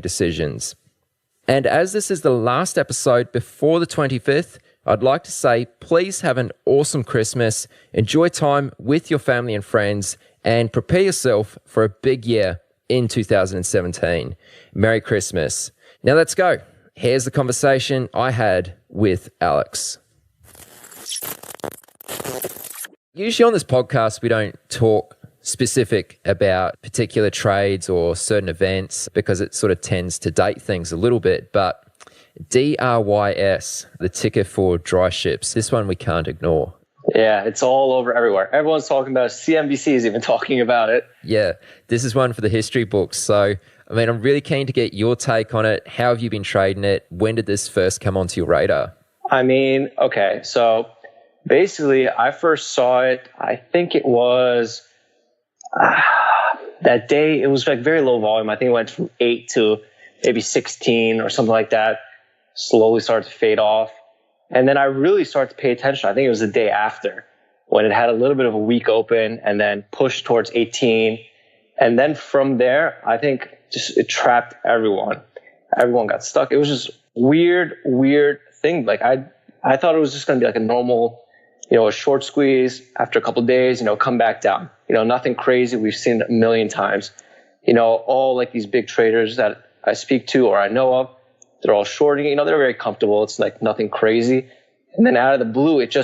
decisions. And as this is the last episode before the 25th, I'd like to say please have an awesome Christmas, enjoy time with your family and friends, and prepare yourself for a big year in 2017. Merry Christmas. Now let's go. Here's the conversation I had with Alex. Usually on this podcast, we don't talk specific about particular trades or certain events because it sort of tends to date things a little bit. But DRYS, the ticker for dry ships, this one we can't ignore. Yeah, it's all over everywhere. Everyone's talking about it. CNBC is even talking about it. Yeah, this is one for the history books. So, I mean, I'm really keen to get your take on it. How have you been trading it? When did this first come onto your radar? I mean, okay, so basically I first saw it, I think it was that day. It was like very low volume. I think it went from 8 to maybe 16 or something like that. Slowly started to fade off. And then I really started to pay attention. I think it was the day after when it had a little bit of a weak open and then pushed towards 18. And then from there, I think just it trapped everyone. Everyone got stuck. It was just weird thing. Like I thought it was just going to be like a normal, a short squeeze after a couple of days, come back down. Nothing crazy. We've seen it a million times. All like these big traders that I speak to or I know of, they're all shorting it. They're very comfortable. It's like nothing crazy. And then out of the blue, it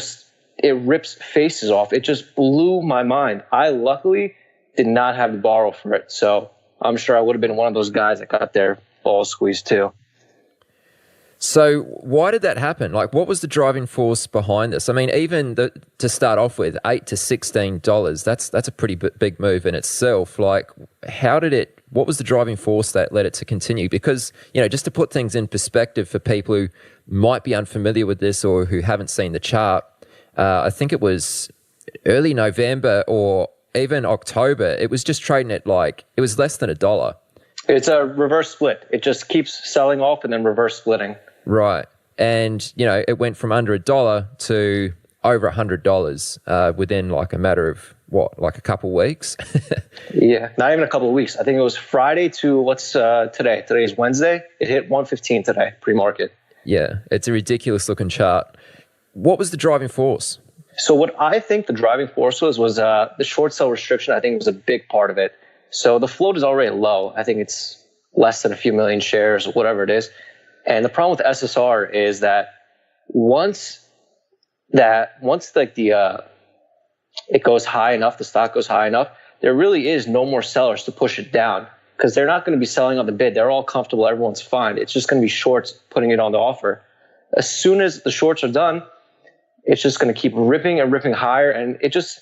rips faces off. It just blew my mind. I luckily did not have to borrow for it. So I'm sure I would have been one of those guys that got their balls squeezed too. So why did that happen? Like, what was the driving force behind this? I mean, even to start off with, $8 to $16, that's a pretty big move in itself. Like, what was the driving force that led it to continue? Because, just to put things in perspective for people who might be unfamiliar with this or who haven't seen the chart, I think it was early November or even October, it was just trading at it was less than $1. It's a reverse split. It just keeps selling off and then reverse splitting. Right. And, it went from under $1 to over $100 within a matter of a couple of weeks? Yeah, not even a couple of weeks. I think it was Friday to what's today? Today is Wednesday. It hit 115 today, pre-market. Yeah, it's a ridiculous looking chart. What was the driving force? So what I think the driving force was the short sell restriction. I think was a big part of it. So the float is already low. I think it's less than a few million shares, whatever it is. And the problem with SSR is that once it goes high enough, the stock goes high enough, there really is no more sellers to push it down because they're not going to be selling on the bid. They're all comfortable. Everyone's fine. It's just going to be shorts putting it on the offer. As soon as the shorts are done, it's just going to keep ripping and ripping higher. And it's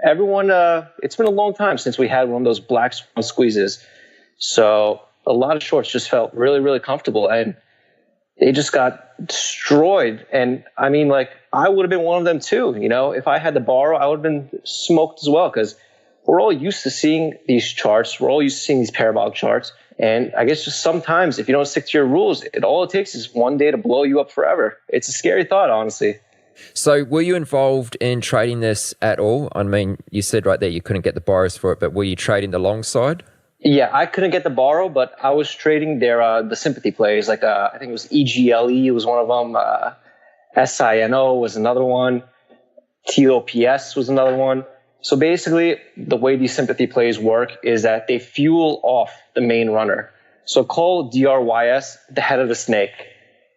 been a long time since we had one of those black swan squeezes. So a lot of shorts just felt really, really comfortable and they just got destroyed. And I mean, I would have been one of them too. If I had to borrow, I would have been smoked as well because we're all used to seeing these charts. We're all used to seeing these parabolic charts. And I guess just sometimes if you don't stick to your rules, all it takes is one day to blow you up forever. It's a scary thought, honestly. So were you involved in trading this at all? I mean, you said right there you couldn't get the borrows for it, but were you trading the long side? Yeah, I couldn't get the borrow, but I was trading the sympathy plays. I think it was EGLE was one of them. SINO was another one. TOPS was another one. So basically, the way these sympathy plays work is that they fuel off the main runner. So call DRYS the head of the snake,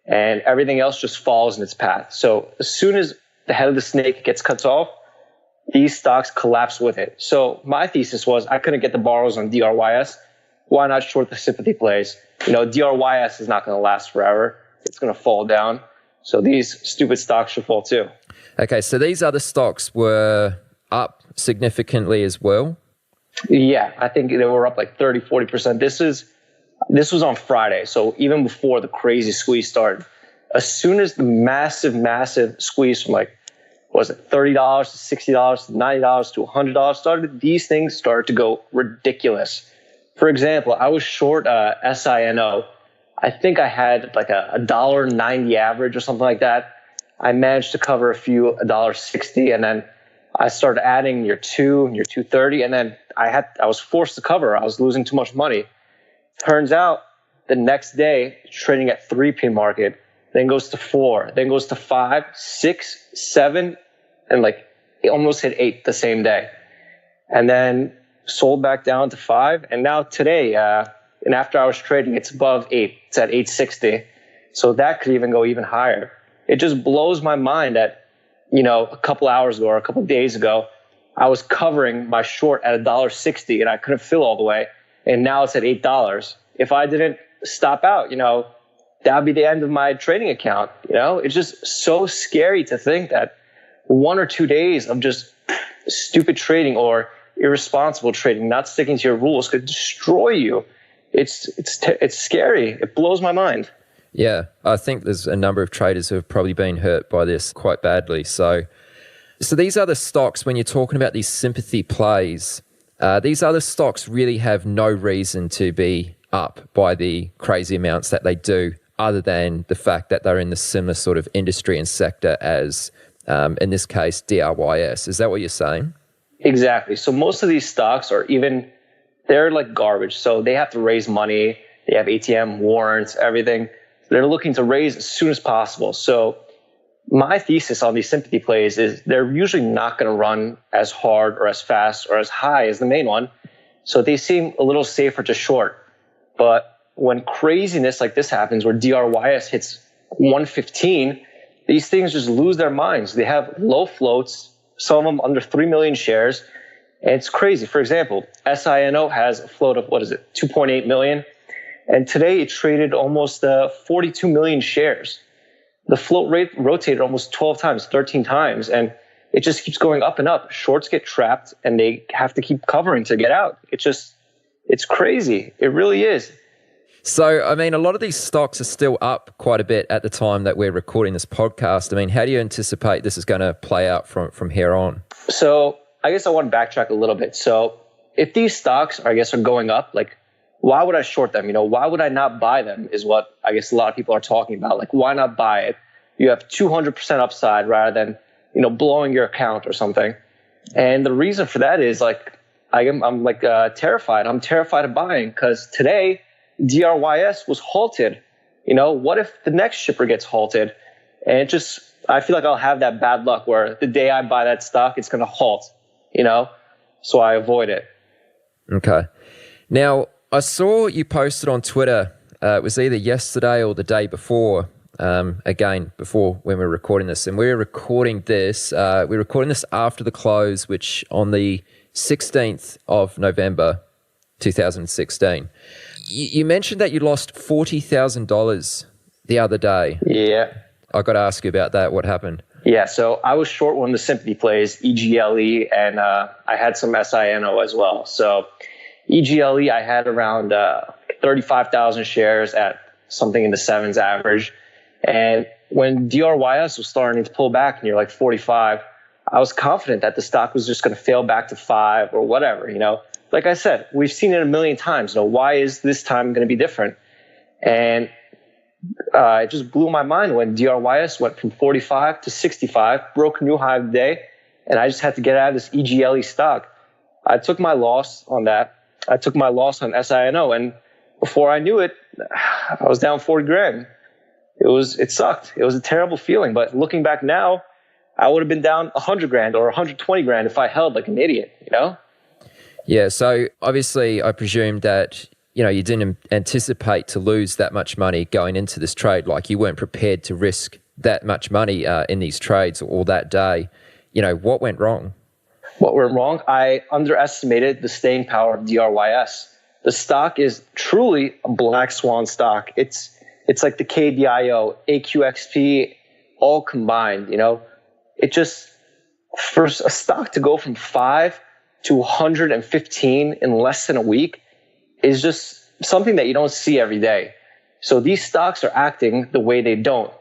and everything else just falls in its path. So as soon as the head of the snake gets cut off, these stocks collapse with it. So my thesis was I couldn't get the borrows on DRYS. Why not short the sympathy plays? DRYS is not going to last forever. It's going to fall down. So these stupid stocks should fall too. Okay, so these other stocks were up significantly as well? Yeah, I think they were up 30, 40%. This was on Friday, so even before the crazy squeeze started. As soon as the massive squeeze from $30 to $60 to $90 to $100 started, these things started to go ridiculous. For example, I was short SINO. I think I had a $1.90 average or something like that. I managed to cover a few $1.60, and then I started adding your 2 and your 230, and then I was forced to cover. I was losing too much money. Turns out the next day, trading at 3 pre-market, then goes to 4, then goes to 5, 6, 7, and like it almost hit 8 the same day. And then sold back down to 5. And now today, in after hours trading, it's above 8. It's at 860. So that could even go even higher. It just blows my mind that, a couple hours ago or a couple of days ago, I was covering my short at $1.60 and I couldn't fill all the way. And now it's at $8. If I didn't stop out, that would be the end of my trading account. It's just so scary to think that 1 or 2 days of just stupid trading or irresponsible trading, not sticking to your rules, could destroy you. It's scary. It blows my mind. Yeah, I think there's a number of traders who have probably been hurt by this quite badly. So these other stocks, when you're talking about these sympathy plays, these other stocks really have no reason to be up by the crazy amounts that they do, other than the fact that they're in the similar sort of industry and sector as, in this case, DRYS. Is that what you're saying? Exactly. So most of these stocks they're like garbage. So they have to raise money. They have ATM, warrants, everything. They're looking to raise as soon as possible. So my thesis on these sympathy plays is they're usually not going to run as hard or as fast or as high as the main one. So they seem a little safer to short. But when craziness like this happens, where DRYS hits 115, these things just lose their minds. They have low floats, some of them under 3 million shares. And it's crazy. For example, SINO has a float of, 2.8 million. And today it traded almost 42 million shares. The float rate rotated almost 12 times, 13 times. And it just keeps going up and up. Shorts get trapped and they have to keep covering to get out. It's crazy. It really is. So, I mean, a lot of these stocks are still up quite a bit at the time that we're recording this podcast. I mean, how do you anticipate this is going to play out from here on? So I guess I want to backtrack a little bit. So if these stocks, are going up, why would I short them? Why would I not buy them is what I guess a lot of people are talking about. Why not buy it? You have 200% upside rather than, blowing your account or something. And the reason for that is I'm terrified. I'm terrified of buying because today DRYS was halted. What if the next shipper gets halted? And I feel like I'll have that bad luck where the day I buy that stock, it's going to halt, so I avoid it. Okay. Now, I saw you posted on Twitter, it was either yesterday or the day before, again, before when we were recording this. And we're recording this after the close, which on the 16th of November, 2016. You mentioned that you lost $40,000 the other day. Yeah. I got to ask you about that. What happened? Yeah, so I was short one of the sympathy plays, EGLE, and I had some SINO as well. So EGLE, I had around 35,000 shares at something in the 7s average. And when DRYS was starting to pull back near 45, I was confident that the stock was just going to fail back to 5 or whatever, Like I said, we've seen it a million times. Why is this time going to be different? And it just blew my mind when DRYS went from 45 to 65, broke a new high of the day, and I just had to get out of this EGLE stock. I took my loss on that. I took my loss on SINO, and before I knew it, I was down 40 grand. It sucked. It was a terrible feeling. But looking back now, I would have been down 100 grand or 120 grand if I held like an idiot, Yeah. So obviously, I presume that you didn't anticipate to lose that much money going into this trade. Like you weren't prepared to risk that much money in these trades or that day. What went wrong? What went wrong? I underestimated the staying power of DRYS. The stock is truly a black swan stock. It's like the KDIO, AQXP, all combined. It just, for a stock to go from 5 to 115 in less than a week is just something that you don't see every day. So these stocks are acting the way they don't.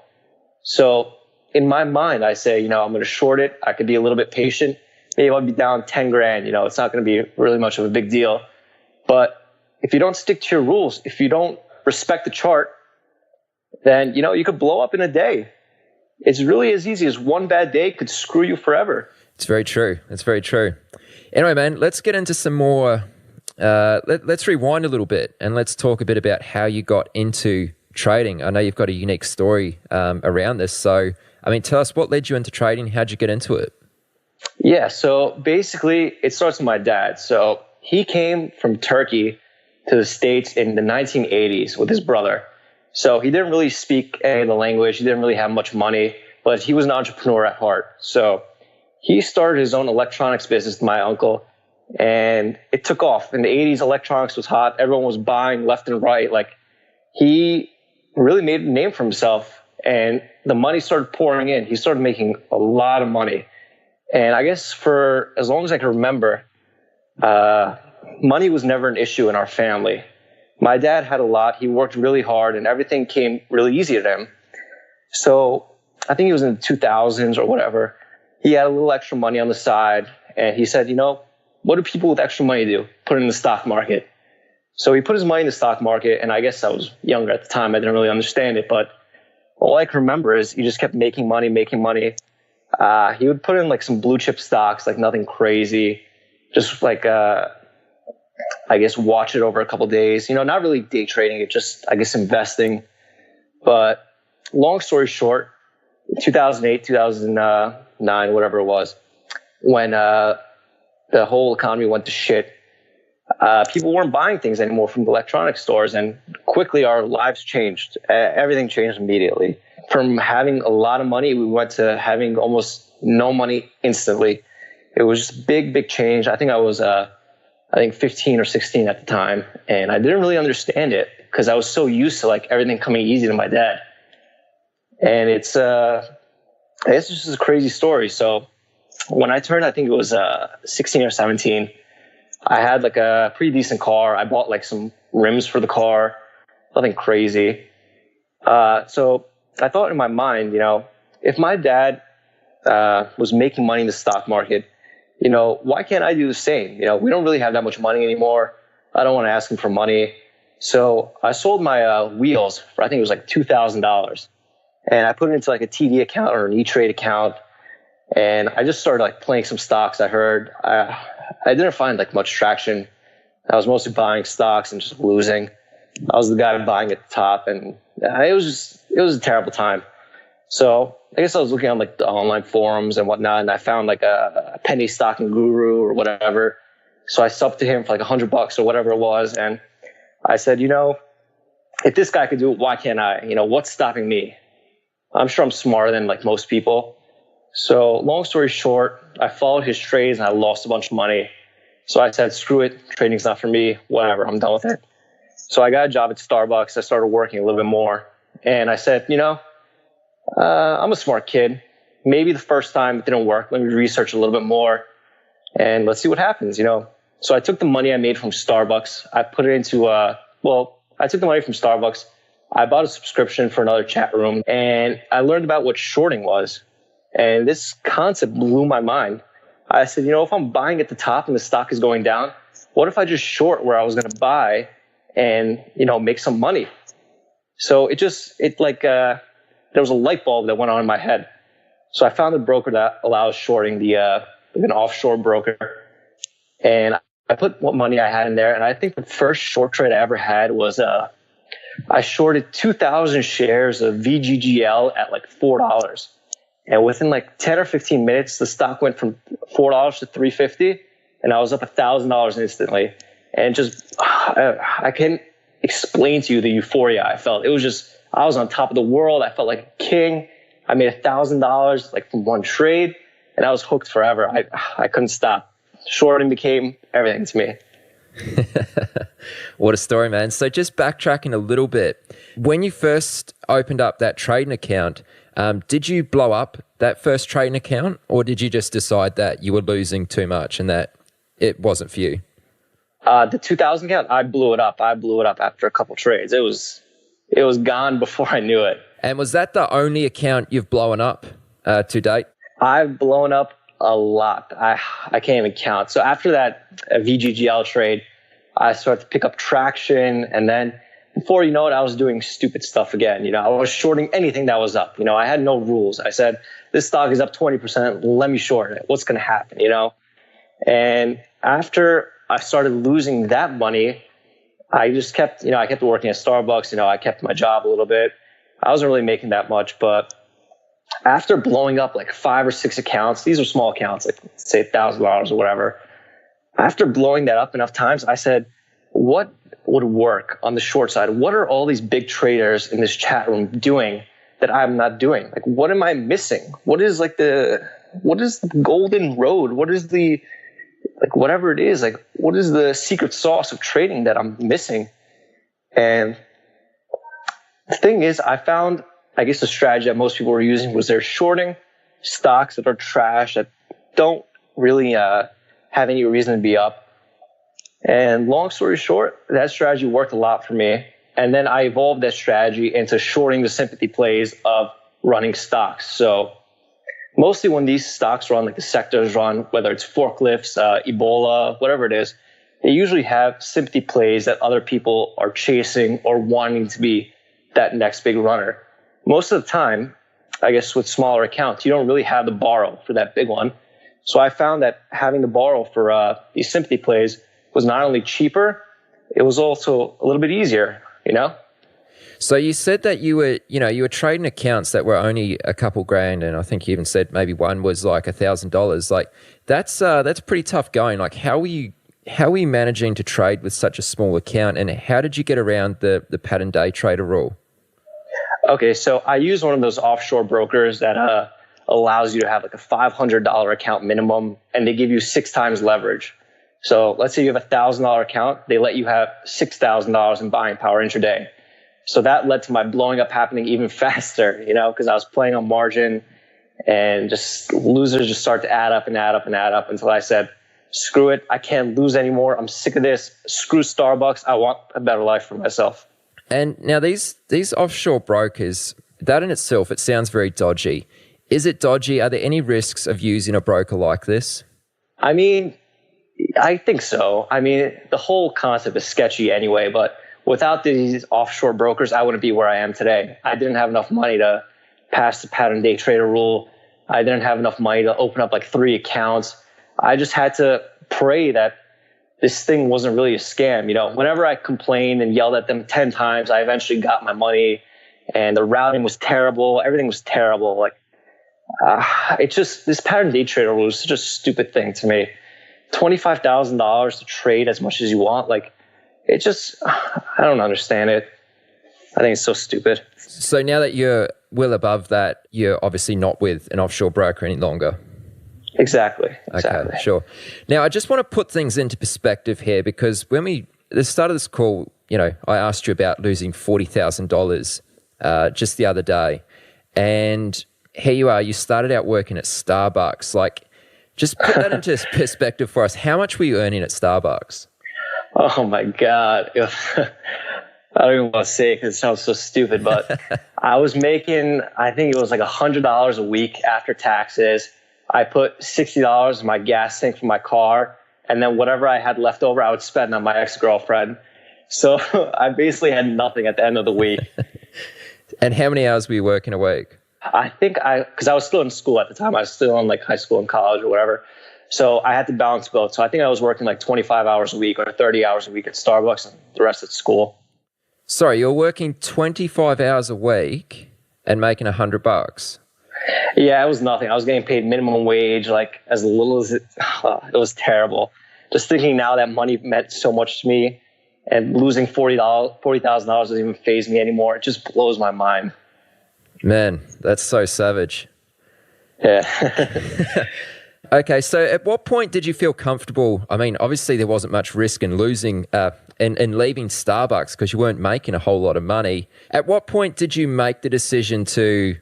So in my mind, I say, I'm going to short it. I could be a little bit patient. Maybe I'll be down 10 grand. It's not going to be really much of a big deal. But if you don't stick to your rules, if you don't respect the chart, then, you could blow up in a day. It's really as easy as one bad day could screw you forever. It's very true. It's very true. Anyway, man, let's get into some more Let's rewind a little bit and let's talk a bit about how you got into trading. I know you've got a unique story around this. So, I mean, tell us what led you into trading. How'd you get into it? Yeah, so basically it starts with my dad. So he came from Turkey to the States in the 1980s with his brother. So he didn't really speak any of the language. He didn't really have much money, but he was an entrepreneur at heart. So he started his own electronics business with my uncle, and it took off. In the 80s, electronics was hot. Everyone was buying left and right. Like, he really made a name for himself, and the money started pouring in. He started making a lot of money. And I guess for as long as I can remember, money was never an issue in our family. My dad had a lot. He worked really hard, and everything came really easy to him. So I think it was in the 2000s or whatever. He had a little extra money on the side, and he said, you know, what do people with extra money do? Put it in the stock market. So he put his money in the stock market, and I guess I was younger at the time. I didn't really understand it, but all I can remember is he just kept making money, making money. He would put in like some blue chip stocks, like nothing crazy, just like, I guess, watch it over a couple of days, you know, not really day trading, it just, I guess, investing. But long story short, 2008, 2009, whatever it was, when the whole economy went to shit, people weren't buying things anymore from the electronic stores, and quickly our lives changed. Everything changed immediately. From having a lot of money, we went to having almost no money instantly. It was just big change. I think I was 15 or 16 at the time, and I didn't really understand it because I was so used to like everything coming easy to my dad. And it's I guess it's just a crazy story. So when I turned, I think it was 16 or 17, I had like a pretty decent car. I bought like some rims for the car, nothing crazy. So I thought in my mind, you know, if my dad was making money in the stock market, you know, why can't I do the same? You know, we don't really have that much money anymore. I don't want to ask him for money. So I sold my wheels for, I think it was like $2,000. And I put it into like a TD account or an E-Trade account. And I just started like playing some stocks. I heard, I didn't find like much traction. I was mostly buying stocks and just losing. I was the guy buying at the top, and it was a terrible time. So I guess I was looking on like the online forums and whatnot, and I found like a penny stocking guru or whatever. So I subbed to him for like $100 or whatever it was. And I said, you know, if this guy could do it, why can't I? You know, what's stopping me? I'm sure I'm smarter than like most people. So long story short, I followed his trades and I lost a bunch of money. So I said, screw it. Trading's not for me. Whatever. I'm done with it. So I got a job at Starbucks. I started working a little bit more. And I said, you know, I'm a smart kid. Maybe the first time it didn't work. Let me research a little bit more and let's see what happens, you know. So I took the money I made from Starbucks. I put it into, I took the money from Starbucks. I bought a subscription for another chat room, and I learned about what shorting was. And this concept blew my mind. I said, you know, if I'm buying at the top and the stock is going down, what if I just short where I was going to buy and, you know, make some money? So there was a light bulb that went on in my head. So I found a broker that allows shorting, an offshore broker. And I put what money I had in there. And I think the first short trade I ever had was, I shorted 2,000 shares of VGGL at like $4. And within like 10 or 15 minutes, the stock went from $4 to $3.50, and I was up $1,000 instantly. And just, I can't explain to you the euphoria I felt. It was just, I was on top of the world. I felt like a king. I made $1,000 like from one trade, and I was hooked forever. I couldn't stop. Shorting became everything to me. What a story, man. So just backtracking a little bit, when you first opened up that trading account, did you blow up that first trading account, or did you just decide that you were losing too much and that it wasn't for you? The 2000 account, I blew it up. I blew it up after a couple trades. It was gone before I knew it. And was that the only account you've blown up to date? I've blown up a lot. I can't even count. So after that VGGL trade, I started to pick up traction, and then before you know it, I was doing stupid stuff again. You know, I was shorting anything that was up. You know, I had no rules. I said, this stock is up 20%. Let me short it. What's going to happen? You know? And after I started losing that money, I just kept, I kept working at Starbucks. I kept my job a little bit. I wasn't really making that much, but after blowing up like 5 or 6 accounts, these are small accounts, like say $1,000 or whatever. After blowing that up enough times, I said, what would work on the short side? What are all these big traders in this chat room doing that I'm not doing? Like, what am I missing? What is the golden road? What is whatever it is, what is the secret sauce of trading that I'm missing? And the thing is, I found, I guess the strategy that most people were using was they're shorting stocks that are trash, that don't really have any reason to be up. And long story short, that strategy worked a lot for me. And then I evolved that strategy into shorting the sympathy plays of running stocks. So mostly when these stocks run, like the sectors run, whether it's forklifts, Ebola, whatever it is, they usually have sympathy plays that other people are chasing or wanting to be that next big runner. Most of the time, I guess with smaller accounts, you don't really have to borrow for that big one. So I found that having to borrow for these sympathy plays was not only cheaper, it was also a little bit easier, So you said that you were trading accounts that were only a couple grand, and I think you even said maybe one was like $1,000. Like that's pretty tough going. Like how were you managing to trade with such a small account, and how did you get around the pattern day trader rule? Okay, so I use one of those offshore brokers that allows you to have like a $500 account minimum, and they give you 6 times leverage. So let's say you have a $1,000 account, they let you have $6,000 in buying power intraday. So that led to my blowing up happening even faster, because I was playing on margin, and just losers just start to add up and add up and add up until I said, screw it, I can't lose anymore. I'm sick of this. Screw Starbucks. I want a better life for myself. And now these offshore brokers, that in itself, it sounds very dodgy. Is it dodgy? Are there any risks of using a broker like this? I mean, I think so. I mean, the whole concept is sketchy anyway, but without these offshore brokers, I wouldn't be where I am today. I didn't have enough money to pass the pattern day trader rule. I didn't have enough money to open up like 3 accounts. I just had to pray that this thing wasn't really a scam. Whenever I complained and yelled at them 10 times, I eventually got my money, and the routing was terrible. Everything was terrible. This pattern day trader rule was such a stupid thing to me. $25,000 to trade as much as you want. I don't understand it. I think it's so stupid. So now that you're well above that, you're obviously not with an offshore broker any longer. Exactly. Okay, sure. Now, I just want to put things into perspective here, because at the start of this call, I asked you about losing $40,000 just the other day. And here you are, you started out working at Starbucks. Just put that into perspective for us. How much were you earning at Starbucks? Oh my God. I don't even want to say it because it sounds so stupid, but I was making, I think it was like $100 a week after taxes. I put $60 in my gas tank for my car, and then whatever I had left over, I would spend on my ex-girlfriend. So I basically had nothing at the end of the week. And how many hours were you working a week? I think because I was still in school at the time. I was still in high school and college or whatever. So I had to balance both. So I think I was working 25 hours a week or 30 hours a week at Starbucks, and the rest at school. Sorry, you're working 25 hours a week and making $100? Yeah, it was nothing. I was getting paid minimum wage, as little as it was terrible. Just thinking now that money meant so much to me, and losing $40,000 doesn't even faze me anymore. It just blows my mind. Man, that's so savage. Yeah. Okay, so at what point did you feel comfortable? I mean, obviously there wasn't much risk in losing and leaving Starbucks because you weren't making a whole lot of money. At what point did you make the decision to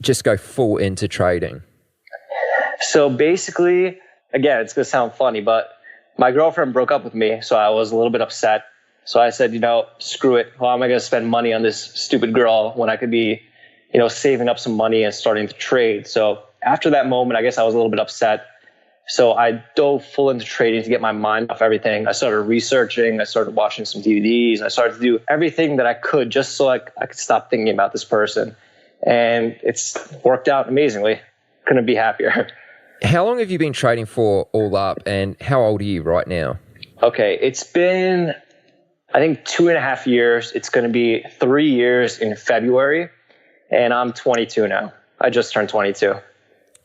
just go full into trading? So basically, again, it's going to sound funny, but my girlfriend broke up with me, so I was a little bit upset. So I said, screw it. Why am I going to spend money on this stupid girl when I could be, saving up some money and starting to trade? So after that moment, I guess I was a little bit upset. So I dove full into trading to get my mind off everything. I started researching. I started watching some DVDs. I started to do everything that I could just so I could stop thinking about this person. And it's worked out amazingly. Couldn't be happier. How long have you been trading for all up, and how old are you right now? Okay, it's been, I think, 2.5 years. It's going to be 3 years in February, and I'm 22 now. I just turned 22.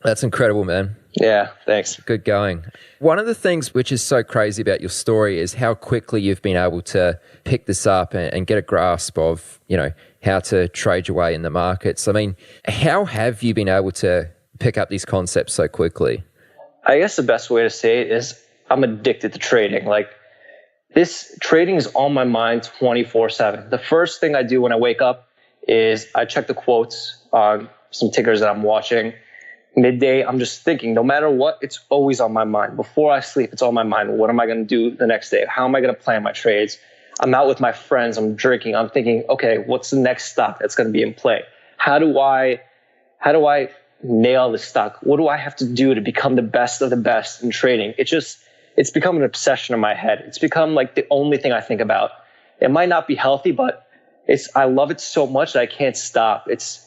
That's incredible, man. Yeah, thanks. Good going. One of the things which is so crazy about your story is how quickly you've been able to pick this up and get a grasp of, how to trade your way in the markets. I mean, how have you been able to pick up these concepts so quickly? I guess the best way to say it is I'm addicted to trading. Like, this trading is on my mind 24/7. The first thing I do when I wake up is I check the quotes on some tickers that I'm watching. Midday, I'm just thinking, no matter what, it's always on my mind. Before I sleep, it's on my mind. What am I going to do the next day? How am I going to plan my trades? I'm out with my friends. I'm drinking. I'm thinking, okay, what's the next stock that's going to be in play? How do I nail this stock? What do I have to do to become the best of the best in trading? It's become an obsession in my head. It's become like the only thing I think about. It might not be healthy, but I love it so much that I can't stop. It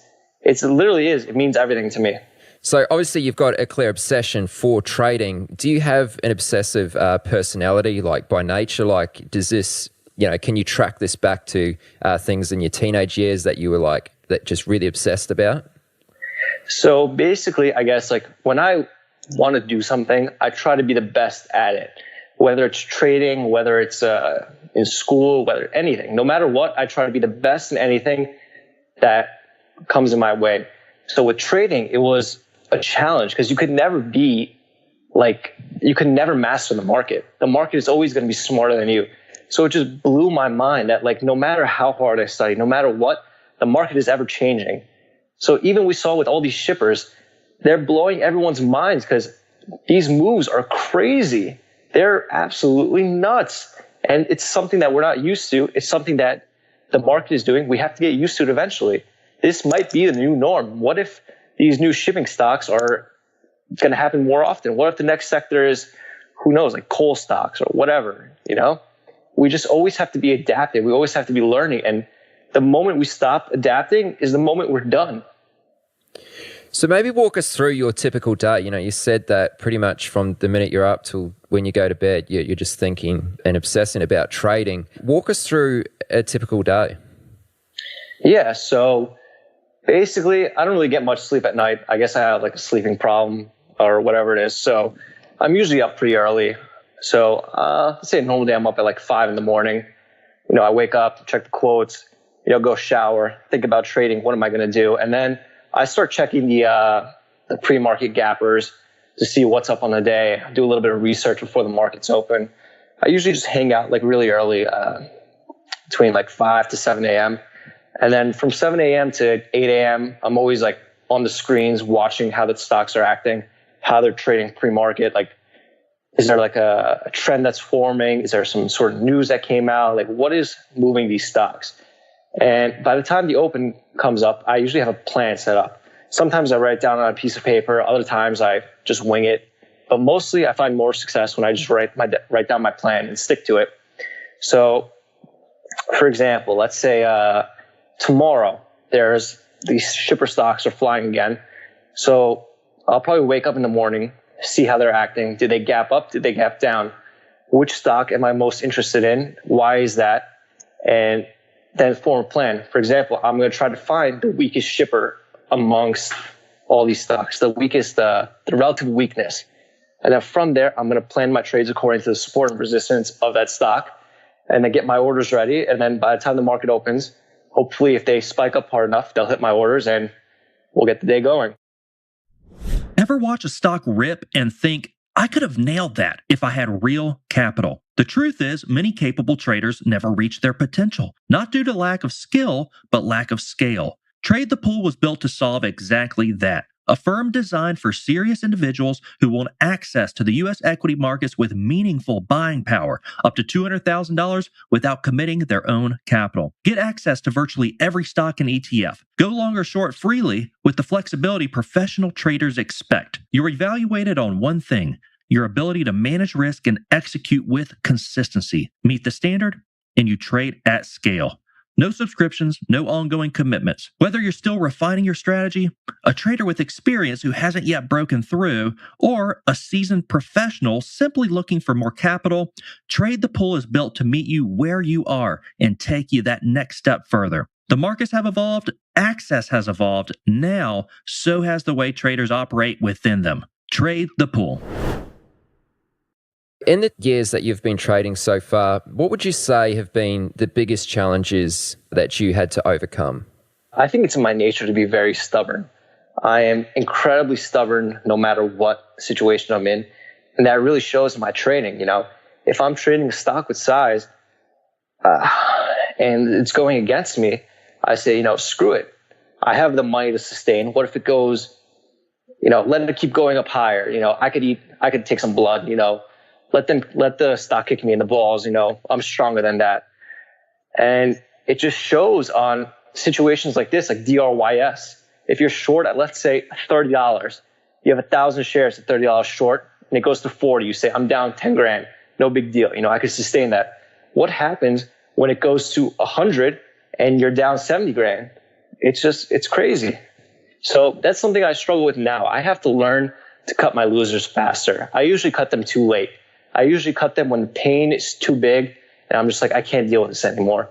literally is. It means everything to me. So obviously you've got a clear obsession for trading. Do you have an obsessive personality, like by nature? Like, does this, can you track this back to things in your teenage years that you were that just really obsessed about? So basically, I guess when I want to do something, I try to be the best at it, whether it's trading, whether it's in school, whether anything, no matter what, I try to be the best in anything that comes in my way. So with trading, it was a challenge because you could never master the market. The market is always going to be smarter than you. So it just blew my mind that no matter how hard I study, no matter what, the market is ever changing. So even we saw with all these shippers, they're blowing everyone's minds because these moves are crazy. They're absolutely nuts. And it's something that we're not used to. It's something that the market is doing. We have to get used to it eventually. This might be the new norm. What if these new shipping stocks are going to happen more often? What if the next sector is, who knows, like coal stocks or whatever, We just always have to be adaptive. We always have to be learning. And the moment we stop adapting is the moment we're done. So maybe walk us through your typical day. You said that pretty much from the minute you're up till when you go to bed, you're just thinking and obsessing about trading. Walk us through a typical day. Yeah, so basically, I don't really get much sleep at night. I guess I have a sleeping problem or whatever it is. So I'm usually up pretty early. So let's say a normal day, I'm up at 5 in the morning. I wake up, check the quotes, go shower, think about trading. What am I going to do? And then I start checking the pre-market gappers to see what's up on the day. I do a little bit of research before the market's open. I usually just hang out really early, between 5 to 7 a.m. And then from 7 a.m. to 8 a.m., I'm always on the screens watching how the stocks are acting, how they're trading pre-market. Is there a trend that's forming? Is there some sort of news that came out? What is moving these stocks? And by the time the open comes up, I usually have a plan set up. Sometimes I write it down on a piece of paper. Other times I just wing it. But mostly I find more success when I just write down my plan and stick to it. So, for example, let's say tomorrow there's these shipper stocks are flying again. So I'll probably wake up in the morning, see how they're acting. Did they gap up? Did they gap down? Which stock am I most interested in? Why is that? And then form a plan. For example, I'm going to try to find the weakest shipper amongst all these stocks, the weakest, the relative weakness. And then from there, I'm going to plan my trades according to the support and resistance of that stock and then get my orders ready. And then by the time the market opens, hopefully if they spike up hard enough, they'll hit my orders and we'll get the day going. Ever watch a stock rip and think, I could have nailed that if I had real capital? The truth is, many capable traders never reach their potential, not due to lack of skill, but lack of scale. Trade the Pool was built to solve exactly that. A firm designed for serious individuals who want access to the U.S. equity markets with meaningful buying power, up to $200,000 without committing their own capital. Get access to virtually every stock and ETF. Go long or short freely with the flexibility professional traders expect. You're evaluated on one thing: your ability to manage risk and execute with consistency. Meet the standard, and you trade at scale. No subscriptions, no ongoing commitments. Whether you're still refining your strategy, a trader with experience who hasn't yet broken through, or a seasoned professional simply looking for more capital, Trade the Pool is built to meet you where you are and take you that next step further. The markets have evolved, access has evolved, now so has the way traders operate within them. Trade the Pool. In the years that you've been trading so far, what would you say have been the biggest challenges that you had to overcome? I think it's in my nature to be very stubborn. I am incredibly stubborn no matter what situation I'm in. And that really shows in my trading. If I'm trading a stock with size and it's going against me, I say, screw it. I have the money to sustain. What if it goes, let it keep going up higher? I could take some blood, let the stock kick me in the balls. I'm stronger than that. And it just shows on situations like this, like DRYS. If you're short at, let's say, $30, you have 1,000 shares at $30 short, and it goes to 40. You say, I'm down 10 grand. No big deal. I could sustain that. What happens when it goes to 100 and you're down 70 grand? It's crazy. So that's something I struggle with now. I have to learn to cut my losers faster. I usually cut them too late. I usually cut them when the pain is too big and I'm just like, I can't deal with this anymore.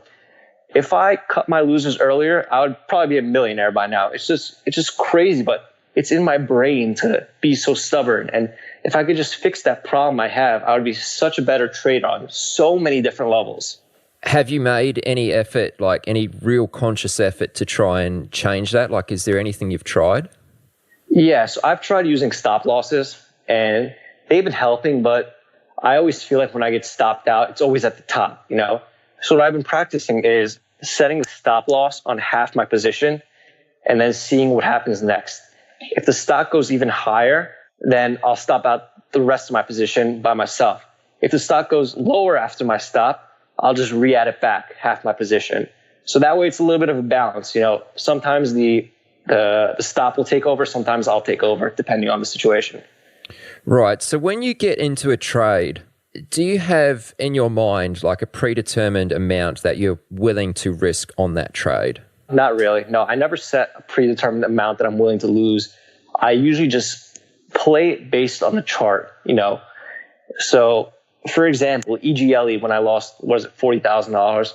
If I cut my losers earlier, I would probably be a millionaire by now. It's just crazy, but it's in my brain to be so stubborn. And if I could just fix that problem I have, I would be such a better trader on so many different levels. Have you made any effort, like any real conscious effort to try and change that? Like, is there anything you've tried? Yeah, so I've tried using stop losses and they've been helping, but I always feel like when I get stopped out, it's always at the top, So what I've been practicing is setting the stop loss on half my position and then seeing what happens next. If the stock goes even higher, then I'll stop out the rest of my position by myself. If the stock goes lower after my stop, I'll just re-add it back, half my position. So that way it's a little bit of a balance. Sometimes the stop will take over, sometimes I'll take over, depending on the situation. Right. So when you get into a trade, do you have in your mind like a predetermined amount that you're willing to risk on that trade? Not really. No, I never set a predetermined amount that I'm willing to lose. I usually just play it based on the chart, So, for example, EGLE, when I lost, $40,000,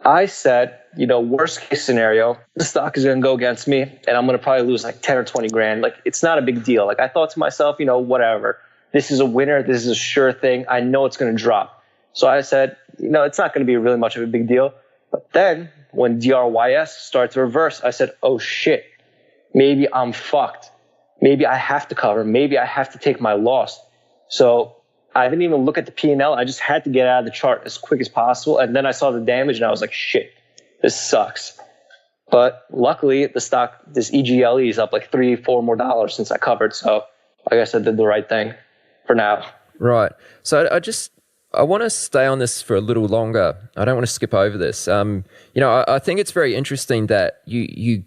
I said, worst case scenario, the stock is going to go against me and I'm going to probably lose like 10 or 20 grand. Like, it's not a big deal. Like, I thought to myself, whatever. This is a winner. This is a sure thing. I know it's going to drop. So I said, it's not going to be really much of a big deal. But then when DRYS started to reverse, I said, oh shit, maybe I'm fucked. Maybe I have to cover. Maybe I have to take my loss. So I didn't even look at the P&L. I just had to get out of the chart as quick as possible. And then I saw the damage and I was like, shit, this sucks. But luckily the stock, this EGLE is up like $3-4 more since I covered. So I guess I did the right thing for now. Right. So I want to stay on this for a little longer. I don't want to skip over this. I think it's very interesting that you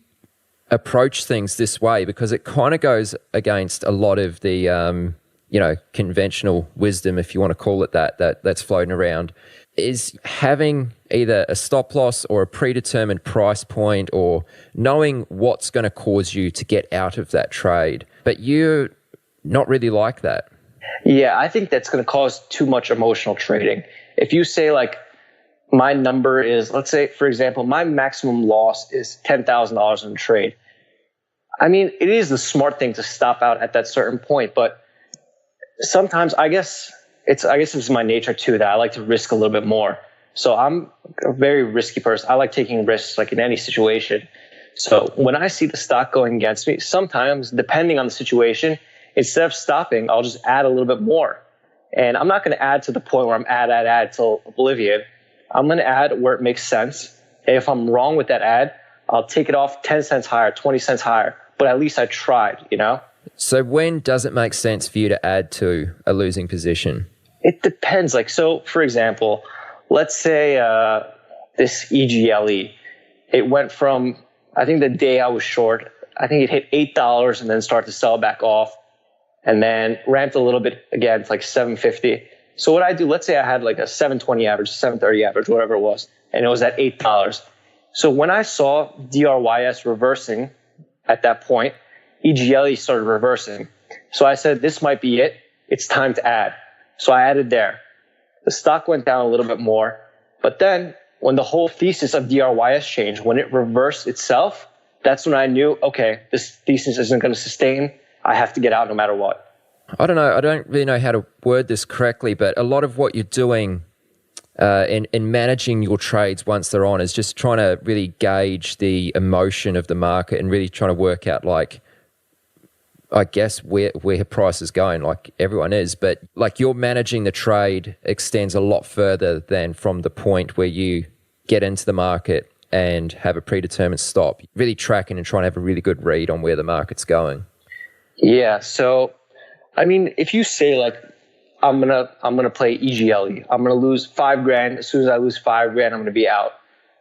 approach things this way because it kind of goes against a lot of the, conventional wisdom, if you want to call it that's floating around, is having either a stop loss or a predetermined price point or knowing what's going to cause you to get out of that trade. But you're not really like that. Yeah, I think that's going to cause too much emotional trading. If you say like my number is, let's say, for example, my maximum loss is $10,000 in a trade. I mean, it is the smart thing to stop out at that certain point, but sometimes I guess it's my nature too that I like to risk a little bit more. So I'm a very risky person. I like taking risks like in any situation. So when I see the stock going against me, sometimes depending on the situation, instead of stopping, I'll just add a little bit more. And I'm not going to add to the point where I'm add till oblivion. I'm going to add where it makes sense. And if I'm wrong with that add, I'll take it off 10 cents higher, 20 cents higher. But at least I tried, So when does it make sense for you to add to a losing position? It depends. Like, so for example, let's say this EGLE, it went from, I think the day I was short, I think it hit $8 and then started to sell back off and then ramped a little bit again to like $7.50. So what I do, let's say I had like a 720 average, 730 average, whatever it was, and it was at $8. So when I saw DRYS reversing at that point, EGLE started reversing. So I said, this might be it. It's time to add. So I added there. The stock went down a little bit more. But then when the whole thesis of DRYS changed, when it reversed itself, that's when I knew, okay, this thesis isn't going to sustain. I have to get out no matter what. I don't know. I don't really know how to word this correctly, but a lot of what you're doing in managing your trades once they're on is just trying to really gauge the emotion of the market and really trying to work out, like, I guess where price is going, like everyone is, but like you're managing the trade extends a lot further than from the point where you get into the market and have a predetermined stop. Really tracking and trying to have a really good read on where the market's going. Yeah. So, I mean, if you say like, I'm gonna play EGLE, I'm gonna lose $5,000. As soon as I lose $5,000, I'm gonna be out.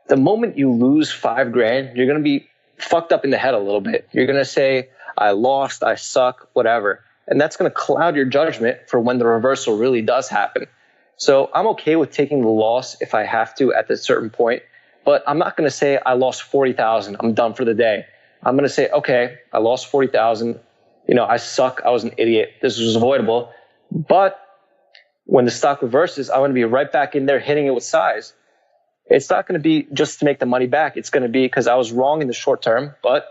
The moment you lose $5,000, you're gonna be fucked up in the head a little bit. You're gonna say, I lost, I suck, whatever. And that's going to cloud your judgment for when the reversal really does happen. So I'm okay with taking the loss if I have to at a certain point, but I'm not going to say I lost 40,000. I'm done for the day. I'm going to say, okay, I lost 40,000. You know, I suck. I was an idiot. This was avoidable. But when the stock reverses, I'm going to be right back in there hitting it with size. It's not going to be just to make the money back. It's going to be because I was wrong in the short term, but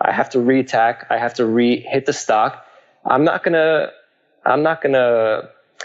I have to re-attack. I have to hit the stock. I'm not gonna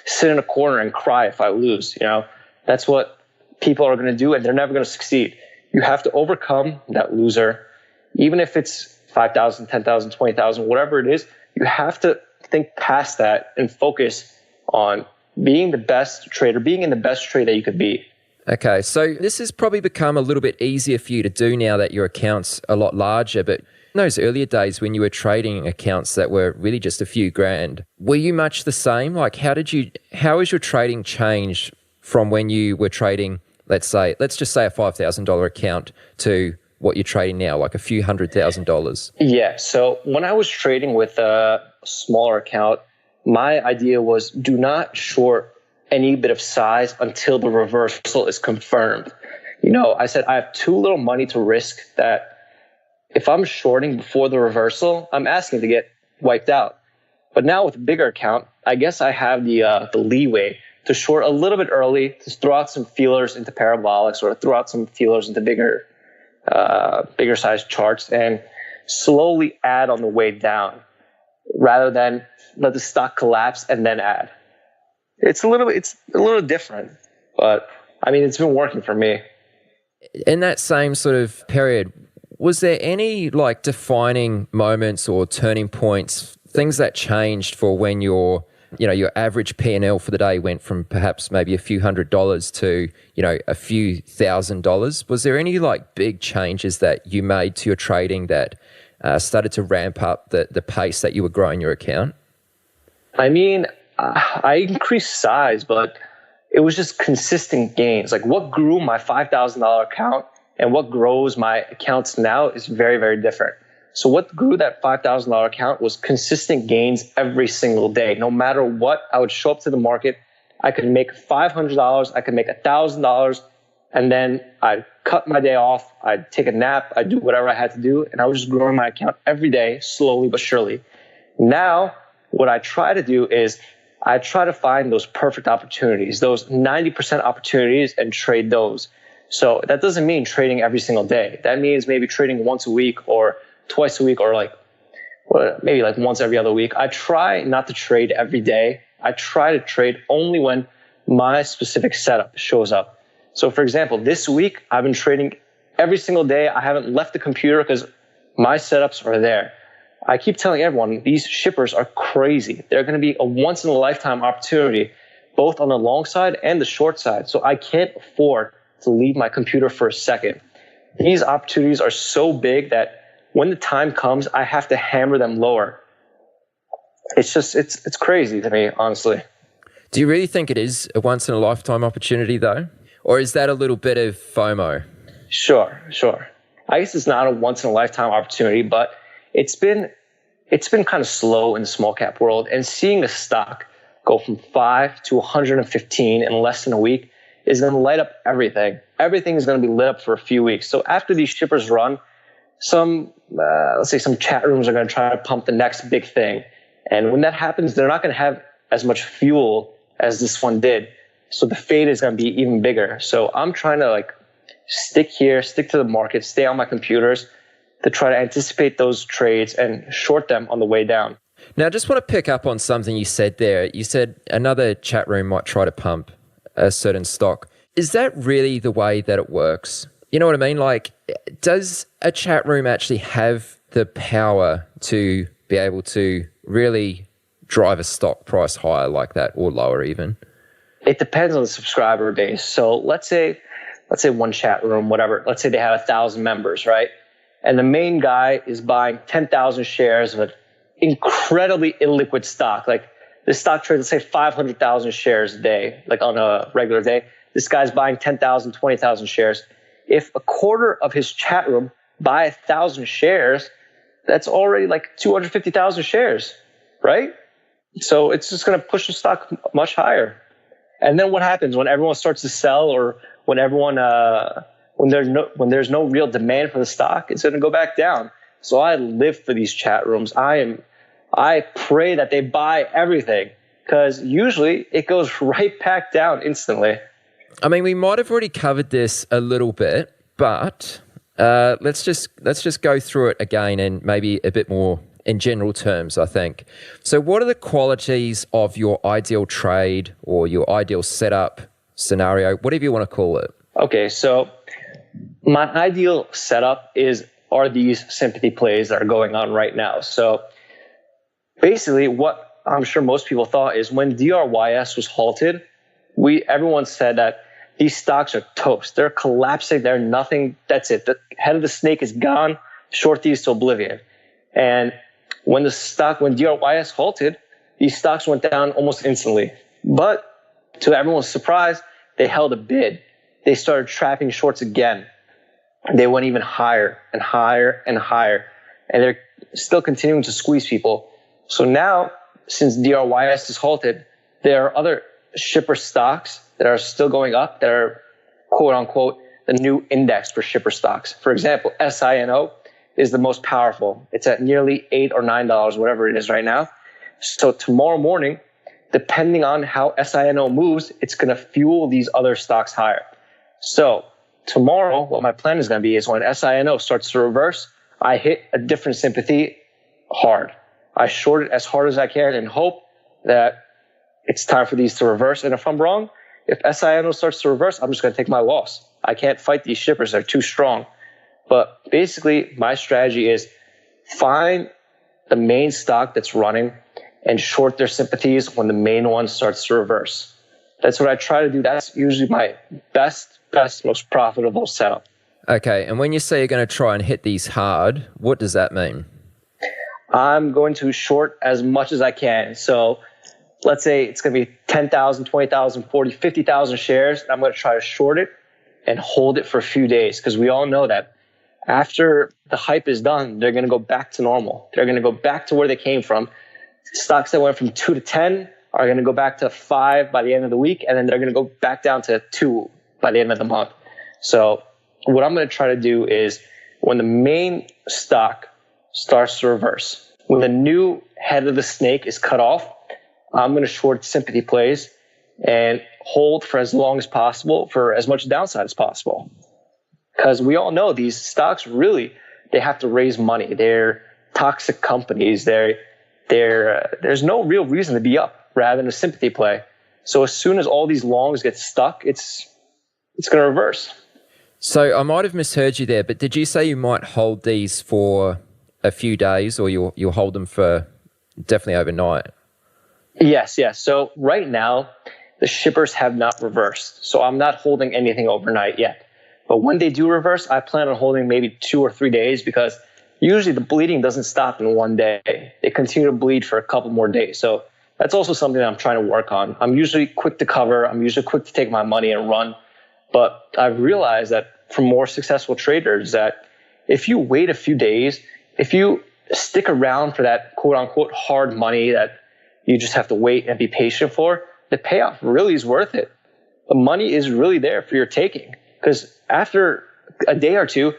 sit in a corner and cry if I lose. You know, that's what people are gonna do, and they're never gonna succeed. You have to overcome that loser, even if it's 5,000, 10,000, 20,000, whatever it is. You have to think past that and focus on being the best trader, being in the best trade that you could be. Okay, so this has probably become a little bit easier for you to do now that your account's a lot larger, but in those earlier days when you were trading accounts that were really just a few grand, were you much the same? Like how has your trading changed from when you were trading, let's just say a $5,000 account to what you're trading now, like a few $100,000? Yeah, so when I was trading with a smaller account, my idea was do not short any bit of size until the reversal is confirmed. You know, I said I have too little money to risk that if I'm shorting before the reversal, I'm asking to get wiped out. But now with a bigger account, I guess I have the leeway to short a little bit early, to throw out some feelers into parabolics or throw out some feelers into bigger size charts and slowly add on the way down rather than let the stock collapse and then add. It's a little different, but I mean, it's been working for me. In that same sort of period, was there any like defining moments or turning points, things that changed for when your average P&L for the day went from perhaps maybe a few $100s to, a few $1,000s? Was there any like big changes that you made to your trading that started to ramp up the pace that you were growing your account? I mean, I increased size, but it was just consistent gains. Like what grew my $5,000 account and what grows my accounts now is very, very different. So what grew that $5,000 account was consistent gains every single day. No matter what, I would show up to the market. I could make $500, I could make $1,000, and then I'd cut my day off. I'd take a nap. I'd do whatever I had to do. And I was just growing my account every day, slowly but surely. Now, what I try to do is I try to find those perfect opportunities, those 90% opportunities, and trade those. So that doesn't mean trading every single day. That means maybe trading once a week or twice a week or maybe like once every other week. I try not to trade every day. I try to trade only when my specific setup shows up. So for example, this week I've been trading every single day. I haven't left the computer because my setups are there. I keep telling everyone these shippers are crazy. They're going to be a once in a lifetime opportunity, both on the long side and the short side. So I can't afford to leave my computer for a second. These opportunities are so big that when the time comes, I have to hammer them lower. It's just, it's crazy to me, honestly. Do you really think it is a once in a lifetime opportunity though? Or is that a little bit of FOMO? Sure. I guess it's not a once in a lifetime opportunity, but it's been kind of slow in the small cap world, and seeing a stock go from 5 to 115 in less than a week is going to light up everything. everything is going to be lit up for a few weeks. So after these shippers run, let's say some chat rooms are going to try to pump the next big thing. And when that happens, they're not going to have as much fuel as this one did. So the fade is going to be even bigger. So I'm trying to stick to the market, stay on my computers to try to anticipate those trades and short them on the way down. Now, I just want to pick up on something you said there. You said another chat room might try to pump a certain stock. Is that really the way that it works? You know what I mean? Does a chat room actually have the power to be able to really drive a stock price higher like that, or lower even? It depends on the subscriber base. So let's say one chat room, whatever, let's say they have 1,000 members, right? And the main guy is buying 10,000 shares of an incredibly illiquid stock. This stock trades, let's say 500,000 shares a day, on a regular day. This guy's buying 10,000, 20,000 shares. If a quarter of his chat room buy 1,000 shares, that's already 250,000 shares, right? So it's just going to push the stock much higher. And then what happens when everyone starts to sell, or when there's no real demand for the stock, it's going to go back down. So I live for these chat rooms. I pray that they buy everything, because usually it goes right back down instantly. I mean, we might have already covered this a little bit, but let's just go through it again, and maybe a bit more in general terms, I think. So what are the qualities of your ideal trade, or your ideal setup, scenario, whatever you want to call it? Okay, so my ideal setup are these sympathy plays that are going on right now. So basically what I'm sure most people thought is, when DRYS was halted, everyone said that these stocks are toast. They're collapsing. They're nothing. That's it. The head of the snake is gone. Short these to oblivion. And when DRYS halted, these stocks went down almost instantly. But to everyone's surprise, they held a bid. They started trapping shorts again. They went even higher and higher and higher. And they're still continuing to squeeze people. So now, since DRYS is halted, there are other shipper stocks that are still going up, that are quote unquote the new index for shipper stocks. For example, SINO is the most powerful. It's at nearly $8 or $9, whatever it is right now. So tomorrow morning, depending on how SINO moves, it's going to fuel these other stocks higher. So tomorrow, what my plan is going to be is, when SINO starts to reverse, I hit a different sympathy hard. I short it as hard as I can and hope that it's time for these to reverse. And if I'm wrong, if SINO starts to reverse, I'm just going to take my loss. I can't fight these shippers. They're too strong. But basically, my strategy is find the main stock that's running and short their sympathies when the main one starts to reverse. That's what I try to do. That's usually my best, most profitable setup. Okay. And when you say you're going to try and hit these hard, what does that mean? I'm going to short as much as I can. So let's say it's going to be 10,000, 20,000, 40, 50,000 shares. I'm going to try to short it and hold it for a few days, because we all know that after the hype is done, they're going to go back to normal. They're going to go back to where they came from. Stocks that went from 2 to 10 are going to go back to 5 by the end of the week, and then they're going to go back down to 2 by the end of the month. So what I'm going to try to do is, when the main stock starts to reverse, when the new head of the snake is cut off, I'm going to short sympathy plays and hold for as long as possible, for as much downside as possible. Because we all know these stocks really, they have to raise money. They're toxic companies. There's no real reason to be up rather than a sympathy play. So as soon as all these longs get stuck, it's going to reverse. So I might have misheard you there, but did you say you might hold these for a few days, or you'll hold them for definitely overnight? Yes. So right now, the shippers have not reversed. So I'm not holding anything overnight yet. But when they do reverse, I plan on holding maybe 2 or 3 days, because usually the bleeding doesn't stop in one day. They continue to bleed for a couple more days. So that's also something that I'm trying to work on. I'm usually quick to cover. I'm usually quick to take my money and run. But I've realized that for more successful traders, that if you wait a few days, if you stick around for that quote unquote hard money that you just have to wait and be patient for, the payoff really is worth it. The money is really there for your taking. because after a day or two,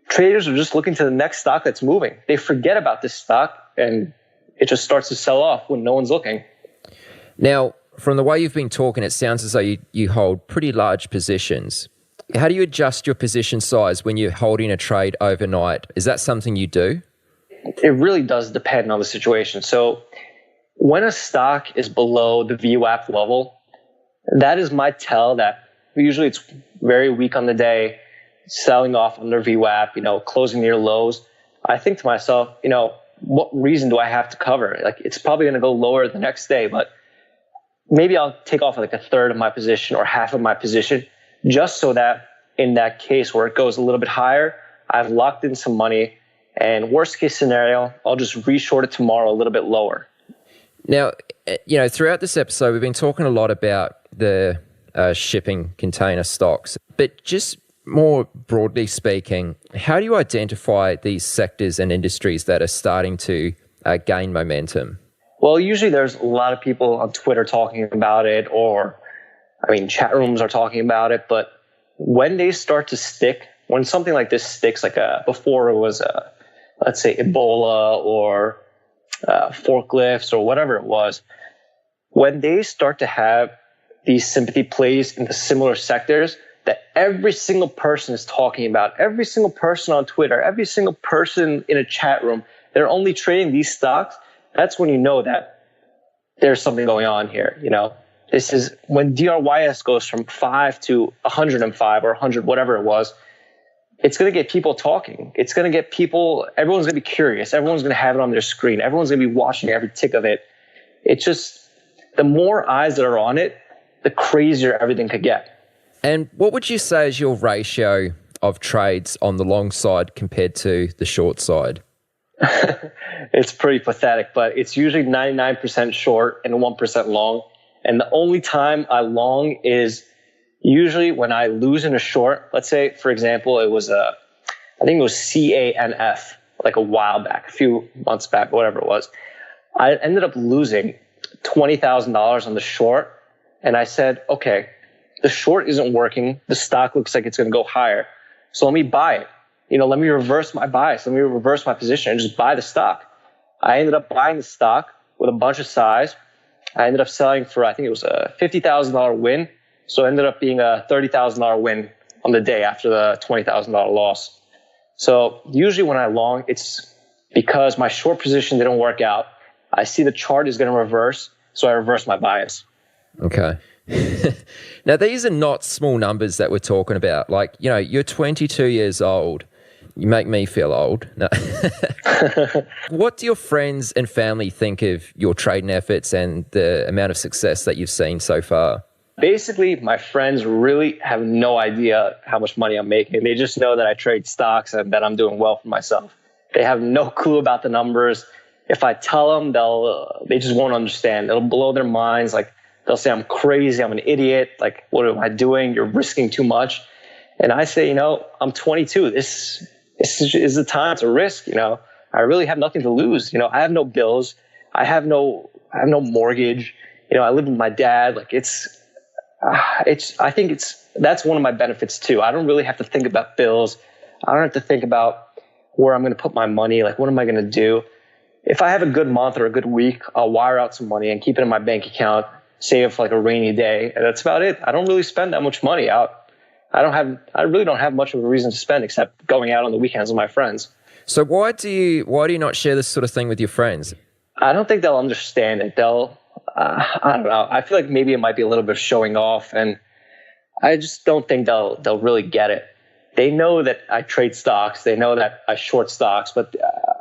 traders are just looking to the next stock that's moving. They forget about this stock and it just starts to sell off when no one's looking. Now, from the way you've been talking, it sounds as though you hold pretty large positions. How do you adjust your position size when you're holding a trade overnight? Is that something you do? It really does depend on the situation. So when a stock is below the VWAP level, that is my tell that usually it's very weak on the day, selling off under VWAP, closing near lows. I think to myself, what reason do I have to cover? Like, it's probably going to go lower the next day, but maybe I'll take off like a third of my position or half of my position, just so that in that case where it goes a little bit higher, I've locked in some money, and worst case scenario, I'll just reshort it tomorrow a little bit lower. Now, throughout this episode, we've been talking a lot about the shipping container stocks, but just more broadly speaking, how do you identify these sectors and industries that are starting to gain momentum? Well, usually there's a lot of people on Twitter talking about it, or chat rooms are talking about it. But when they start to stick, when something like this sticks, like before it was, let's say Ebola or forklifts or whatever it was, when they start to have these sympathy plays in the similar sectors that every single person is talking about, every single person on Twitter, every single person in a chat room, they're only trading these stocks, that's when you know that there's something going on here. This is when DRYS goes from 5 to 105 or 100, whatever it was, it's going to get people talking. It's going to get people, everyone's going to be curious. Everyone's going to have it on their screen. Everyone's going to be watching every tick of it. It's just, the more eyes that are on it, the crazier everything could get. And what would you say is your ratio of trades on the long side compared to the short side? It's pretty pathetic, but it's usually 99% short and 1% long. And the only time I long is usually when I lose in a short. Let's say, for example, I think it was CANF, like a while back, a few months back, whatever it was. I ended up losing $20,000 on the short. And I said, okay, the short isn't working. The stock looks like it's going to go higher. So let me buy it. Let me reverse my bias. Let me reverse my position and just buy the stock. I ended up buying the stock with a bunch of size. I ended up selling for, I think it was a $50,000 win. So it ended up being a $30,000 win on the day after the $20,000 loss. So usually when I long, it's because my short position didn't work out. I see the chart is going to reverse, so I reverse my bias. Okay. Now, these are not small numbers that we're talking about. Like, you're 22 years old. You make me feel old. No. What do your friends and family think of your trading efforts and the amount of success that you've seen so far? Basically, my friends really have no idea how much money I'm making. They just know that I trade stocks and that I'm doing well for myself. They have no clue about the numbers. If I tell them, they just won't understand. It'll blow their minds. Like, they'll say I'm crazy, I'm an idiot. Like, what am I doing? You're risking too much. And I say, I'm 22. This is the time to risk. I really have nothing to lose. I have no bills. I have no mortgage. I live with my dad. Like, I think that's one of my benefits too. I don't really have to think about bills. I don't have to think about where I'm going to put my money. Like, what am I going to do? If I have a good month or a good week, I'll wire out some money and keep it in my bank account, save it for like a rainy day. And that's about it. I don't really spend that much money out. I really don't have much of a reason to spend except going out on the weekends with my friends. So why do you not share this sort of thing with your friends? I don't think they'll understand it. I don't know. I feel like maybe it might be a little bit of showing off, and I just don't think they'll really get it. They know that I trade stocks. They know that I short stocks, but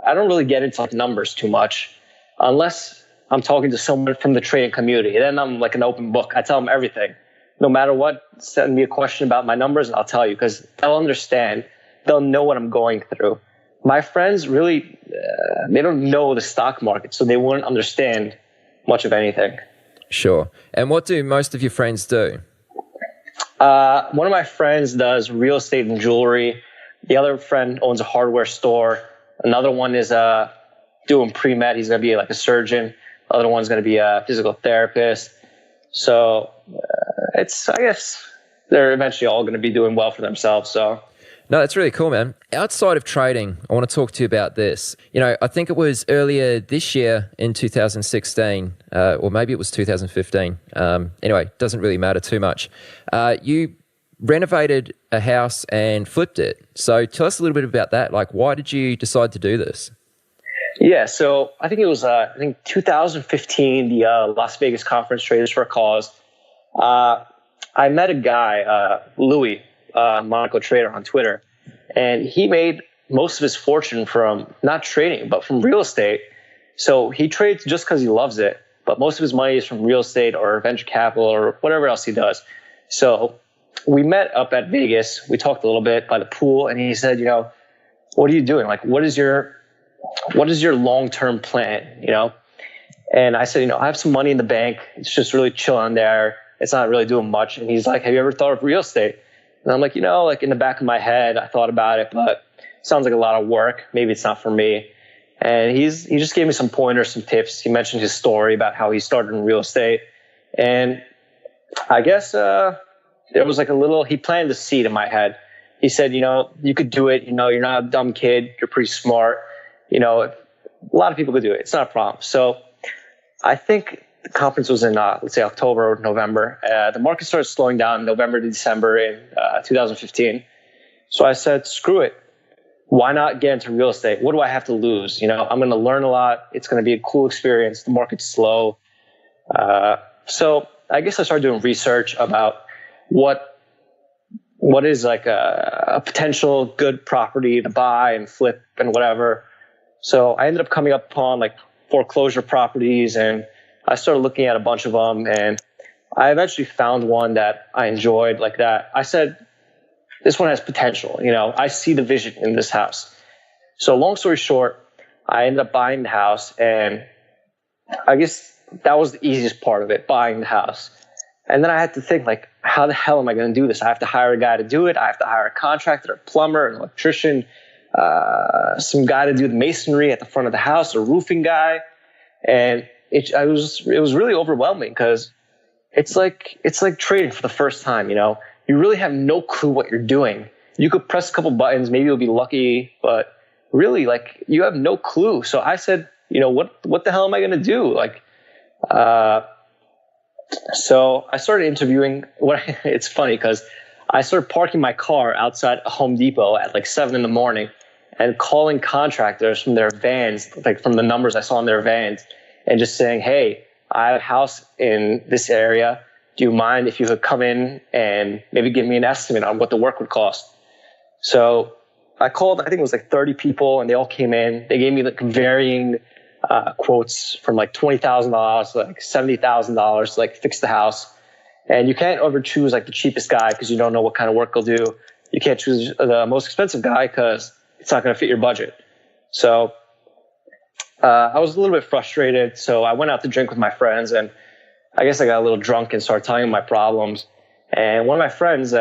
I don't really get into like numbers too much unless I'm talking to someone from the trading community. Then I'm like an open book. I tell them everything. No matter what, send me a question about my numbers and I'll tell you, because they'll understand. They'll know what I'm going through. My friends really, they don't know the stock market, so they won't understand much of anything. Sure. And what do most of your friends do? One of my friends does real estate and jewelry. The other friend owns a hardware store. Another one is doing pre-med. He's going to be like a surgeon. The other one's going to be a physical therapist. So I guess they're eventually all going to be doing well for themselves. So. No, that's really cool, man. Outside of trading, I want to talk to you about this. You know, I think it was earlier this year in 2016, or maybe it was 2015. Anyway, doesn't really matter too much. You renovated a house and flipped it. So tell us a little bit about that. Like, why did you decide to do this? Yeah, so I think it was 2015, the Las Vegas Conference Traders for a Cause. I met a guy, Louis, Monaco trader on Twitter, and he made most of his fortune from not trading, but from real estate. So he trades just because he loves it, but most of his money is from real estate or venture capital or whatever else he does. So we met up at Vegas. We talked a little bit by the pool, and he said, you know, what are you doing? Like, what is your long-term plan? You know? And I said, you know, I have some money in the bank. It's just really chilling there. It's not really doing much. And he's like, have you ever thought of real estate? And I'm like, you know, like in the back of my head, I thought about it, but it sounds like a lot of work. Maybe it's not for me. And he just gave me some pointers, some tips. He mentioned his story about how he started in real estate. And I guess there was like he planted a seed in my head. He said, you know, you could do it. You know, you're not a dumb kid. You're pretty smart. You know, a lot of people could do it. It's not a problem. So I think the conference was in, let's say, October or November. The market started slowing down November to December in 2015. So I said, screw it. Why not get into real estate? What do I have to lose? You know, I'm going to learn a lot. It's going to be a cool experience. The market's slow. So I guess I started doing research about what is like a potential good property to buy and flip and whatever. So I ended up coming up upon like foreclosure properties, and I started looking at a bunch of them, and I eventually found one that I enjoyed like that. I said, this one has potential. You know, I see the vision in this house. So long story short, I ended up buying the house, and I guess that was the easiest part of it, buying the house. And then I had to think, like, how the hell am I going to do this? I have to hire a guy to do it. I have to hire a contractor, a plumber, an electrician, some guy to do the masonry at the front of the house, a roofing guy. And it was really overwhelming because it's like trading for the first time. You know, you really have no clue what you're doing. You could press a couple buttons, maybe you'll be lucky, but really, like, you have no clue. So I said, you know, what the hell am I going to do? Like, so I started interviewing. It's funny because I started parking my car outside a Home Depot at like 7 a.m. and calling contractors from their vans, like from the numbers I saw in their vans, and just saying, hey, I have a house in this area. Do you mind if you could come in and maybe give me an estimate on what the work would cost? So I called, I think it was like 30 people, and they all came in. They gave me like varying quotes from like $20,000 to like $70,000 to like fix the house. And you can't ever choose like the cheapest guy because you don't know what kind of work he'll do. You can't choose the most expensive guy because it's not going to fit your budget. So I was a little bit frustrated. So I went out to drink with my friends, and I guess I got a little drunk and started telling them my problems. And one of my friends,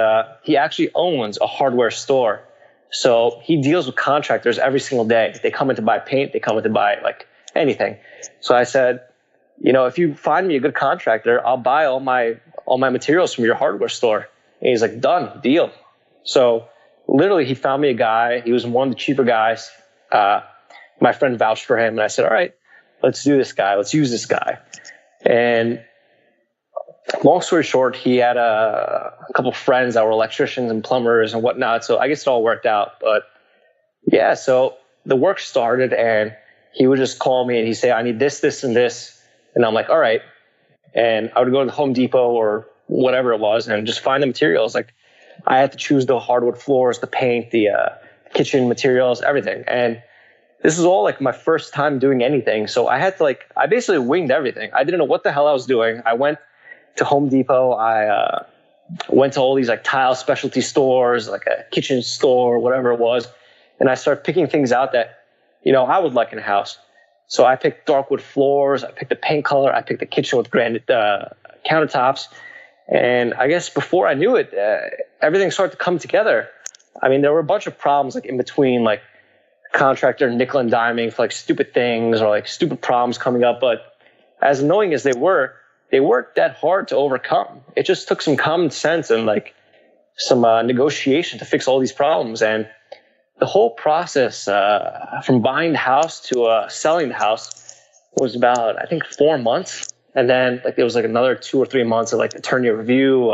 he actually owns a hardware store. So he deals with contractors every single day. They come in to buy paint. They come in to buy like anything. So I said, you know, if you find me a good contractor, I'll buy all my materials from your hardware store. And he's like, done, deal. So literally he found me a guy. He was one of the cheaper guys. My friend vouched for him, and I said, all right, let's do this guy. Let's use this guy. And long story short, he had a couple friends that were electricians and plumbers and whatnot. So I guess it all worked out. But yeah, so the work started, and he would just call me and he'd say, I need this, this, and this. And I'm like, all right. And I would go to the Home Depot or whatever it was and just find the materials. Like, I had to choose the hardwood floors, the paint, the kitchen materials, everything. And this is all like my first time doing anything. So I had to I basically winged everything. I didn't know what the hell I was doing. I went to Home Depot. I went to all these like tile specialty stores, like a kitchen store, whatever it was. And I started picking things out that, you know, I would like in a house. So I picked dark wood floors. I picked the paint color. I picked the kitchen with granite countertops. And I guess before I knew it, everything started to come together. I mean, there were a bunch of problems like in between, like contractor nickel and diming for like stupid things or like stupid problems coming up. But as annoying as they weren't that hard to overcome. It just took some common sense and like negotiation to fix all these problems. And the whole process from buying the house to selling the house was about, I think, 4 months. And then there was another 2 or 3 months of attorney review,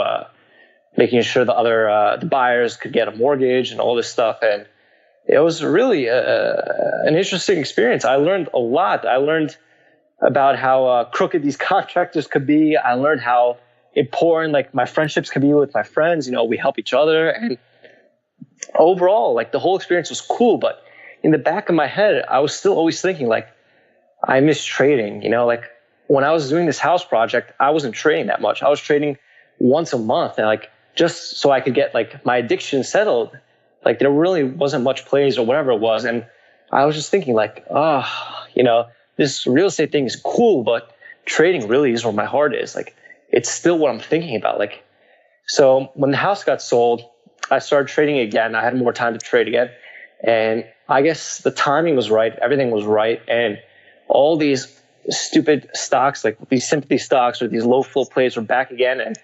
making sure the buyers could get a mortgage and all this stuff. And it was really an interesting experience. I learned a lot. I learned about how crooked these contractors could be. I learned how important my friendships could be with my friends. We help each other. And overall, the whole experience was cool. But in the back of my head, I was still always thinking I miss trading. When I was doing this house project, I wasn't trading that much. I was trading once a month, and just so I could get my addiction settled. There really wasn't much plays or whatever it was. And I was just thinking this real estate thing is cool, but trading really is where my heart is. It's still what I'm thinking about. So when the house got sold, I started trading again. I had more time to trade again. And I guess the timing was right. Everything was right. And all these stupid stocks, these sympathy stocks or these low flow plays were back again. And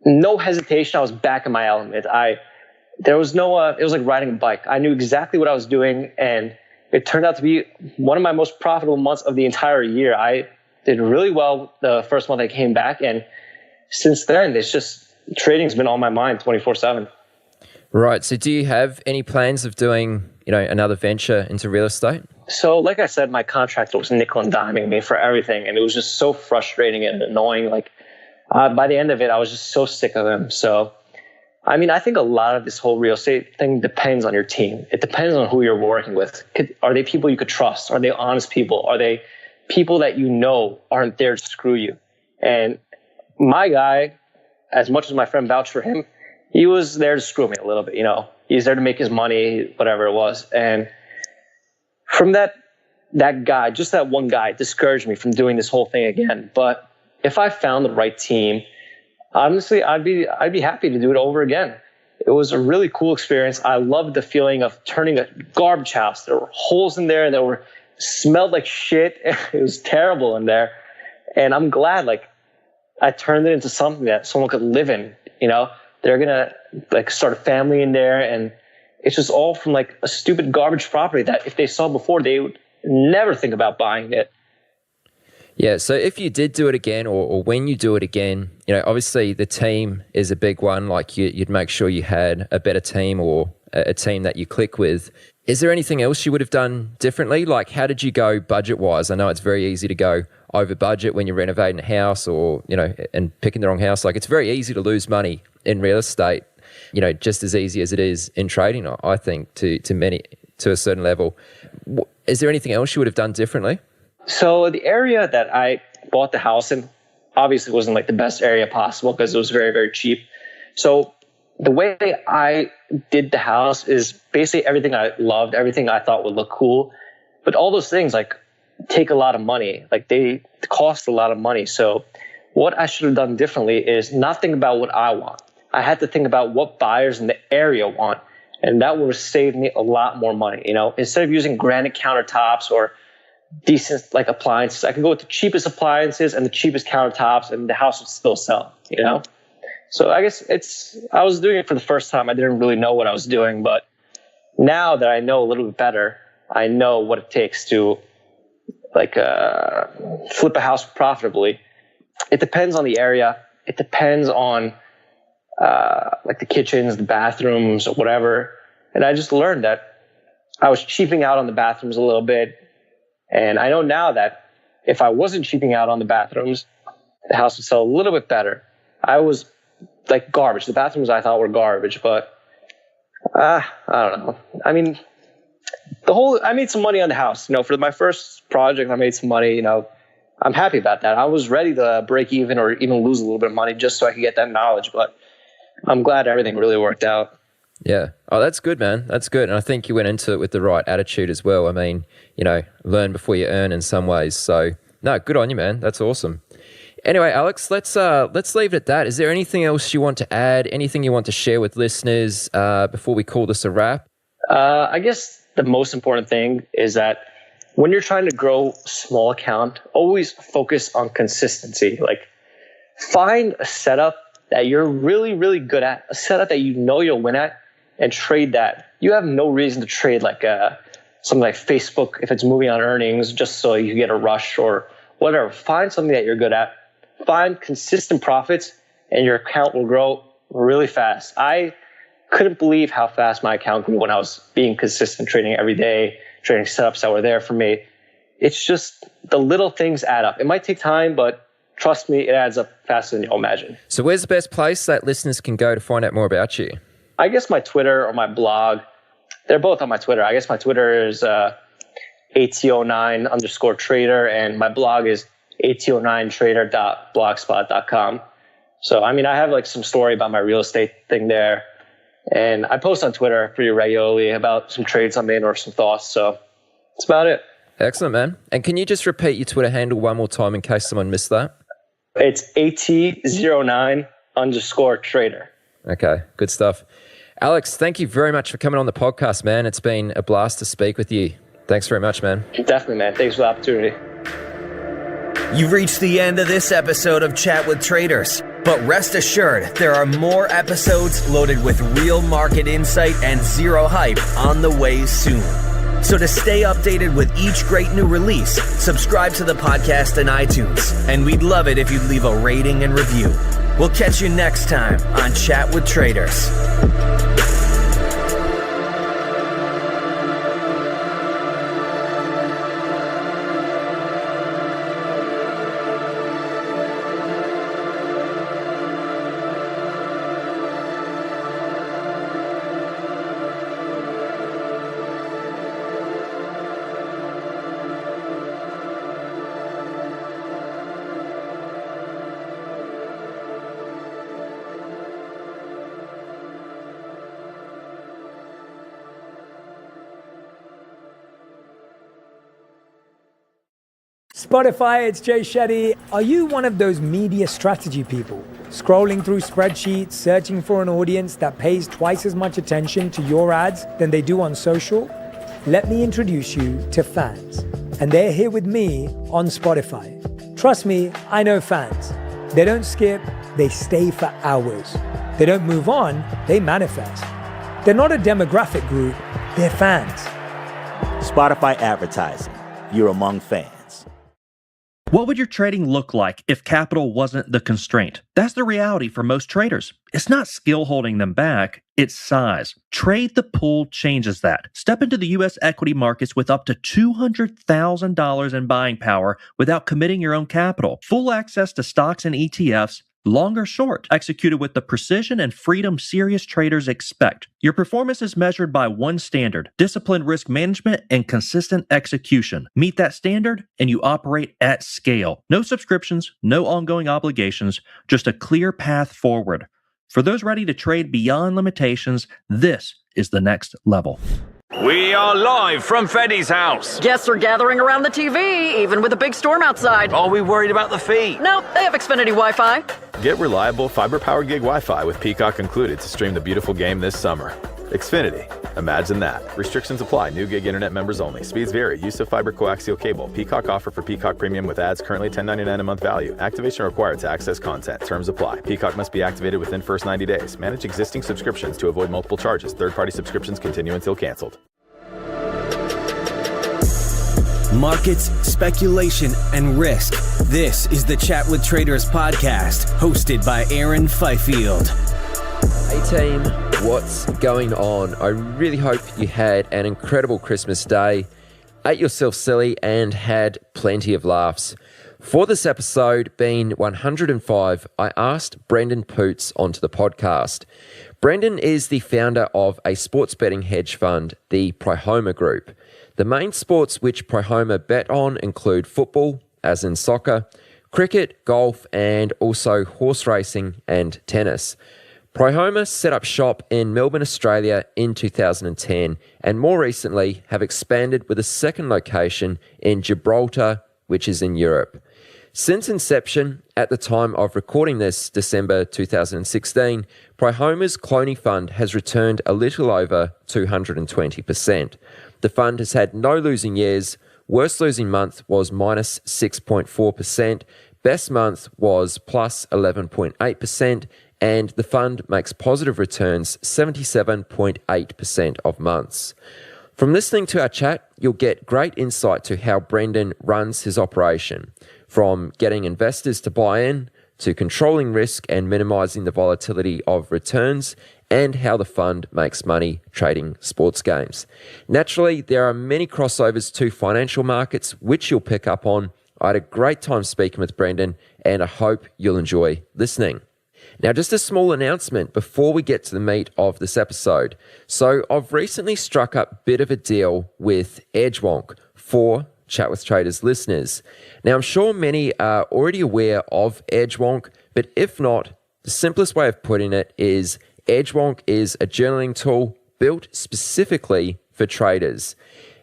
no hesitation, I was back in my element. There was no, it was like riding a bike. I knew exactly what I was doing, and it turned out to be one of my most profitable months of the entire year. I did really well the first month I came back, and since then, trading's been on my mind 24/7. Right. So do you have any plans of doing, another venture into real estate? So like I said, my contractor was nickel and diming me for everything, and it was just so frustrating and annoying. By the end of it, I was just so sick of him. So I think a lot of this whole real estate thing depends on your team. It depends on who you're working with. Are they people you could trust? Are they honest people? Are they people that aren't there to screw you? And my guy, as much as my friend vouched for him, he was there to screw me a little bit. He's there to make his money, whatever it was. And from that guy, just that one guy, discouraged me from doing this whole thing again. But if I found the right team, honestly, I'd be happy to do it over again. It was a really cool experience. I loved the feeling of turning a garbage house. There were holes in there that smelled like shit. It was terrible in there. And I'm glad I turned it into something that someone could live in. They're gonna start a family in there, and it's just all from a stupid garbage property that if they saw before, they would never think about buying it. Yeah, so if you did do it again, or when you do it again, obviously the team is a big one. You'd make sure you had a better team or a team that you click with. Is there anything else you would have done differently? How did you go budget-wise? I know it's very easy to go over budget when you're renovating a house or, and picking the wrong house. It's very easy to lose money in real estate, just as easy as it is in trading, I think, to a certain level. Is there anything else you would have done differently? So the area that I bought the house in obviously wasn't the best area possible because it was very, very cheap. So the way I did the house is basically everything I loved, everything I thought would look cool. But all those things take a lot of money. They cost a lot of money. So what I should have done differently is not think about what I want. I had to think about what buyers in the area want. And that would have saved me a lot more money. Instead of using granite countertops or decent appliances, I could go with the cheapest appliances and the cheapest countertops, and the house would still sell. So I guess I was doing it for the first time. I didn't really know what I was doing, but now that I know a little bit better, I know what it takes to flip a house profitably. It depends on the area. It depends on the kitchens, the bathrooms, or whatever. And I just learned that I was cheaping out on the bathrooms a little bit. And I know now that if I wasn't cheaping out on the bathrooms, the house would sell a little bit better. I was garbage. The bathrooms I thought were garbage, but I don't know. I made some money on the house. For my first project, I made some money. I'm happy about that. I was ready to break even or even lose a little bit of money just so I could get that knowledge, but I'm glad everything really worked out. Yeah. Oh, that's good, man. That's good. And I think you went into it with the right attitude as well. Learn before you earn in some ways. So, no, good on you, man. That's awesome. Anyway, Alex, let's leave it at that. Is there anything else you want to add? Anything you want to share with listeners before we call this a wrap? I guess the most important thing is that when you're trying to grow a small account, always focus on consistency. Find a setup that you're really, really good at, a setup that you know you'll win at, and trade that. You have no reason to trade like something like Facebook if it's moving on earnings just so you get a rush or whatever. Find something that you're good at. Find consistent profits, and your account will grow really fast. I couldn't believe how fast my account grew when I was being consistent, trading every day, trading setups that were there for me. It's just the little things add up. It might take time, but trust me, it adds up faster than you'll imagine. So where's the best place that listeners can go to find out more about you? I guess my Twitter or my blog, they're both on my Twitter. I guess my Twitter is ATO9_trader, and my blog is ATO9trader.blogspot.com. So, I mean, I have like some story about my real estate thing there. And I post on Twitter pretty regularly about some trades I'm in or some thoughts. So that's about it. Excellent, man. And can you just repeat your Twitter handle one more time in case someone missed that? It's AT09_trader. Okay, good stuff. Alex, thank you very much for coming on the podcast, man. It's been a blast to speak with you. Thanks very much, man. Definitely, man. Thanks for the opportunity. You've reached the end of this episode of Chat with Traders. But rest assured, there are more episodes loaded with real market insight and zero hype on the way soon. So to stay updated with each great new release, subscribe to the podcast in iTunes. And we'd love it if you'd leave a rating and review. We'll catch you next time on Chat with Traders. Spotify, it's Jay Shetty. Are you one of those media strategy people? Scrolling through spreadsheets, searching for an audience that pays twice as much attention to your ads than they do on social? Let me introduce you to Fans. And they're here with me on Spotify. Trust me, I know Fans. They don't skip, they stay for hours. They don't move on, they manifest. They're not a demographic group, they're fans. Spotify advertising. You're among fans. What would your trading look like if capital wasn't the constraint? That's the reality for most traders. It's not skill holding them back, it's size. Trade the Pool changes that. Step into the U.S. equity markets with up to $200,000 in buying power without committing your own capital. Full access to stocks and ETFs, long or short, executed with the precision and freedom serious traders expect. Your performance is measured by one standard: disciplined risk management and consistent execution. Meet that standard and you operate at scale. No subscriptions, no ongoing obligations, just a clear path forward. For those ready to trade beyond limitations, this is the next level. We are live from Feddy's house. Guests are gathering around the TV, even with a big storm outside. Are we worried about the fee? No, they have Xfinity Wi-Fi. Get reliable fiber-powered gig Wi-Fi with Peacock included to stream the beautiful game this summer. Xfinity. Imagine that. Restrictions apply. New gig internet members only. Speeds vary. Use of fiber coaxial cable. Peacock offer for Peacock Premium with ads currently $10.99 a month value. Activation required to access content. Terms apply. Peacock must be activated within first 90 days. Manage existing subscriptions to avoid multiple charges. Third-party subscriptions continue until canceled. Markets, speculation, and risk. This is the Chat with Traders podcast, hosted by Aaron Fifield. Hey team, what's going on? I really hope you had an incredible Christmas day, ate yourself silly, and had plenty of laughs. For this episode, being 105, I asked Brendan Poots onto the podcast. Brendan is the founder of a sports betting hedge fund, the Prihoma Group. The main sports which Prihoma bet on include football, as in soccer, cricket, golf, and also horse racing and tennis. Prihoma set up shop in Melbourne, Australia in 2010, and more recently have expanded with a second location in Gibraltar, which is in Europe. Since inception, at the time of recording this, December 2016, Prihoma's cloning fund has returned a little over 220%. The fund has had no losing years. Worst losing month was minus 6.4%. Best month was plus 11.8%. and the fund makes positive returns 77.8% of months. From listening to our chat, you'll get great insight to how Brendan runs his operation, from getting investors to buy in, to controlling risk and minimizing the volatility of returns, and how the fund makes money trading sports games. Naturally, there are many crossovers to financial markets, which you'll pick up on. I had a great time speaking with Brendan, and I hope you'll enjoy listening. Now, just a small announcement before we get to the meat of this episode. So I've recently struck up a bit of a deal with Edgewonk for Chat with Traders listeners. Now, I'm sure many are already aware of Edgewonk, but if not, the simplest way of putting it is Edgewonk is a journaling tool built specifically for traders.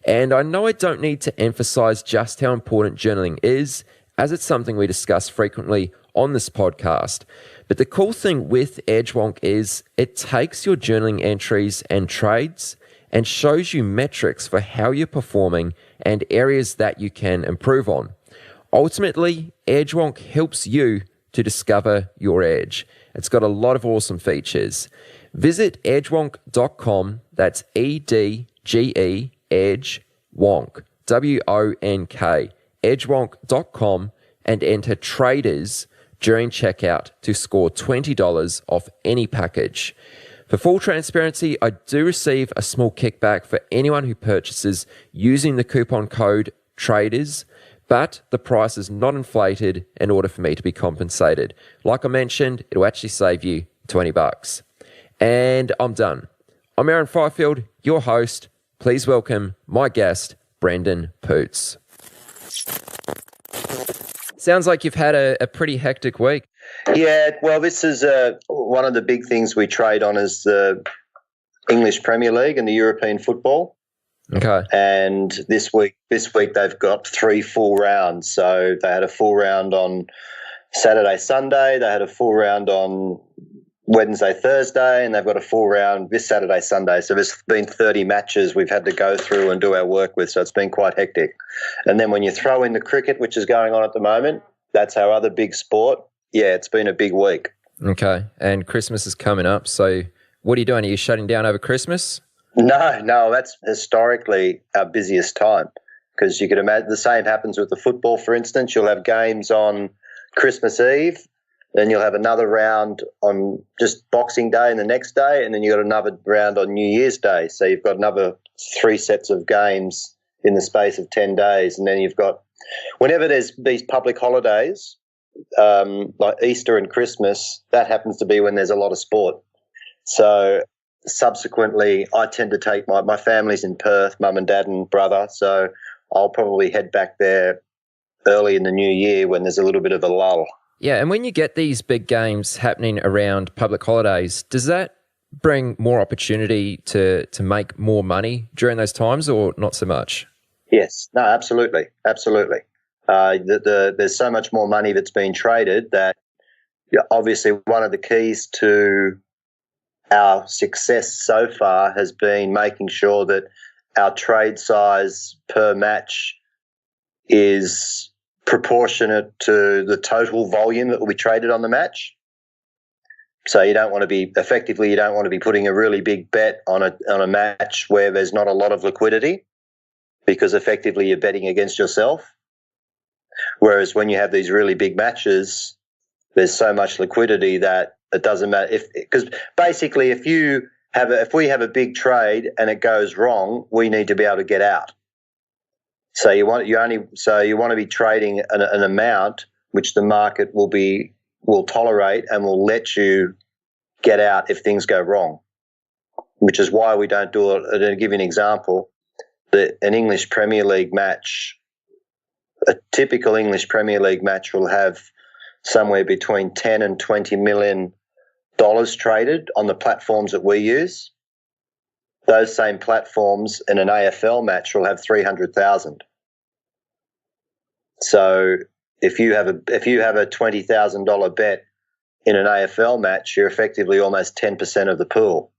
And I know I don't need to emphasize just how important journaling is, as it's something we discuss frequently on this podcast. But the cool thing with Edgewonk is it takes your journaling entries and trades and shows you metrics for how you're performing and areas that you can improve on. Ultimately, Edgewonk helps you to discover your edge. It's got a lot of awesome features. Visit edgewonk.com, that's E-D-G-E, Edgewonk, W-O-N-K, edgewonk.com, and enter traders during checkout to score $20 off any package. For full transparency, I do receive a small kickback for anyone who purchases using the coupon code TRADERS, but the price is not inflated in order for me to be compensated. Like I mentioned, it'll actually save you $20. And I'm done. I'm Aaron Fifield, your host. Please welcome my guest, Brendan Poots. Sounds like you've had a pretty hectic week. Yeah, well, this is one of the big things we trade on is the English Premier League and the European football. Okay. And this week they've got 3 full rounds. So they had a full round on Saturday, Sunday. They had a full round on Wednesday, Thursday, and they've got a full round this Saturday, Sunday. So there's been 30 matches we've had to go through and do our work with. So it's been quite hectic. And then when you throw in the cricket, which is going on at the moment, that's our other big sport. Yeah, it's been a big week. Okay. And Christmas is coming up. So what are you doing? Are you shutting down over Christmas? No, that's historically our busiest time, because you could imagine the same happens with the football, for instance. You'll have games on Christmas Eve, then you'll have another round on just Boxing Day and the next day, and then you've got another round on New Year's Day. So you've got another 3 sets of games in the space of 10 days. And then you've got, whenever there's these public holidays, like Easter and Christmas, that happens to be when there's a lot of sport. So subsequently, I tend to take my family's in Perth, mum and dad and brother, so I'll probably head back there early in the new year when there's a little bit of a lull. Yeah, and when you get these big games happening around public holidays, does that bring more opportunity to make more money during those times, or not so much? Yes, no, absolutely. There's so much more money that's been traded that obviously one of the keys to our success so far has been making sure that our trade size per match is proportionate to the total volume that will be traded on the match. So you don't want to be putting a really big bet on a match where there's not a lot of liquidity, because effectively you're betting against yourself. Whereas when you have these really big matches, there's so much liquidity that it doesn't matter because basically if we have a big trade and it goes wrong, we need to be able to get out. So you want to be trading an amount which the market will tolerate and will let you get out if things go wrong. Which is why we don't do it. To give you an example, an English Premier League match, a typical English Premier League match will have somewhere between $10 and $20 million traded on the platforms that we use. Those same platforms in an AFL match will have 300,000. So if you have a $20,000 bet in an AFL match, you're effectively almost 10% of the pool,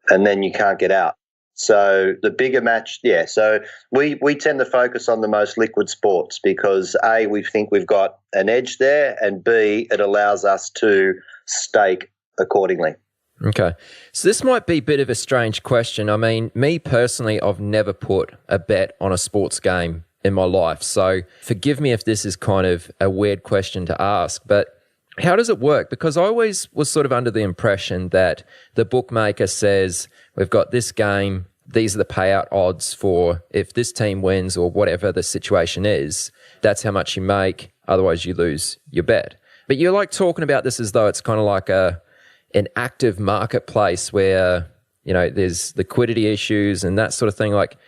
and then you can't get out. So the bigger match, so we tend to focus on the most liquid sports because A, we think we've got an edge there, and B, it allows us to stake accordingly. Okay. So this might be a bit of a strange question. I mean, me personally, I've never put a bet on a sports game in my life. So forgive me if this is kind of a weird question to ask, but how does it work? Because I always was sort of under the impression that the bookmaker says, we've got this game, these are the payout odds for if this team wins or whatever the situation is, that's how much you make, otherwise you lose your bet. But you're like talking about this as though it's kind of like an active marketplace where, you know, there's liquidity issues and that sort of thing. Like,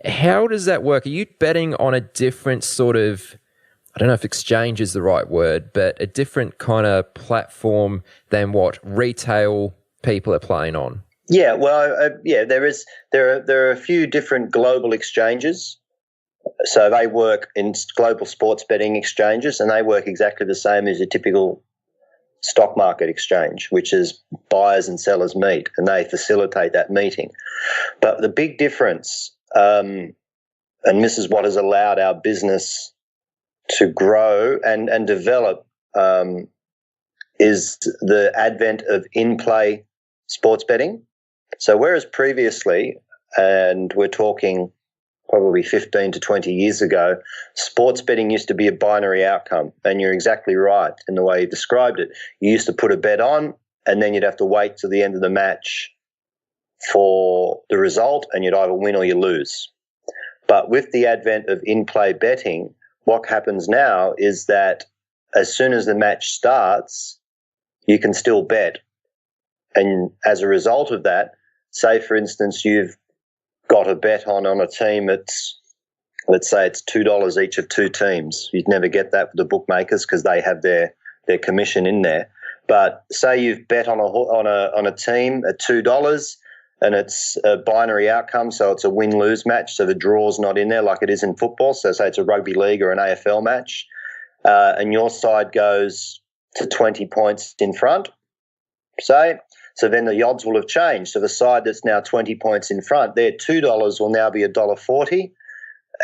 how does that work? Are you betting on a different sort of, I don't know if exchange is the right word, but a different kind of platform than what retail people are playing on? Yeah, well, there are a few different global exchanges. So they work in global sports betting exchanges, and they work exactly the same as your typical stock market exchange, which is buyers and sellers meet, and they facilitate that meeting. But the big difference, and this is what has allowed our business to grow and develop, is the advent of in-play sports betting. So whereas previously, and we're talking probably 15 to 20 years ago, sports betting used to be a binary outcome. And you're exactly right in the way you described it. You used to put a bet on, and then you'd have to wait till the end of the match for the result, and you'd either win or you lose. But with the advent of in-play betting, what happens now is that as soon as the match starts, you can still bet. And as a result of that, say, for instance, you've got a bet on a team that's, let's say it's $2 each of two teams. You'd never get that with the bookmakers because they have their commission in there. But say you've bet on a team at $2 and it's a binary outcome, so it's a win-lose match, so the draw's not in there like it is in football. So say it's a rugby league or an AFL match, and your side goes to 20 points in front, say, so then the odds will have changed. So the side that's now 20 points in front, their $2 will now be $1.40,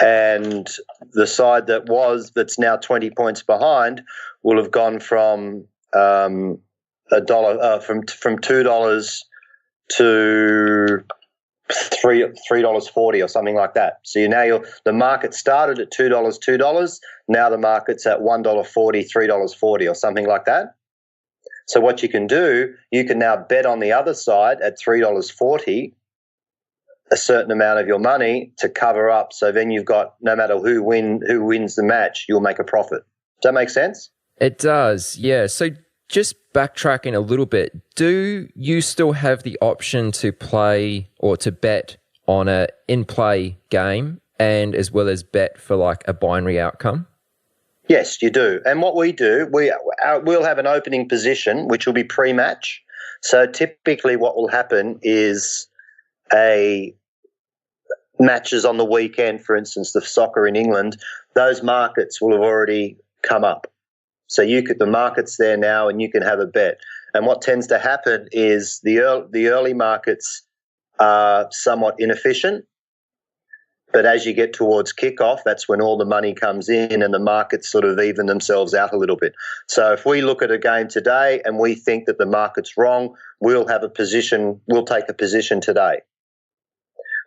and the side that's now 20 points behind will have gone from $2 to $3.40 or something like that. So the market started at $2. Now the market's at $1.40, $3.40 or something like that. So what you can do, you can now bet on the other side at $3.40 a certain amount of your money to cover up. So then you've got, no matter who wins the match, you'll make a profit. Does that make sense? It does, yeah. So just backtracking a little bit, do you still have the option to play or to bet on a in-play game and as well as bet for like a binary outcome? Yes, you do. And what we do, we'll have an opening position, which will be pre-match. So typically what will happen is matches on the weekend, for instance, the soccer in England, those markets will have already come up. So the market's there now and you can have a bet. And what tends to happen is the early markets are somewhat inefficient. But as you get towards kickoff, that's when all the money comes in and the markets sort of even themselves out a little bit. So if we look at a game today and we think that the market's wrong, we'll take a position today.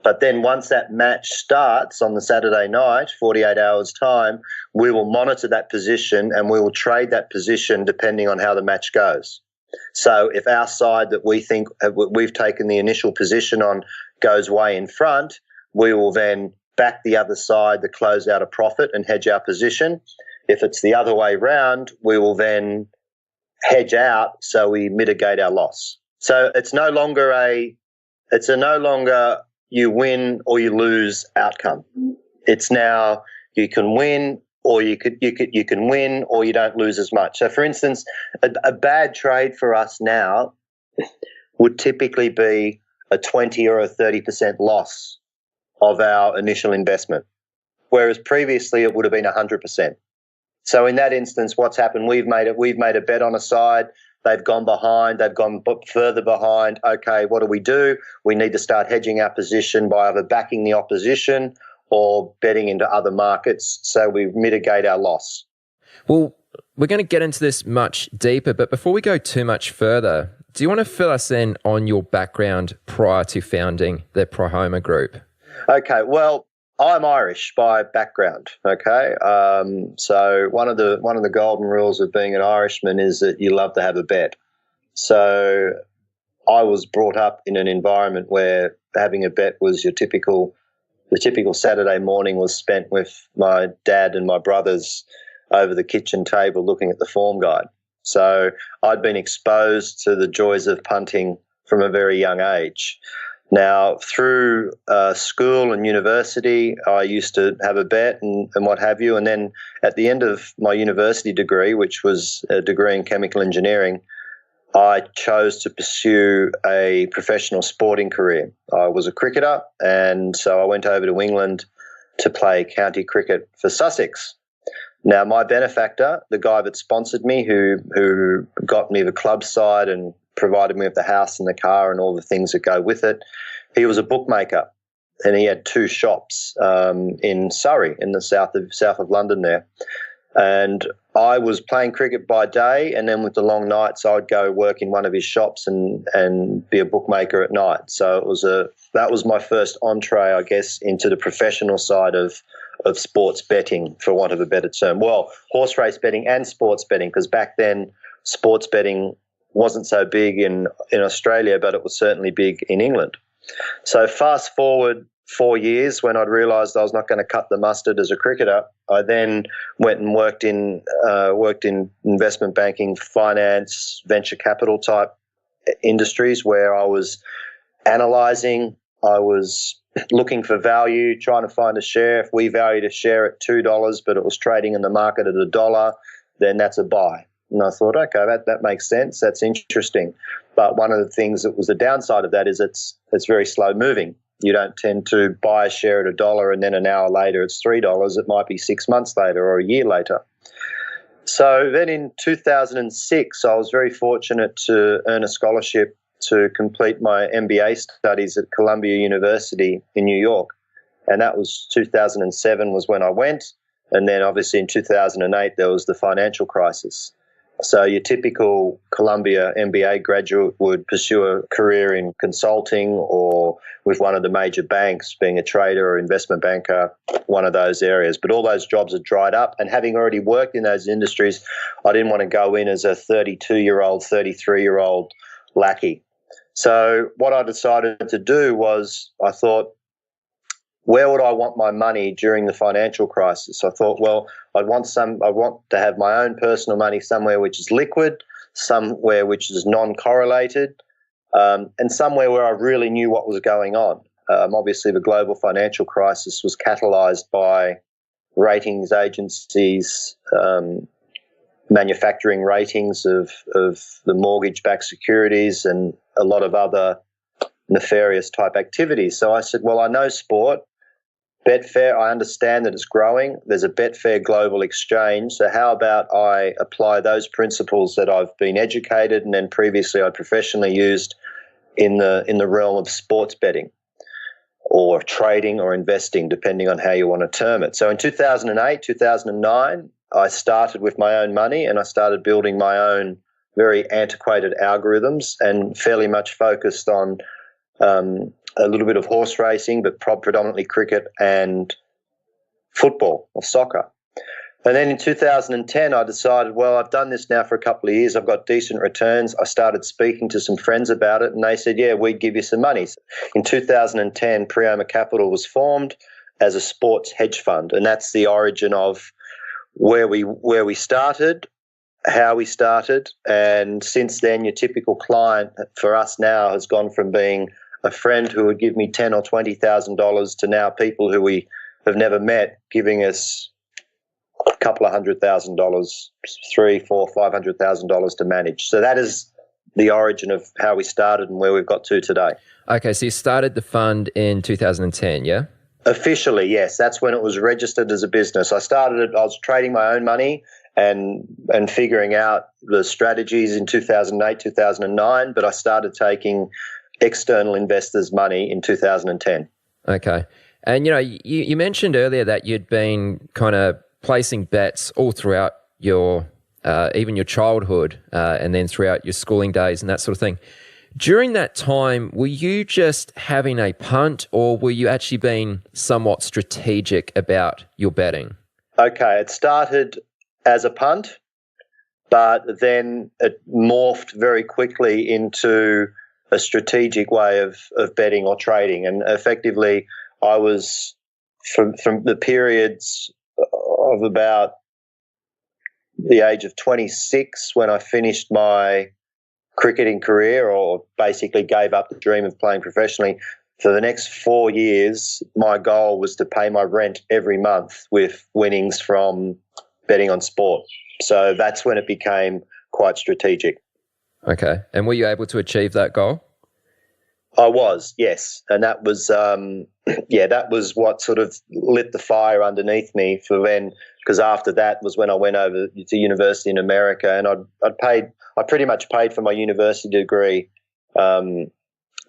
But then once that match starts on the Saturday night, 48 hours time, we will monitor that position and we will trade that position depending on how the match goes. So if our side that we think we've taken the initial position on goes way in front, we will then back the other side to close out a profit and hedge our position. If it's the other way round, we will then hedge out so we mitigate our loss. So it's no longer you win or you lose outcome. It's now you can win or you can win or you don't lose as much. So for instance, a bad trade for us now would typically be a 20 or a 30% loss of our initial investment, whereas previously it would have been 100%. So in that instance, what's happened? We've made a bet on a side. They've gone behind. They've gone further behind. Okay, what do? We need to start hedging our position by either backing the opposition or betting into other markets so we mitigate our loss. Well, we're going to get into this much deeper, but before we go too much further, do you want to fill us in on your background prior to founding the Prohoma Group? Okay, well, I'm Irish by background. Okay, so one of the golden rules of being an Irishman is that you love to have a bet. So I was brought up in an environment where having a bet was the typical Saturday morning was spent with my dad and my brothers over the kitchen table looking at the form guide. So I'd been exposed to the joys of punting from a very young age. Now, through school and university, I used to have a bet and what have you. And then at the end of my university degree, which was a degree in chemical engineering, I chose to pursue a professional sporting career. I was a cricketer, and so I went over to England to play county cricket for Sussex. Now, my benefactor, the guy that sponsored me, who got me the club side and provided me with the house and the car and all the things that go with it, he was a bookmaker, and he had 2 shops in Surrey, in the south of London there. And I was playing cricket by day, and then with the long nights, I'd go work in one of his shops and be a bookmaker at night. So that was my first entree, I guess, into the professional side of sports betting, for want of a better term. Well, horse race betting and sports betting, because back then sports betting wasn't so big in Australia, but it was certainly big in England. So fast forward 4 years, when I'd realised I was not going to cut the mustard as a cricketer, I then went and worked in investment banking, finance, venture capital type industries, where I was analysing, I was looking for value, trying to find a share. If we valued a share at $2, but it was trading in the market at $1, then that's a buy. And I thought, okay, that makes sense. That's interesting. But one of the things that was the downside of that is it's very slow moving. You don't tend to buy a share at $1 and then an hour later it's $3. It might be 6 months later or a year later. So then in 2006, I was very fortunate to earn a scholarship to complete my MBA studies at Columbia University in New York. And that was 2007 was when I went. And then obviously in 2008, there was the financial crisis. So your typical Columbia MBA graduate would pursue a career in consulting or with one of the major banks, being a trader or investment banker, one of those areas. But all those jobs had dried up. And having already worked in those industries, I didn't want to go in as a 32-year-old, 33-year-old lackey. So what I decided to do was I thought, where would I want my money during the financial crisis? I thought, well, I want to have my own personal money somewhere which is liquid, somewhere which is non-correlated, and somewhere where I really knew what was going on. Obviously, the global financial crisis was catalyzed by ratings agencies manufacturing ratings of the mortgage-backed securities and a lot of other nefarious type activities. So I said, well, I know sport. Betfair, I understand that it's growing. There's a Betfair global exchange. So how about I apply those principles that I've been educated and then previously I professionally used in the realm of sports betting or trading or investing, depending on how you want to term it. So in 2008, 2009, I started with my own money and I started building my own very antiquated algorithms and fairly much focused on a little bit of horse racing, but predominantly cricket and football or soccer. And then in 2010, I decided, well, I've done this now for a couple of years. I've got decent returns. I started speaking to some friends about it, and they said, yeah, we'd give you some money. In 2010, Prohoma Capital was formed as a sports hedge fund, and that's the origin of where we started, how we started, and since then, your typical client for us now has gone from being a friend who would give me $10,000 or $20,000 to now people who we have never met giving us a couple of $100,000, $300,000, $400,000, $500,000 to manage. So that is the origin of how we started and where we've got to today. Okay, so you started the fund in 2010, yeah? Officially, yes. That's when it was registered as a business. I was trading my own money and figuring out the strategies in 2008, 2009, but I started taking external investors' money in 2010. Okay. And, you mentioned earlier that you'd been kind of placing bets all throughout your, even your childhood, and then throughout your schooling days and that sort of thing. During that time, were you just having a punt, or were you actually being somewhat strategic about your betting? Okay, it started as a punt, but then it morphed very quickly into a strategic way of betting or trading. And effectively, I was, from the periods of about the age of 26 when I finished my cricketing career, or basically gave up the dream of playing professionally, for the next 4 years, my goal was to pay my rent every month with winnings from betting on sport. So that's when it became quite strategic. Okay. And were you able to achieve that goal? I was, yes. And that was, that was what sort of lit the fire underneath me for when, because after that was when I went over to university in America, and I pretty much paid for my university degree. The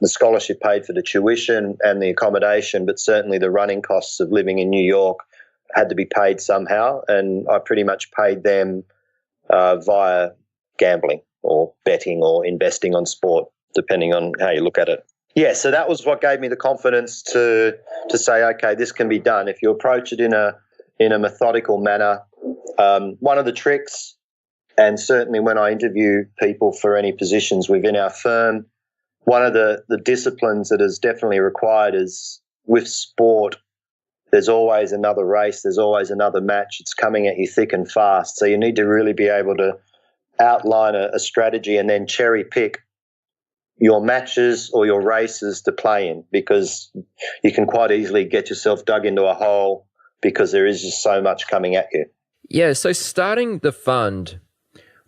scholarship paid for the tuition and the accommodation, but certainly the running costs of living in New York had to be paid somehow, and I pretty much paid them via gambling or betting or investing on sport, depending on how you look at it. Yeah, so that was what gave me the confidence to say, okay, this can be done if you approach it in a methodical manner. One of the tricks, and certainly when I interview people for any positions within our firm, one of the disciplines that is definitely required is, with sport, there's always another race, there's always another match. It's coming at you thick and fast. So you need to really be able to outline a strategy and then cherry pick your matches or your races to play in, because you can quite easily get yourself dug into a hole because there is just so much coming at you. Yeah, so starting the fund,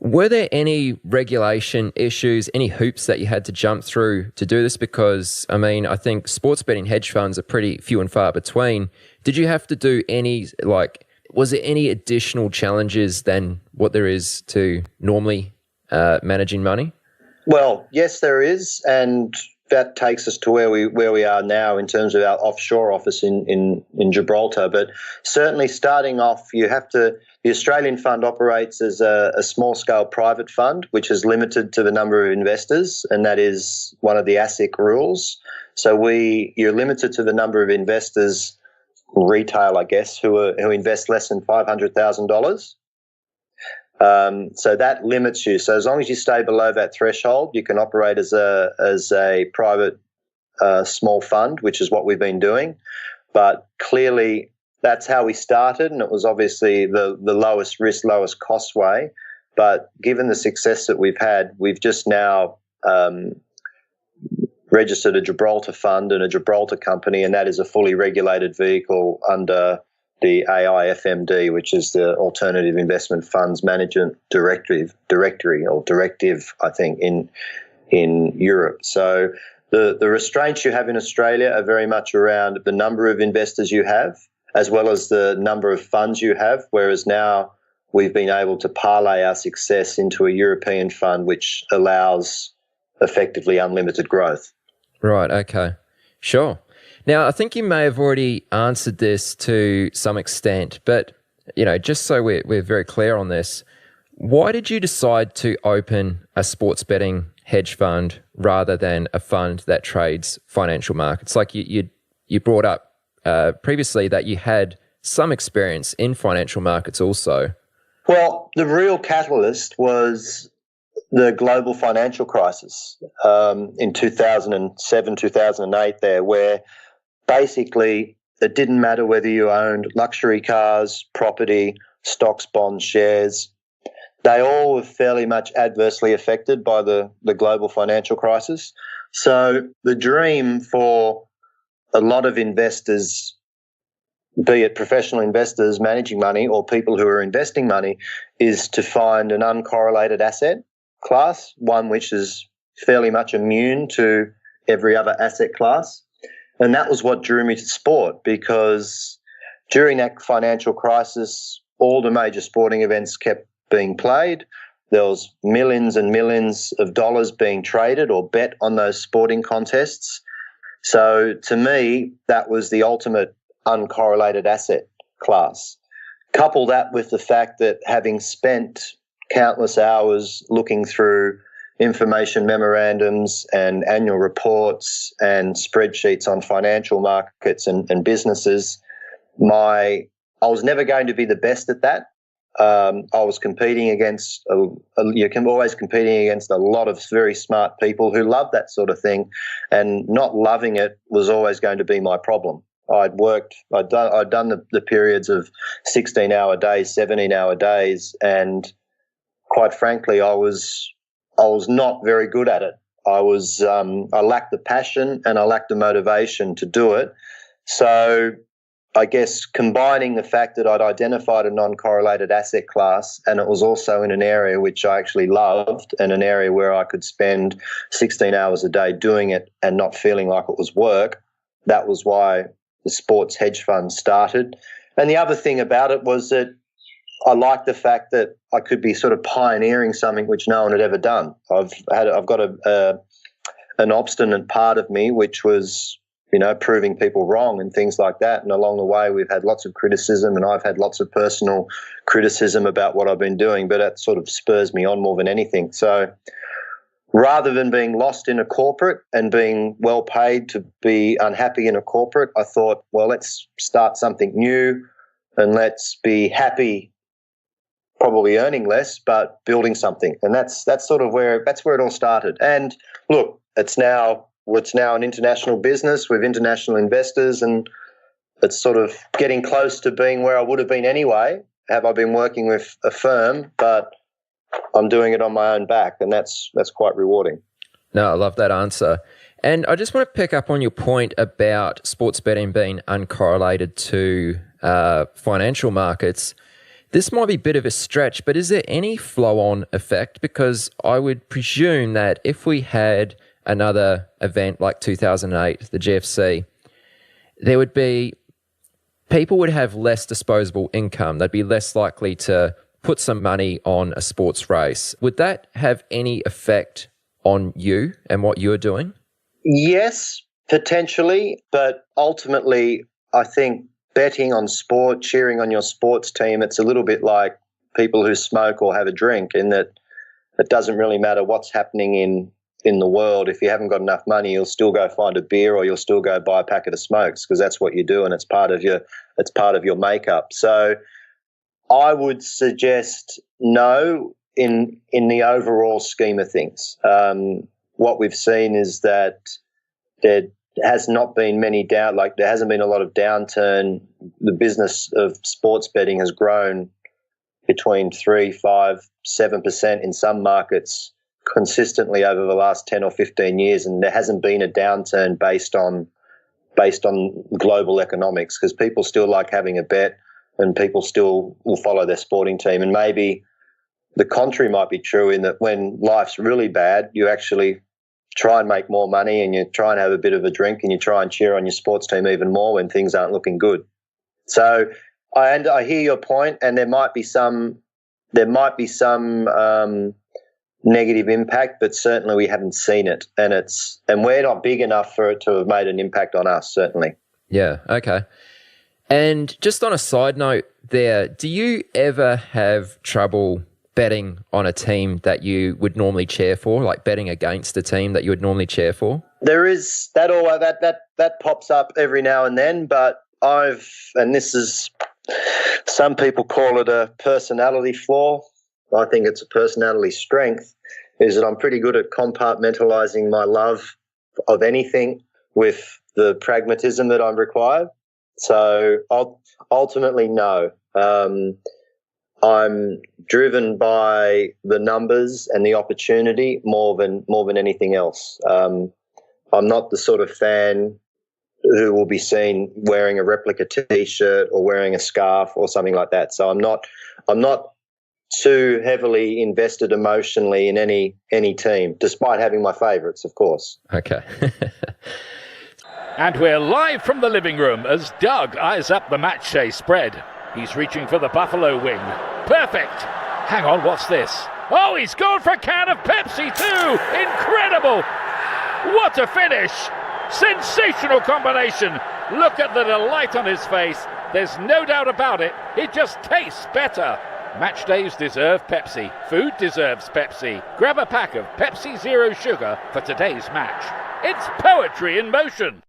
were there any regulation issues, any hoops that you had to jump through to do this? Because, I mean, I think sports betting hedge funds are pretty few and far between. Did you have to do any, was there any additional challenges than what there is to normally managing money? Well, yes, there is, and that takes us to where we are now in terms of our offshore office in Gibraltar. But certainly starting off, the Australian fund operates as a small-scale private fund, which is limited to the number of investors, and that is one of the ASIC rules. So you're limited to the number of investors, retail, I guess, who invest less than $500,000. So that limits you. So as long as you stay below that threshold, you can operate as a private small fund, which is what we've been doing. But clearly, that's how we started, and it was obviously the lowest risk, lowest cost way. But given the success that we've had, we've just now registered a Gibraltar fund and a Gibraltar company, and that is a fully regulated vehicle under the AIFMD, which is the Alternative Investment Funds Management Directive, I think, in Europe. So the restraints you have in Australia are very much around the number of investors you have, as well as the number of funds you have, whereas now we've been able to parlay our success into a European fund, which allows effectively unlimited growth. Right, okay. Sure. Now, I think you may have already answered this to some extent, but, just so we're very clear on this, why did you decide to open a sports betting hedge fund rather than a fund that trades financial markets? Like you brought up previously that you had some experience in financial markets also. Well, the real catalyst was the global financial crisis in 2007, 2008 there, where basically it didn't matter whether you owned luxury cars, property, stocks, bonds, shares. They all were fairly much adversely affected by the global financial crisis. So the dream for a lot of investors, be it professional investors managing money or people who are investing money, is to find an uncorrelated asset class, one which is fairly much immune to every other asset class. And that was what drew me to sport, because during that financial crisis, all the major sporting events kept being played. There was millions and millions of dollars being traded or bet on those sporting contests. So to me, that was the ultimate uncorrelated asset class. Couple that with the fact that having spent countless hours looking through information memorandums and annual reports and spreadsheets on financial markets and businesses, I was never going to be the best at that. I was competing against, always competing against a lot of very smart people who love that sort of thing, and not loving it was always going to be my problem. I'd done the periods of 16-hour days, 17-hour days, and quite frankly, I was not very good at it. I lacked the passion and I lacked the motivation to do it. So I guess combining the fact that I'd identified a non-correlated asset class, and it was also in an area which I actually loved and an area where I could spend 16 hours a day doing it and not feeling like it was work, that was why the sports hedge fund started. And the other thing about it was that I liked the fact that I could be sort of pioneering something which no one had ever done. I've got an obstinate part of me which was, proving people wrong and things like that. And along the way, we've had lots of criticism, and I've had lots of personal criticism about what I've been doing, but that sort of spurs me on more than anything. So rather than being lost in a corporate and being well paid to be unhappy in a corporate, I thought, well, let's start something new and let's be happy, probably earning less, but building something. And that's where it all started. And look, it's now an international business with international investors, and it's sort of getting close to being where I would have been anyway, have I been working with a firm, but I'm doing it on my own back, and that's quite rewarding. No, I love that answer. And I just want to pick up on your point about sports betting being uncorrelated to financial markets. This might be a bit of a stretch, but is there any flow-on effect? Because I would presume that if we had another event like 2008, the GFC, there would be, people would have less disposable income. They'd be less likely to put some money on a sports race. Would that have any effect on you and what you're doing? Yes, potentially, but ultimately, I think betting on sport, cheering on your sports team, it's a little bit like people who smoke or have a drink, in that it doesn't really matter what's happening in the world. If you haven't got enough money, you'll still go find a beer, or you'll still go buy a packet of smokes, because that's what you do, and it's part of your makeup. So I would suggest no in the overall scheme of things. What we've seen is that there has not been there hasn't been a lot of downturn. The business of sports betting has grown between 3, 5, 7% in some markets consistently over the last 10 or 15 years, and there hasn't been a downturn based on global economics, because people still like having a bet and people still will follow their sporting team. And maybe the contrary might be true, in that when life's really bad, you actually try and make more money, and you try and have a bit of a drink, and you try and cheer on your sports team even more when things aren't looking good. So I hear your point, and there might be some negative impact, but certainly we haven't seen it, and we're not big enough for it to have made an impact on us, certainly. Yeah, okay. And just on a side note there, do you ever have trouble betting on a team that you would normally cheer for, like betting against a team that you would normally cheer for? There is that pops up every now and then, but some people call it a personality flaw. I think it's a personality strength, is that I'm pretty good at compartmentalizing my love of anything with the pragmatism that I'm required. So ultimately, no. I'm driven by the numbers and the opportunity more than anything else. I'm not the sort of fan who will be seen wearing a replica T-shirt or wearing a scarf or something like that. So I'm not too heavily invested emotionally in any team, despite having my favourites, of course. Okay. And we're live from the living room as Doug eyes up the match day spread. He's reaching for the buffalo wing. Perfect. Hang on, what's this? Oh, he's gone for a can of Pepsi too. Incredible. What a finish. Sensational combination. Look at the delight on his face. There's no doubt about it. It just tastes better. Match days deserve Pepsi. Food deserves Pepsi. Grab a pack of Pepsi Zero Sugar for today's match. It's poetry in motion.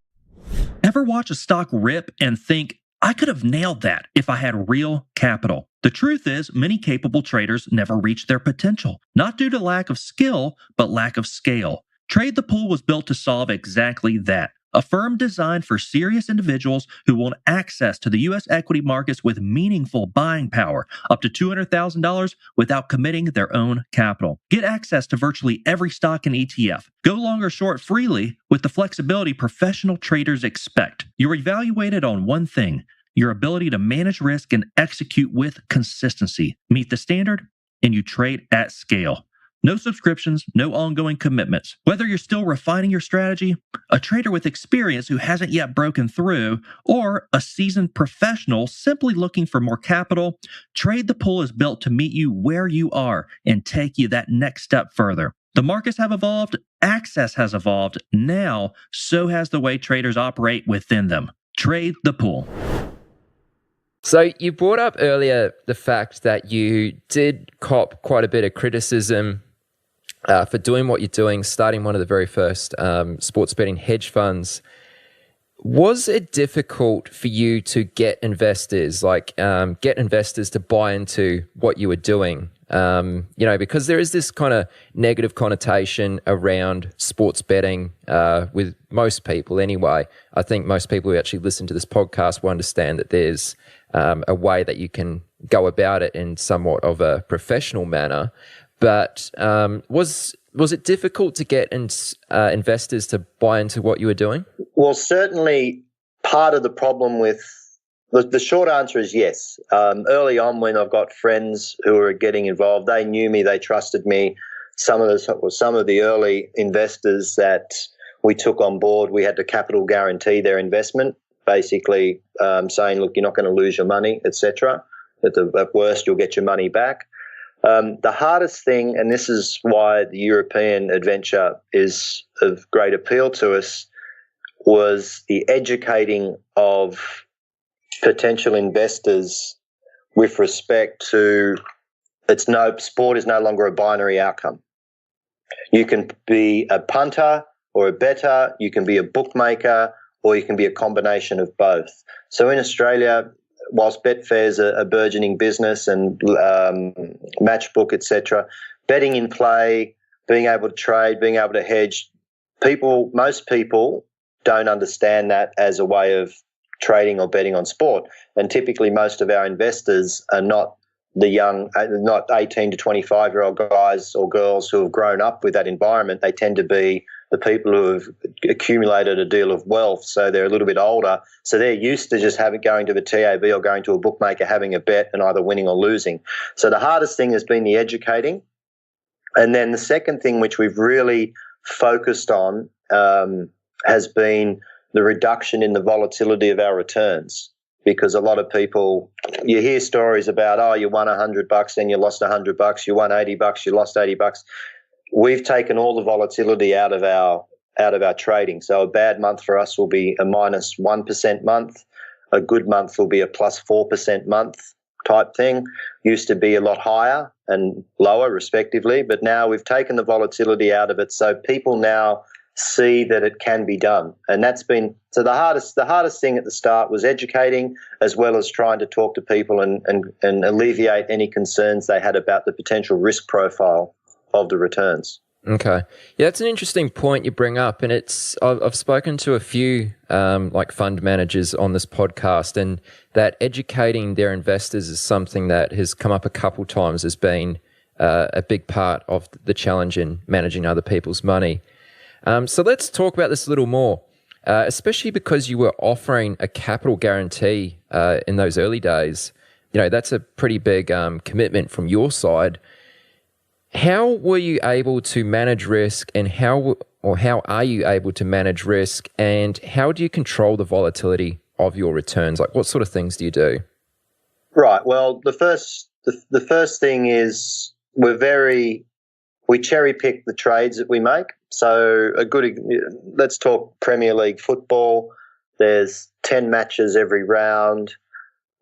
Ever watch a stock rip and think, I could have nailed that if I had real capital? The truth is, many capable traders never reach their potential, not due to lack of skill, but lack of scale. Trade the Pool was built to solve exactly that. A firm designed for serious individuals who want access to the U.S. equity markets with meaningful buying power, up to $200,000 without committing their own capital. Get access to virtually every stock and ETF. Go long or short freely with the flexibility professional traders expect. You're evaluated on one thing: your ability to manage risk and execute with consistency. Meet the standard, and you trade at scale. No subscriptions, no ongoing commitments. Whether you're still refining your strategy, a trader with experience who hasn't yet broken through, or a seasoned professional simply looking for more capital, Trade the Pool is built to meet you where you are and take you that next step further. The markets have evolved, access has evolved, now so has the way traders operate within them. Trade the Pool. So you brought up earlier the fact that you did cop quite a bit of criticism for doing what you're doing, starting one of the very first sports betting hedge funds. Was it difficult for you to get investors, to buy into what you were doing? Because there is this kind of negative connotation around sports betting with most people anyway. I think most people who actually listen to this podcast will understand that there's a way that you can go about it in somewhat of a professional manner. But was it difficult to get investors to buy into what you were doing? Well, certainly part of the problem with the short answer is yes. Early on, when I've got friends who were getting involved, they knew me, they trusted me. Some of the early investors that we took on board, we had to capital guarantee their investment, basically saying, look, you're not going to lose your money, etc. At worst, you'll get your money back. The hardest thing, and this is why the European adventure is of great appeal to us, was the educating of potential investors with respect to sport is no longer a binary outcome. You can be a punter or a bettor, you can be a bookmaker, or you can be a combination of both. So in Australia, whilst Betfair is a burgeoning business and Matchbook, etc., betting in play, being able to trade, being able to hedge, most people don't understand that as a way of trading or betting on sport. And typically most of our investors are not not 18 to 25-year-old guys or girls who have grown up with that environment. They tend to be the people who have accumulated a deal of wealth, so they're a little bit older. So they're used to just going to the TAB or going to a bookmaker, having a bet and either winning or losing. So the hardest thing has been the educating. And then the second thing which we've really focused on has been the reduction in the volatility of our returns. Because a lot of people, you hear stories about, you won $100, then you lost $100, you won $80, you lost $80. We've taken all the volatility out of our trading. So a bad month for us will be a minus 1% month. A good month will be a plus 4% month type thing. Used to be a lot higher and lower respectively, but now we've taken the volatility out of it. So people now see that it can be done. And that's been, so the hardest thing at the start was educating, as well as trying to talk to people and alleviate any concerns they had about the potential risk profile of the returns. Okay. Yeah, that's an interesting point you bring up. And I've spoken to a few fund managers on this podcast, and that educating their investors is something that has come up a couple times as being a big part of the challenge in managing other people's money. So let's talk about this a little more, especially because you were offering a capital guarantee in those early days. That's a pretty big commitment from your side. How were you able to manage risk, and how are you able to manage risk, and how do you control the volatility of your returns? Like, what sort of things do you do? Right. Well, the first thing is we cherry pick the trades that we make. So let's talk Premier League football. There's 10 matches every round.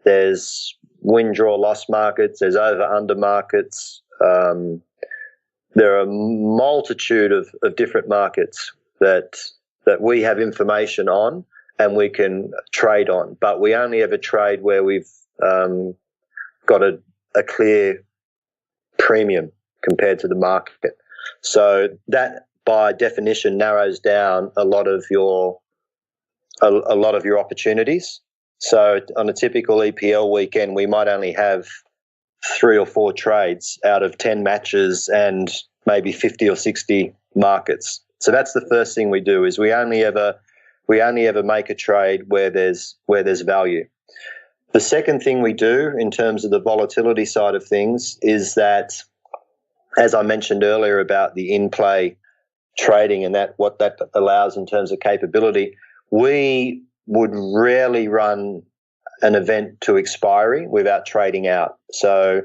There's win, draw, loss markets. There's over, under markets. There are a multitude of different markets that we have information on and we can trade on. But we only ever trade where we've got a clear premium compared to the market. So that, by definition, narrows down a lot of your opportunities. So on a typical EPL weekend, we might only have 3 or 4 trades out of 10 matches and maybe 50 or 60 markets. So that's the first thing we do, is we only ever make a trade where there's value. The second thing we do in terms of the volatility side of things is that, as I mentioned earlier about the in-play trading and what that allows in terms of capability, we would rarely run an event to expiry without trading out. So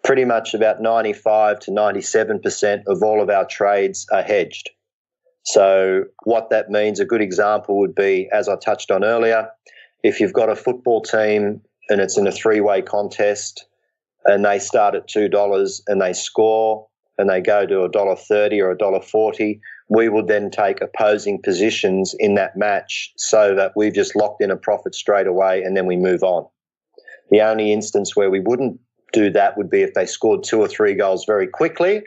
pretty much about 95 to 97% of all of our trades are hedged. So what that means, a good example would be, as I touched on earlier, if you've got a football team and it's in a 3-way contest and they start at $2 and they score and they go to $1.30 or $1.40, we will then take opposing positions in that match so that we've just locked in a profit straight away and then we move on. The only instance where we wouldn't do that would be if they scored 2 or 3 goals very quickly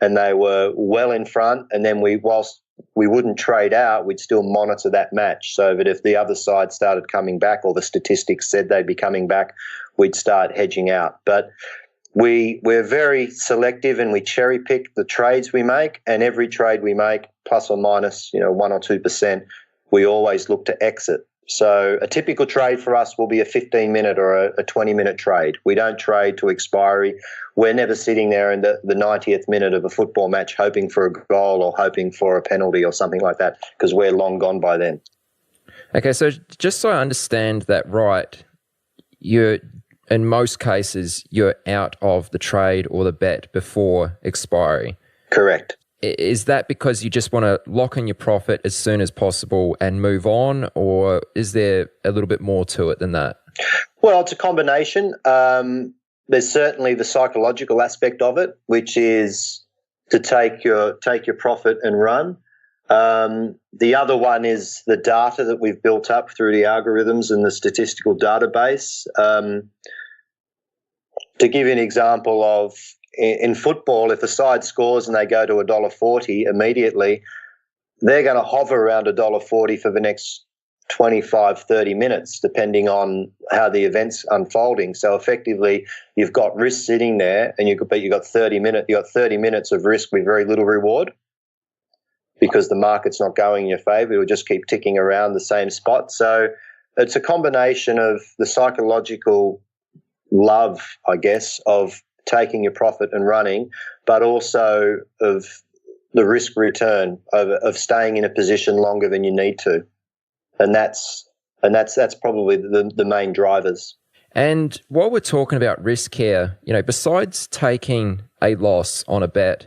and they were well in front, and then whilst we wouldn't trade out, we'd still monitor that match so that if the other side started coming back or the statistics said they'd be coming back, we'd start hedging out. But we're very selective and we cherry pick the trades we make, and every trade we make, plus or minus 1 or 2%, we always look to exit. So a typical trade for us will be a 15-minute or a 20-minute trade. We don't trade to expiry. We're never sitting there in the 90th minute of a football match hoping for a goal or hoping for a penalty or something like that, because we're long gone by then. Okay, so just so I understand that right, in most cases, you're out of the trade or the bet before expiry. Correct. Is that because you just want to lock in your profit as soon as possible and move on, or is there a little bit more to it than that? Well, it's a combination. There's certainly the psychological aspect of it, which is to take your profit and run. The other one is the data that we've built up through the algorithms and the statistical database. To give you an example of, in football, if a side scores and they go to $1.40 immediately, they're going to hover around $1.40 for the next 25, 30 minutes, depending on how the event's unfolding. So effectively, you've got risk sitting there, and you've got 30 minutes of risk with very little reward, because the market's not going in your favour. It will just keep ticking around the same spot. So it's a combination of the psychological love, I guess, of taking your profit and running, but also of the risk return of staying in a position longer than you need to. And that's probably the main drivers. And while we're talking about risk here, besides taking a loss on a bet,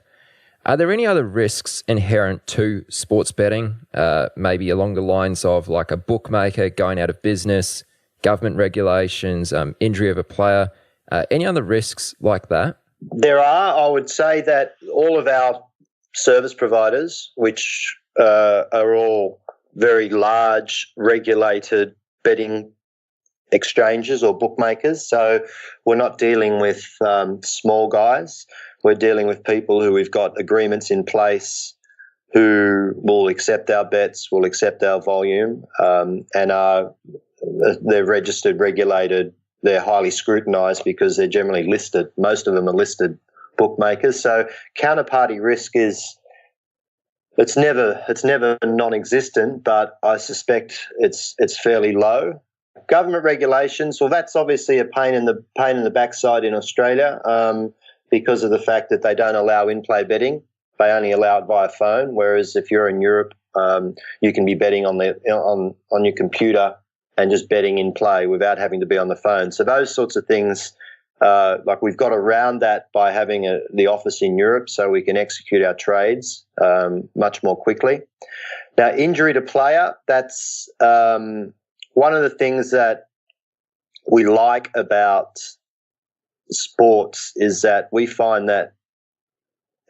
are there any other risks inherent to sports betting, maybe along the lines of like a bookmaker going out of business, government regulations, injury of a player, any other risks like that? There are. I would say that all of our service providers, which are all very large regulated betting exchanges or bookmakers, so we're not dealing with small guys. We're dealing with people who we've got agreements in place, who will accept our bets, will accept our volume, and they're registered, regulated. They're highly scrutinised because they're generally listed. Most of them are listed bookmakers. So counterparty risk it's never non-existent, but I suspect it's fairly low. Government regulations, well, that's obviously a pain in the backside in Australia, because of the fact that they don't allow in-play betting. They only allow it via phone, whereas if you're in Europe, you can be betting on your computer and just betting in play without having to be on the phone. So those sorts of things, like we've got around that by having the office in Europe so we can execute our trades much more quickly. Now, injury to player, that's one of the things that we like about sports is that we find that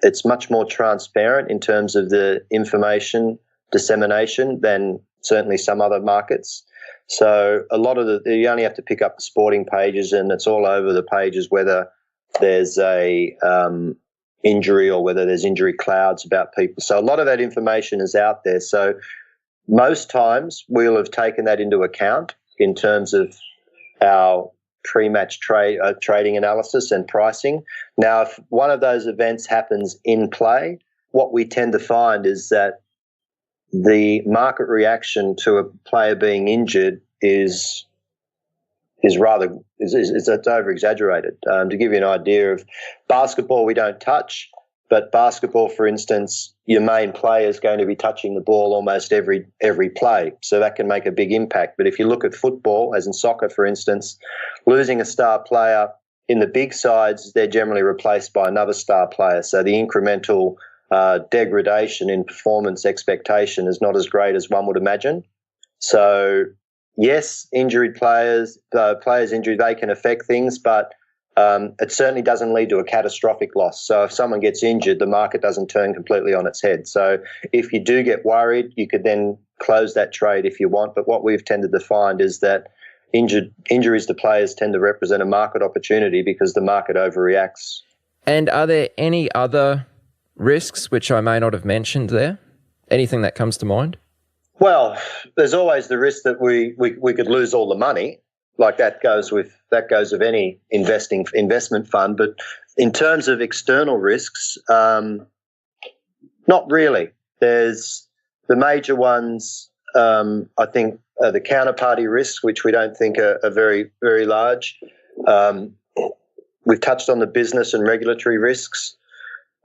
it's much more transparent in terms of the information dissemination than certainly some other markets. So a lot of you only have to pick up the sporting pages and it's all over the pages whether there's a injury or whether there's injury clouds about people. So a lot of that information is out there. So most times we'll have taken that into account in terms of our pre-match trading analysis and pricing. Now, if one of those events happens in play, what we tend to find is that the market reaction to a player being injured is over-exaggerated. To give you an idea of basketball, we don't touch, but basketball, for instance, your main player is going to be touching the ball almost every play, so that can make a big impact. But if you look at football, as in soccer, for instance, losing a star player in the big sides, they're generally replaced by another star player, so the incremental degradation in performance expectation is not as great as one would imagine. So yes, injured players injured, they can affect things, but it certainly doesn't lead to a catastrophic loss. So if someone gets injured, the market doesn't turn completely on its head. So if you do get worried, you could then close that trade if you want. But what we've tended to find is that injuries to players tend to represent a market opportunity because the market overreacts. And are there any other risks which I may not have mentioned there? Anything that comes to mind? Well, there's always the risk that we could lose all the money. Like that goes with any investment fund. But in terms of external risks, not really. There's the major ones. I think the counterparty risks, which we don't think are very, very large. We've touched on the business and regulatory risks.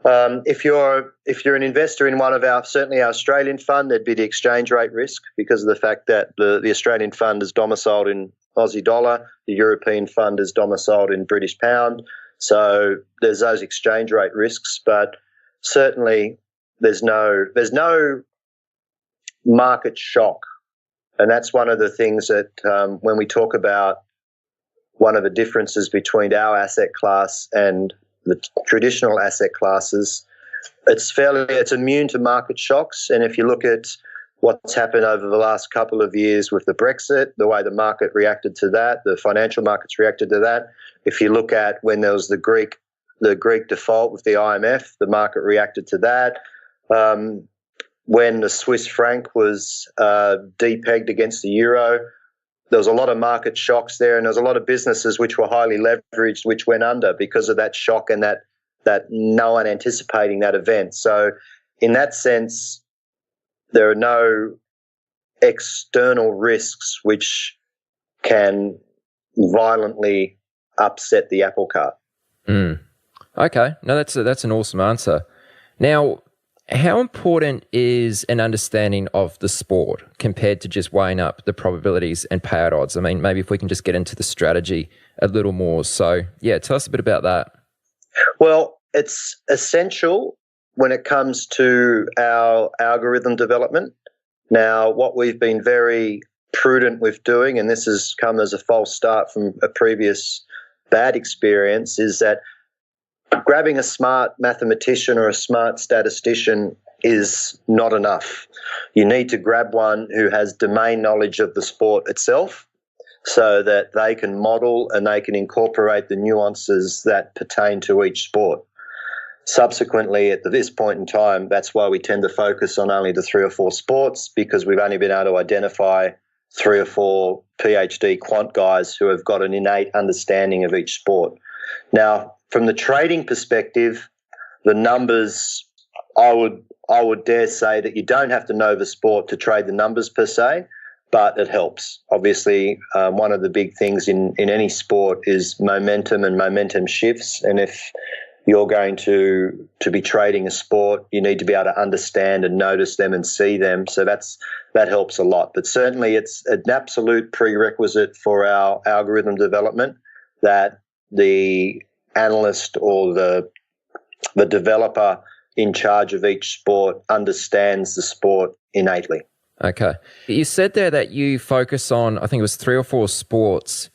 If you're an investor in one of certainly our Australian fund, there'd be the exchange rate risk because of the fact that the Australian fund is domiciled in Aussie dollar, the European fund is domiciled in British pound. So there's those exchange rate risks, but certainly there's no market shock. And that's one of the things that when we talk about one of the differences between our asset class and the traditional asset classes, it's immune to market shocks. And if you look at what's happened over the last couple of years with the Brexit, the way the market reacted to that, the financial markets reacted to that. If you look at when there was the Greek default with the IMF, the market reacted to that. When the Swiss franc was depegged against the euro, there was a lot of market shocks there, and there was a lot of businesses which were highly leveraged which went under because of that shock and that no one anticipating that event. So in that sense, there are no external risks which can violently upset the apple cart. Okay, no, that's an awesome answer. Now, how important is an understanding of the sport compared to just weighing up the probabilities and payout odds? I mean, maybe if we can just get into the strategy a little more. So, yeah, tell us a bit about that. Well, it's essential when it comes to our algorithm development. Now, what we've been very prudent with doing, and this has come as a false start from a previous bad experience, is that grabbing a smart mathematician or a smart statistician is not enough. You need to grab one who has domain knowledge of the sport itself so that they can model and they can incorporate the nuances that pertain to each sport. Subsequently, at this point in time, that's why we tend to focus on only the 3 or 4 sports, because we've only been able to identify 3 or 4 PhD quant guys who have got an innate understanding of each sport. Now, from the trading perspective, the numbers, I would dare say that you don't have to know the sport to trade the numbers per se, but it helps. Obviously, one of the big things in any sport is momentum and momentum shifts. And if you're going to be trading a sport, you need to be able to understand and notice them and see them. So that helps a lot. But certainly it's an absolute prerequisite for our algorithm development that the analyst or the developer in charge of each sport understands the sport innately. Okay. You said there that you focus on, I think it was 3 or 4 sports.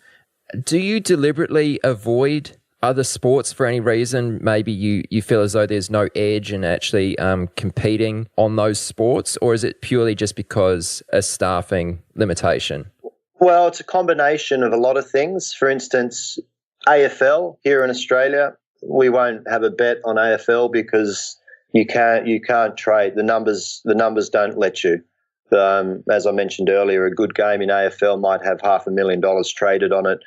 Do you deliberately avoid other sports for any reason? Maybe you feel as though there's no edge in actually competing on those sports, or is it purely just because a staffing limitation? Well, it's a combination of a lot of things. For instance, AFL here in Australia, we won't have a bet on AFL because you can't trade. The numbers don't let you. As I mentioned earlier, a good game in AFL might have $500,000 traded on it.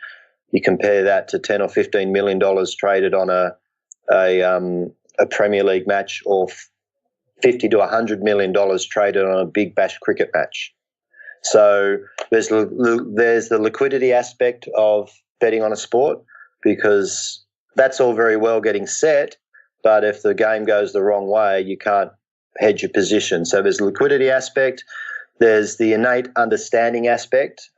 You compare that to $10 or $15 million traded on a Premier League match, or $50 to $100 million traded on a Big Bash cricket match. So there's the liquidity aspect of betting on a sport, because that's all very well getting set, but if the game goes the wrong way, you can't hedge your position. So there's the liquidity aspect. There's the innate understanding aspect,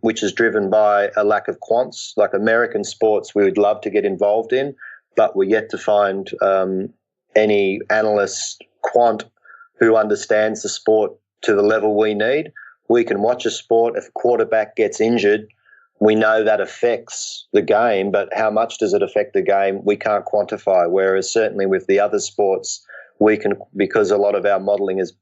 which is driven by a lack of quants. Like American sports, we would love to get involved in, but we're yet to find any analyst quant who understands the sport to the level we need. We can watch a sport. If a quarterback gets injured, we know that affects the game, but how much does it affect the game? We can't quantify, whereas certainly with the other sports, we can, because a lot of our modelling is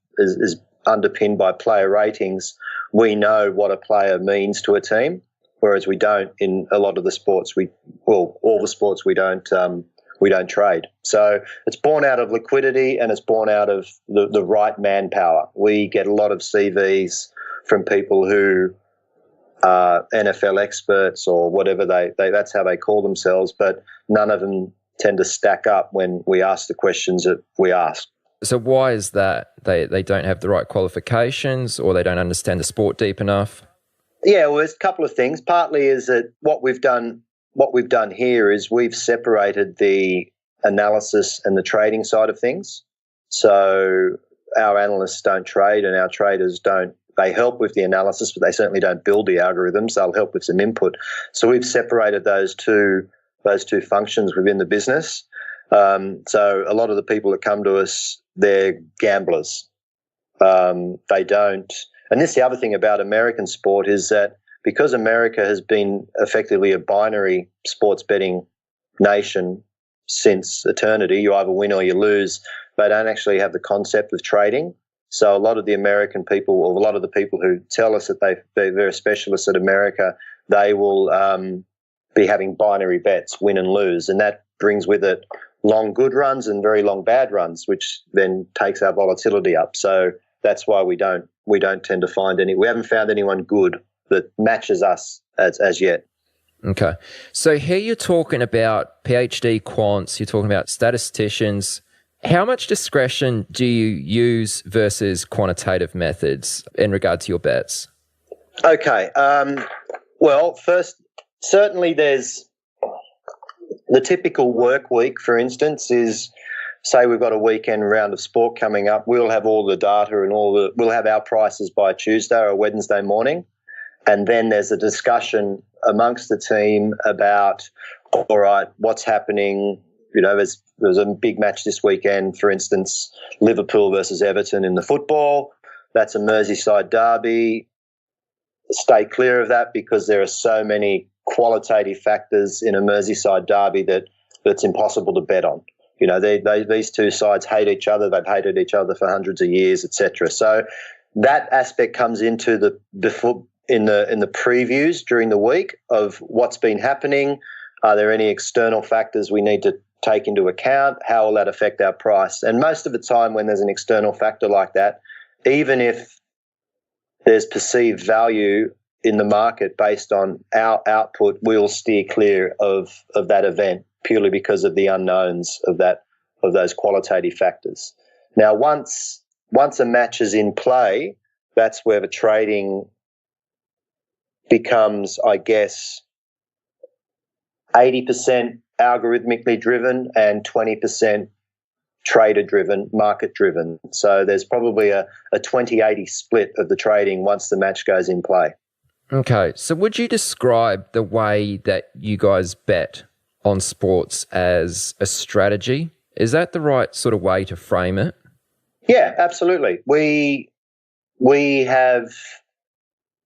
underpinned by player ratings, we know what a player means to a team, whereas we don't in a lot of the sports. All the sports we don't trade. So it's born out of liquidity, and it's born out of the right manpower. We get a lot of CVs from people who are NFL experts or whatever they that's how they call themselves, but none of them tend to stack up when we ask the questions that we ask. So why is that? They don't have the right qualifications, or they don't understand the sport deep enough? Yeah, well, there's a couple of things. Partly is that what we've done here is we've separated the analysis and the trading side of things. So our analysts don't trade, and our traders don't. They help with the analysis, but they certainly don't build the algorithms. They'll help with some input. So we've separated those two functions within the business. So a lot of the people that come to us, they're gamblers. They don't. And this, the other thing about American sport is that because America has been effectively a binary sports betting nation since eternity, you either win or you lose, they don't actually have the concept of trading. So a lot of the American people, or a lot of the people who tell us that they're specialists at America, they will be having binary bets, win and lose, and that brings with it long good runs and very long bad runs, which then takes our volatility up. So that's why we don't tend to find we haven't found anyone good that matches us as yet. Okay. So here you're talking about PhD quants, you're talking about statisticians. How much discretion do you use versus quantitative methods in regard to your bets? Okay. Well, first, certainly there's the typical work week, for instance, is, say we've got a weekend round of sport coming up, we'll have all the data and we'll have our prices by Tuesday or Wednesday morning. And then there's a discussion amongst the team about, all right, what's happening? You know, there's a big match this weekend, for instance, Liverpool versus Everton in the football. That's a Merseyside derby. Stay clear of that because there are so many qualitative factors in a Merseyside derby that's impossible to bet on. You know, these two sides hate each other. They've hated each other for hundreds of years, etc. So that aspect comes into in the previews during the week of what's been happening. Are there any external factors we need to take into account? How will that affect our price? And most of the time when there's an external factor like that, even if there's perceived value in the market based on our output, we'll steer clear of that event purely because of the unknowns of those qualitative factors. Now, once a match is in play, that's where the trading becomes, I guess, 80% algorithmically driven and 20% trader driven, market driven. So there's probably a 20-80 split of the trading once the match goes in play. Okay, so would you describe the way that you guys bet on sports as a strategy? Is that the right sort of way to frame it? Yeah, absolutely. We have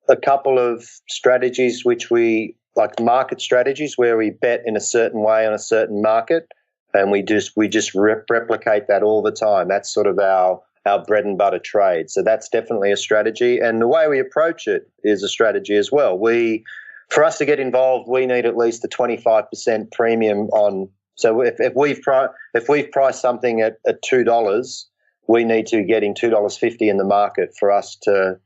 a couple of strategies which we like, market strategies where we bet in a certain way on a certain market, and we just replicate that all the time. That's sort of our bread and butter trade. So that's definitely a strategy, and the way we approach it is a strategy as well. For us to get involved, we need at least a 25% premium on. So if we've priced something at $2, we need to get in $2.50 in the market for us to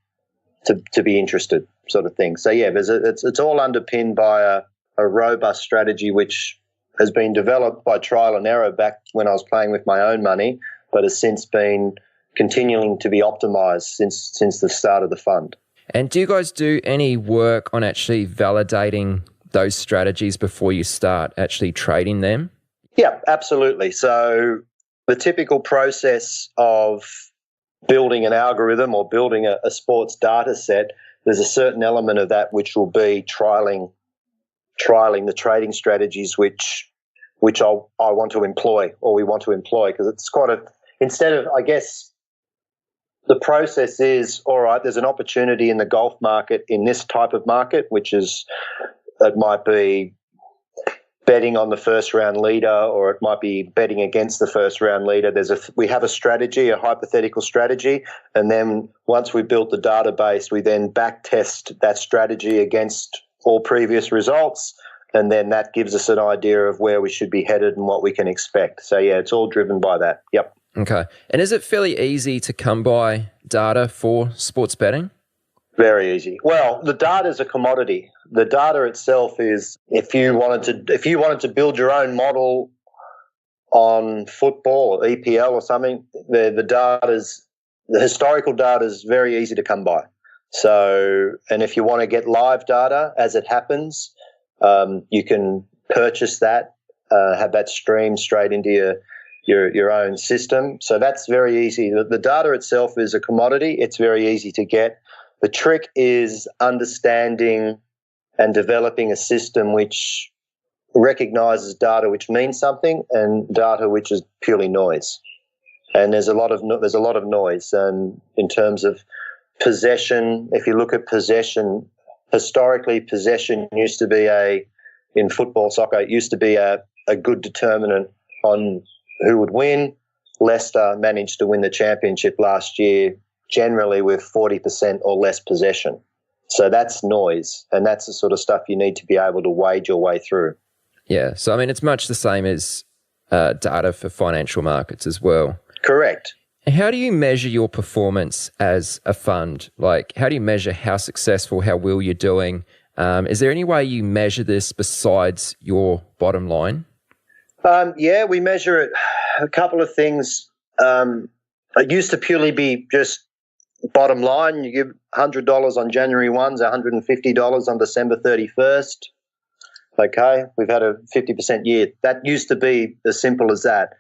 be interested, sort of thing. So yeah, it's all underpinned by a robust strategy which has been developed by trial and error back when I was playing with my own money, but has since been continuing to be optimized since the start of the fund. And do you guys do any work on actually validating those strategies before you start actually trading them? Yeah, absolutely. So the typical process of building an algorithm or building a sports data set, there's a certain element of that which will be trialing the trading strategies which I want to employ, or we want to employ, because it's instead of, I guess, the process is, all right, there's an opportunity in the golf market, in this type of market, it might be betting on the first round leader, or it might be betting against the first round leader. We have a strategy, a hypothetical strategy, and then once we built the database, we then back test that strategy against all previous results, and then that gives us an idea of where we should be headed and what we can expect. So yeah, it's all driven by that. Yep. Okay. And is it fairly easy to come by data for sports betting? Very easy. Well, the data is a commodity. The data itself is, if you wanted to build your own model on football or EPL or something, the historical data is very easy to come by. So, and if you want to get live data as it happens, you can purchase that, have that streamed straight into your own system. So that's very easy. The data itself is a commodity. It's very easy to get. The trick is understanding and developing a system which recognizes data which means something and data which is purely noise. And there's a lot of noise. And in terms of possession, if you look at possession, historically possession used to be in football, soccer, it used to be a good determinant on who would win. Leicester managed to win the championship last year, generally with 40% or less possession. So that's noise, and that's the sort of stuff you need to be able to wade your way through. Yeah, so I mean, it's much the same as data for financial markets as well. Correct. And how do you measure your performance as a fund? Like, how do you measure how successful, how well you're doing? Is there any way you measure this besides your bottom line? Yeah, we measure it. A couple of things. It used to purely be just bottom line. You give $100 on January 1, $150 on December 31st. Okay, we've had a 50% year. That used to be as simple as that.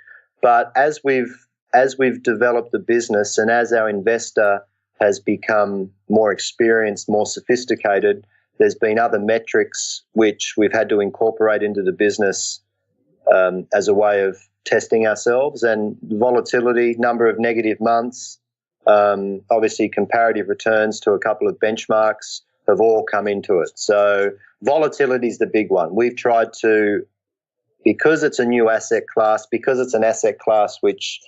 But as we've developed the business and as our investor has become more experienced, more sophisticated, there's been other metrics which we've had to incorporate into the business as a way of testing ourselves, and volatility, number of negative months, obviously comparative returns to a couple of benchmarks have all come into it. So volatility is the big one. We've tried to, because it's a new asset class, because it's an asset class which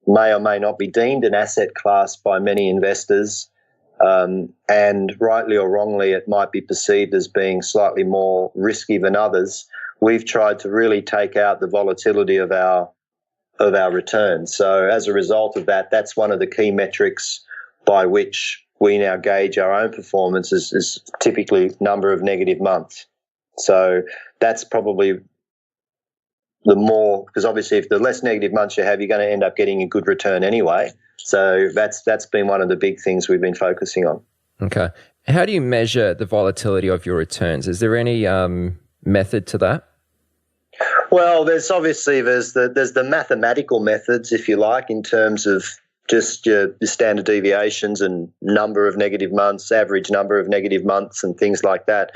may or may not be deemed an asset class by many investors, and rightly or wrongly it might be perceived as being slightly more risky than others, we've tried to really take out the volatility of our returns. So as a result of that, that's one of the key metrics by which we now gauge our own performance is typically number of negative months. So that's probably the more, because obviously if the less negative months you have, you're going to end up getting a good return anyway. So that's been one of the big things we've been focusing on. Okay. How do you measure the volatility of your returns? Is there any method to that? Well, there's the mathematical methods, if you like, in terms of just your standard deviations and number of negative months, average number of negative months, and things like that.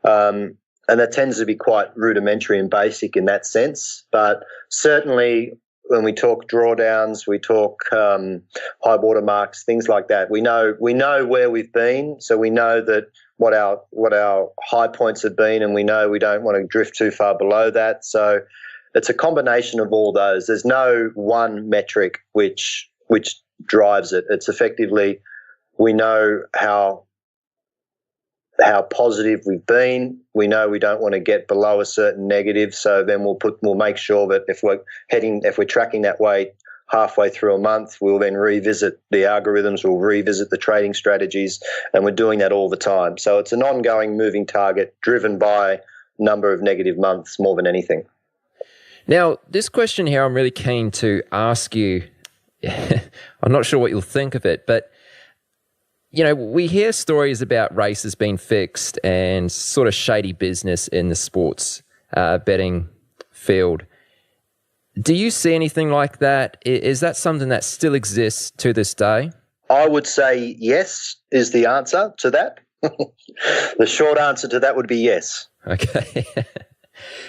And that tends to be quite rudimentary and basic in that sense. But certainly, when we talk drawdowns, we talk high water marks, things like that. We know where we've been, so we know that what our high points have been, and we know we don't want to drift too far below that. So it's a combination of all those. There's no one metric which drives it. It's effectively, we know how positive we've been. We know we don't want to get below a certain negative, so then we'll make sure that if we're tracking that way halfway through a month, we'll then revisit the algorithms, we'll revisit the trading strategies, and we're doing that all the time. So it's an ongoing moving target driven by number of negative months more than anything. Now, this question here I'm really keen to ask you. I'm not sure what you'll think of it, but we hear stories about races being fixed and sort of shady business in the sports betting field. Do you see anything like that? Is that something that still exists to this day? I would say yes is the answer to that. The short answer to that would be yes. Okay.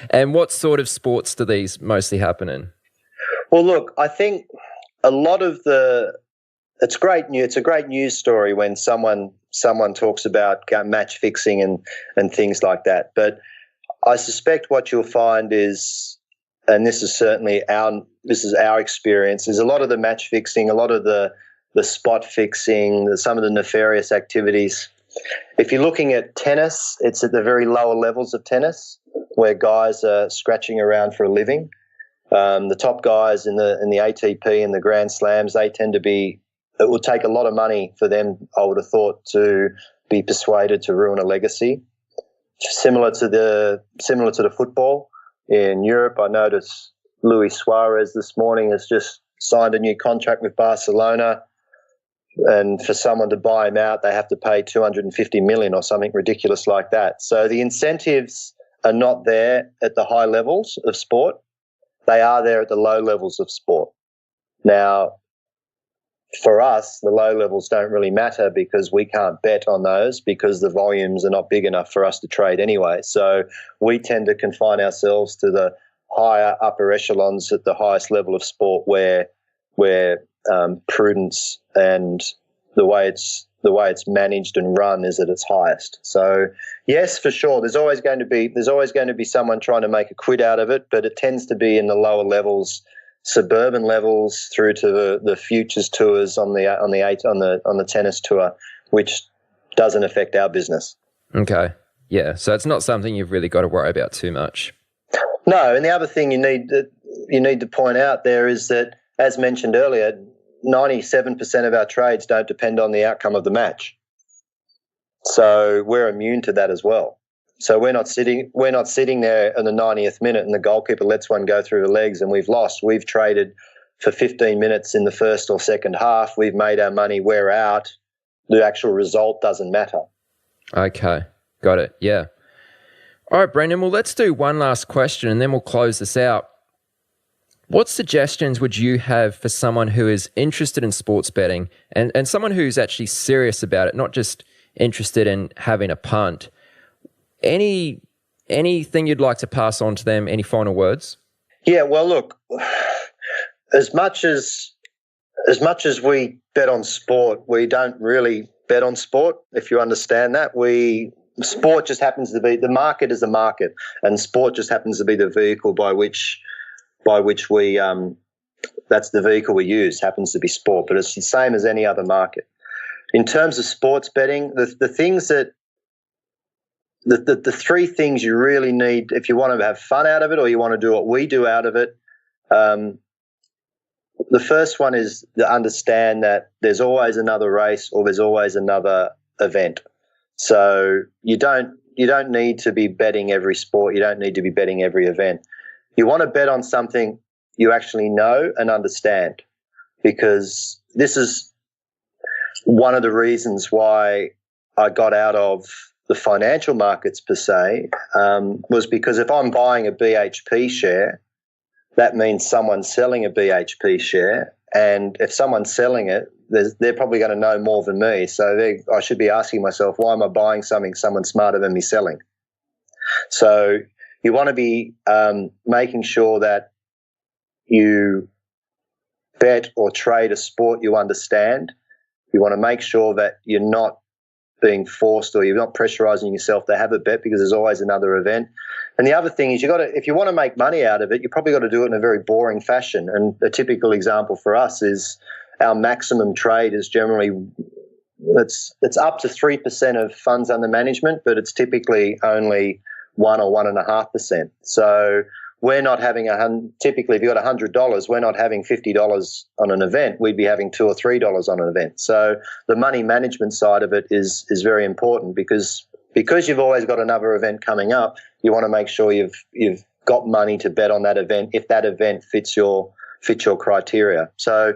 And what sort of sports do these mostly happen in? Well, look, I think a lot of it's great news. It's a great news story when someone talks about match fixing and things like that. But I suspect what you'll find is, and this is certainly our experience, is a lot of the match fixing, a lot of the spot fixing, some of the nefarious activities. If you're looking at tennis, it's at the very lower levels of tennis where guys are scratching around for a living. The top guys in the ATP and the Grand Slams, they tend to be. It would take a lot of money for them, I would have thought, to be persuaded to ruin a legacy. Similar to the football in Europe, I noticed Luis Suarez this morning has just signed a new contract with Barcelona, and for someone to buy him out, they have to pay $250 million or something ridiculous like that. So the incentives are not there at the high levels of sport. They are there at the low levels of sport. Now, for us, the low levels don't really matter because we can't bet on those because the volumes are not big enough for us to trade anyway. So we tend to confine ourselves to the higher upper echelons at the highest level of sport where prudence and the way it's managed and run is at its highest. So yes, for sure, there's always going to be someone trying to make a quid out of it, but it tends to be in the lower levels, suburban levels, through to the futures tours on the tennis tour, which doesn't affect our business. Okay, yeah. So it's not something you've really got to worry about too much. No, and the other thing you need to point out there is that, as mentioned earlier, 97% of our trades don't depend on the outcome of the match. So we're immune to that as well. So we're not sitting there in the 90th minute and the goalkeeper lets one go through the legs and we've lost. We've traded for 15 minutes in the first or second half. We've made our money. We're out. The actual result doesn't matter. Okay, got it. Yeah. All right, Brendan, well, let's do one last question and then we'll close this out. What suggestions would you have for someone who is interested in sports betting and someone who's actually serious about it, not just interested in having a punt? Anything you'd like to pass on to them? Any final words? Yeah, well, look, as much as we bet on sport, we don't really bet on sport, if you understand that. Sport just happens to be, the market is a market, and sport just happens to be the vehicle by which we that's the vehicle we use, happens to be sport, but it's the same as any other market. In terms of sports betting, the things that the three things you really need if you want to have fun out of it or you want to do what we do out of it, the first one is to understand that there's always another race or there's always another event. So you don't need to be betting every sport. You don't need to be betting every event. You want to bet on something you actually know and understand, because this is one of the reasons why I got out of the financial markets per se was because if I'm buying a BHP share, that means someone's selling a BHP share. And if someone's selling it, they're probably going to know more than me. So I should be asking myself, why am I buying something someone smarter than me selling? So you want to be making sure that you bet or trade a sport you understand. You want to make sure that you're not being forced or you're not pressurizing yourself to have a bet, because there's always another event. And the other thing is, if you want to make money out of it, you probably got to do it in a very boring fashion. And a typical example for us is our maximum trade is generally it's up to 3% of funds under management, but it's typically only 1 or 1.5%. So we're not having typically if you've got $100, we're not having $50 on an event. We'd be having $2 or $3 on an event. So the money management side of it is very important, because you've always got another event coming up. You want to make sure you've got money to bet on that event if that event fits your criteria. So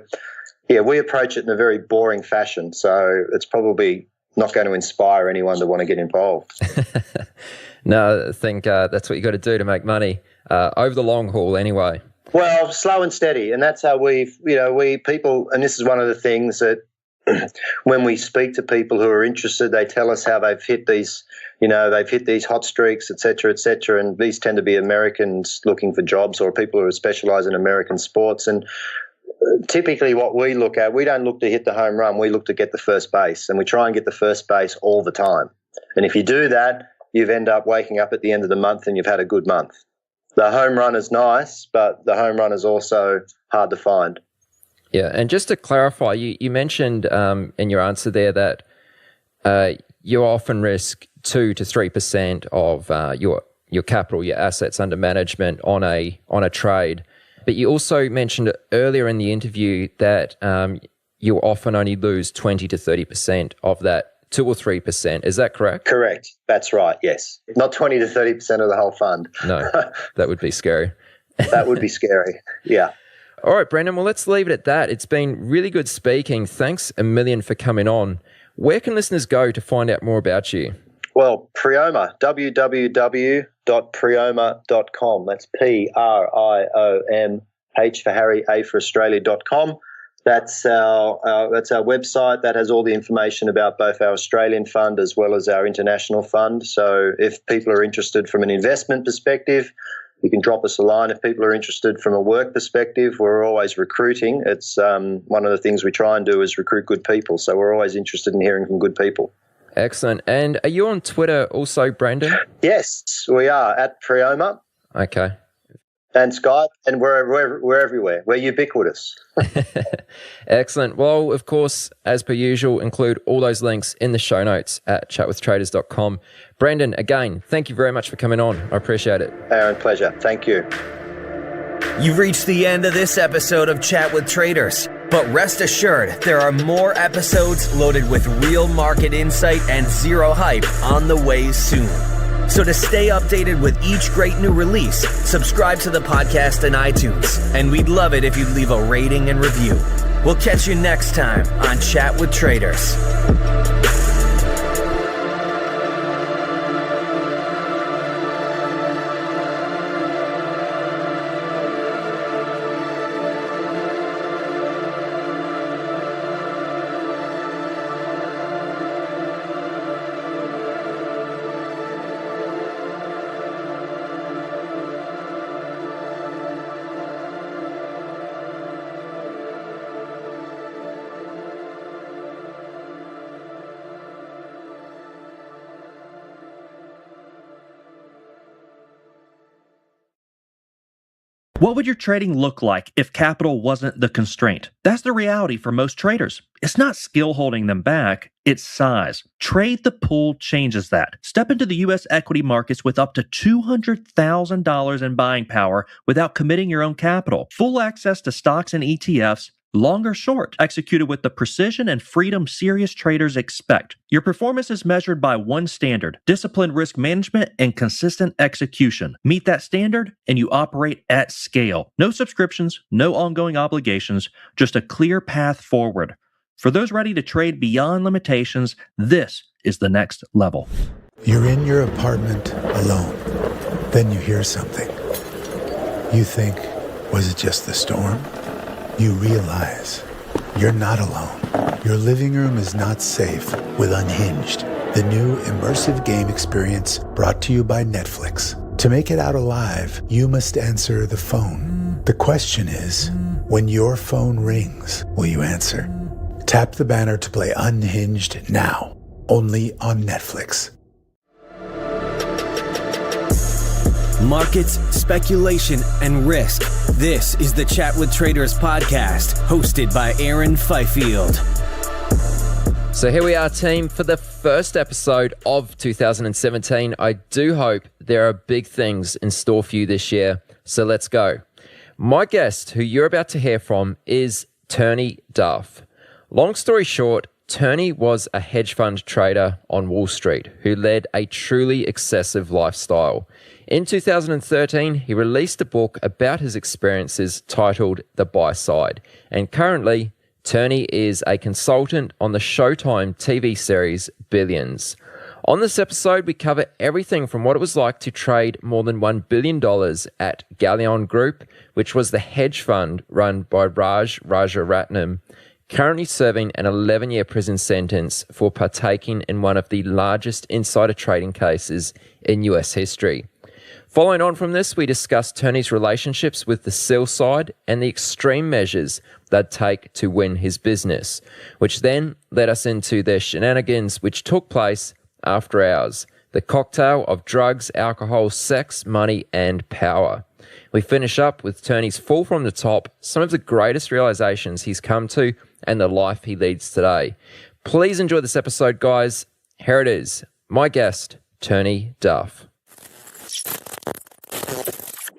yeah, we approach it in a very boring fashion. So it's probably not going to inspire anyone to want to get involved. No, I think that's what you got to do to make money over the long haul anyway. Well, slow and steady. And that's how we people, and this is one of the things that when we speak to people who are interested, they tell us how they've hit these hot streaks, et cetera, and these tend to be Americans looking for jobs or people who specialize in American sports. And typically what we look at, we don't look to hit the home run, we look to get the first base, and we try and get the first base all the time. And if you do that, you end up waking up at the end of the month and you've had a good month. The home run is nice, but the home run is also hard to find. Yeah, and just to clarify, you mentioned in your answer there that you often risk 2 to 3% of your capital, your assets under management on a trade. But you also mentioned earlier in the interview that you often only lose 20 to 30% of that 2 or 3%. Is that correct? Correct. That's right, yes. Not 20 to 30% of the whole fund. No, that would be scary. That would be scary, yeah. All right, Brendan, well, let's leave it at that. It's been really good speaking. Thanks a million for coming on. Where can listeners go to find out more about you? Well, Prioma, www.prioma.com. That's PRIOM, H for Harry, A for Australia.com. That's our website. That has all the information about both our Australian fund as well as our international fund. So if people are interested from an investment perspective, you can drop us a line. If people are interested from a work perspective, we're always recruiting. It's one of the things we try and do is recruit good people. So we're always interested in hearing from good people. Excellent. And are you on Twitter also, Brendan? Yes, we are at Prioma. Okay. And Skype, and we're everywhere. We're ubiquitous. Excellent. Well, of course, as per usual, include all those links in the show notes at chatwithtraders.com. Brendan, again, thank you very much for coming on. I appreciate it. Aaron, pleasure. Thank you. You've reached the end of this episode of Chat with Traders. But rest assured, there are more episodes loaded with real market insight and zero hype on the way soon. So to stay updated with each great new release, subscribe to the podcast in iTunes. And we'd love it if you'd leave a rating and review. We'll catch you next time on Chat with Traders. What would your trading look like if capital wasn't the constraint? That's the reality for most traders. It's not skill holding them back, it's size. Trade the Pool changes that. Step into the U.S. equity markets with up to $200,000 in buying power without committing your own capital. Full access to stocks and ETFs, long or short, executed with the precision and freedom serious traders expect. Your performance is measured by one standard: disciplined risk management and consistent execution. Meet that standard and you operate at scale. No subscriptions, no ongoing obligations, just a clear path forward. For those ready to trade beyond limitations, this is the next level. You're in your apartment alone. Then you hear something. You think, was it just the storm? You realize you're not alone. Your living room is not safe with Unhinged, the new immersive game experience brought to you by Netflix. To make it out alive, you must answer the phone. The question is, when your phone rings, will you answer? Tap the banner to play Unhinged now, only on Netflix. Markets, speculation, and risk. This is the Chat with Traders podcast, hosted by Aaron Fifield. So here we are, team, for the first episode of 2017. I do hope there are big things in store for you this year, so let's go. My guest, who you're about to hear from, is Tony Duff. Long story short, Tony was a hedge fund trader on Wall Street who led a truly excessive lifestyle. In 2013, he released a book about his experiences titled The Buy Side, and currently, Tony is a consultant on the Showtime TV series Billions. On this episode, we cover everything from what it was like to trade more than $1 billion at Galleon Group, which was the hedge fund run by Raj Rajaratnam, currently serving an 11-year prison sentence for partaking in one of the largest insider trading cases in US history. Following on from this, we discuss Tony's relationships with the sell side and the extreme measures they'd take to win his business, which then led us into their shenanigans, which took place after hours. The cocktail of drugs, alcohol, sex, money, and power. We finish up with Tony's fall from the top, some of the greatest realizations he's come to, and the life he leads today. Please enjoy this episode, guys. Here it is. My guest, Tony Duff.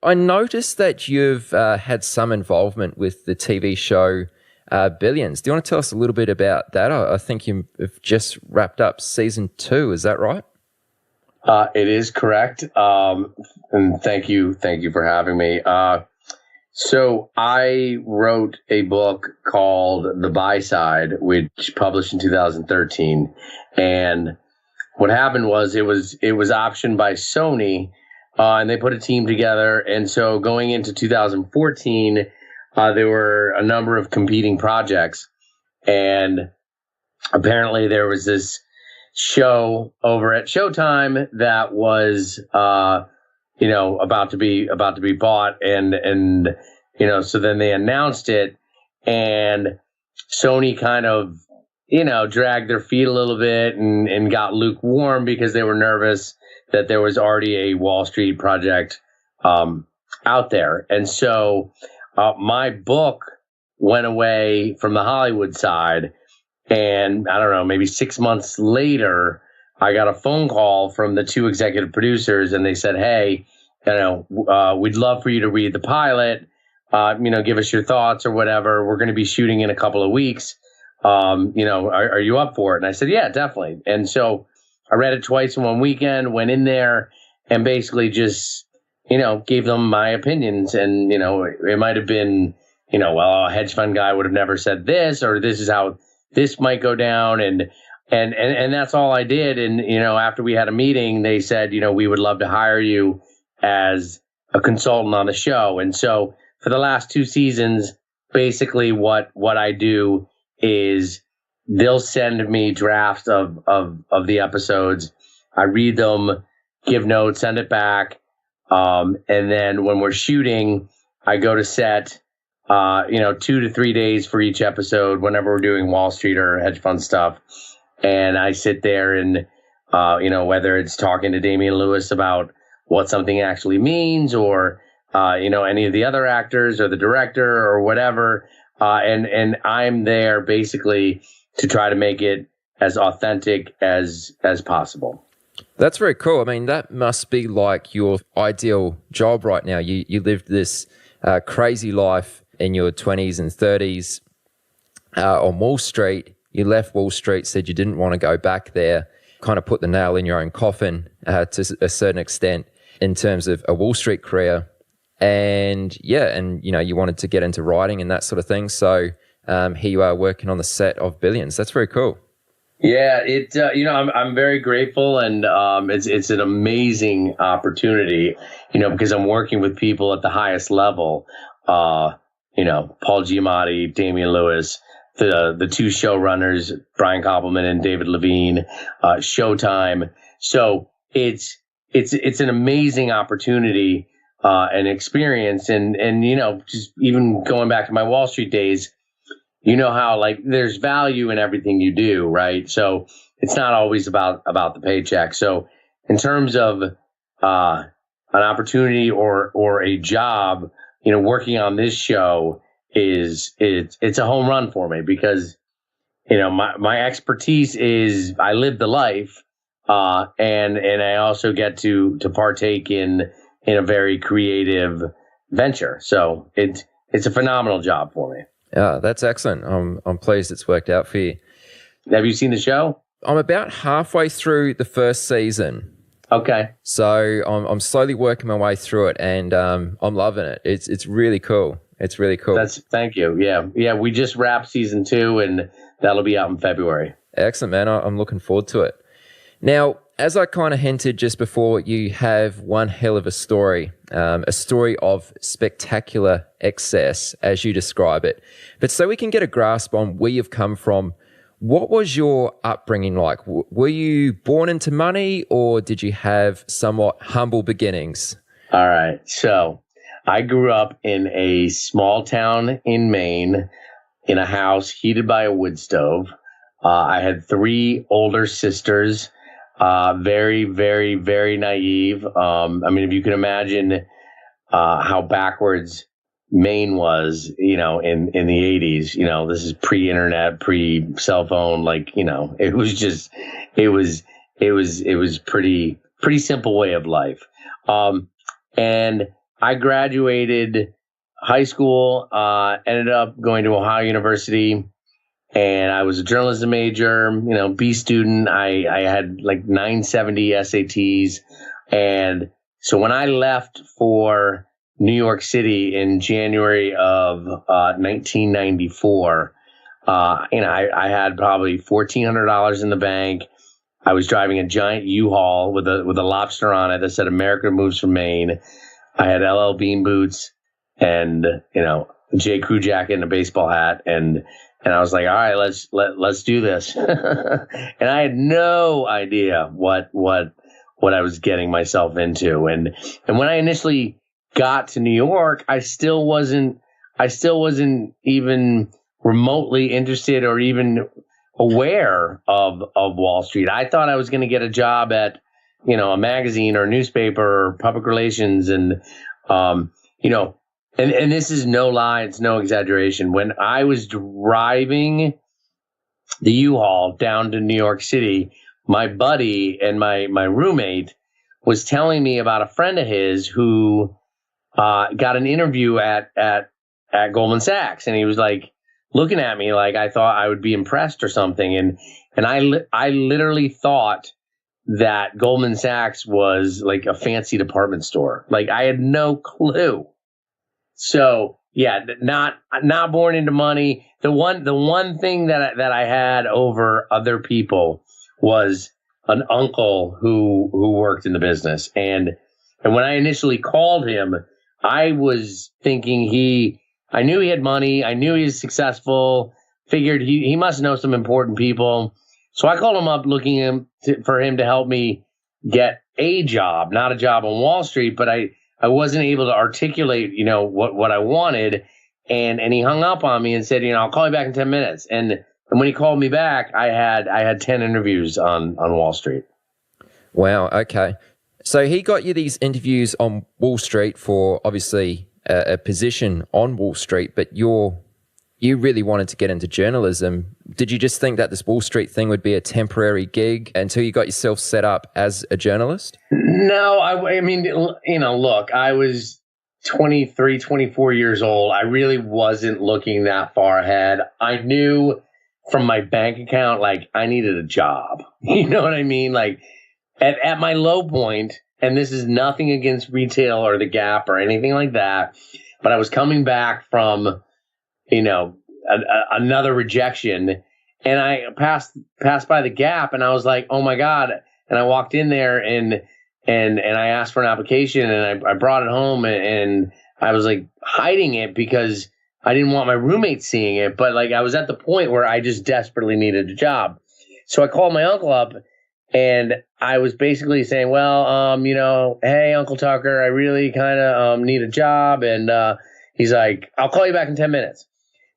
I noticed that you've had some involvement with the TV show Billions. Do you want to tell us a little bit about that? I think you've just wrapped up season 2. Is that right? It is correct. And thank you for having me. So I wrote a book called The Buy Side, which published in 2013. And what happened was it was optioned by Sony. And they put a team together. And so going into 2014, there were a number of competing projects. And apparently there was this show over at Showtime that was, about to be bought. And so then they announced it, and Sony kind of, dragged their feet a little bit and got lukewarm because they were nervous that there was already a Wall Street project out there. And so my book went away from the Hollywood side. And I don't know, maybe 6 months later, I got a phone call from the 2 executive producers, and they said, hey, we'd love for you to read the pilot, give us your thoughts or whatever. We're going to be shooting in a couple of weeks. Are you up for it? And I said, yeah, definitely. And so I read it twice in one weekend, went in there and basically just, gave them my opinions. And, it might have been, a hedge fund guy would have never said this, or this is how this might go down. And that's all I did. And, after we had a meeting, they said, we would love to hire you as a consultant on the show. And so for the last 2 seasons, basically what I do is they'll send me drafts of the episodes. I read them, give notes, send it back. And then when we're shooting, I go to set, 2 to 3 days for each episode whenever we're doing Wall Street or hedge fund stuff. And I sit there and, whether it's talking to Damian Lewis about what something actually means, or, any of the other actors or the director or whatever. And I'm there basically to try to make it as authentic as possible. That's very cool. I mean, that must be like your ideal job right now. You lived this crazy life in your 20s and 30s on Wall Street. You left Wall Street, said you didn't want to go back there, kind of put the nail in your own coffin to a certain extent in terms of a Wall Street career. And you wanted to get into writing and that sort of thing. So here you are working on the set of Billions. That's very cool. Yeah, I'm very grateful, and it's an amazing opportunity, because I'm working with people at the highest level. Paul Giamatti, Damian Lewis, the two showrunners, Brian Koppelman and David Levine, Showtime. So it's an amazing opportunity and experience, and just even going back to my Wall Street days. How there's value in everything you do, right? So it's not always about the paycheck. So in terms of an opportunity or a job, working on this show it's a home run for me because my expertise is I live the life, and I also get to partake in a very creative venture. So it's a phenomenal job for me. Yeah, that's excellent. I'm pleased it's worked out for you. Have you seen the show? I'm about halfway through the first season. Okay. So I'm slowly working my way through it, and I'm loving it. It's really cool. It's really cool. Thank you. Yeah. We just wrapped season 2, and that'll be out in February. Excellent, man. I'm looking forward to it. Now, as I kind of hinted just before, you have one hell of a story of spectacular excess, as you describe it. But so we can get a grasp on where you've come from, what was your upbringing like? Were you born into money, or did you have somewhat humble beginnings? All right. So I grew up in a small town in Maine in a house heated by a wood stove. I had 3 older sisters. Very, very, very naive. If you can imagine how backwards Maine was, in the 80s, this is pre-internet, pre-cell phone, it was pretty simple way of life. And I graduated high school, ended up going to Ohio University. And I was a journalism major, B student. I had 970 SATs. And so when I left for New York City in January of 1994, I had probably $1,400 in the bank. I was driving a giant U-Haul with a lobster on it that said America Moves from Maine. I had LL Bean boots and, J. Crew jacket and a baseball hat. And I was like, all right, let's do this. And I had no idea what I was getting myself into. And when I initially got to New York, I still wasn't even remotely interested or even aware of Wall Street. I thought I was going to get a job at, a magazine or newspaper or public relations. And, and this is no lie, it's no exaggeration. When I was driving the U-Haul down to New York City, my buddy and my roommate was telling me about a friend of his who got an interview at Goldman Sachs, and he was looking at me like I thought I would be impressed or something, and I literally thought that Goldman Sachs was a fancy department store. I had no clue. So yeah, not born into money. The one thing that I had over other people was an uncle who worked in the business, and when I initially called him, I was thinking I knew he had money, I knew he was successful, figured he must know some important people. So I called him up looking for him to help me get a job, not a job on Wall Street, but I wasn't able to articulate, what I wanted. And he hung up on me and said, I'll call you back in 10 minutes. And when he called me back, I had 10 interviews on Wall Street. Wow. Okay. So he got you these interviews on Wall Street for obviously a position on Wall Street, but you really wanted to get into journalism. Did you just think that this Wall Street thing would be a temporary gig until you got yourself set up as a journalist? No, I mean, look, I was 23, 24 years old. I really wasn't looking that far ahead. I knew from my bank account, I needed a job. You know what I mean? At my low point, and this is nothing against retail or the Gap or anything like that, but I was coming back from, another rejection, And I passed by the Gap, and I was like, oh my God. And I walked in there and I asked for an application, and I brought it home, and I was like hiding it because I didn't want my roommate seeing it. But like I was at the point where I just desperately needed a job. So I called my uncle up, and I was basically saying, well, hey, Uncle Tucker, I really kind of need a job. And he's like, I'll call you back in 10 minutes.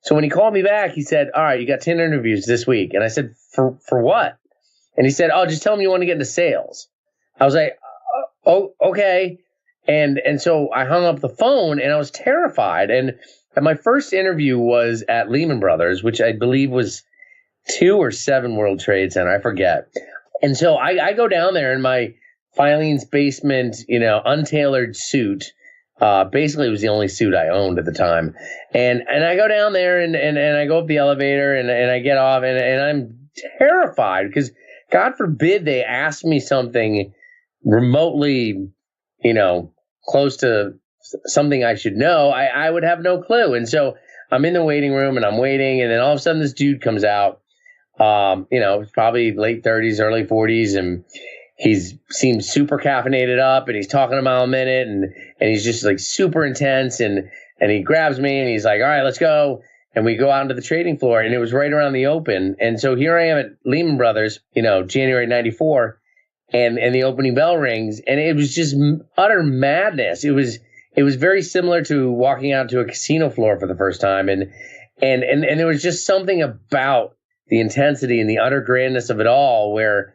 So when he called me back, he said, all right, you got 10 interviews this week. And I said, for what? And he said, oh, just tell him you want to get into sales. I was like, oh, okay. And so I hung up the phone, and I was terrified. And my first interview was at Lehman Brothers, which I believe was 2 or 7 World Trade Center. I forget. And so I go down there in my Filene's basement, untailored suit. Basically, it was the only suit I owned at the time. And I go down there and I go up the elevator and I get off and I'm terrified because God forbid they ask me something remotely, close to something I should know. I would have no clue. And so I'm in the waiting room and I'm waiting. And then all of a sudden this dude comes out, probably late 30s, early 40s. And seems super caffeinated up, and he's talking about a minute, and he's just like super intense, and he grabs me and he's like, all right, let's go. And we go out into the trading floor, and it was right around the open. And so here I am at Lehman Brothers, January 94, and the opening bell rings, and it was just utter madness. It was very similar to walking out to a casino floor for the first time. And there was just something about the intensity and the utter grandness of it all where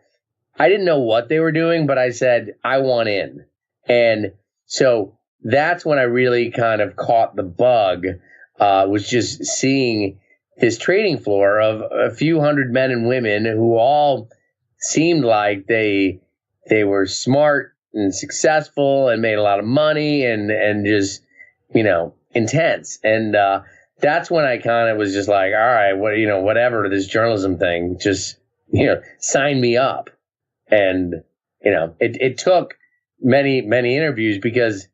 I didn't know what they were doing, but I said, I want in. And so that's when I really kind of caught the bug, was just seeing this trading floor of a few hundred men and women who all seemed like they were smart and successful and made a lot of money and just, intense. And that's when I kind of was just like, all right, whatever, this journalism thing, just, sign me up. And, it took many, many interviews because,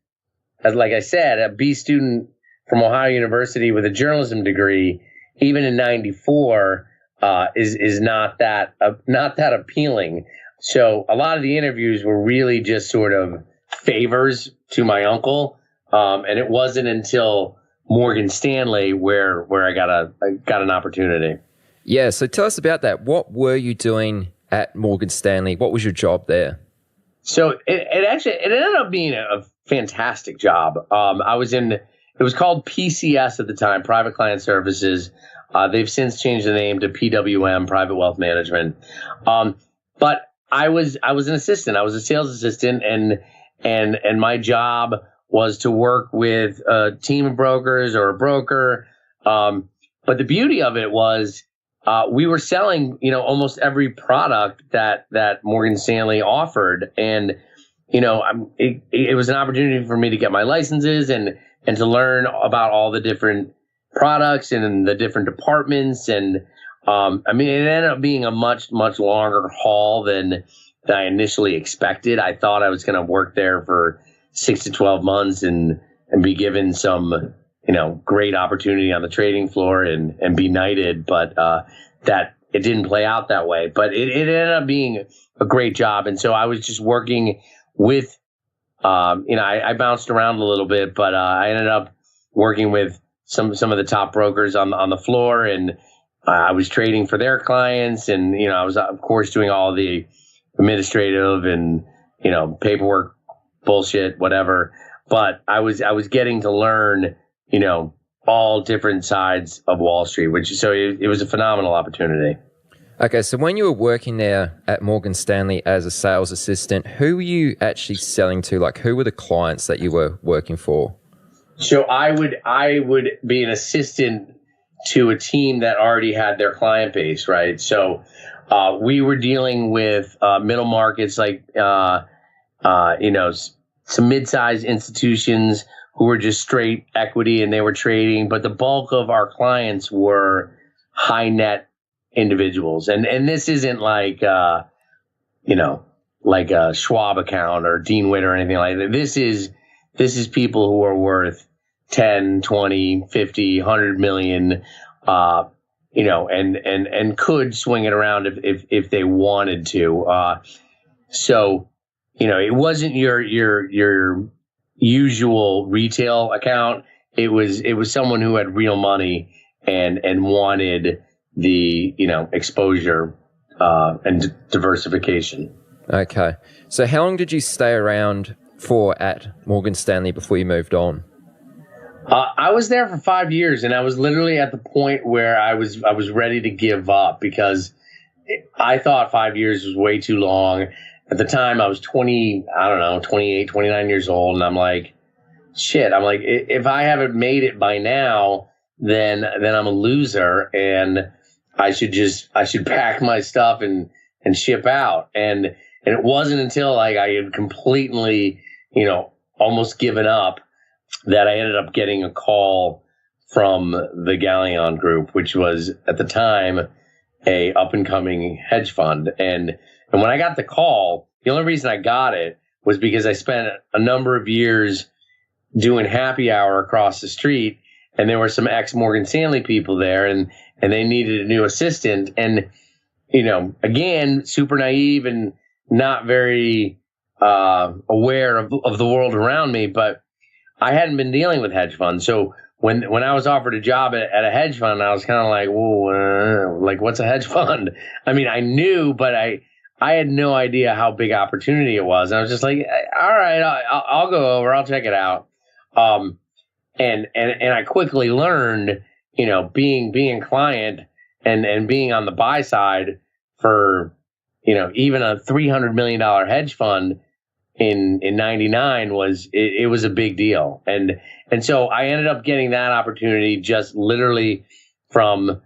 like I said, a B student from Ohio University with a journalism degree, even in 94, is not that appealing. So a lot of the interviews were really just sort of favors to my uncle. And it wasn't until Morgan Stanley where I got an opportunity. Yeah. So tell us about that. What were you doing at Morgan Stanley? What was your job there? So it ended up being a fantastic job. It was called PCS at the time, Private Client Services. They've since changed the name to PWM, Private Wealth Management. But I was an assistant. I was a sales assistant, and my job was to work with a team of brokers or a broker. But the beauty of it was, we were selling, almost every product that Morgan Stanley offered. And, it was an opportunity for me to get my licenses and to learn about all the different products and the different departments. And, it ended up being a much, much longer haul than I initially expected. I thought I was going to work there for 6 to 12 months and be given some, great opportunity on the trading floor and be knighted, but that it didn't play out that way. But it ended up being a great job. And so I was just working with, I bounced around a little bit, but I ended up working with some of the top brokers on the floor, and I was trading for their clients, and I was of course doing all the administrative and paperwork bullshit, whatever. But I was getting to learn, all different sides of Wall Street, it was a phenomenal opportunity. Okay, so when you were working there at Morgan Stanley as a sales assistant, who were you actually selling to? Like, who were the clients that you were working for? So I would be an assistant to a team that already had their client base, right? So we were dealing with middle markets, like some mid-sized institutions who were just straight equity and they were trading, but the bulk of our clients were high net individuals. And this isn't like, like a Schwab account or Dean Witt or anything like that. This is people who are worth 10, 20, 50, 100 million, and could swing it around if they wanted to. So, it wasn't your usual retail account. It was someone who had real money and wanted the, exposure and diversification. Okay. So how long did you stay around for at Morgan Stanley before you moved on? I was there for 5 years, and I was literally at the point where I was ready to give up because I thought 5 years was way too long. At the time, I was 28, 29 years old, and I'm like, shit. I'm like, if I haven't made it by now, then I'm a loser, and I should pack my stuff and ship out. And it wasn't until like I had completely, almost given up that I ended up getting a call from the Galleon Group, which was at the time a up and coming hedge fund. And when I got the call, the only reason I got it was because I spent a number of years doing happy hour across the street, and there were some ex Morgan Stanley people there, and they needed a new assistant. And, again, super naive and not very aware of the world around me, but I hadn't been dealing with hedge funds. So when I was offered a job at a hedge fund, I was kind of like, whoa, like, what's a hedge fund? I mean, I knew, but I had no idea how big opportunity it was. And I was just like, all right, I'll go over, I'll check it out. And I quickly learned, being a client and being on the buy side for, even a $300 million hedge fund in 99 was a big deal. And so I ended up getting that opportunity just literally from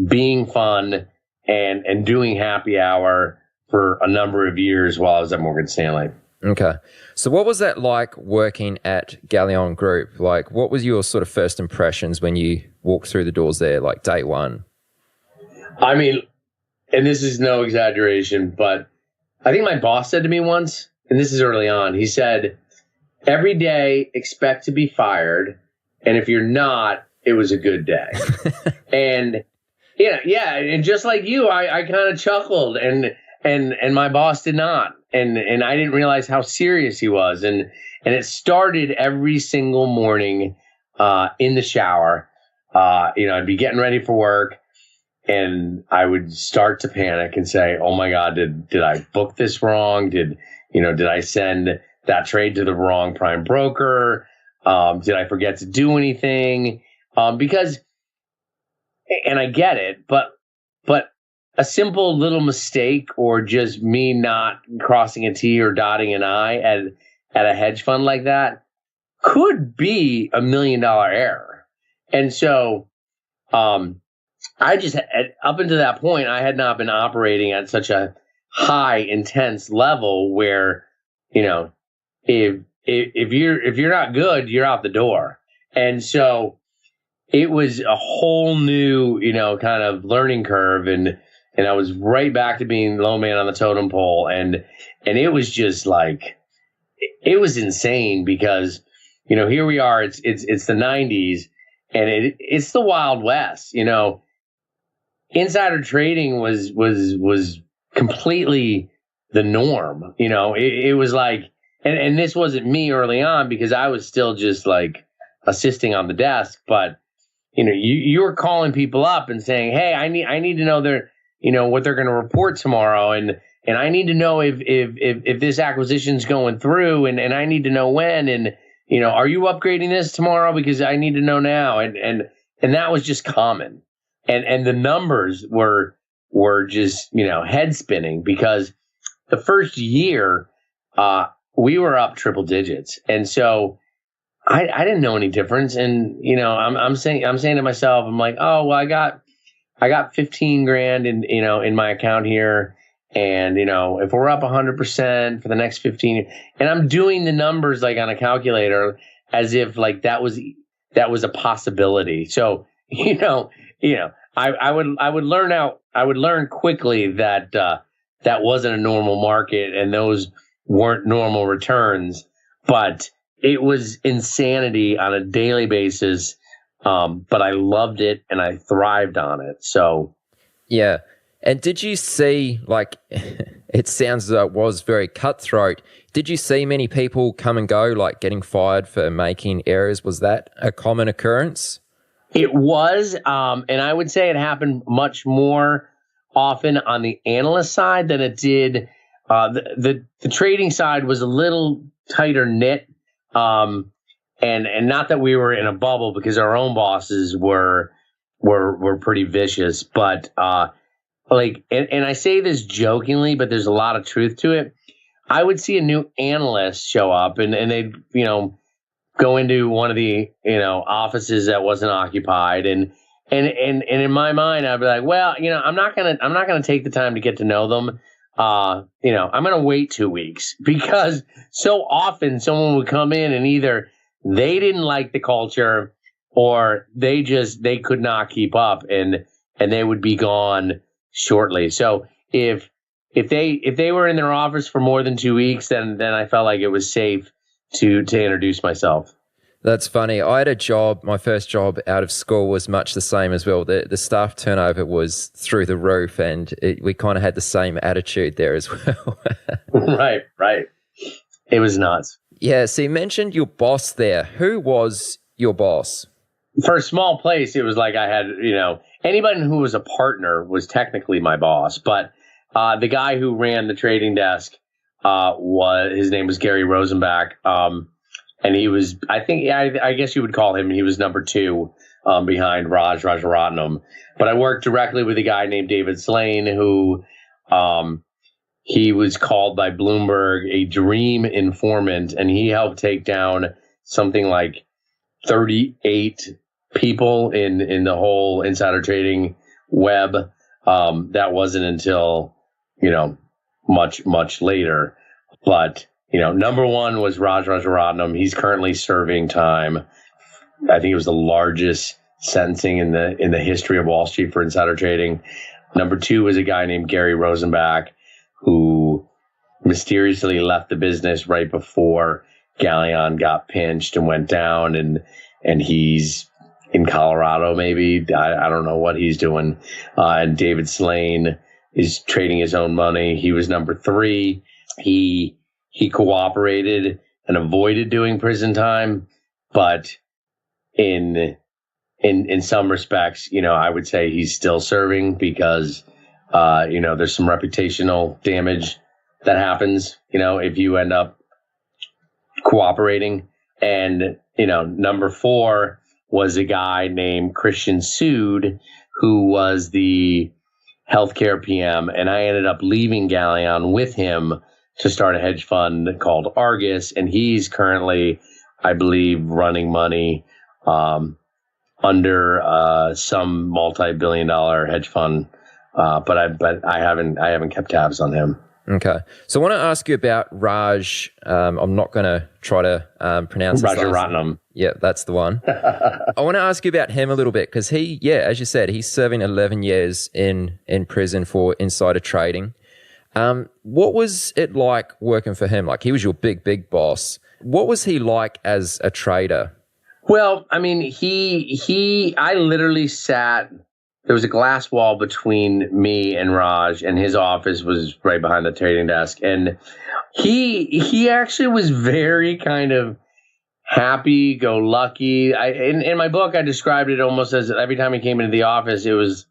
being fun and doing happy hour for a number of years while I was at Morgan Stanley. Okay. So what was that like working at Galleon Group? Like, what was your sort of first impressions when you walked through the doors there, like day one? I mean, and this is no exaggeration, but I think my boss said to me once, and this is early on, he said, every day expect to be fired, and if you're not, it was a good day. And yeah, and just like you, I kind of chuckled, and my boss did not. And I didn't realize how serious he was. And it started every single morning in the shower. I'd be getting ready for work, and I would start to panic and say, oh my God, did I book this wrong? Did I send that trade to the wrong prime broker? Did I forget to do anything? Because, and I get it, but a simple little mistake or just me not crossing a T or dotting an I at a hedge fund like that could be $1 million error. And so, I just, up until that point, I had not been operating at such a high intense level where, if you're not good, you're out the door. And so it was a whole new, kind of learning curve. And I was right back to being low man on the totem pole. And it was just like, it was insane because, here we are, it's the 90s and it's the Wild West, insider trading was completely the norm. It was like, and this wasn't me early on because I was still just like assisting on the desk, but you were calling people up and saying, hey, I need to know what they're going to report tomorrow. And I need to know if this acquisition's going through and I need to know when, and, are you upgrading this tomorrow? Because I need to know now. And that was just common. And the numbers were just, head spinning because the first year, we were up triple digits. And so I didn't know any difference. And, I'm saying to myself, I'm like, oh, well, I got 15 grand in my account here. And, if we're up 100% for the next 15, and I'm doing the numbers like on a calculator as if like that was a possibility. So, I would learn quickly that that wasn't a normal market and those weren't normal returns, but it was insanity on a daily basis But I loved it and I thrived on it. So, yeah. And did you see, like, it sounds as though it was very cutthroat. Did you see many people come and go, like getting fired for making errors? Was that a common occurrence? It was, and I would say it happened much more often on the analyst side than it did. The trading side was a little tighter knit, and not that we were in a bubble, because our own bosses were pretty vicious, but and I say this jokingly, but there's a lot of truth to it. I would see a new analyst show up, and they'd go into one of the offices that wasn't occupied, and in my mind I'd be like, well, I'm not gonna take the time to get to know them. I'm gonna wait 2 weeks, because so often someone would come in and either they didn't like the culture or they could not keep up, and they would be gone shortly. So if they were in their office for more than 2 weeks, then I felt like it was safe to introduce myself. That's funny. I had a job, my first job out of school was much the same as well. The staff turnover was through the roof, and we kind of had the same attitude there as well. Right. It was nuts. Yeah, so you mentioned your boss there. Who was your boss? For a small place, it was like I had, anybody who was a partner was technically my boss. But the guy who ran the trading desk, his name was Gary Rosenbach. And he was, I guess you would call him, he was number 2 behind Rajaratnam. But I worked directly with a guy named David Slane, who he was called by Bloomberg a dream informant, and he helped take down something like 38 people in the whole insider trading web. That wasn't until, much later. But, number 1 was Rajaratnam. He's currently serving time. I think it was the largest sentencing in the history of Wall Street for insider trading. Number 2 was a guy named Gary Rosenbach, who mysteriously left the business right before Galleon got pinched and went down, and he's in Colorado, maybe. I don't know what he's doing. And David Slane is trading his own money. He was number 3. He cooperated and avoided doing prison time, but in some respects, I would say he's still serving, because there's some reputational damage that happens, if you end up cooperating. And, number 4 was a guy named Christian Sood, who was the healthcare PM. And I ended up leaving Galleon with him to start a hedge fund called Argus. And he's currently, I believe, running money under some multi-billion-dollar hedge fund. But I haven't kept tabs on him. Okay. So I want to ask you about Raj. I'm not going to try to pronounce his Rajaratnam. Yeah, that's the one. I want to ask you about him a little bit, because he, as you said, he's serving 11 years in prison for insider trading. What was it like working for him? Like, he was your big boss. What was he like as a trader? Well, I mean, I literally sat, there was a glass wall between me and Raj, and his office was right behind the trading desk. And he actually was very kind of happy-go-lucky. In my book, I described it almost as every time he came into the office, it was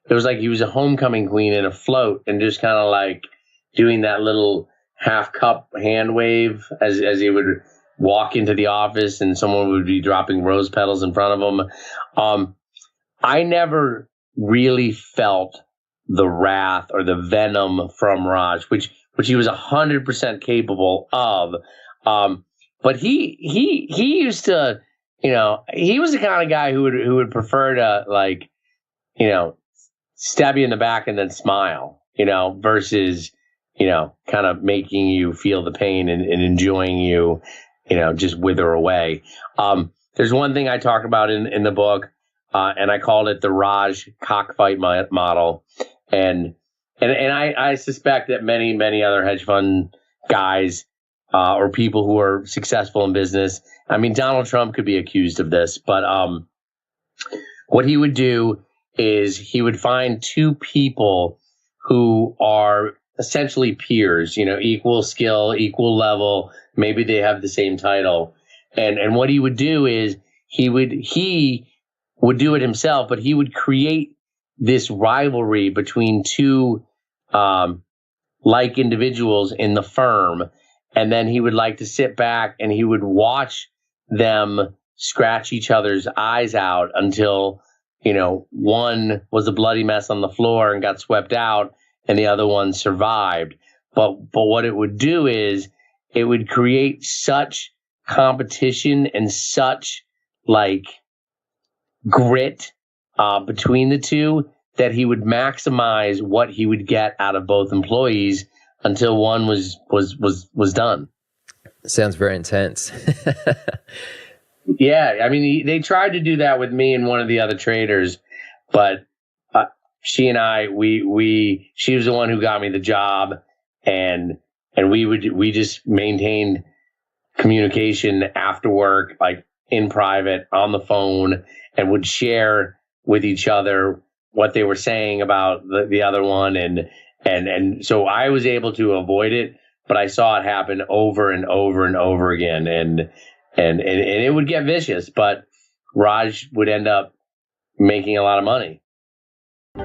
like he was a homecoming queen in a float, and just kind of like doing that little half-cup hand wave as he would walk into the office, and someone would be dropping rose petals in front of him. I never really felt the wrath or the venom from Raj, which he was 100% capable of. But he used to, he was the kind of guy who would prefer to stab you in the back and then smile, versus, kind of making you feel the pain and enjoying you, just wither away. There's one thing I talk about in the book, and I called it the Raj cockfight model. And I suspect that many other hedge fund guys, or people who are successful in business, I mean, Donald Trump could be accused of this, but what he would do is he would find two people who are essentially peers, equal skill, equal level. Maybe they have the same title. And what he would do is he would do it himself, but he would create this rivalry between two like individuals in the firm. And then he would like to sit back and he would watch them scratch each other's eyes out until, one was a bloody mess on the floor and got swept out and the other one survived. But what it would do is it would create such competition and such grit between the two that he would maximize what he would get out of both employees until one was done. Sounds very intense. Yeah, I mean, they tried to do that with me and one of the other traders, but she and I, she was the one who got me the job, and we just maintained communication after work, in private, on the phone, and would share with each other what they were saying about the other one, and so I was able to avoid it, but I saw it happen over and over and over again, and it would get vicious, but Raj would end up making a lot of money.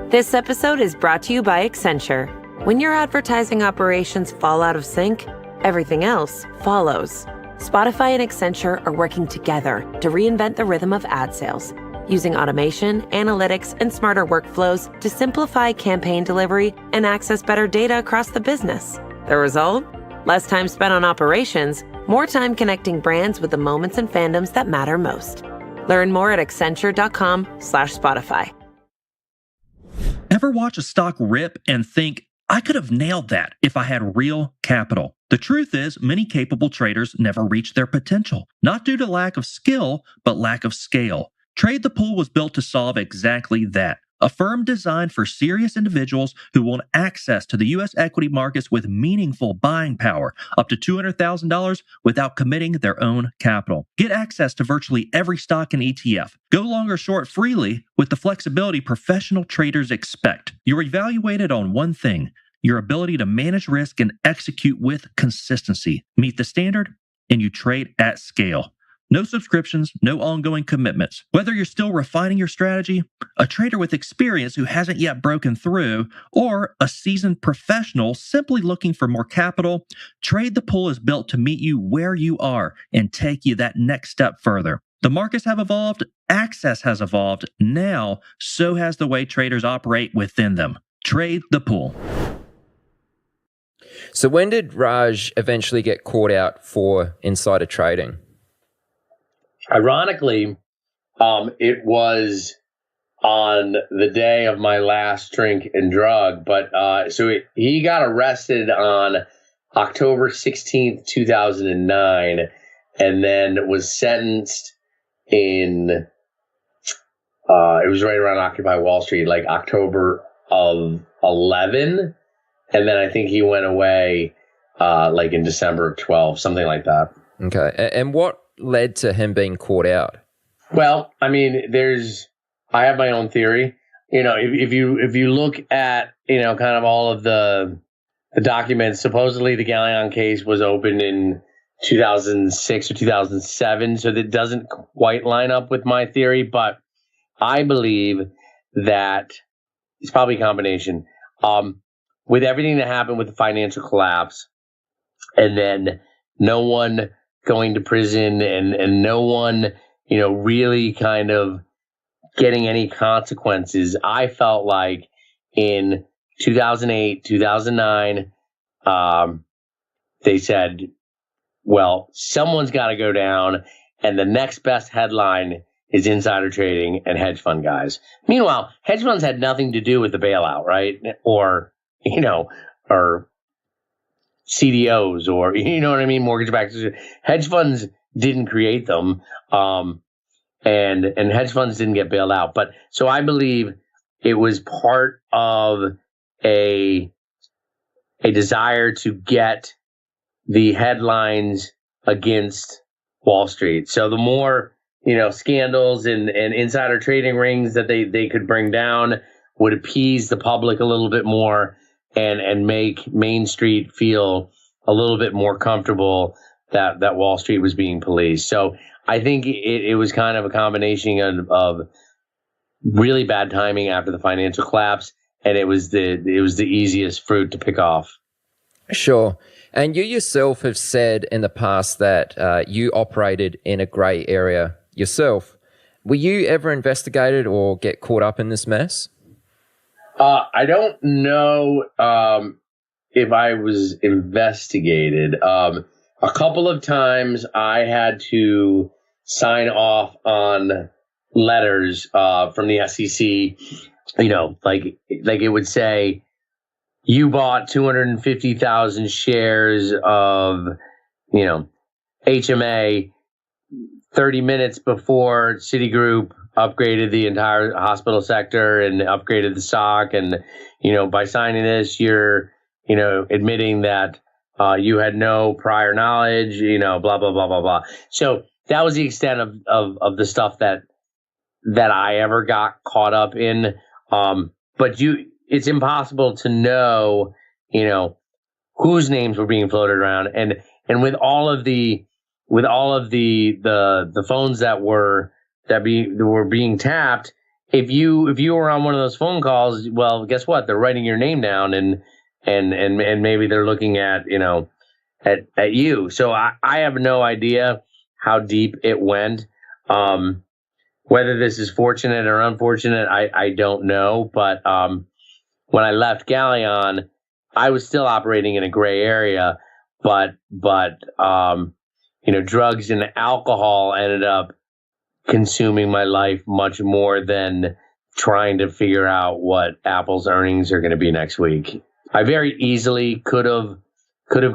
This episode is brought to you by Accenture. When your advertising operations fall out of sync, everything else follows. Spotify and Accenture are working together to reinvent the rhythm of ad sales, using automation, analytics, and smarter workflows to simplify campaign delivery and access better data across the business. The result? Less time spent on operations, more time connecting brands with the moments and fandoms that matter most. Learn more at accenture.com/Spotify. Ever watch a stock rip and think, I could have nailed that if I had real capital? The truth is, many capable traders never reach their potential, not due to lack of skill, but lack of scale. Trade the Pool was built to solve exactly that. A firm designed for serious individuals who want access to the U.S. equity markets with meaningful buying power, up to $200,000 without committing their own capital. Get access to virtually every stock and ETF. Go long or short freely with the flexibility professional traders expect. You're evaluated on one thing: your ability to manage risk and execute with consistency. Meet the standard, and you trade at scale. No subscriptions, no ongoing commitments. Whether you're still refining your strategy, a trader with experience who hasn't yet broken through, or a seasoned professional simply looking for more capital, Trade the Pool is built to meet you where you are and take you that next step further. The markets have evolved, access has evolved, now so has the way traders operate within them. Trade the Pool. So when did Raj eventually get caught out for insider trading? Ironically, it was on the day of my last drink and drug, but he got arrested on October 16th, 2009, and then was sentenced in, it was right around Occupy Wall Street, October of 11, and then I think he went away in December of 12, something like that. Okay, and what led to him being caught out? Well, I mean, I have my own theory. If you look at, kind of all of the documents, supposedly the Galleon case was opened in 2006 or 2007, so that doesn't quite line up with my theory, but I believe that it's probably a combination. With everything that happened with the financial collapse, and then no one going to prison and no one, really kind of getting any consequences. I felt like in 2008, 2009, they said, well, someone's got to go down, and the next best headline is insider trading and hedge fund guys. Meanwhile, hedge funds had nothing to do with the bailout, right? Or, or CDOs, or what I mean, mortgage-backed. Hedge funds didn't create them, and hedge funds didn't get bailed out. But so I believe it was part of a desire to get the headlines against Wall Street. So the more scandals and insider trading rings that they could bring down would appease the public a little bit more and make Main Street feel a little bit more comfortable that Wall Street was being policed. So I think it was kind of a combination of really bad timing after the financial collapse, and it was the easiest fruit to pick off. Sure. And you yourself have said in the past that you operated in a grey area yourself. Were you ever investigated or get caught up in this mess? I don't know if I was investigated. A couple of times I had to sign off on letters from the SEC, like it would say, you bought 250,000 shares of, HMA 30 minutes before Citigroup upgraded the entire hospital sector and upgraded the stock. And, by signing this, you're, admitting that you had no prior knowledge, blah, blah, blah, blah, blah. So that was the extent of the stuff that I ever got caught up in. But it's impossible to know, whose names were being floated around. And with all of the phones that were being tapped, if you were on one of those phone calls, well, guess what? They're writing your name down and maybe they're looking at you. So I have no idea how deep it went. Whether this is fortunate or unfortunate, I don't know. But when I left Galleon, I was still operating in a gray area, but drugs and alcohol ended up consuming my life much more than trying to figure out what Apple's earnings are going to be next week. I very easily could have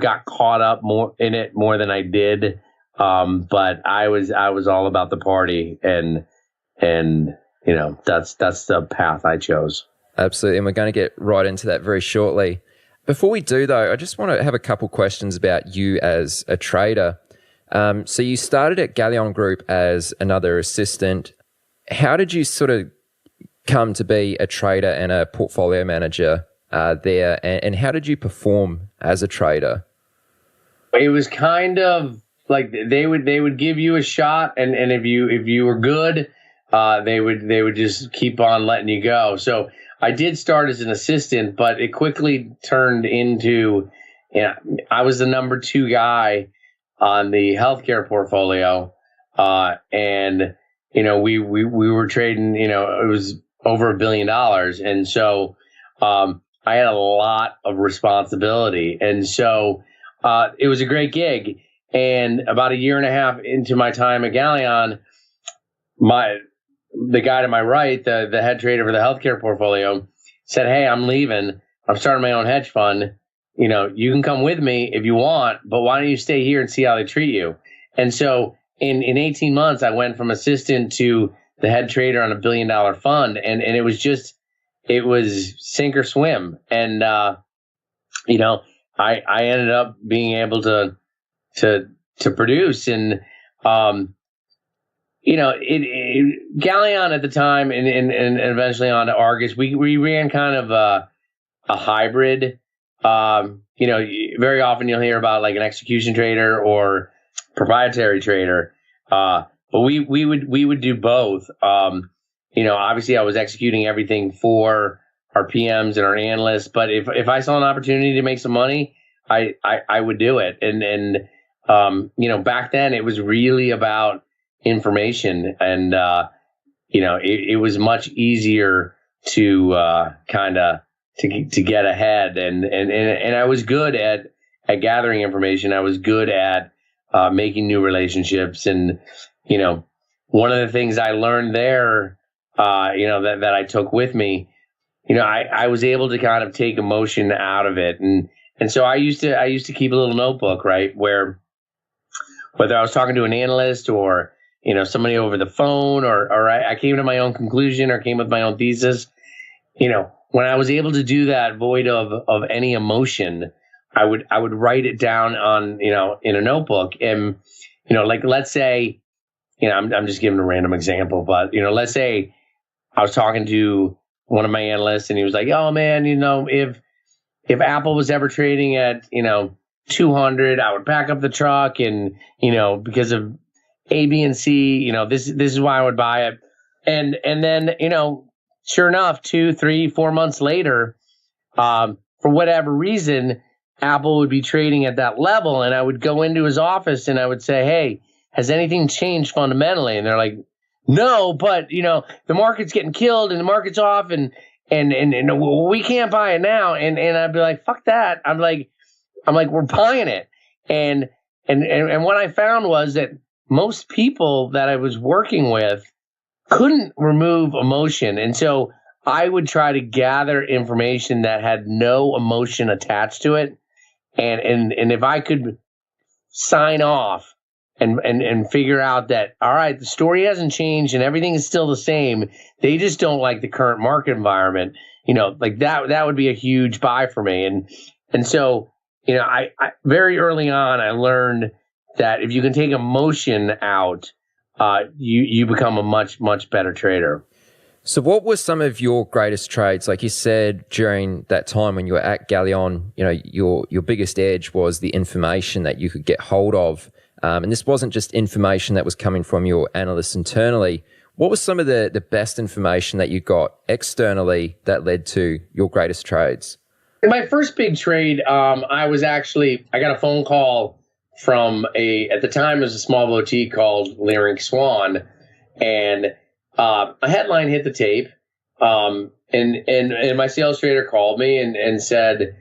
got caught up more than I did. But I was all about the party and that's the path I chose. Absolutely. And we're going to get right into that very shortly. Before we do though, I just want to have a couple questions about you as a trader. So you started at Galleon Group as another assistant. How did you sort of come to be a trader and a portfolio manager there? And how did you perform as a trader? It was kind of like they would give you a shot, and if you were good, they would just keep on letting you go. So I did start as an assistant, but it quickly turned into, I was the number 2 guy on the healthcare portfolio, and we were trading. It was over $1 billion, and so I had a lot of responsibility, and so it was a great gig. And about a year and a half into my time at Galleon, the guy to my right, the head trader for the healthcare portfolio, said, "Hey, I'm leaving. I'm starting my own hedge fund. You can come with me if you want, but why don't you stay here and see how they treat you?" And so in 18 months, I went from assistant to the head trader on $1 billion fund. And it was sink or swim. And, I ended up being able to produce. And, Galleon at the time and eventually on to Argus, we ran kind of a hybrid. Very often you'll hear about like an execution trader or proprietary trader. But we would do both. Obviously I was executing everything for our PMs and our analysts, but if I saw an opportunity to make some money, I would do it. And back then it was really about information, and it was much easier to to get ahead, and I was good at gathering information. I was good at making new relationships, and one of the things I learned there, that I took with me, I was able to kind of take emotion out of it, and so I used to keep a little notebook, right, where whether I was talking to an analyst or somebody over the phone, or I came to my own conclusion or came with my own thesis, when I was able to do that void of any emotion, I would write it down on, in a notebook. And, like, let's say I'm just giving a random example, but, let's say I was talking to one of my analysts and he was like, oh man, if Apple was ever trading at, 200, I would pack up the truck and, because of A, B, and C, this is why I would buy it. And then, sure enough, 2, 3, 4 months later, for whatever reason, Apple would be trading at that level. And I would go into his office and I would say, hey, has anything changed fundamentally? And they're like, no, but, the market's getting killed and the market's off and we can't buy it now. And I'd be like, fuck that. I'm like, we're buying it. And what I found was that most people that I was working with couldn't remove emotion. And so I would try to gather information that had no emotion attached to it. And if I could sign off and figure out that, all right, the story hasn't changed and everything is still the same, they just don't like the current market environment, like that would be a huge buy for me. And so, I very early on, I learned that if you can take emotion out, you become a much, much better trader. So what were some of your greatest trades? Like you said, during that time when you were at Galleon, your biggest edge was the information that you could get hold of. And this wasn't just information that was coming from your analysts internally. What was some of the best information that you got externally that led to your greatest trades? My first big trade, I got a phone call from at the time it was a small boutique called Leering Swan, and a headline hit the tape, and my sales trader called me and said,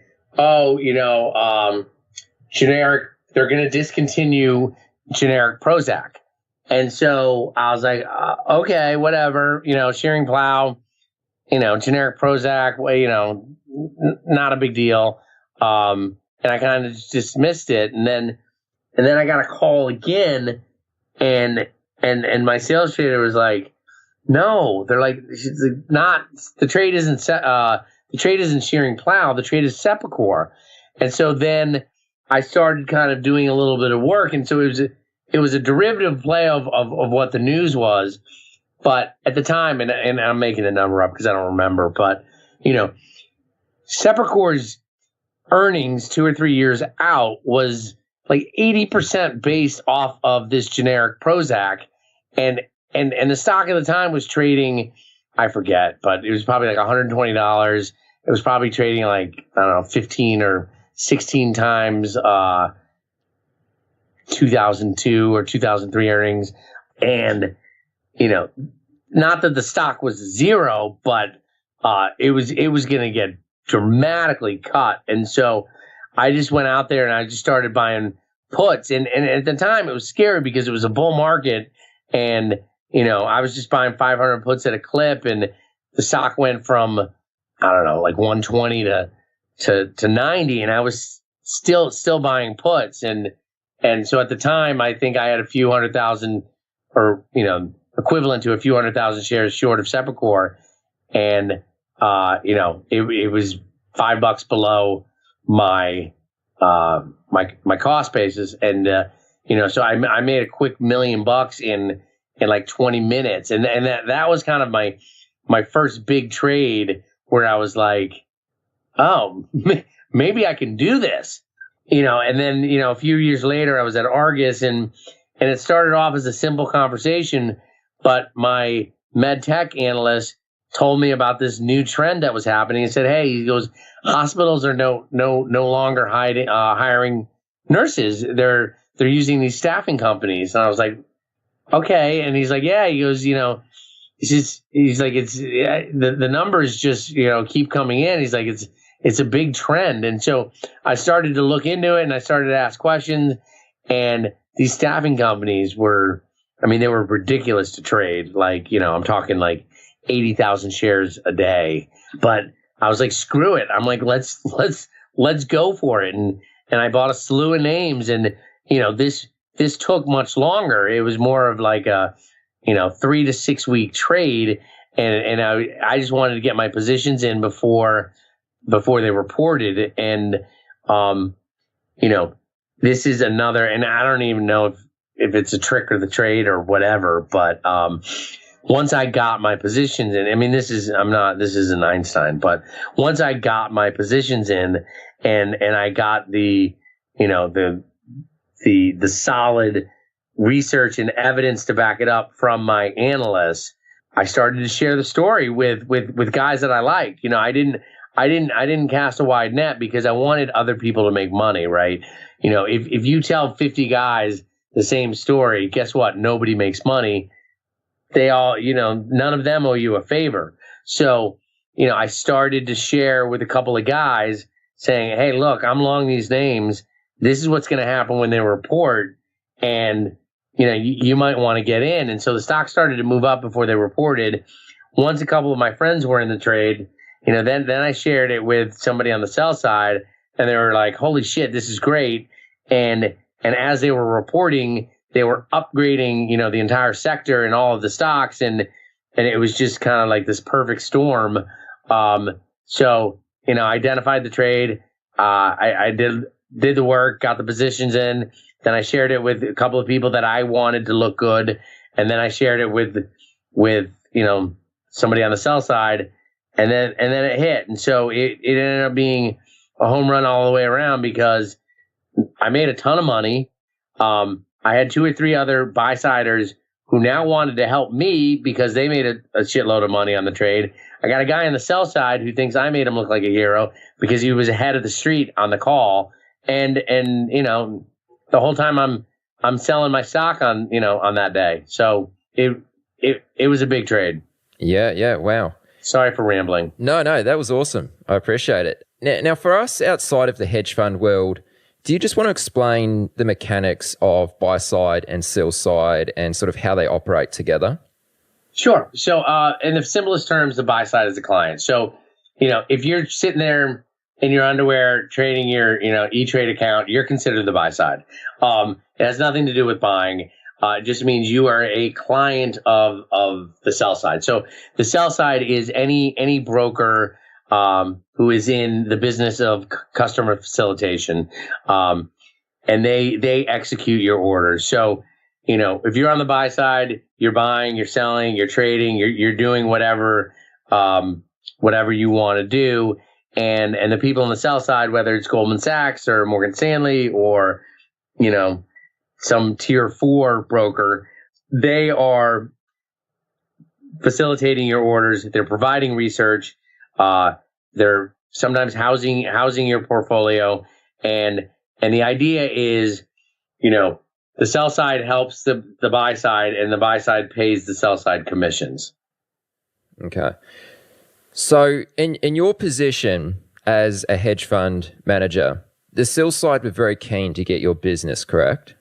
generic, they're going to discontinue generic Prozac. And so I was like, okay, whatever, shearing plow, generic Prozac, not a big deal. And I kind of dismissed it. And then I got a call again, and my sales trader was like, no, they're like, not, the trade isn't shearing plow, the trade is Sepulchre. And so then I started kind of doing a little bit of work. And so it was a derivative play of what the news was. But at the time, and I'm making the number up because I don't remember, but, Sepulchre's earnings 2 or 3 years out was like 80% based off of this generic Prozac. And the stock at the time was trading, I forget, but it was probably like $120. It was probably trading like, I don't know, 15 or 16 times 2002 or 2003 earnings. And, not that the stock was zero, but it was going to get dramatically cut. And so I just went out there and I just started buying puts. And at the time it was scary because it was a bull market. And, I was just buying 500 puts at a clip, and the stock went from, I don't know, like 120 to 90. And I was still buying puts. And so at the time, I think I had a few 100,000 or, equivalent to a few 100,000 shares short of Sepulchre. And, it was $5 below my cost basis. And, so I made a quick $1 million in like 20 minutes. And that was kind of my first big trade where I was like, oh, maybe I can do this, and then, a few years later I was at Argus and it started off as a simple conversation, but my med tech analyst told me about this new trend that was happening. He said, hey, he goes, hospitals are no longer hiring nurses. They're using these staffing companies. And I was like, okay. And he's like, yeah, he goes, he's like, it's the numbers just, keep coming in. He's like, it's a big trend. And so I started to look into it and I started to ask questions, and these staffing companies they were ridiculous to trade. Like, I'm talking like 80,000 shares a day, but I was like, screw it. I'm like, let's go for it. And I bought a slew of names, and, this took much longer. It was more of like a, 3 to 6 week trade. And I just wanted to get my positions in before they reported. And, this is another, and I don't even know if it's a trick or the trade or whatever. But once I got my positions in, I mean, this isn't Einstein, but once I got my positions in and I got the solid research and evidence to back it up from my analysts, I started to share the story with guys that I liked. I didn't cast a wide net because I wanted other people to make money, right? If you tell 50 guys the same story, guess what? Nobody makes money. They all, none of them owe you a favor. So, I started to share with a couple of guys saying, hey, look, I'm long these names. This is what's going to happen when they report. And, you might want to get in. And so the stock started to move up before they reported. Once a couple of my friends were in the trade, then I shared it with somebody on the sell side, and they were like, holy shit, this is great. And as they were reporting, they were upgrading, the entire sector and all of the stocks. And it was just kind of like this perfect storm. So, I identified the trade. I did the work, got the positions in. Then I shared it with a couple of people that I wanted to look good. And then I shared it with somebody on the sell side. And then it hit. And so it ended up being a home run all the way around because I made a ton of money. I had 2 or 3 other buy-siders who now wanted to help me because they made a shitload of money on the trade. I got a guy on the sell side who thinks I made him look like a hero because he was ahead of the street on the call. And the whole time I'm selling my stock on that day. So it was a big trade. Yeah. Wow. Sorry for rambling. No, that was awesome. I appreciate it. Now, for us outside of the hedge fund world, do you just want to explain the mechanics of buy side and sell side and sort of how they operate together? Sure. So in the simplest terms, the buy side is the client. So, if you're sitting there in your underwear trading your, E-Trade account, you're considered the buy side. It has nothing to do with buying. It just means you are a client of the sell side. So the sell side is any broker who is in the business of customer facilitation, and they execute your orders. So if you're on the buy side, you're buying, you're selling, you're trading, you're doing whatever you want to do, and the people on the sell side, whether it's Goldman Sachs or Morgan Stanley or some tier 4 broker, they are facilitating your orders. They're providing research. They're sometimes housing your portfolio. And the idea is, the sell side helps the buy side, and the buy side pays the sell side commissions. Okay. So in your position as a hedge fund manager, the sell side were very keen to get your business, correct?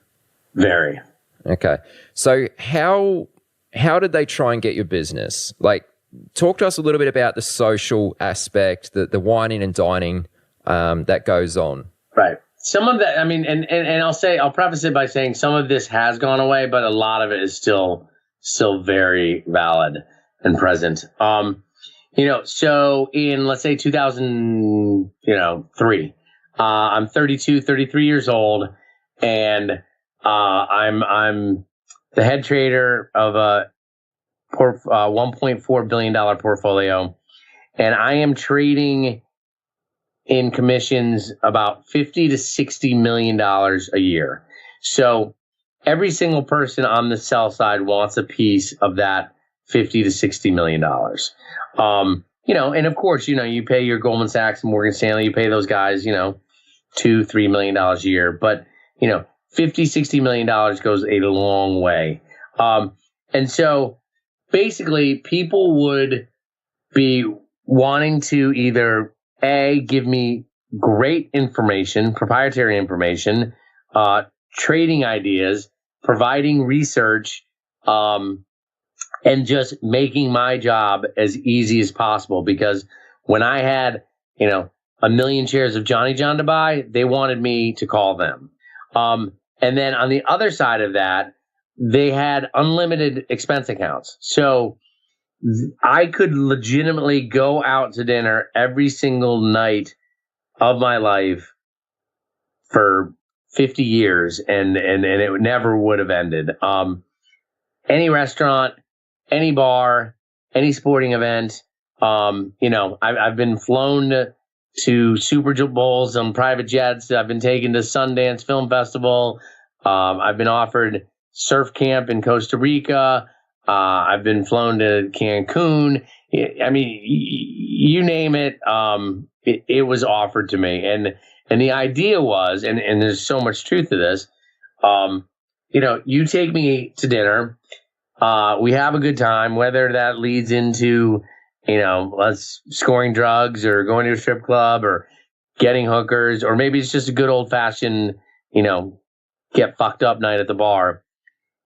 Very. Okay. So how did they try and get your business? Like, talk to us a little bit about the social aspect, the wining and dining that goes on. Right. Some of that, I mean, and I'll preface it by saying some of this has gone away, but a lot of it is still very valid and present. So in, let's say 2003, I'm 33 years old, and I'm the head trader of a $1.4 billion portfolio, and I am trading in commissions about $50 to $60 million a year. So every single person on the sell side wants a piece of that $50 to $60 million. And of course, you pay your Goldman Sachs and Morgan Stanley, you pay those guys, $2-3 million a year, but $50-60 million goes a long way. And so basically people would be wanting to either give me great information, proprietary information, trading ideas, providing research, and just making my job as easy as possible. Because when I had, 1 million shares of Johnny John to buy, they wanted me to call them. And then on the other side of that, they had unlimited expense accounts. So I could legitimately go out to dinner every single night of my life for 50 years, and it never would have ended. Any restaurant, any bar, any sporting event. I've been flown to Super Bowls on private jets. I've been taken to Sundance Film Festival. I've been offered surf camp in Costa Rica. I've been flown to Cancun. I mean, you name it, it was offered to me. And the idea was, and there's so much truth to this, you take me to dinner, we have a good time, whether that leads into, us scoring drugs or going to a strip club or getting hookers, or maybe it's just a good old fashioned, get fucked up night at the bar.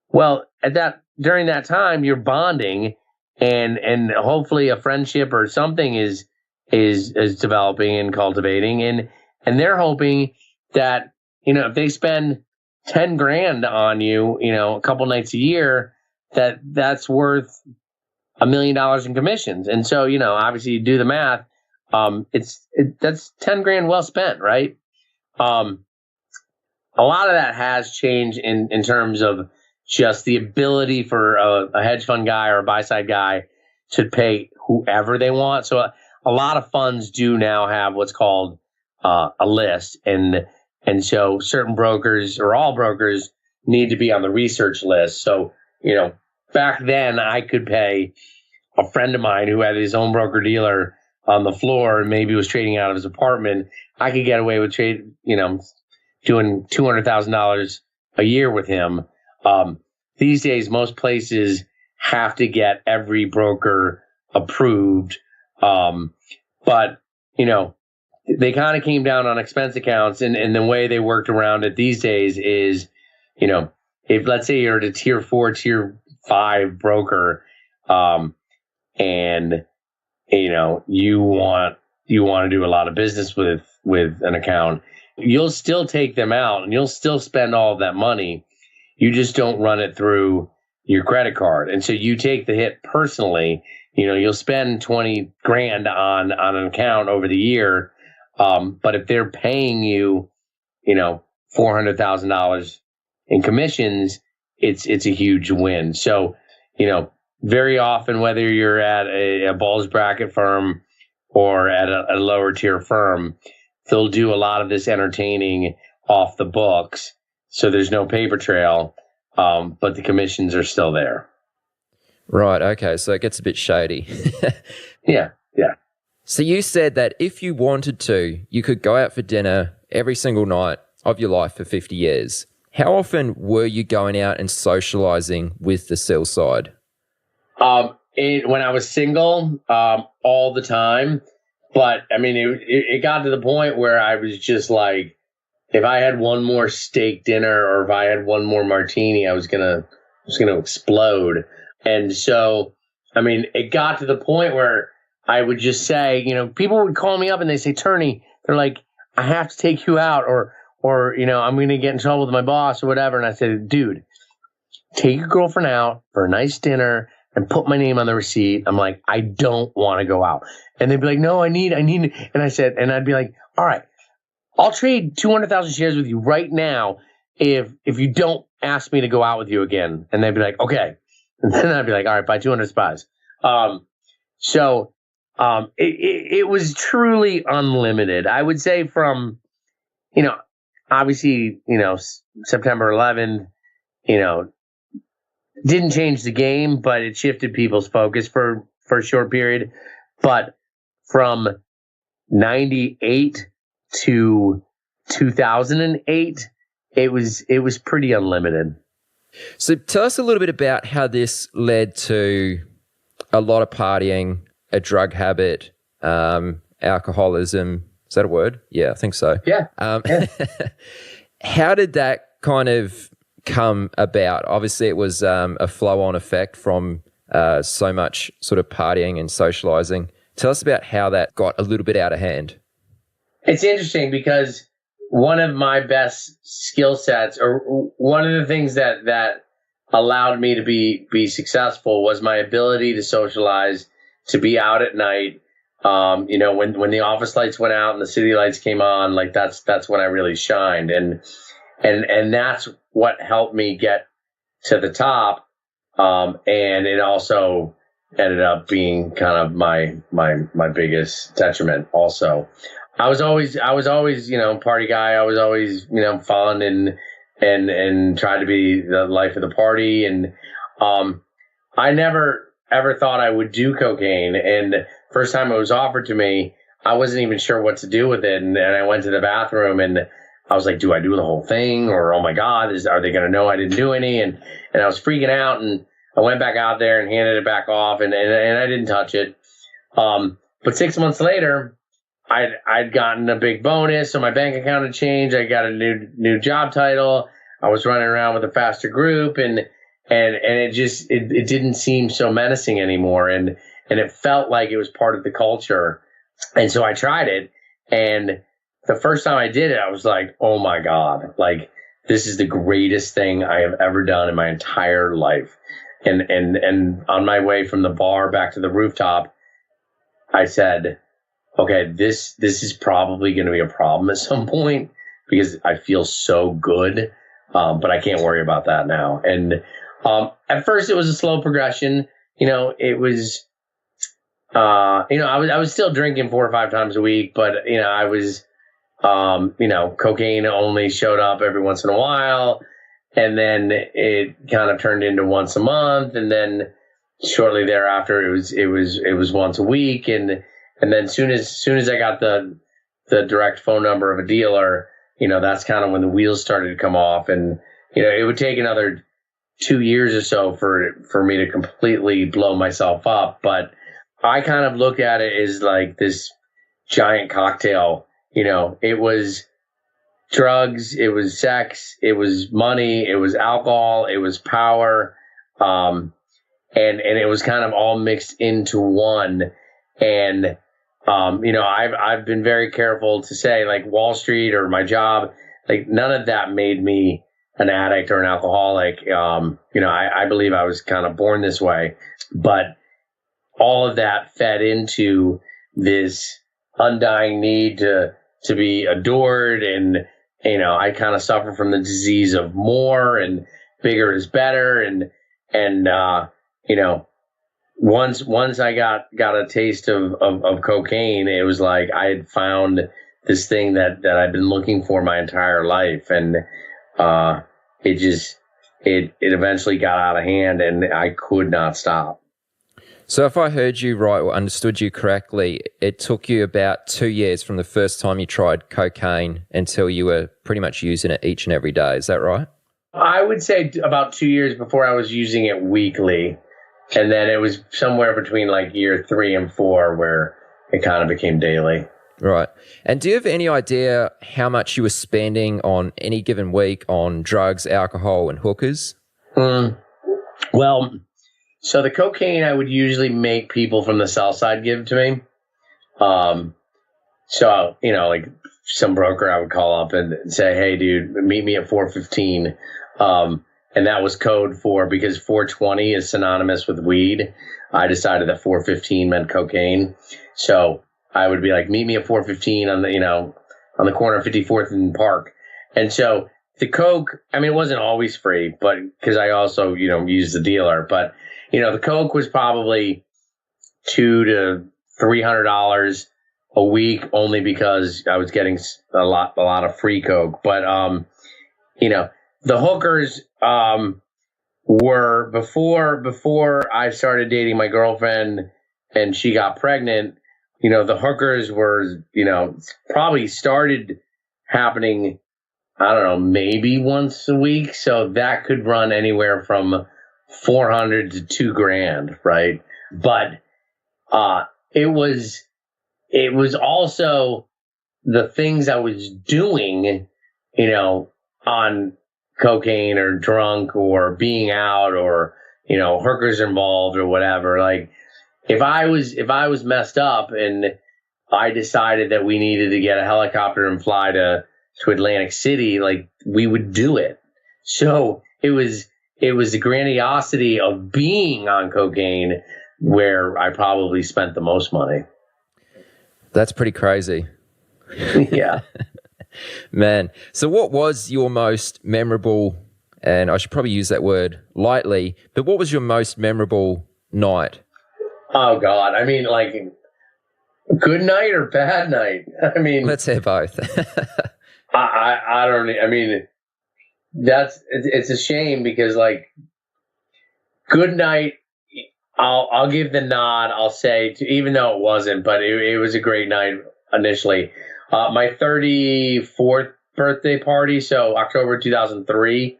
Well, during that time, you're bonding, and hopefully a friendship or something is developing and cultivating, and they're hoping that, if they spend 10 grand on you, a couple nights a year, that's worth $1 million in commissions. And so, obviously you do the math. That's 10 grand well spent, right? A lot of that has changed in terms of just the ability for a hedge fund guy or a buy side guy to pay whoever they want. So a lot of funds do now have what's called a list, and so certain brokers or all brokers need to be on the research list. So back then I could pay a friend of mine who had his own broker dealer on the floor and maybe was trading out of his apartment. I could get away with doing $200,000 a year with him. These days, most places have to get every broker approved. But they kind of came down on expense accounts, and the way they worked around it these days is, if let's say you're at a tier 4, tier 5 broker, and you want to do a lot of business with an account, you'll still take them out and you'll still spend all of that money. You just don't run it through your credit card. And so you take the hit personally. You'll spend 20 grand on an account over the year. But if they're paying you, $400,000 in commissions, it's a huge win. So, very often, whether you're at a bulge bracket firm or at a lower tier firm, they'll do a lot of this entertaining off the books. So there's no paper trail, but the commissions are still there. Right. Okay. So it gets a bit shady. Yeah. So you said that if you wanted to, you could go out for dinner every single night of your life for 50 years. How often were you going out and socializing with the sell side? When I was single, all the time. But I mean, it got to the point where I was just like, if I had one more steak dinner or if I had one more martini, I was gonna explode. And so, I mean, it got to the point where I would just say, people would call me up and they say, Turney, they're like, I have to take you out, or I'm going to get in trouble with my boss or whatever. And I said, dude, take your girlfriend out for a nice dinner and put my name on the receipt. I'm like, I don't want to go out. And they'd be like, no, I need. And I said, and I'd be like, all right, I'll trade 200,000 shares with you right now if you don't ask me to go out with you again. And they'd be like, okay. And then I'd be like, all right, buy 200 SPYs. It was truly unlimited. I would say from, obviously, September 11th, didn't change the game, but it shifted people's focus for a short period. But from 98 to 2008, it was pretty unlimited. So tell us a little bit about how this led to a lot of partying, a drug habit, alcoholism. Is that a word? Yeah, I think so. Yeah. How did that kind of come about? Obviously, it was a flow-on effect from so much sort of partying and socializing. Tell us about how that got a little bit out of hand. It's interesting because one of my best skill sets, or one of the things that allowed me to be successful, was my ability to socialize, to be out at night. When the office lights went out and the city lights came on, like that's when I really shined. And And that's what helped me get to the top. And it also ended up being kind of my biggest detriment also. I was always, party guy. I was always, fun and tried to be the life of the party. And, I never ever thought I would do cocaine. And first time it was offered to me, I wasn't even sure what to do with it. And I went to the bathroom and I was like, do I do the whole thing? Or, oh my God, are they going to know I didn't do any? And I was freaking out, and I went back out there and handed it back off, and I didn't touch it. But 6 months later, I'd gotten a big bonus, so my bank account had changed. I got a new job title. I was running around with a faster group, and it didn't seem so menacing anymore. And it felt like it was part of the culture. And so I tried it. And the first time I did it, I was like, oh my God, like this is the greatest thing I have ever done in my entire life. And on my way from the bar back to the rooftop, I said, okay, this is probably going to be a problem at some point because I feel so good. But I can't worry about that now. And at first it was a slow progression. It was, I was still drinking 4 or 5 times a week, but, I was, cocaine only showed up every once in a while. And then it kind of turned into once a month. And then shortly thereafter, it was once a week. And then soon as I got the direct phone number of a dealer, that's kind of when the wheels started to come off. And, it would take another 2 years or so for me to completely blow myself up. But I kind of look at it as like this giant cocktail. It was drugs, it was sex, it was money, it was alcohol, it was power. And it was kind of all mixed into one. And, I've been very careful to say, like, Wall Street or my job, like, none of that made me an addict or an alcoholic. I believe I was kind of born this way, but all of that fed into this undying need to be adored. And, I kind of suffer from the disease of more, and bigger is better. And once I got a taste of cocaine, it was like I had found this thing that I'd been looking for my entire life. And it eventually got out of hand, and I could not stop. So if I heard you right or understood you correctly, it took you about 2 years from the first time you tried cocaine until you were pretty much using it each and every day. Is that right? I would say about 2 years before I was using it weekly. And then it was somewhere between like year 3 and 4 where it kind of became daily. Right. And do you have any idea how much you were spending on any given week on drugs, alcohol, and hookers? Well, so the cocaine I would usually make people from the South Side give to me. So, like some broker I would call up and say, hey, dude, meet me at 415. And that was code for, because 420 is synonymous with weed, I decided that 415 meant cocaine. So I would be like, meet me at 415 on the corner of 54th and Park. And so the coke, it wasn't always free, but because I also, used the dealer, but the coke was probably $200 to $300 a week, only because I was getting a lot of free coke. But the hookers were before I started dating my girlfriend and she got pregnant. The hookers were probably started happening, I don't know, maybe once a week. So that could run anywhere from $400 to $2,000, right? But it was also the things I was doing, on cocaine or drunk or being out or hookers involved or whatever. Like if I was messed up and I decided that we needed to get a helicopter and fly to Atlantic City, like we would do it. So it was the grandiosity of being on cocaine where I probably spent the most money. That's pretty crazy. Yeah. Man. So what was your most memorable, and I should probably use that word lightly, but what was your most memorable night? Oh, God. I mean, like, good night or bad night? I mean, let's hear both. I don't, I mean, it's a shame because, like, good night, I'll give the nod, I'll say, even though it wasn't, but it was a great night initially. My 34th birthday party, so October 2003,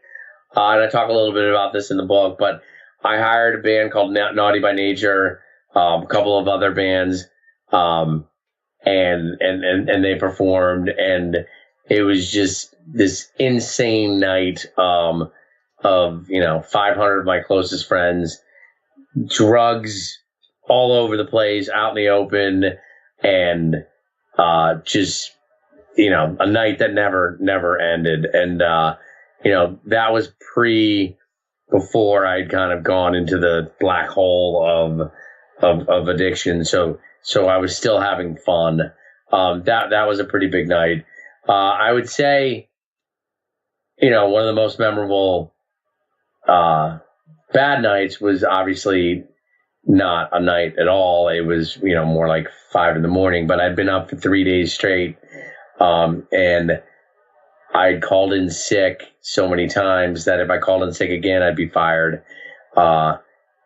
and I talk a little bit about this in the book, but I hired a band called Naughty by Nature, a couple of other bands, and they performed, and it was just this insane night of 500 of my closest friends, drugs all over the place, out in the open, and just a night that never ended. And that was before I'd kind of gone into the black hole of addiction. So I was still having fun. That was a pretty big night. I would say, one of the most memorable bad nights was obviously not a night at all. It was, more like 5 a.m, but I'd been up for 3 days straight. And I'd called in sick so many times that if I called in sick again, I'd be fired. But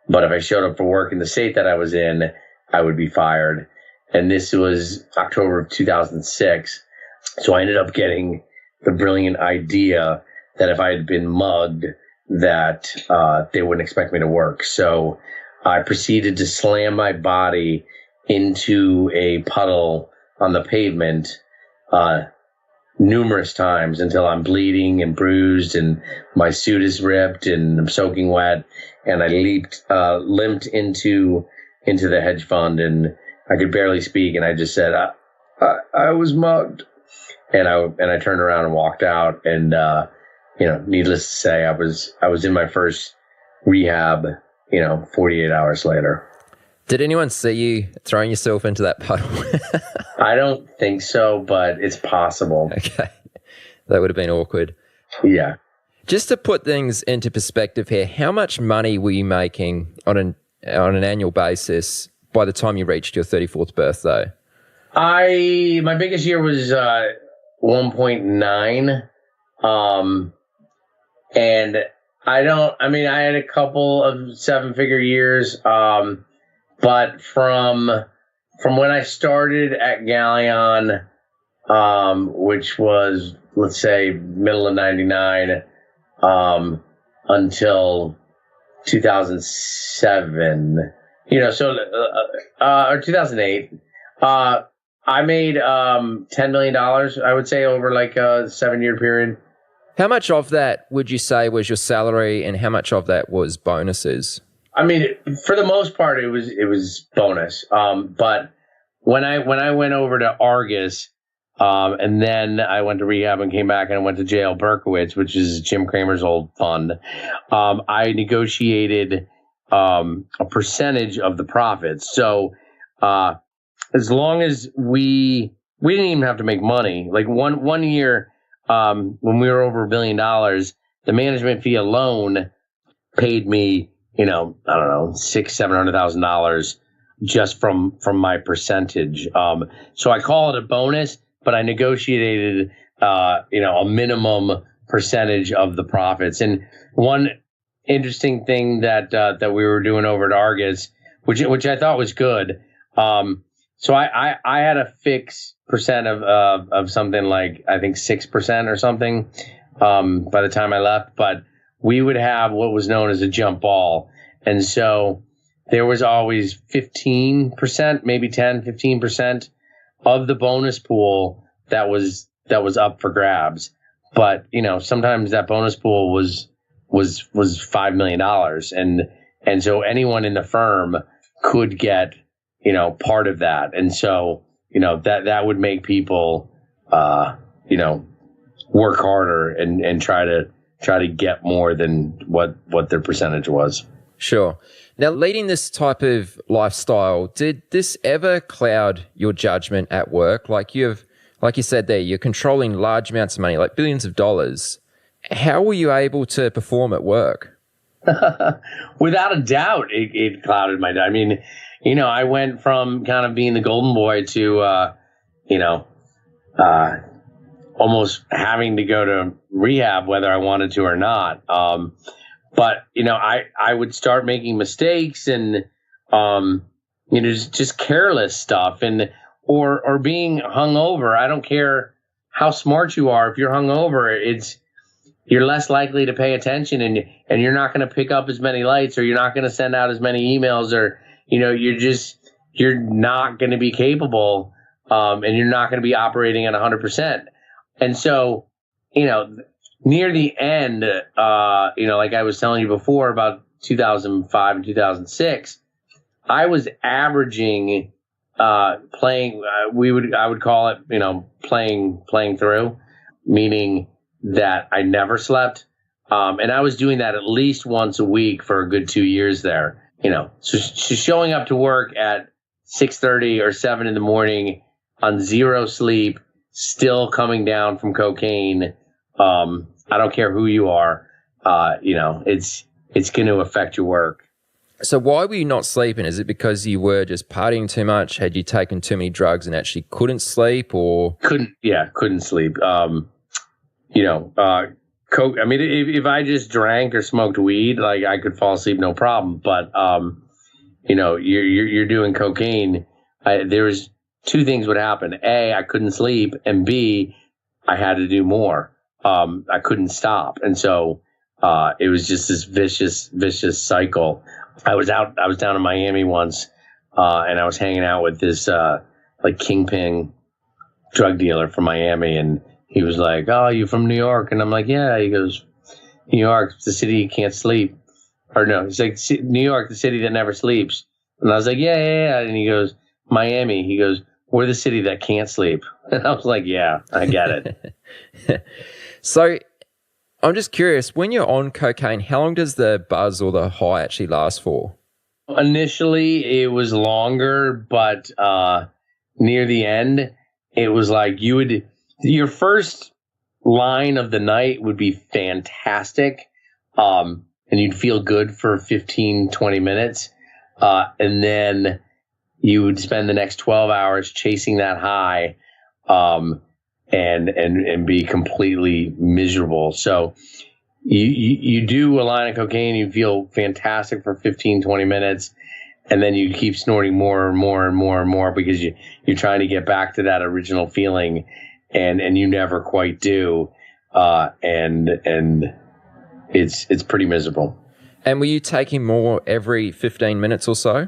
if I showed up for work in the state that I was in, I would be fired. And this was October of 2006. So I ended up getting the brilliant idea that if I had been mugged, that they wouldn't expect me to work. So I proceeded to slam my body into a puddle on the pavement numerous times until I'm bleeding and bruised and my suit is ripped and I'm soaking wet. And I limped into the hedge fund, and I could barely speak. And I just said, I was mugged. And I turned around and walked out. And, needless to say, I was in my first rehab, 48 hours later. Did anyone see you throwing yourself into that puddle? I don't think so, but it's possible. Okay. That would have been awkward. Yeah. Just to put things into perspective here, how much money were you making on an annual basis by the time you reached your 34th birthday? My biggest year was 1.9. And I had a couple of 7-figure years. But from when I started at Galleon, which was, let's say, middle of 99, until 2007, or 2008, I made $10 million, I would say, over like a 7-year period. How much of that would you say was your salary, and how much of that was bonuses? I mean, for the most part, it was bonus. But when I went over to Argus, and then I went to rehab and came back and I went to jail Berkowitz, which is Jim Cramer's old fund, I negotiated a percentage of the profits. So as long as we didn't even have to make money. Like one year, when we were over $1 billion, the management fee alone paid me, I don't know, $600,000-$700,000 just from my percentage. So I call it a bonus, but I negotiated, a minimum percentage of the profits. And one interesting thing that we were doing over at Argus, which I thought was good. So I had a fixed percent of something like, I think 6% or something, by the time I left, but we would have what was known as a jump ball. And so there was always 15%, maybe 10, 15% of the bonus pool that was up for grabs. But, sometimes that bonus pool was $5 million. And so anyone in the firm could get, part of that. And so, that would make people, work harder and try to get more than what their percentage was. Sure. Now, leading this type of lifestyle, did this ever cloud your judgment at work? Like, you have like you said there, you're controlling large amounts of money, like billions of dollars. How were you able to perform at work? Without a doubt, it clouded my day. I mean, I went from kind of being the golden boy to, almost having to go to rehab whether I wanted to or not. But I would start making mistakes and, just careless stuff or being hungover. I don't care how smart you are. If you're hungover, you're less likely to pay attention and you're not going to pick up as many lights, or you're not going to send out as many emails, or, you're not going to be capable, and you're not going to be operating at 100%. And so, near the end, like I was telling you before about 2005 and 2006, I was averaging, playing, I would call it, playing through, meaning that I never slept. And I was doing that at least once a week for a good 2 years there, so showing up to work at 6:30 or 7 in the morning on zero sleep, still coming down from cocaine. I don't care who you are, it's going to affect your work. So why were you not sleeping? Is it because you were just partying too much? Had you taken too many drugs and actually couldn't sleep, or? Couldn't sleep. Coke. I mean, if I just drank or smoked weed, like I could fall asleep, no problem. But, you're doing cocaine. There was two things would happen. A, I couldn't sleep, and B, I had to do more. I couldn't stop. And so, it was just this vicious cycle. I was down in Miami once, and I was hanging out with this, kingpin drug dealer from Miami, and he was like, "Oh, you from New York?" And I'm like, "Yeah." He goes, "New York, the city you can't sleep." Or no, he's like, "New York, the city that never sleeps." And I was like, yeah. And he goes, "Miami." He goes, "We're the city that can't sleep." And I was like, "Yeah, I get it." So I'm just curious, when you're on cocaine, how long does the buzz or the high actually last for? Initially, it was longer, but near the end, it was like your first line of the night would be fantastic, and you'd feel good for 15, 20 minutes, and then you would spend the next 12 hours chasing that high, and be completely miserable. So you do a line of cocaine, you feel fantastic for 15, 20 minutes, and then you keep snorting more and more and more and more because you're trying to get back to that original feeling, and you never quite do. And it's pretty miserable. And were you taking more every 15 minutes or so?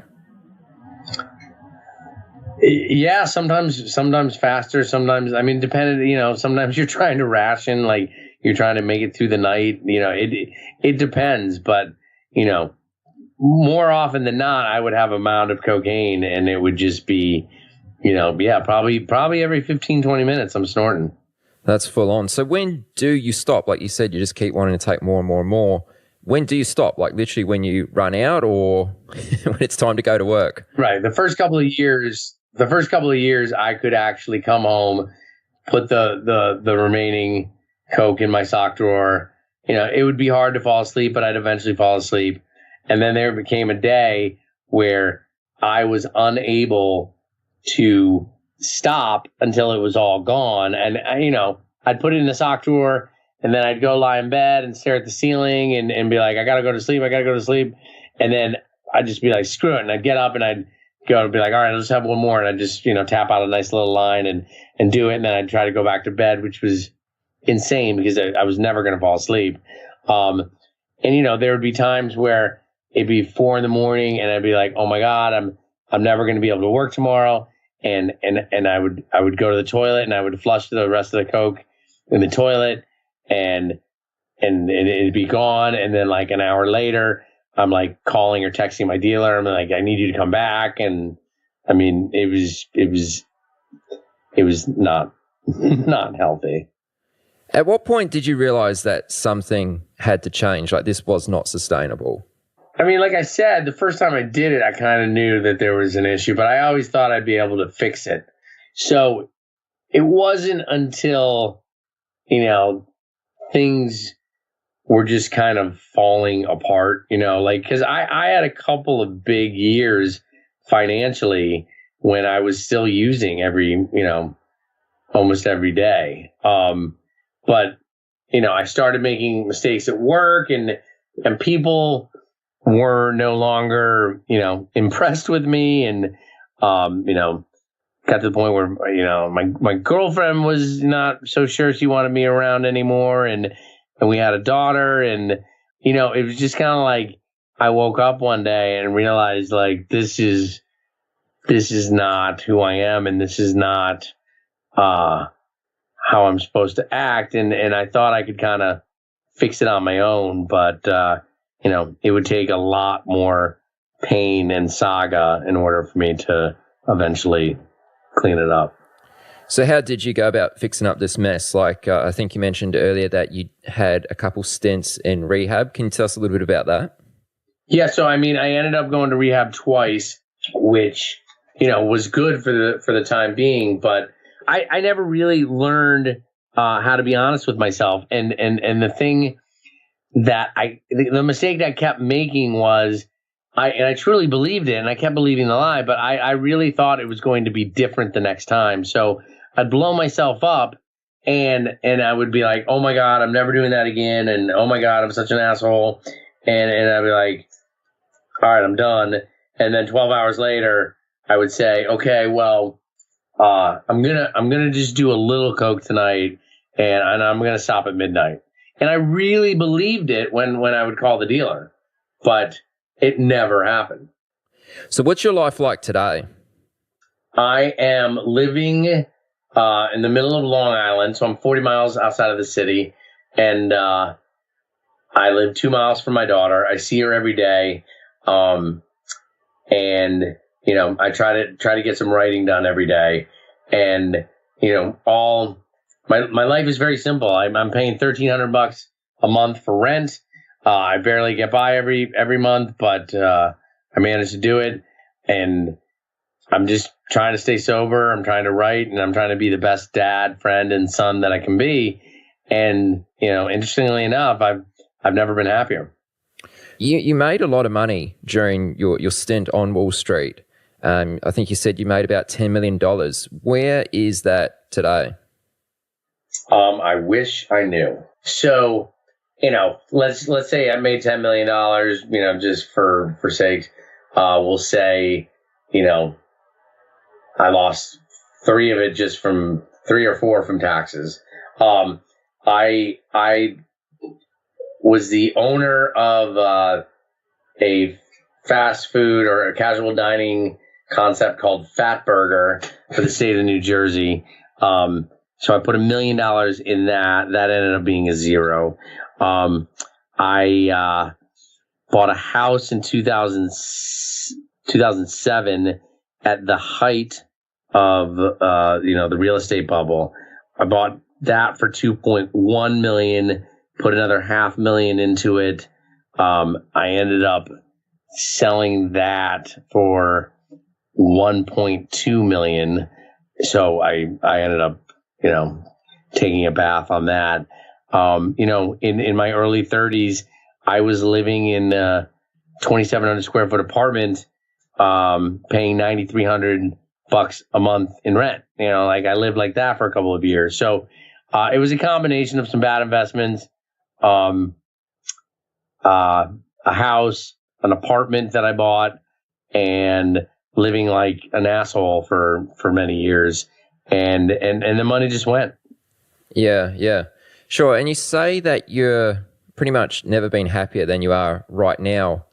Yeah, sometimes faster, sometimes, I mean, depending, sometimes you're trying to ration, like you're trying to make it through the night, it depends, but, more often than not, I would have a mound of cocaine and it would just be, probably every 15, 20 minutes I'm snorting. That's full on. So when do you stop? Like you said, you just keep wanting to take more and more and more. When do you stop? Like literally when you run out, or when it's time to go to work? Right. The first couple of years, I could actually come home, put the remaining Coke in my sock drawer. It would be hard to fall asleep, but I'd eventually fall asleep. And then there became a day where I was unable to stop until it was all gone. And, I'd put it in the sock drawer, and then I'd go lie in bed and stare at the ceiling and be like, I got to go to sleep. And then I'd just be like, screw it. And I'd get up and I'd go and be like, all right, let's have one more. And I'd just, tap out a nice little line and do it. And then I'd try to go back to bed, which was insane because I was never going to fall asleep. And, there would be times where it'd be 4 a.m. and I'd be like, oh my God, I'm never going to be able to work tomorrow. And I would go to the toilet and I would flush the rest of the Coke in the toilet and it'd be gone. And then like an hour later, I'm like calling or texting my dealer. I'm like, I need you to come back. And I mean, it was not healthy. At what point did you realize that something had to change? Like this was not sustainable? I mean, like I said, the first time I did it, I kind of knew that there was an issue, but I always thought I'd be able to fix it. So it wasn't until, things were just kind of falling apart, because I had a couple of big years financially when I was still using almost every day. But, I started making mistakes at work and people were no longer, impressed with me. And, got to the point where, my girlfriend was not so sure she wanted me around anymore. And we had a daughter and, it was just kind of like, I woke up one day and realized like, this is not who I am. And this is not, how I'm supposed to act. And I thought I could kind of fix it on my own, but, it would take a lot more pain and saga in order for me to eventually clean it up. So how did you go about fixing up this mess? Like, I think you mentioned earlier that you had a couple stints in rehab. Can you tell us a little bit about that? Yeah. So, I ended up going to rehab twice, which, was good for the time being, but I never really learned how to be honest with myself. And the thing that the mistake I kept making was I truly believed it and I kept believing the lie, but I really thought it was going to be different the next time. So I'd blow myself up and I would be like, oh my God, I'm never doing that again. And oh my God, I'm such an asshole. And I'd be like, all right, I'm done. And then 12 hours later, I would say, okay, well, I'm gonna just do a little coke tonight, and I'm gonna stop at midnight. And I really believed it when I would call the dealer, but it never happened. So, what's your life like today? I am living in the middle of Long Island, so I'm 40 miles outside of the city, and I live 2 miles from my daughter. I see her every day, and I try to get some writing done every day. And, all my life is very simple. I'm paying $1,300 a month for rent. I barely get by every month, but I manage to do it. And I'm just trying to stay sober. I'm trying to write, and I'm trying to be the best dad, friend, and son that I can be. And, interestingly enough, I've never been happier. You made a lot of money during your stint on Wall Street. I think you said you made about $10 million. Where is that today? I wish I knew. So, let's say I made $10 million, just for sake. We'll say, I lost 3 of it just from 3 or 4 from taxes. I was the owner of a fast food or a casual dining concept called Fat Burger for the state of New Jersey. So I put $1 million in that. That ended up being a 0. I bought a house in 2007 at the height of the real estate bubble. I bought that for $2.1 million. Put another $500,000 into it. I ended up selling that for $1.2 million. So I ended up, taking a bath on that. In my early 30s, I was living in a 2,700 square foot apartment, paying $9,300 a month in rent. I lived like that for a couple of years. So it was a combination of some bad investments. A house, an apartment that I bought, and living like an asshole for many years, and the money just went. Yeah, sure. And you say that you're pretty much never been happier than you are right now.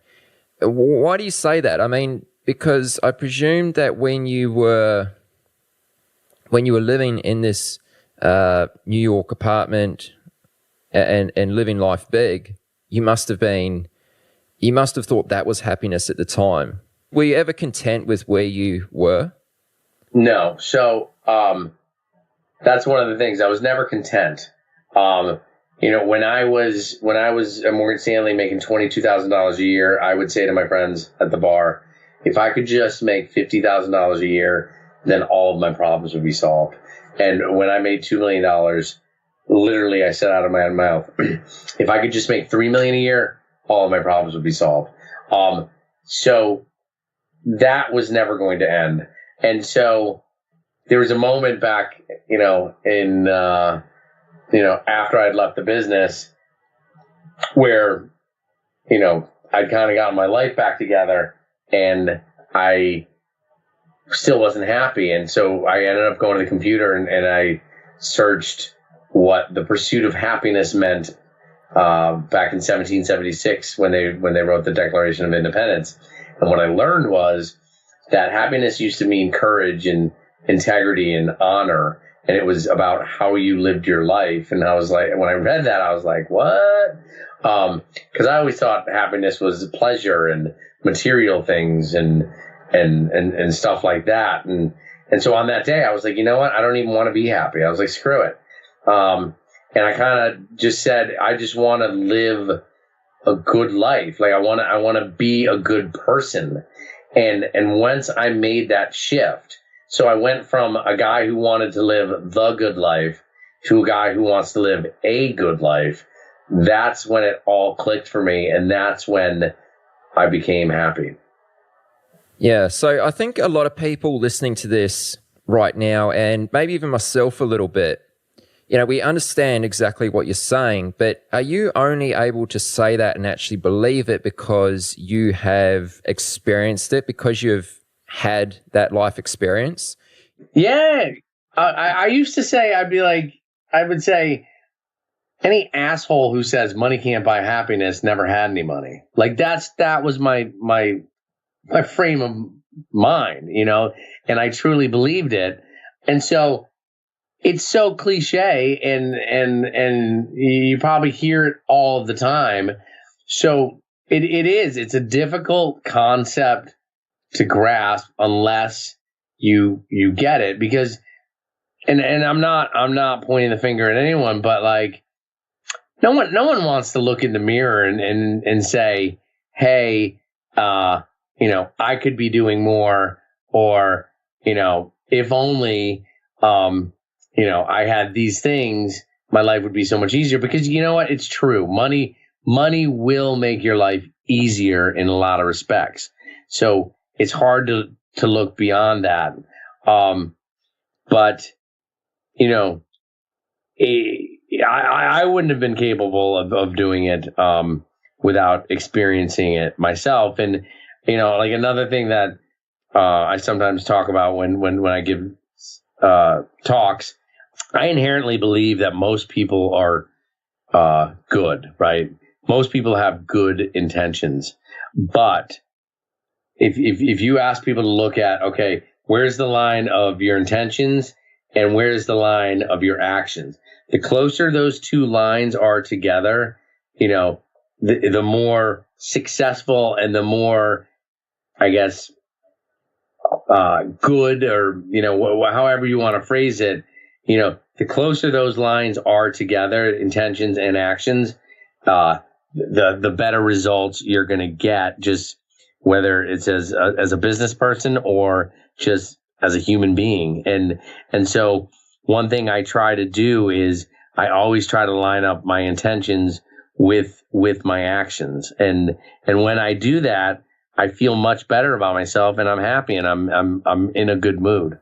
Why do you say that? I mean, because I presume that when you were living in this New York apartment and living life big, you must have thought that was happiness at the time. Were you ever content with where you were? No. So that's one of the things. I was never content. When I was at Morgan Stanley making $22,000 a year, I would say to my friends at the bar, if I could just make $50,000 a year, then all of my problems would be solved. And when I made $2 million, literally I said out of my own mouth, if I could just make $3 million a year, all of my problems would be solved. So that was never going to end. And so there was a moment back, after I'd left the business where, I'd kind of gotten my life back together and I still wasn't happy. And so I ended up going to the computer and I searched what the pursuit of happiness meant back in 1776 when they wrote the Declaration of Independence. And what I learned was that happiness used to mean courage and integrity and honor. And it was about how you lived your life. And I was like, when I read that, I was like, what? Because I always thought happiness was pleasure and material things and stuff like that. And so on that day, I was like, you know what? I don't even want to be happy. I was like, screw it. And I kind of just said, I just want to live a good life. Like I want to be a good person. And once I made that shift, so I went from a guy who wanted to live the good life to a guy who wants to live a good life. That's when it all clicked for me. And that's when I became happy. Yeah. So I think a lot of people listening to this right now, and maybe even myself a little bit, we understand exactly what you're saying, but are you only able to say that and actually believe it because you have experienced it, because you've had that life experience? Yeah. I used to say, I would say any asshole who says money can't buy happiness never had any money. Like that was my frame of mind, and I truly believed it. And so it's so cliche and you probably hear it all the time. So it's a difficult concept to grasp unless you get it, because and I'm not pointing the finger at anyone, but like no one wants to look in the mirror and say, hey, I could be doing more, or if only I had these things, my life would be so much easier. Because you know what? It's true. Money will make your life easier in a lot of respects. So it's hard to look beyond that. But I wouldn't have been capable of doing it without experiencing it myself. And like another thing that I sometimes talk about when I give talks, I inherently believe that most people are good, right? Most people have good intentions, but if you ask people to look at, okay, where's the line of your intentions and where's the line of your actions? The closer those two lines are together, the more successful and the more, I guess, good, or, however you want to phrase it, the closer those lines are together, intentions and actions, the better results you're going to get, just whether it's as a business person or just as a human being. And so one thing I try to do is I always try to line up my intentions with my actions. And when I do that, I feel much better about myself and I'm happy and I'm in a good mood.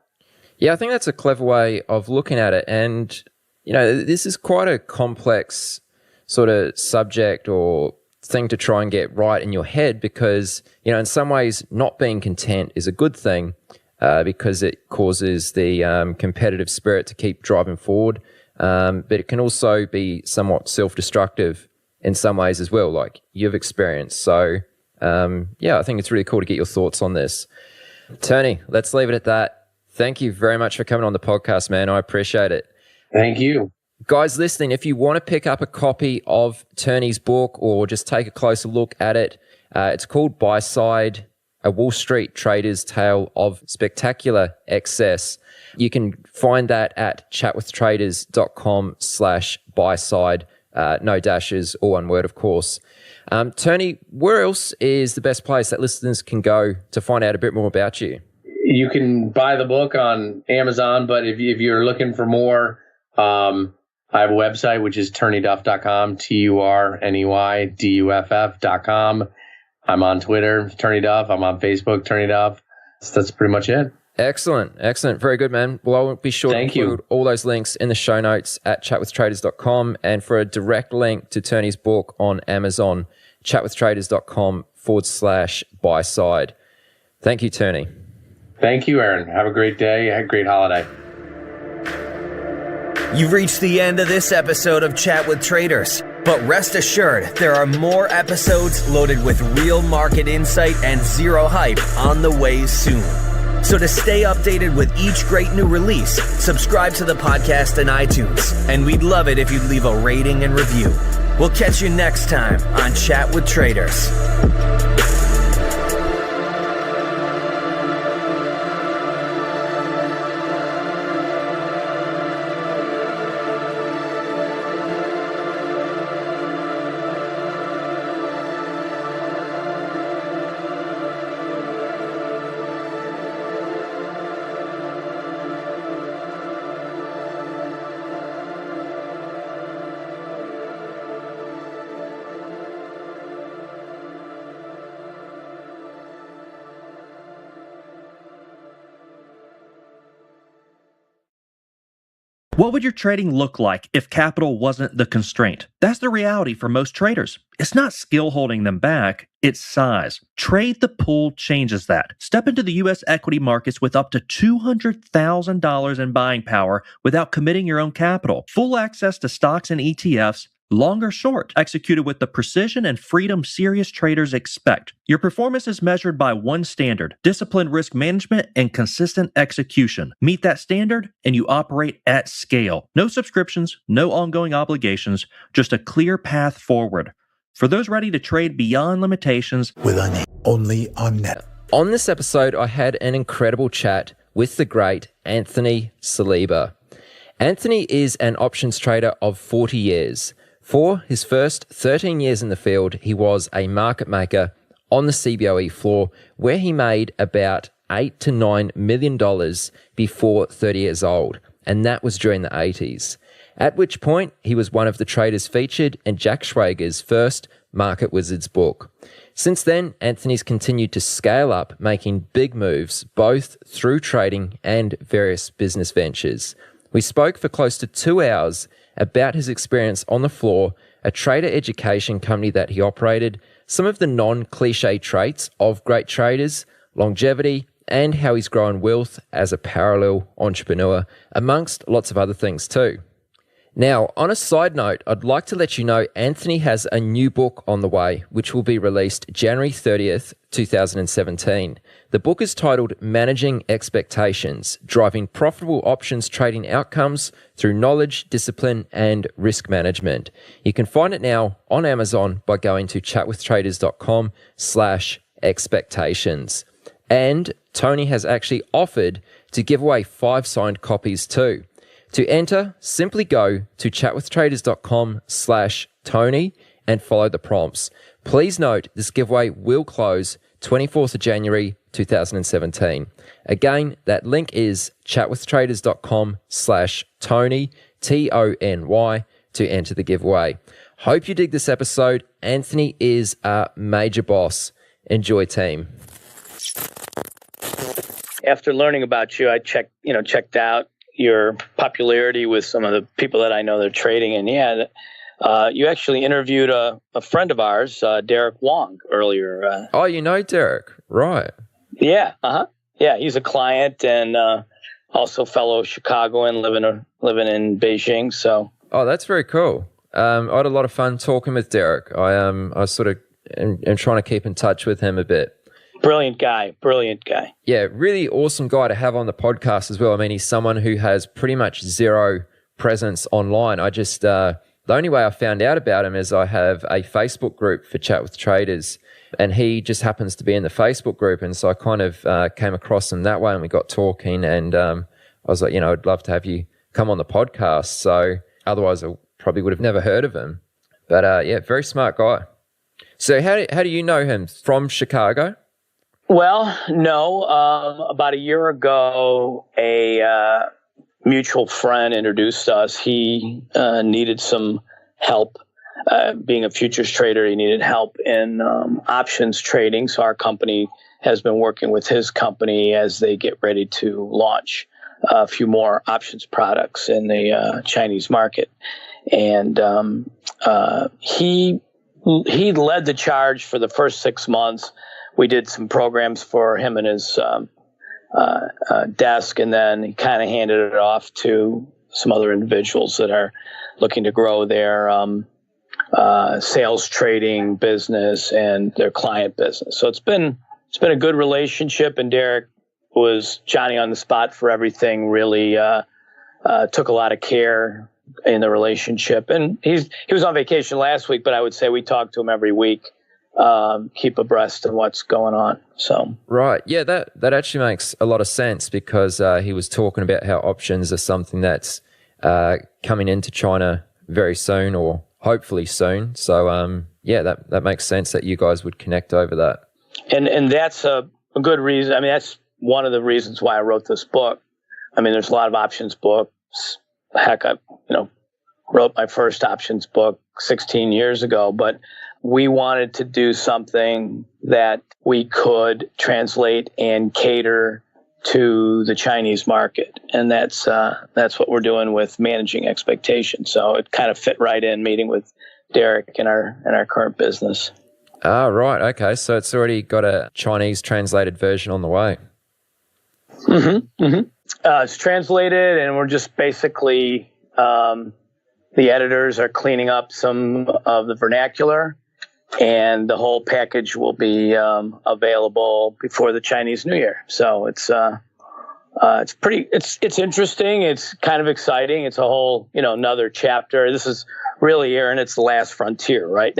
Yeah, I think that's a clever way of looking at it. And, this is quite a complex sort of subject or thing to try and get right in your head, because, in some ways not being content is a good thing because it causes the competitive spirit to keep driving forward. But it can also be somewhat self-destructive in some ways as well, like you've experienced. So, I think it's really cool to get your thoughts on this. Tony, let's leave it at that. Thank you very much for coming on the podcast, man. I appreciate it. Thank you. Guys listening, if you want to pick up a copy of Tony's book or just take a closer look at it, it's called Buy Side, A Wall Street Trader's Tale of Spectacular Excess. You can find that at chatwithtraders.com/buyside. No dashes, all one word, of course. Tony, where else is the best place that listeners can go to find out a bit more about you? You can buy the book on Amazon, but if you're looking for more, I have a website, which is TurneyDuff.com, TURNEYDUFF.com. I'm on Twitter, TurneyDuff. I'm on Facebook, TurneyDuff. So that's pretty much it. Excellent. Very good, man. Well, I will be sure to include all those links in the show notes at chatwithtraders.com. And for a direct link to Turney's book on Amazon, chatwithtraders.com/buy side. Thank you, Turney. Thank you, Aaron. Have a great day. Have a great holiday. You've reached the end of this episode of Chat with Traders. But rest assured, there are more episodes loaded with real market insight and zero hype on the way soon. So to stay updated with each great new release, subscribe to the podcast in iTunes. And we'd love it if you'd leave a rating and review. We'll catch you next time on Chat with Traders. What would your trading look like if capital wasn't the constraint? That's the reality for most traders. It's not skill holding them back, it's size. Trade the Pool changes that. Step into the U.S. equity markets with up to $200,000 in buying power without committing your own capital. Full access to stocks and ETFs, long or short, executed with the precision and freedom serious traders expect. Your performance is measured by one standard: disciplined risk management and consistent execution. Meet that standard and you operate at scale. No subscriptions, no ongoing obligations, just a clear path forward. For those ready to trade beyond limitations, with only on net. On this episode, I had an incredible chat with the great Anthony Saliba. Anthony is an options trader of 40 years. For his first 13 years in the field, he was a market maker on the CBOE floor, where he made about $8 to $9 million before 30 years old, and that was during the 80s. At which point, he was one of the traders featured in Jack Schwager's first Market Wizards book. Since then, Anthony's continued to scale up, making big moves, both through trading and various business ventures. We spoke for close to 2 hours about his experience on the floor, a trader education company that he operated, some of the non-cliche traits of great traders, longevity, and how he's grown wealth as a parallel entrepreneur, amongst lots of other things too. Now, on a side note, I'd like to let you know Anthony has a new book on the way, which will be released January 30th, 2017. The book is titled Managing Expectations, Driving Profitable Options Trading Outcomes Through Knowledge, Discipline, and Risk Management. You can find it now on Amazon by going to chatwithtraders.com/expectations. And Tony has actually offered to give away 5 signed copies too. To enter, simply go to chatwithtraders.com/Tony and follow the prompts. Please note this giveaway will close 24th of January 2017. Again, that link is chatwithtraders.com/Tony, TONY, to enter the giveaway. Hope you dig this episode. Anthony is a major boss. Enjoy, team. After learning about you, I checked out your popularity with some of the people that I know that are trading. And you actually interviewed a friend of ours, Derek Wong, earlier. Oh, you know Derek, right? Yeah, yeah, he's a client and also fellow Chicagoan living in Beijing. So, oh, that's very cool. I had a lot of fun talking with Derek. I sort of am trying to keep in touch with him a bit. Brilliant guy. Yeah, really awesome guy to have on the podcast as well. I mean, he's someone who has pretty much zero presence online. I just, the only way I found out about him is I have a Facebook group for Chat with Traders, and he just happens to be in the Facebook group. And so I kind of came across him that way, and we got talking, and I was like, I'd love to have you come on the podcast. So otherwise I probably would have never heard of him. But yeah, very smart guy. So how do you know him? From Chicago? Well, no. About a year ago, a mutual friend introduced us. He needed some help. Being a futures trader, he needed help in options trading. So our company has been working with his company as they get ready to launch a few more options products in the Chinese market. And he led the charge for the first 6 months. We did some programs for him and his desk, and then he kind of handed it off to some other individuals that are looking to grow their sales trading business and their client business. So it's been a good relationship, and Derek was Johnny on the spot for everything. Really took a lot of care in the relationship, and he was on vacation last week, but I would say we talk to him every week, keep abreast of what's going on. So right, yeah, that actually makes a lot of sense, because he was talking about how options are something that's coming into China very soon, or hopefully soon. So yeah, that makes sense that you guys would connect over that. And that's a good reason. I mean, that's one of the reasons why I wrote this book. I mean, there's a lot of options books. Heck, I wrote my first options book 16 years ago, but we wanted to do something that we could translate and cater to the Chinese market, and that's what we're doing with managing expectations. So it kind of fit right in, meeting with Derek in our current business. Ah, right. Okay, so it's already got a Chinese translated version on the way. Mm-hmm. Mm-hmm. It's translated, and we're just basically the editors are cleaning up some of the vernacular, and the whole package will be available before the Chinese New Year. So it's interesting. It's kind of exciting. It's a whole another chapter. This is really, Aaron, it's the last frontier, right?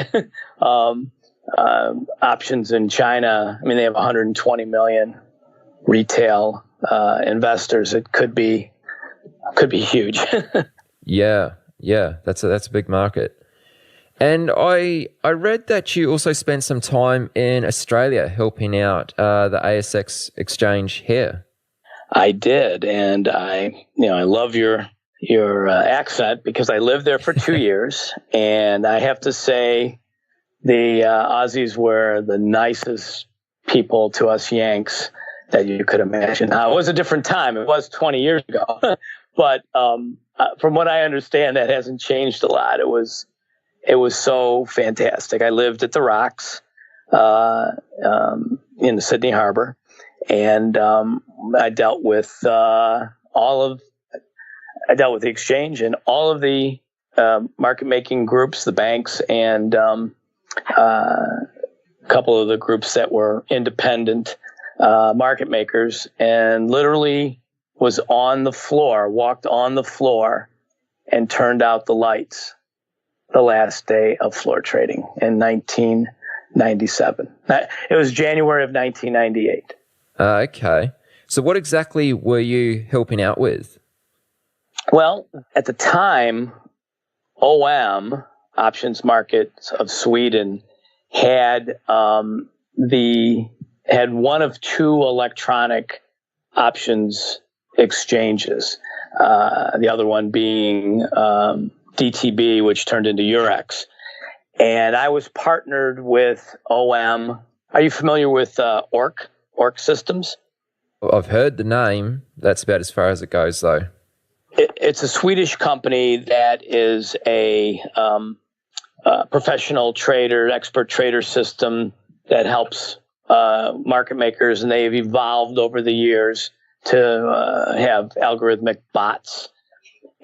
Options in China. I mean, they have 120 million retail investors. It could be huge. Yeah, that's a big market. And I read that you also spent some time in Australia helping out the ASX exchange here. I did, and I love your accent, because I lived there for 2 years, and I have to say the Aussies were the nicest people to us Yanks that you could imagine. Now, it was a different time. It was 20 years ago, but from what I understand, that hasn't changed a lot. It was so fantastic. I lived at the Rocks in the Sydney Harbor, and I dealt with the exchange and all of the market making groups, the banks, and a couple of the groups that were independent market makers, and literally was on the floor, walked on the floor, and turned out the lights the last day of floor trading in 1997. It was January of 1998. Okay. So what exactly were you helping out with? Well, at the time, OM, Options Markets of Sweden, had one of two electronic options exchanges, the other one being DTB, which turned into Eurex. And I was partnered with OM. Are you familiar with ORC Systems? I've heard the name. That's about as far as it goes, though. It's a Swedish company that is a professional trader, expert trader system that helps market makers, and they've evolved over the years to have algorithmic bots.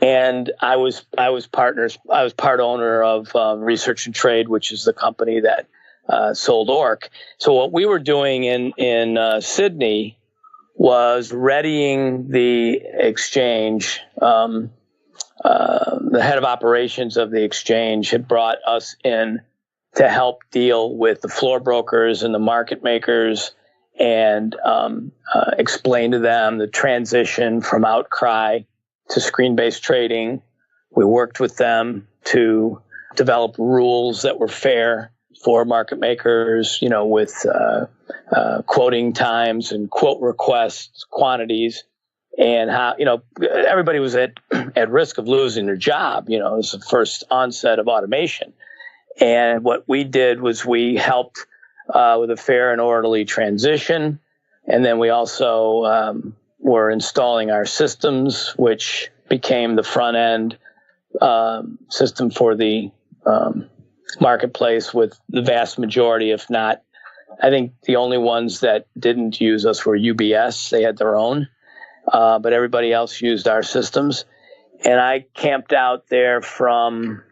And I was part owner of Research and Trade, which is the company that sold ORC. So what we were doing in Sydney was readying the exchange. The head of operations of the exchange had brought us in to help deal with the floor brokers and the market makers, and explain to them the transition from outcry to screen-based trading. We worked with them to develop rules that were fair for market makers, with quoting times and quote requests, quantities, and how, everybody was at risk of losing their job. It was the first onset of automation. And what we did was we helped with a fair and orderly transition. And then we also were installing our systems, which became the front end system for the marketplace, with the vast majority, if not, I think the only ones that didn't use us were UBS. They had their own, but everybody else used our systems. And I camped out there from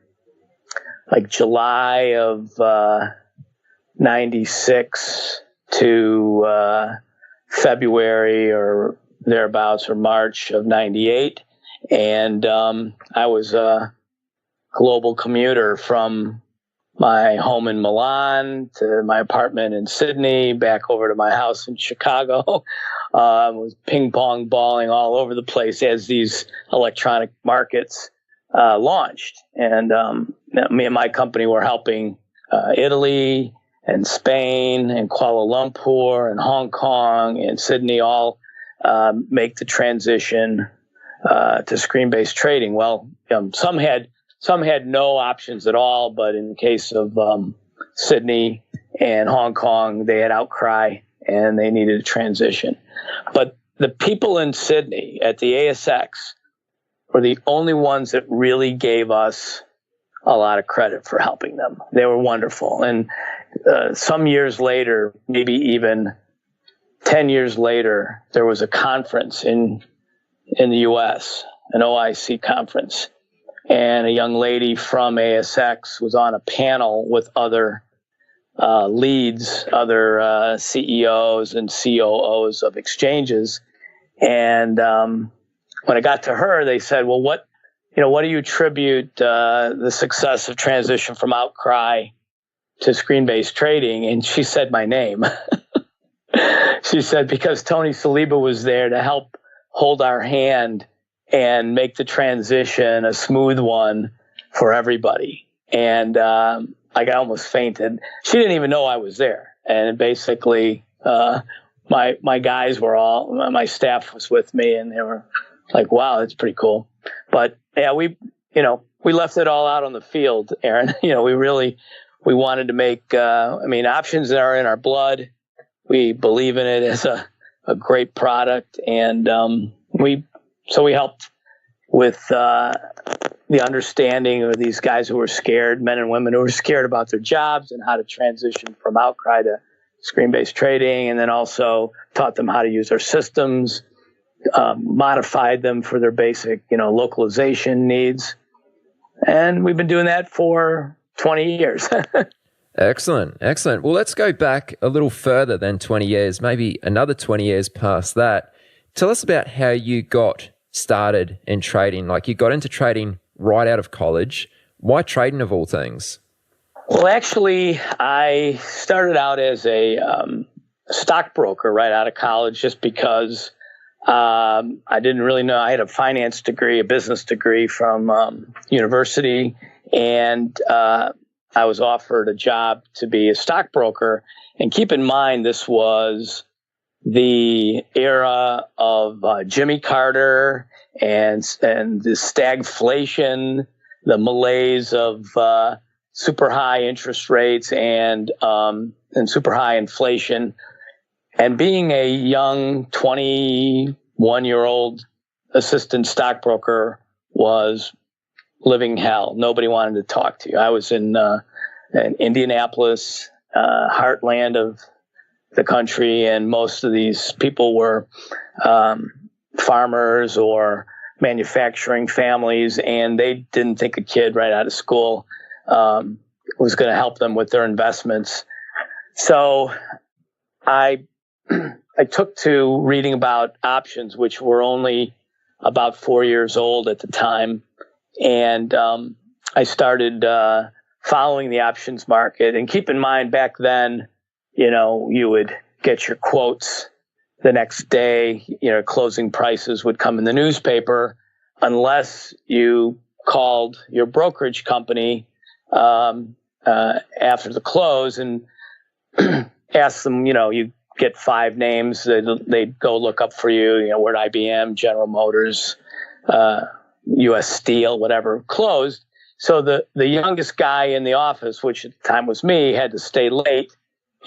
like July of 96 to February or thereabouts, or March of 98. And I was a global commuter from my home in Milan to my apartment in Sydney, back over to my house in Chicago. Was ping pong balling all over the place as these electronic markets launched. And me and my company were helping Italy and Spain and Kuala Lumpur and Hong Kong and Sydney all make the transition to screen-based trading. Well, some had no options at all, but in the case of Sydney and Hong Kong, they had outcry and they needed a transition. But the people in Sydney at the ASX were the only ones that really gave us a lot of credit for helping them. They were wonderful. And some years later, maybe even 10 years later, there was a conference in the US, an OIC conference. And a young lady from ASX was on a panel with other leads, other CEOs and COOs of exchanges. And when I got to her, they said, well, what do you attribute the success of transition from outcry to screen-based trading? And she said my name. She said, because Tony Saliba was there to help hold our hand and make the transition a smooth one for everybody. And I almost fainted. She didn't even know I was there. And basically, my guys were my staff was with me, and they were like, wow, that's pretty cool. But yeah, we left it all out on the field, Aaron. We wanted to make, options are in our blood. We believe in it as a great product. And we helped with the understanding of these guys who were scared, men and women who were scared about their jobs and how to transition from outcry to screen-based trading, and then also taught them how to use our systems, modified them for their basic, localization needs. And we've been doing that for 20 years. Excellent. Well, let's go back a little further than 20 years, maybe another 20 years past that. Tell us about how you got started in trading. Like, you got into trading right out of college. Why trading of all things? Well, actually, I started out as a stockbroker right out of college, just because I didn't really know. I had a finance degree, a business degree from university, and I was offered a job to be a stockbroker. And keep in mind, this was the era of Jimmy Carter and the stagflation, the malaise of super high interest rates and super high inflation. And being a young 21-year-old assistant stockbroker was living hell. Nobody wanted to talk to you. I was in Indianapolis, heartland of the country, and most of these people were farmers or manufacturing families, and they didn't think a kid right out of school was going to help them with their investments. So I took to reading about options, which were only about 4 years old at the time. And I started following the options market. And keep in mind, back then, you would get your quotes the next day. Closing prices would come in the newspaper, unless you called your brokerage company after the close and ask them, you get 5 names. They'd go look up for you, where IBM, General Motors, U.S. Steel, whatever, closed. So the youngest guy in the office, which at the time was me, had to stay late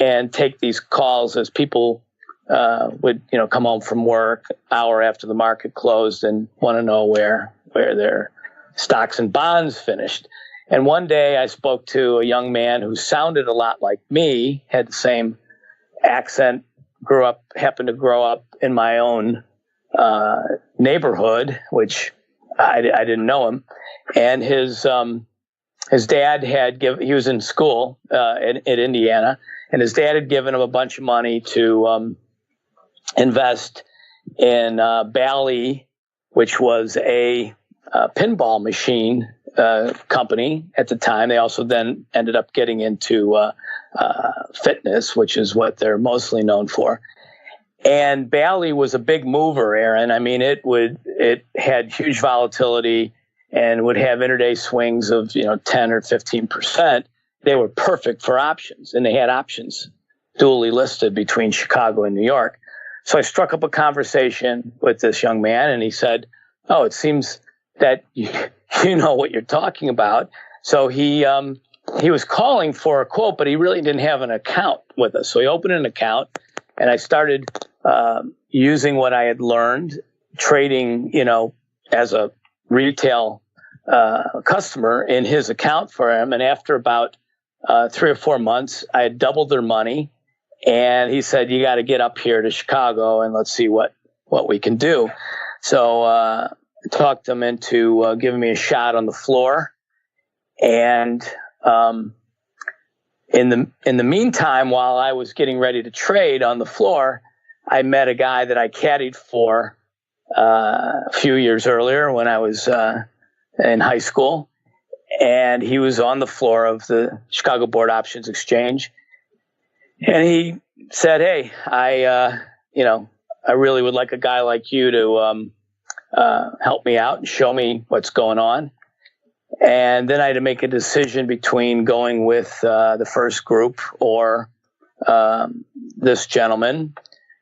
and take these calls as people would, come home from work hour after the market closed and want to know where their stocks and bonds finished. And one day I spoke to a young man who sounded a lot like me, had the same accent, happened to grow up in my own neighborhood, which I didn't know him. And his dad he was in school in Indiana, and his dad had given him a bunch of money to invest in Bally, which was a pinball machine company at the time. They also then ended up getting into fitness, which is what they're mostly known for. And Bally was a big mover, Aaron. I mean, it had huge volatility and would have intraday swings of 10 or 15%. They were perfect for options, and they had options dually listed between Chicago and New York. So I struck up a conversation with this young man, and he said, "Oh, it seems that you know what you're talking about." So he was calling for a quote, but he really didn't have an account with us. So he opened an account, and I started using what I had learned trading, as a retail customer in his account for him. And after about 3 or 4 months, I had doubled their money. And he said, "You got to get up here to Chicago and let's see what we can do." So I talked him into giving me a shot on the floor. And in the meantime, while I was getting ready to trade on the floor, I met a guy that I caddied for a few years earlier when I was in high school. And he was on the floor of the Chicago Board Options Exchange. And he said, "Hey, I really would like a guy like you to help me out and show me what's going on." And then I had to make a decision between going with the first group or this gentleman.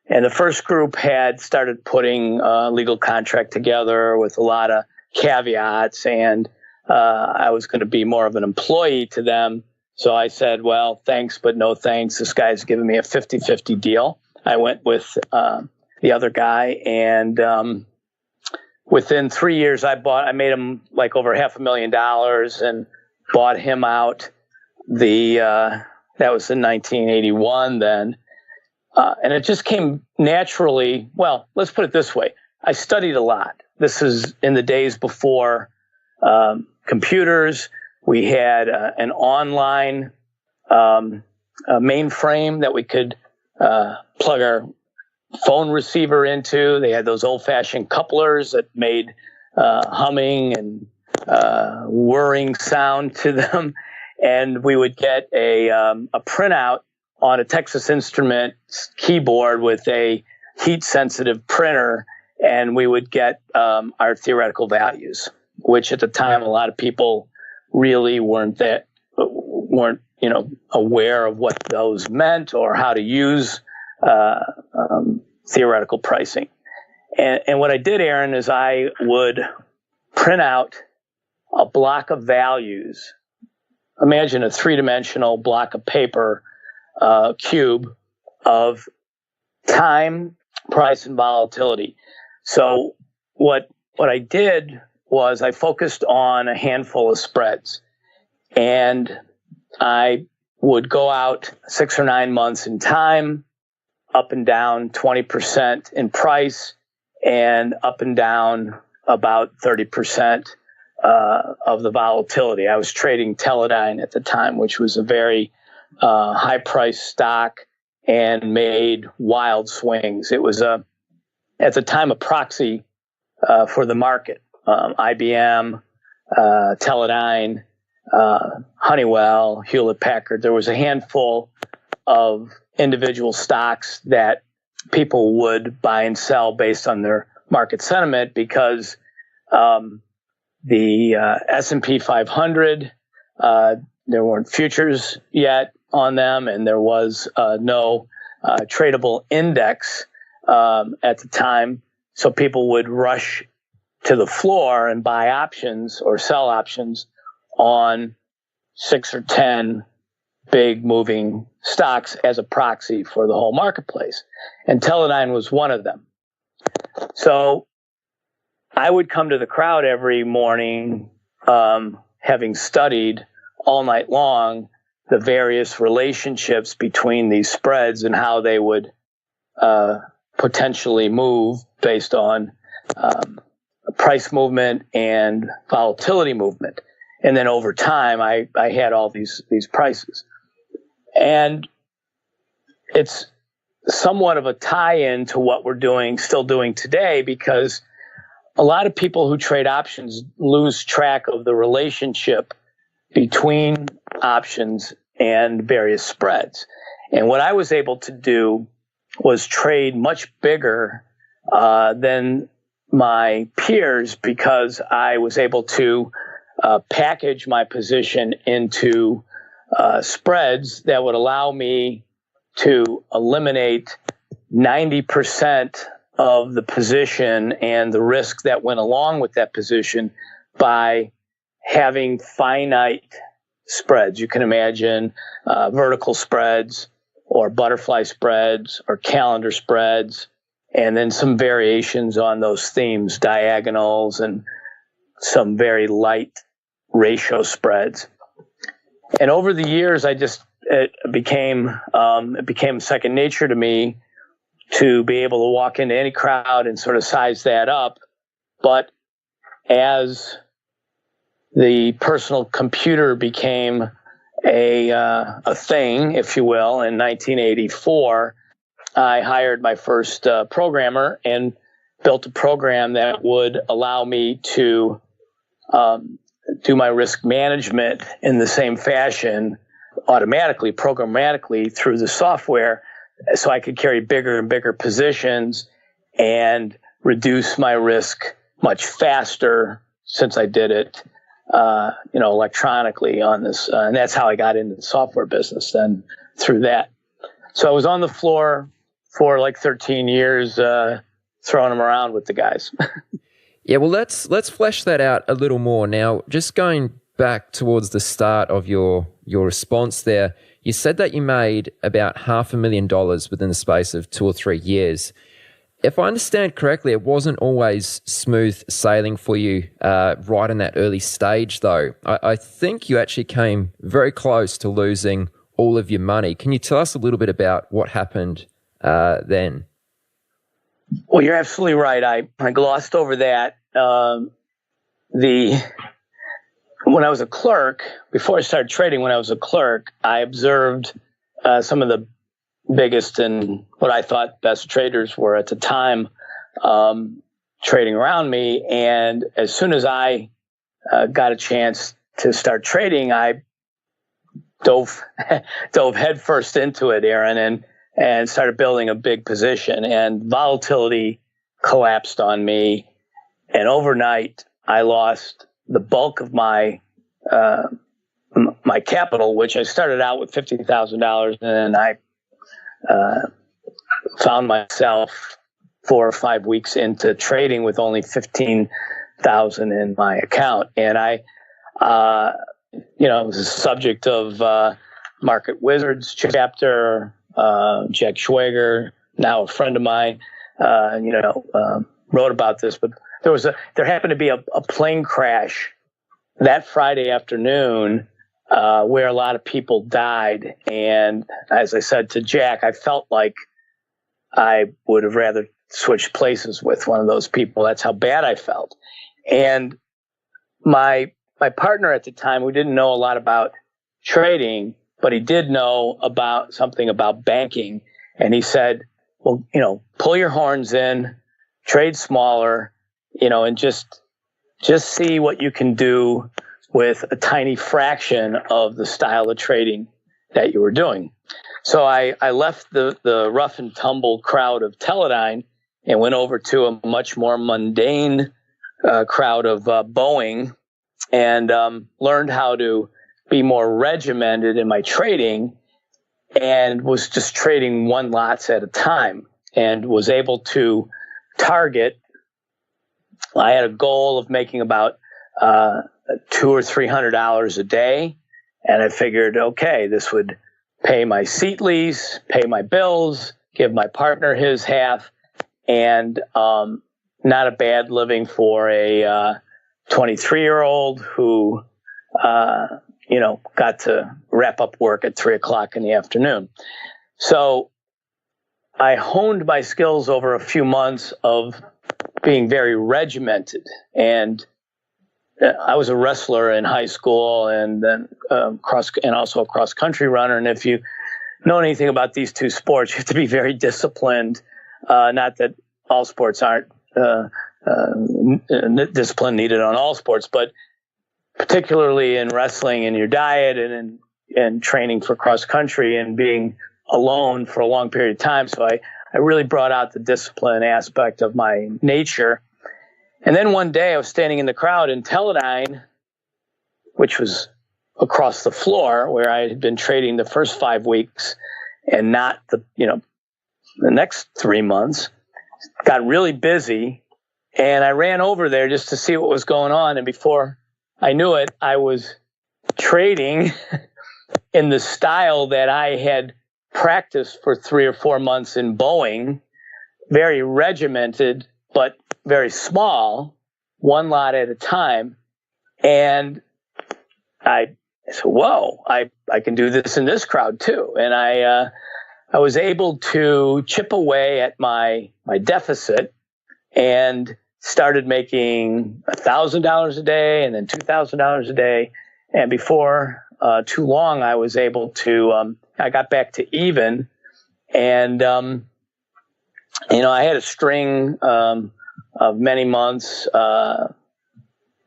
And the first group had started putting a legal contract together with a lot of caveats, and I was going to be more of an employee to them. So I said, "Well, thanks, but no thanks. This guy's giving me a 50-50 deal." I went with the other guy, and within 3 years, I made him like over $500,000 and bought him out. That was in 1981 then. And it just came naturally. Well, let's put it this way. I studied a lot. This is in the days before computers. We had an online mainframe that we could plug our phone receiver into. They had those old-fashioned couplers that made humming and whirring sound to them. And we would get a printout on a Texas Instruments keyboard with a heat-sensitive printer, and we would get our theoretical values, which at the time a lot of people really weren't aware of what those meant or how to use theoretical pricing. And what I did, Aaron, is I would print out a block of values. Imagine a 3-dimensional block of paper cube of time, price, and volatility. So what I did was I focused on a handful of spreads, and I would go out 6 or 9 months in time, up and down 20% in price, and up and down about 30% of the volatility. I was trading Teledyne at the time, which was a very high-priced stock and made wild swings. It was at the time a proxy for the market. IBM, Teledyne, Honeywell, Hewlett-Packard. There was a handful of individual stocks that people would buy and sell based on their market sentiment because the S&P 500 weren't futures yet on them, and there was no tradable index at the time. So people would rush to the floor and buy options or sell options on 6 or 10 big moving stocks as a proxy for the whole marketplace. And Teledyne was one of them. So I would come to the crowd every morning, having studied all night long the various relationships between these spreads and how they would potentially move based on price movement and volatility movement. And then over time, I had all these prices. And it's somewhat of a tie-in to what we're still doing today, because a lot of people who trade options lose track of the relationship between options and various spreads. And what I was able to do was trade much bigger than my peers, because I was able to package my position into spreads that would allow me to eliminate 90% of the position and the risk that went along with that position by having finite spreads. You can imagine vertical spreads or butterfly spreads or calendar spreads, and then some variations on those themes, diagonals and some very light ratio spreads. And over the years, it became second nature to me to be able to walk into any crowd and sort of size that up. But as the personal computer became a thing, if you will, in 1984, I hired my first programmer and built a program that would allow me to do my risk management in the same fashion, automatically, programmatically through the software, so I could carry bigger and bigger positions and reduce my risk much faster, since I did it electronically on this. And that's how I got into the software business then, through that. So I was on the floor for like 13 years, throwing them around with the guys. Yeah, well, let's flesh that out a little more. Now, just going back towards the start of your response there, you said that you made about $500,000 within the space of 2 or 3 years. If I understand correctly, it wasn't always smooth sailing for you right in that early stage, though. I think you actually came very close to losing all of your money. Can you tell us a little bit about what happened then? Well, you're absolutely right. I glossed over that. When I was a clerk, before I started trading, when I was a clerk, I observed some of the biggest and what I thought best traders were at the time trading around me. And as soon as I got a chance to start trading, I dove headfirst into it, Aaron, and started building a big position. And volatility collapsed on me. And overnight, I lost the bulk of my my capital, which I started out with $50,000, and then I found myself 4 or 5 weeks into trading with only $15,000 in my account. And I was the subject of Market Wizards chapter. Jack Schwager, now a friend of mine, wrote about this. But there happened to be a plane crash that Friday afternoon where a lot of people died. And as I said to Jack, I felt like I would have rather switched places with one of those people. That's how bad I felt. And my partner at the time, who didn't know a lot about trading, but he did know about something about banking. And he said, well, pull your horns in, trade smaller, and just see what you can do with a tiny fraction of the style of trading that you were doing. So I left the rough and tumble crowd of Teledyne and went over to a much more mundane crowd of Boeing, and learned how to be more regimented in my trading and was just trading one lots at a time and was able to target. I had a goal of making about $200 or $300 a day. And I figured, okay, this would pay my seat lease, pay my bills, give my partner his half, and not a bad living for a 23-year-old who, got to wrap up work at 3 o'clock in the afternoon. So I honed my skills over a few months of being very regimented. And I was a wrestler in high school and then also a cross-country runner. And if you know anything about these two sports, you have to be very disciplined. Not that all sports aren't discipline needed on all sports, but particularly in wrestling and your diet and training for cross-country and being alone for a long period of time. So I really brought out the discipline aspect of my nature. And then one day I was standing in the crowd in Teledyne, which was across the floor where I had been trading the first 5 weeks and not the next 3 months. Got really busy and I ran over there just to see what was going on. And before I knew it, I was trading in the style that I had practiced for 3 or 4 months in Boeing, very regimented, but very small, one lot at a time. And I said, whoa, I can do this in this crowd too. And I was able to chip away at my deficit and started making $1,000 a day and then $2,000 a day. And before too long, I was able to, I got back to even. And, I had a string of many months,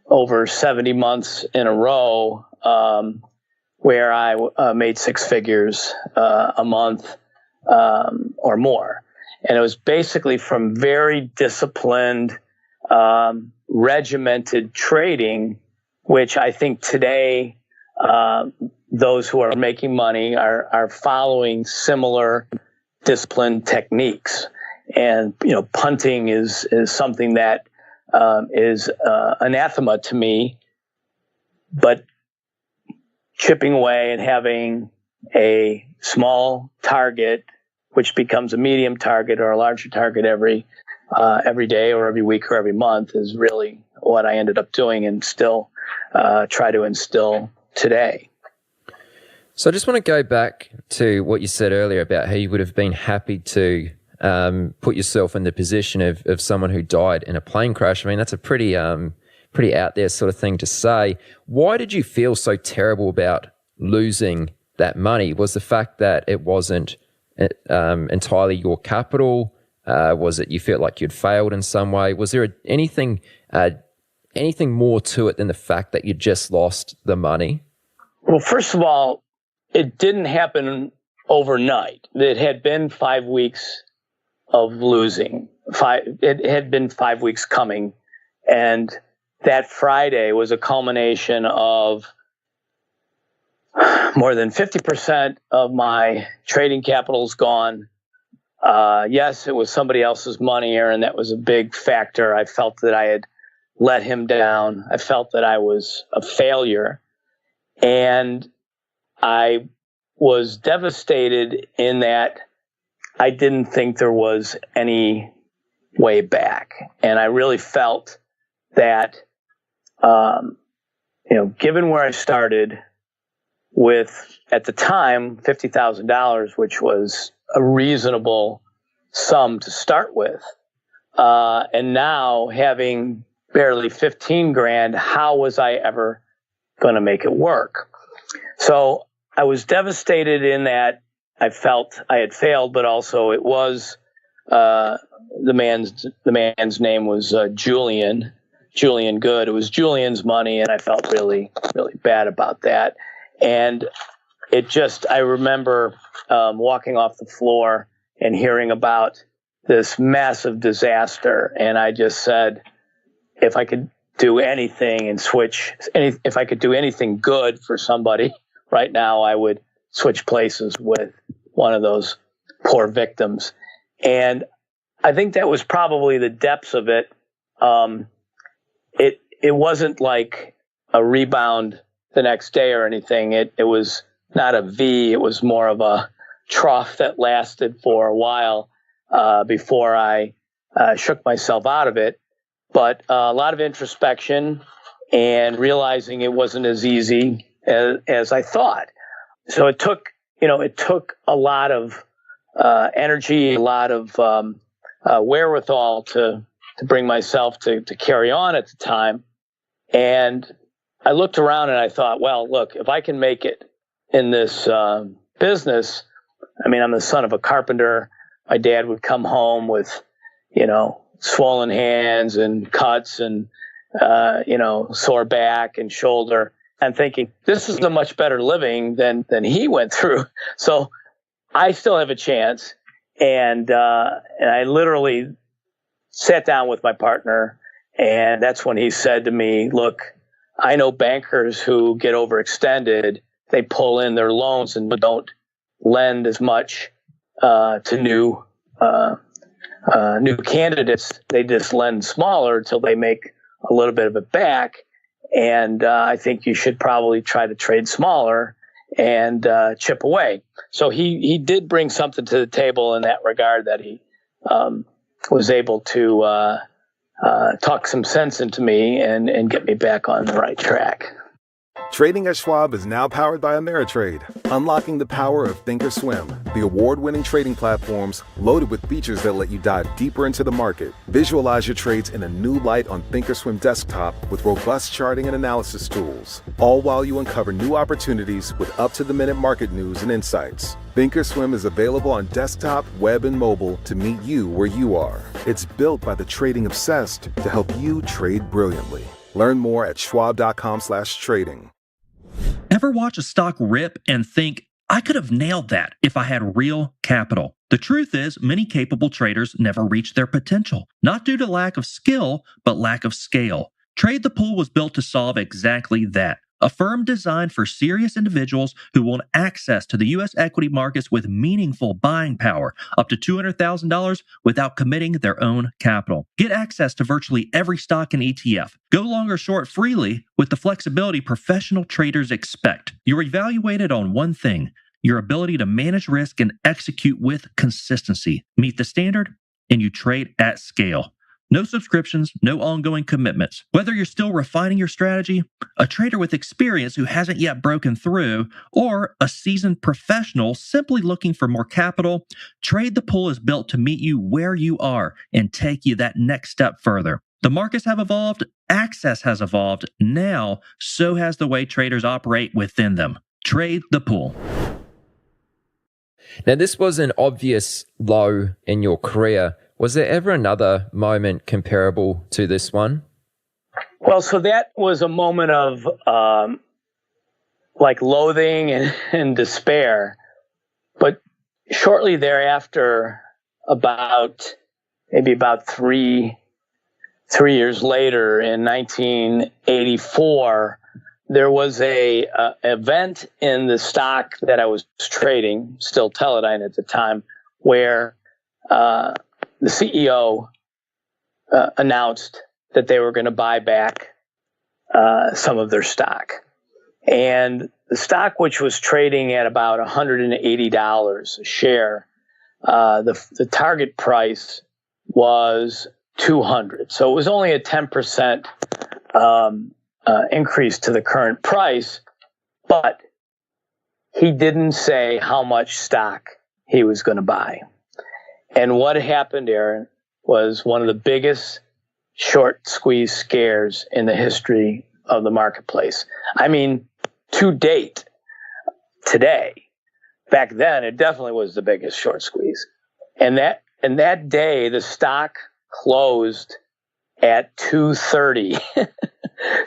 over 70 months in a row, where I made 6 figures a month or more. And it was basically from very disciplined, regimented trading, which I think today those who are making money are following similar disciplined techniques. And punting is something that is anathema to me, but chipping away and having a small target, which becomes a medium target or a larger target every day or every week or every month, is really what I ended up doing and still try to instill today. So I just want to go back to what you said earlier about how you would have been happy to put yourself in the position of someone who died in a plane crash. I mean, that's a pretty out there sort of thing to say. Why did you feel so terrible about losing that money? Was the fact that it wasn't entirely your capital? Was it you felt like you'd failed in some way? Was there anything more to it than the fact that you just lost the money? Well, first of all, it didn't happen overnight. It had been 5 weeks of losing. It had been 5 weeks coming. And that Friday was a culmination of more than 50% of my trading capital's gone. Yes, it was somebody else's money, Aaron. That was a big factor. I felt that I had let him down. I felt that I was a failure. And I was devastated in that I didn't think there was any way back. And I really felt that, given where I started with, at the time, $50,000, which was a reasonable sum to start with, and now having barely 15 grand, how was I ever going to make it work? So I was devastated in that I felt I had failed, but also it was the man's name was Julian Good. It was Julian's money, and I felt really, really bad about that. And I remember walking off the floor and hearing about this massive disaster, and I just said, if I could do anything and if I could do anything good for somebody right now, I would switch places with one of those poor victims. And I think that was probably the depths of it. It wasn't like a rebound the next day or anything. It was not a V. It was more of a trough that lasted for a while before I shook myself out of it. But a lot of introspection and realizing it wasn't as easy as I thought. So it took a lot of energy, a lot of wherewithal to bring myself to carry on at the time. And I looked around and I thought, well, look, if I can make it in this business, I mean, I'm the son of a carpenter. My dad would come home with, swollen hands and cuts and, sore back and shoulder. I'm thinking, this is a much better living than he went through. So I still have a chance. And I literally sat down with my partner, and that's when he said to me, look, I know bankers who get overextended. They pull in their loans and don't lend as much to new candidates. They just lend smaller until they make a little bit of it back. And I think you should probably try to trade smaller and chip away. So he did bring something to the table in that regard, that he was able to talk some sense into me and get me back on the right track. Trading at Schwab is now powered by Ameritrade, unlocking the power of Thinkorswim, the award-winning trading platforms loaded with features that let you dive deeper into the market. Visualize your trades in a new light on Thinkorswim desktop with robust charting and analysis tools, all while you uncover new opportunities with up-to-the-minute market news and insights. Thinkorswim is available on desktop, web, and mobile to meet you where you are. It's built by the trading obsessed to help you trade brilliantly. Learn more at schwab.com/trading. Ever watch a stock rip and think, I could have nailed that if I had real capital? The truth is, many capable traders never reach their potential, not due to lack of skill, but lack of scale. Trade the Pool was built to solve exactly that. A firm designed for serious individuals who want access to the U.S. equity markets with meaningful buying power, up to $200,000 without committing their own capital. Get access to virtually every stock and ETF. Go long or short freely with the flexibility professional traders expect. You're evaluated on one thing: your ability to manage risk and execute with consistency. Meet the standard, and you trade at scale. No subscriptions, no ongoing commitments. Whether you're still refining your strategy, a trader with experience who hasn't yet broken through, or a seasoned professional simply looking for more capital, Trade the Pool is built to meet you where you are and take you that next step further. The markets have evolved, access has evolved, now so has the way traders operate within them. Trade the Pool. Now, this was an obvious low in your career. Was there ever another moment comparable to this one? Well, so that was a moment of loathing and despair. But shortly thereafter, about 3 years later, in 1984, there was a event in the stock that I was trading, still Teledyne at the time, where the CEO announced that they were going to buy back some of their stock. And the stock, which was trading at about $180 a share, the target price was $200. So it was only a 10% increase to the current price, but he didn't say how much stock he was going to buy. And what happened, Aaron, was one of the biggest short squeeze scares in the history of the marketplace. I mean, to date, today, back then, it definitely was the biggest short squeeze. And that day, the stock closed at 230.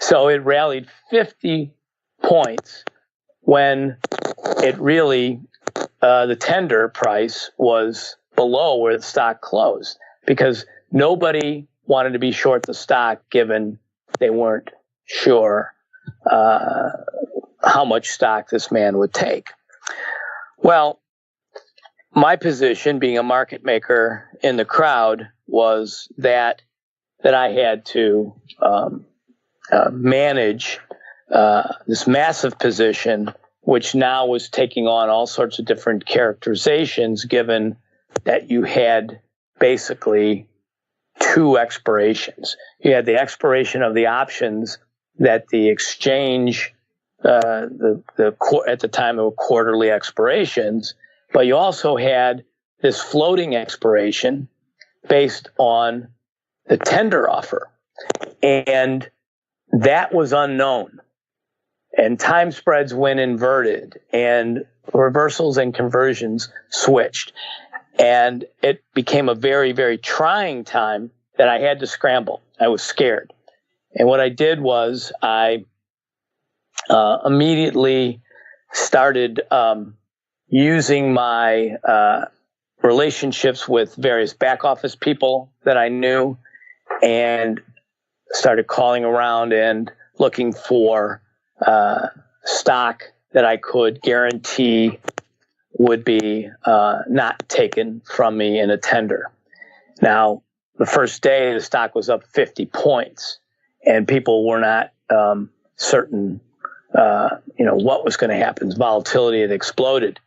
So it rallied 50 points when it really, the tender price was below where the stock closed, because nobody wanted to be short the stock given they weren't sure how much stock this man would take. Well, my position, being a market maker in the crowd, was that I had to manage this massive position, which now was taking on all sorts of different characterizations, given that you had basically two expirations. You had the expiration of the options that the exchange, at the time of quarterly expirations, but you also had this floating expiration based on the tender offer. And that was unknown. And time spreads went inverted, and reversals and conversions switched. And it became a very, very trying time that I had to scramble. I was scared. And what I did was I immediately started using my relationships with various back office people that I knew, and started calling around and looking for stock that I could guarantee would be not taken from me in a tender. Now, the first day, the stock was up 50 points, and people were not certain, what was going to happen. Volatility had exploded.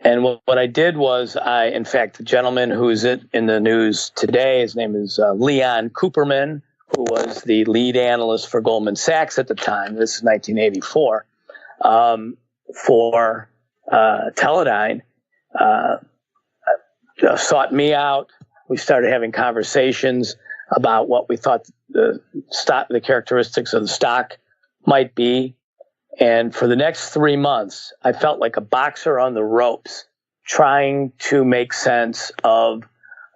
And what I did was in fact, the gentleman who's in the news today, his name is Leon Cooperman, who was the lead analyst for Goldman Sachs at the time. This is 1984, for Teledyne, sought me out. We started having conversations about what we thought the characteristics of the stock might be. And for the next 3 months, I felt like a boxer on the ropes, trying to make sense of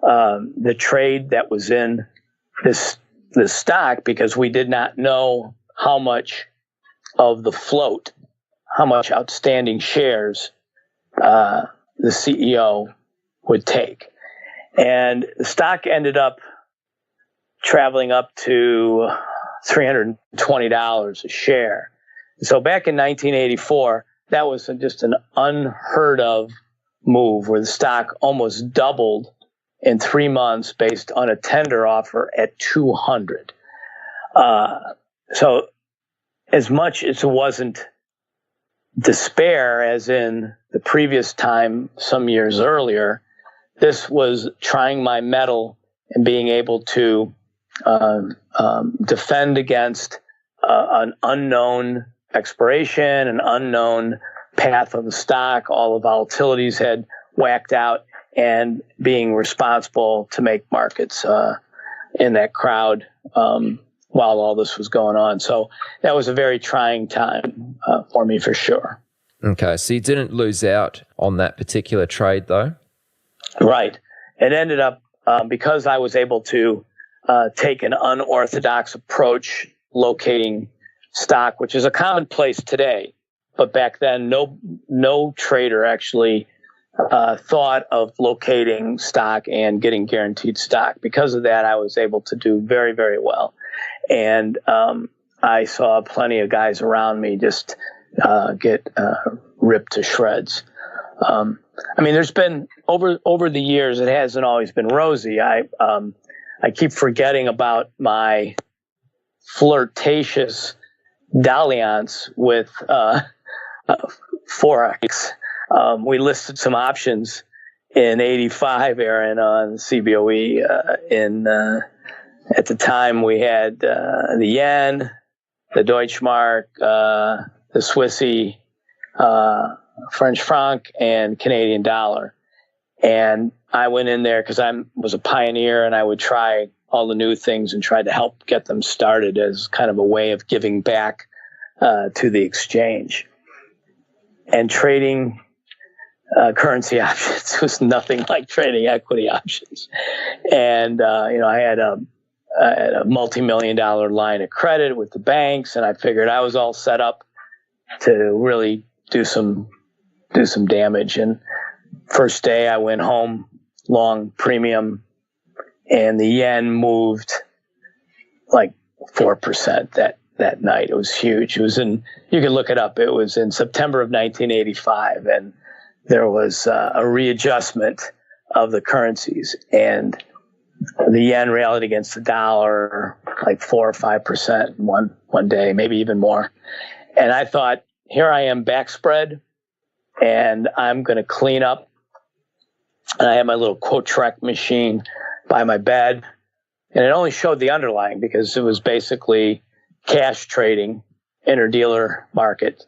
the trade that was in this stock, because we did not know how much of the float, how much outstanding shares the CEO would take. And the stock ended up traveling up to $320 a share. So back in 1984, that was just an unheard of move, where the stock almost doubled in 3 months based on a tender offer at 200. So as much as it wasn't despair, as in the previous time some years earlier, this was trying my mettle and being able to defend against an unknown expiration, an unknown path of the stock. All the volatilities had whacked out, and being responsible to make markets in that crowd while all this was going on. So that was a very trying time for me, for sure. Okay, so you didn't lose out on that particular trade, though? Right. It ended up, because I was able to take an unorthodox approach locating stock, which is a commonplace today, but back then no trader actually thought of locating stock and getting guaranteed stock. Because of that, I was able to do very, very well. And I saw plenty of guys around me just get ripped to shreds. There's been over the years, it hasn't always been rosy. I keep forgetting about my flirtatious dalliance with Forex. We listed some options in 85, Aaron, on CBOE. At the time, we had the yen, the Deutschmark, the Swissy, French franc, and Canadian dollar. And I went in there because I was a pioneer, and I would try all the new things and try to help get them started as kind of a way of giving back to the exchange. And trading currency options was nothing like trading equity options. And I had a multi-million-dollar line of credit with the banks, and I figured I was all set up to really do some damage. And first day I went home long premium, and the yen moved like 4% that night. It was huge. It was you can look it up. It was in September of 1985, and there was a readjustment of the currencies, and the yen rallied against the dollar like 4 or 5% one day, maybe even more. And I thought, here I am back spread, and I'm going to clean up. And I had my little Quotrek machine by my bed, and it only showed the underlying because it was basically cash trading, interdealer market.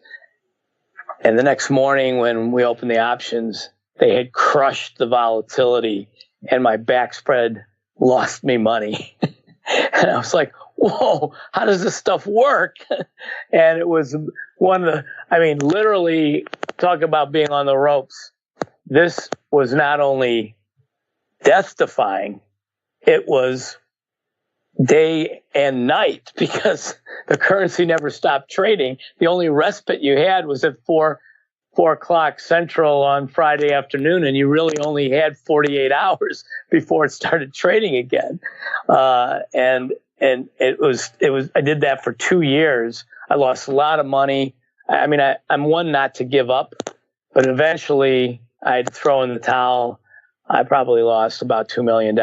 And the next morning when we opened the options, they had crushed the volatility, and my back spread lost me money. And I was like, whoa, how does this stuff work? And it was literally talk about being on the ropes. This was not only death-defying, it was day and night because the currency never stopped trading. The only respite you had was at 4 o'clock Central on Friday afternoon, and you really only had 48 hours before it started trading again. And it was. I did that for 2 years. I lost a lot of money. I mean, I'm one not to give up, but eventually I'd throw in the towel. I probably lost about $2 million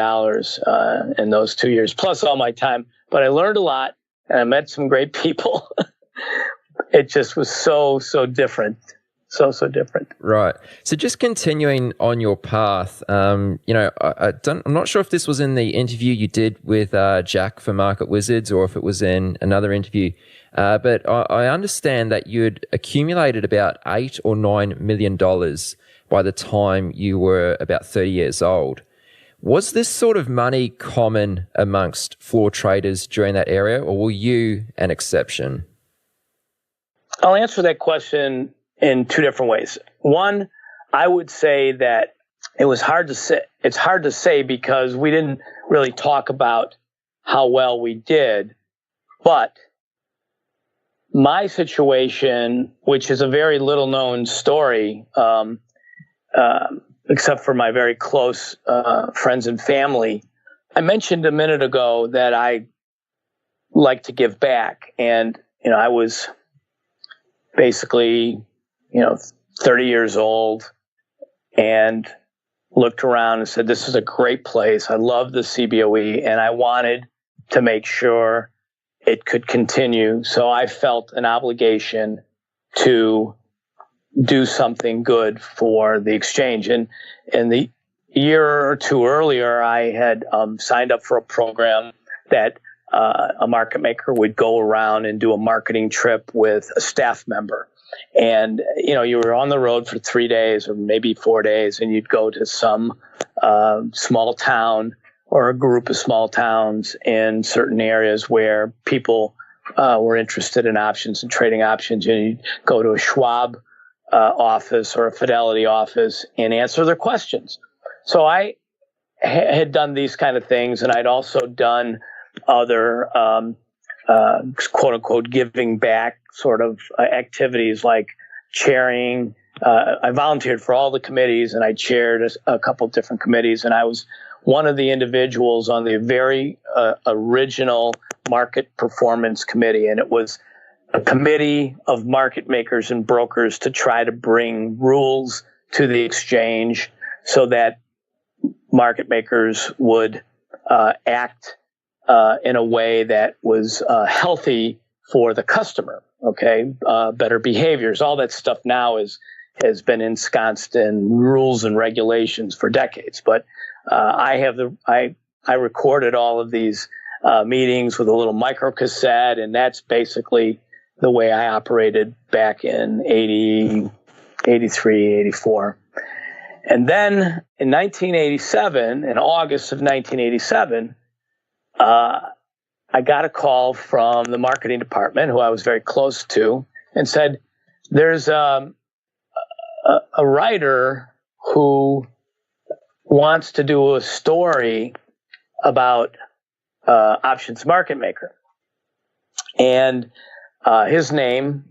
in those 2 years, plus all my time. But I learned a lot, and I met some great people. It just was so different. So different. Right. So just continuing on your path, I'm not sure if this was in the interview you did with Jack for Market Wizards or if it was in another interview, but I understand that you'd accumulated about $8 or $9 million by the time you were about 30 years old. Was this sort of money common amongst floor traders during that area, or were you an exception? I'll answer that question in two different ways. One, I would say that it was hard to say. It's hard to say because we didn't really talk about how well we did. But my situation, which is a very little known story, except for my very close friends and family, I mentioned a minute ago that I like to give back. And, I was basically 30 years old and looked around and said, this is a great place. I love the CBOE, and I wanted to make sure it could continue. So I felt an obligation to do something good for the exchange. And in the year or two earlier, I had signed up for a program that a market maker would go around and do a marketing trip with a staff member. And, you were on the road for 3 days or maybe 4 days, and you'd go to some small town or a group of small towns in certain areas where people were interested in options and trading options. And you'd go to a Schwab office or a Fidelity office and answer their questions. So I had done these kind of things, and I'd also done other quote unquote giving back sort of activities like chairing. I volunteered for all the committees, and I chaired a couple of different committees, and I was one of the individuals on the very original market performance committee. And it was a committee of market makers and brokers to try to bring rules to the exchange so that market makers would act in a way that was healthy for the customer. Okay, better behaviors, all that stuff now has been ensconced in rules and regulations for decades. But I recorded all of these meetings with a little micro cassette, and that's basically the way I operated back in 80, 83, 84. And then in 1987, in August of 1987, I got a call from the marketing department, who I was very close to, and said, there's a writer who wants to do a story about options market maker. And his name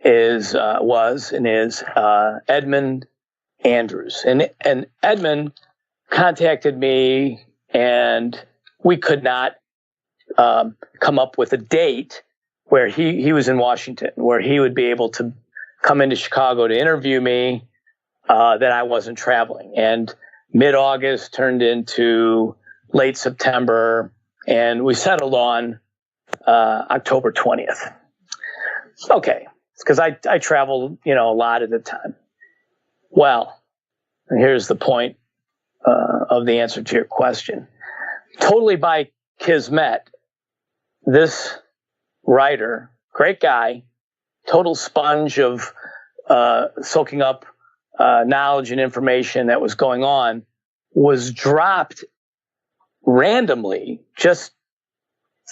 is Edmund Andrews. And Edmund contacted me, and we could not come up with a date where he was in Washington, where he would be able to come into Chicago to interview me, that I wasn't traveling. And mid-August turned into late September, and we settled on October 20th. Okay, because I traveled, a lot at the time. Well, and here's the point of the answer to your question. Totally by kismet, this writer, great guy, total sponge of soaking up knowledge and information that was going on, was dropped randomly, just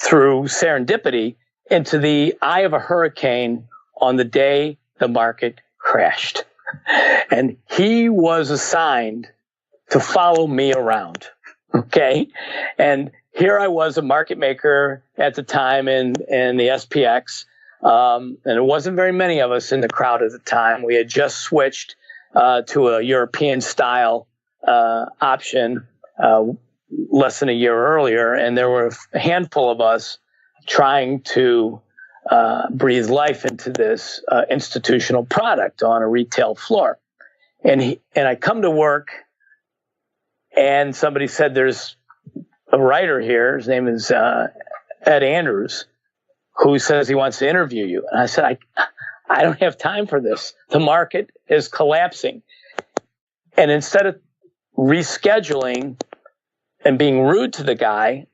through serendipity, into the eye of a hurricane on the day the market crashed. And he was assigned to follow me around. Okay. And here I was, a market maker at the time in the SPX. And there wasn't very many of us in the crowd at the time. We had just switched to a European style option less than a year earlier. And there were a handful of us trying to breathe life into this institutional product on a retail floor. And I come to work, and somebody said, there's a writer here, his name is Ed Andrews, who says he wants to interview you. And I said, I don't have time for this. The market is collapsing. And instead of rescheduling and being rude to the guy,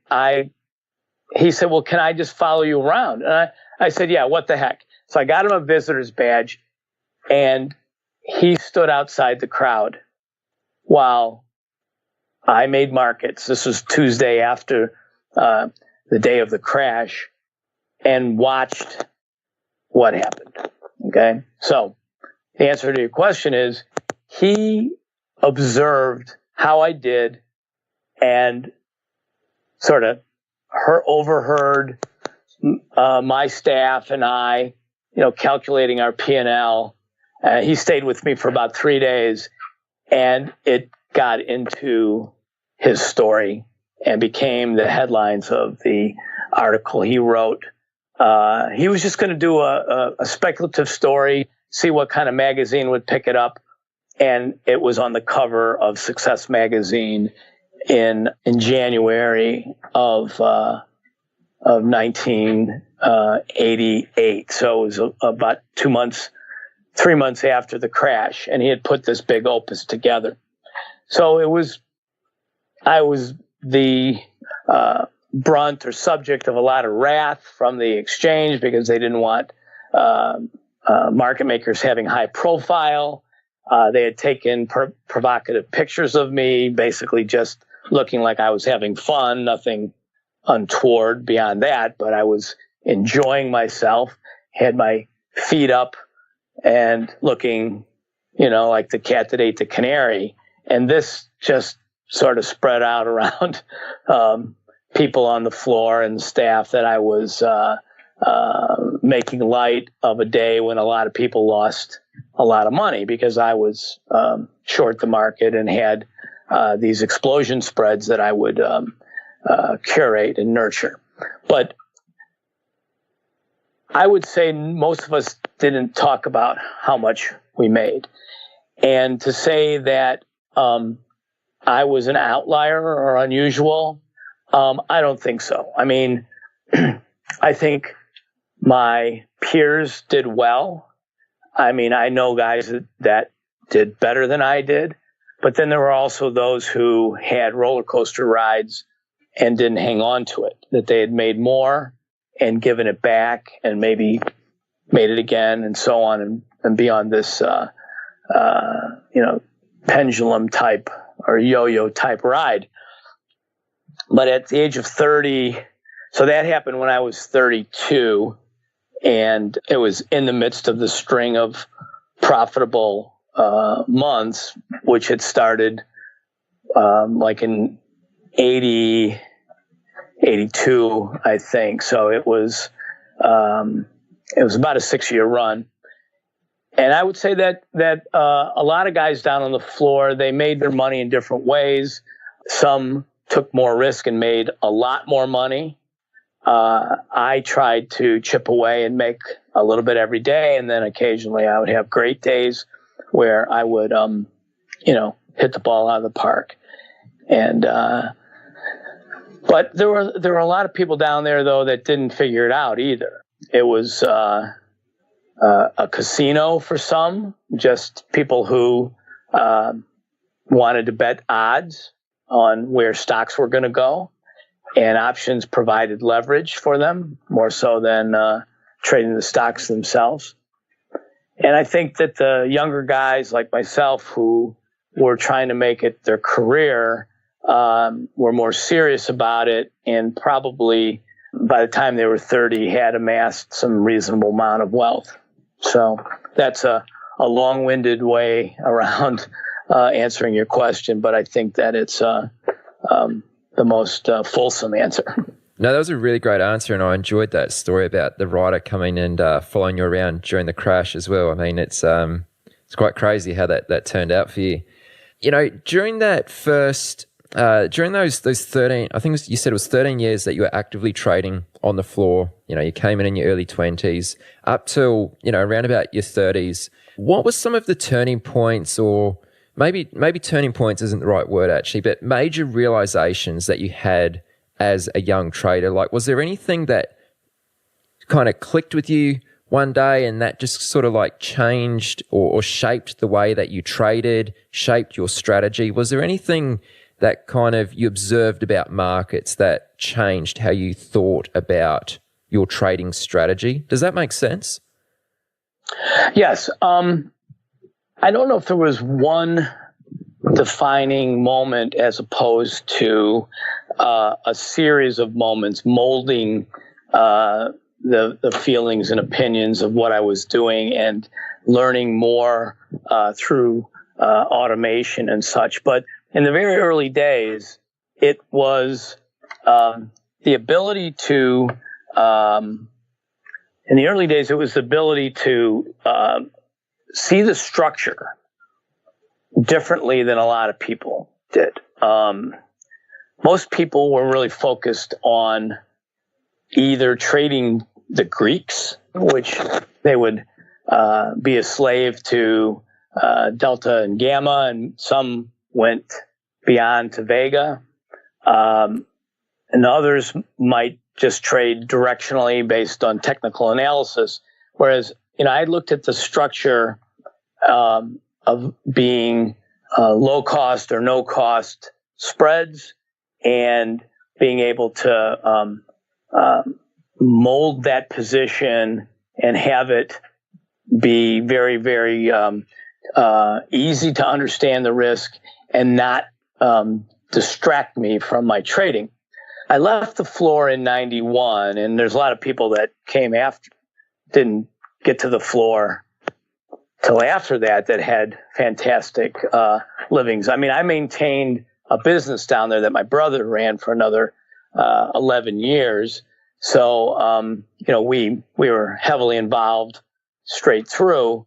he said, well, can I just follow you around? And I said, yeah, what the heck? So I got him a visitor's badge, and he stood outside the crowd while I made markets. This was Tuesday after the day of the crash, and watched what happened. Okay. So the answer to your question is, he observed how I did and sort of overheard my staff and I, calculating our P&L. He stayed with me for about 3 days, and it got into his story and became the headlines of the article he wrote. He was just going to do a speculative story, see what kind of magazine would pick it up, and it was on the cover of Success magazine in January of 1988. So it was about 3 months after the crash, and he had put this big opus together. So I was the brunt or subject of a lot of wrath from the exchange, because they didn't want market makers having high profile. They had taken provocative pictures of me, basically just looking like I was having fun, nothing untoward beyond that, but I was enjoying myself, had my feet up and looking, like the cat that ate the canary. And this just sort of spread out around people on the floor and staff that I was making light of a day when a lot of people lost a lot of money, because I was short the market and had these explosion spreads that I would curate and nurture. But I would say most of us didn't talk about how much we made. And to say that I was an outlier or unusual, I don't think so. I mean, I think my peers did well. I mean, I know guys that did better than I did, but then there were also those who had roller coaster rides and didn't hang on to it, that they had made more and given it back and maybe made it again and so on and beyond this, pendulum type or yo-yo type ride. But at the age of 30, so that happened when I was 32, and it was in the midst of the string of profitable months, which had started like in 80, 82, I think. So it was about a 6-year run. And I would say that a lot of guys down on the floor, they made their money in different ways. Some took more risk and made a lot more money. I tried to chip away and make a little bit every day. And then occasionally I would have great days where I would, hit the ball out of the park. And, but there were a lot of people down there though that didn't figure it out either. It was, a casino for some, just people who, wanted to bet odds on where stocks were going to go. And options provided leverage for them more so than trading the stocks themselves. And I think that the younger guys like myself who were trying to make it their career were more serious about it, and probably by the time they were 30 had amassed some reasonable amount of wealth. So that's a long-winded way around answering your question, but I think that it's the most fulsome answer. No, that was a really great answer, and I enjoyed that story about the writer coming and following you around during the crash as well. I mean, it's quite crazy how that turned out for you. You know, during that first, during those 13, I think you said it was 13 years that you were actively trading on the floor. You know, you came in your early 20s up till, around about your 30s. What were some of the turning points, or maybe turning points isn't the right word actually, but major realizations that you had as a young trader? Like, was there anything that kind of clicked with you one day and that just sort of like changed or shaped the way that you traded, shaped your strategy? Was there anything that kind of you observed about markets that changed how you thought about your trading strategy? Does that make sense? Yes. I don't know if there was one defining moment as opposed to a series of moments molding the feelings and opinions of what I was doing and learning more through automation and such. But in the very early days, it was the ability to, in the early days, it was the ability to see the structure differently than a lot of people did. Most people were really focused on either trading the Greeks, which they would be a slave to Delta and Gamma, and some went beyond to Vega. And others might just trade directionally based on technical analysis. Whereas, I looked at the structure of being low cost or no cost spreads and being able to mold that position and have it be very, very easy to understand the risk and not distract me from my trading. I left the floor in 91, and there's a lot of people that came after, didn't get to the floor till after that had fantastic livings. I mean, I maintained a business down there that my brother ran for another 11 years. So, we were heavily involved straight through.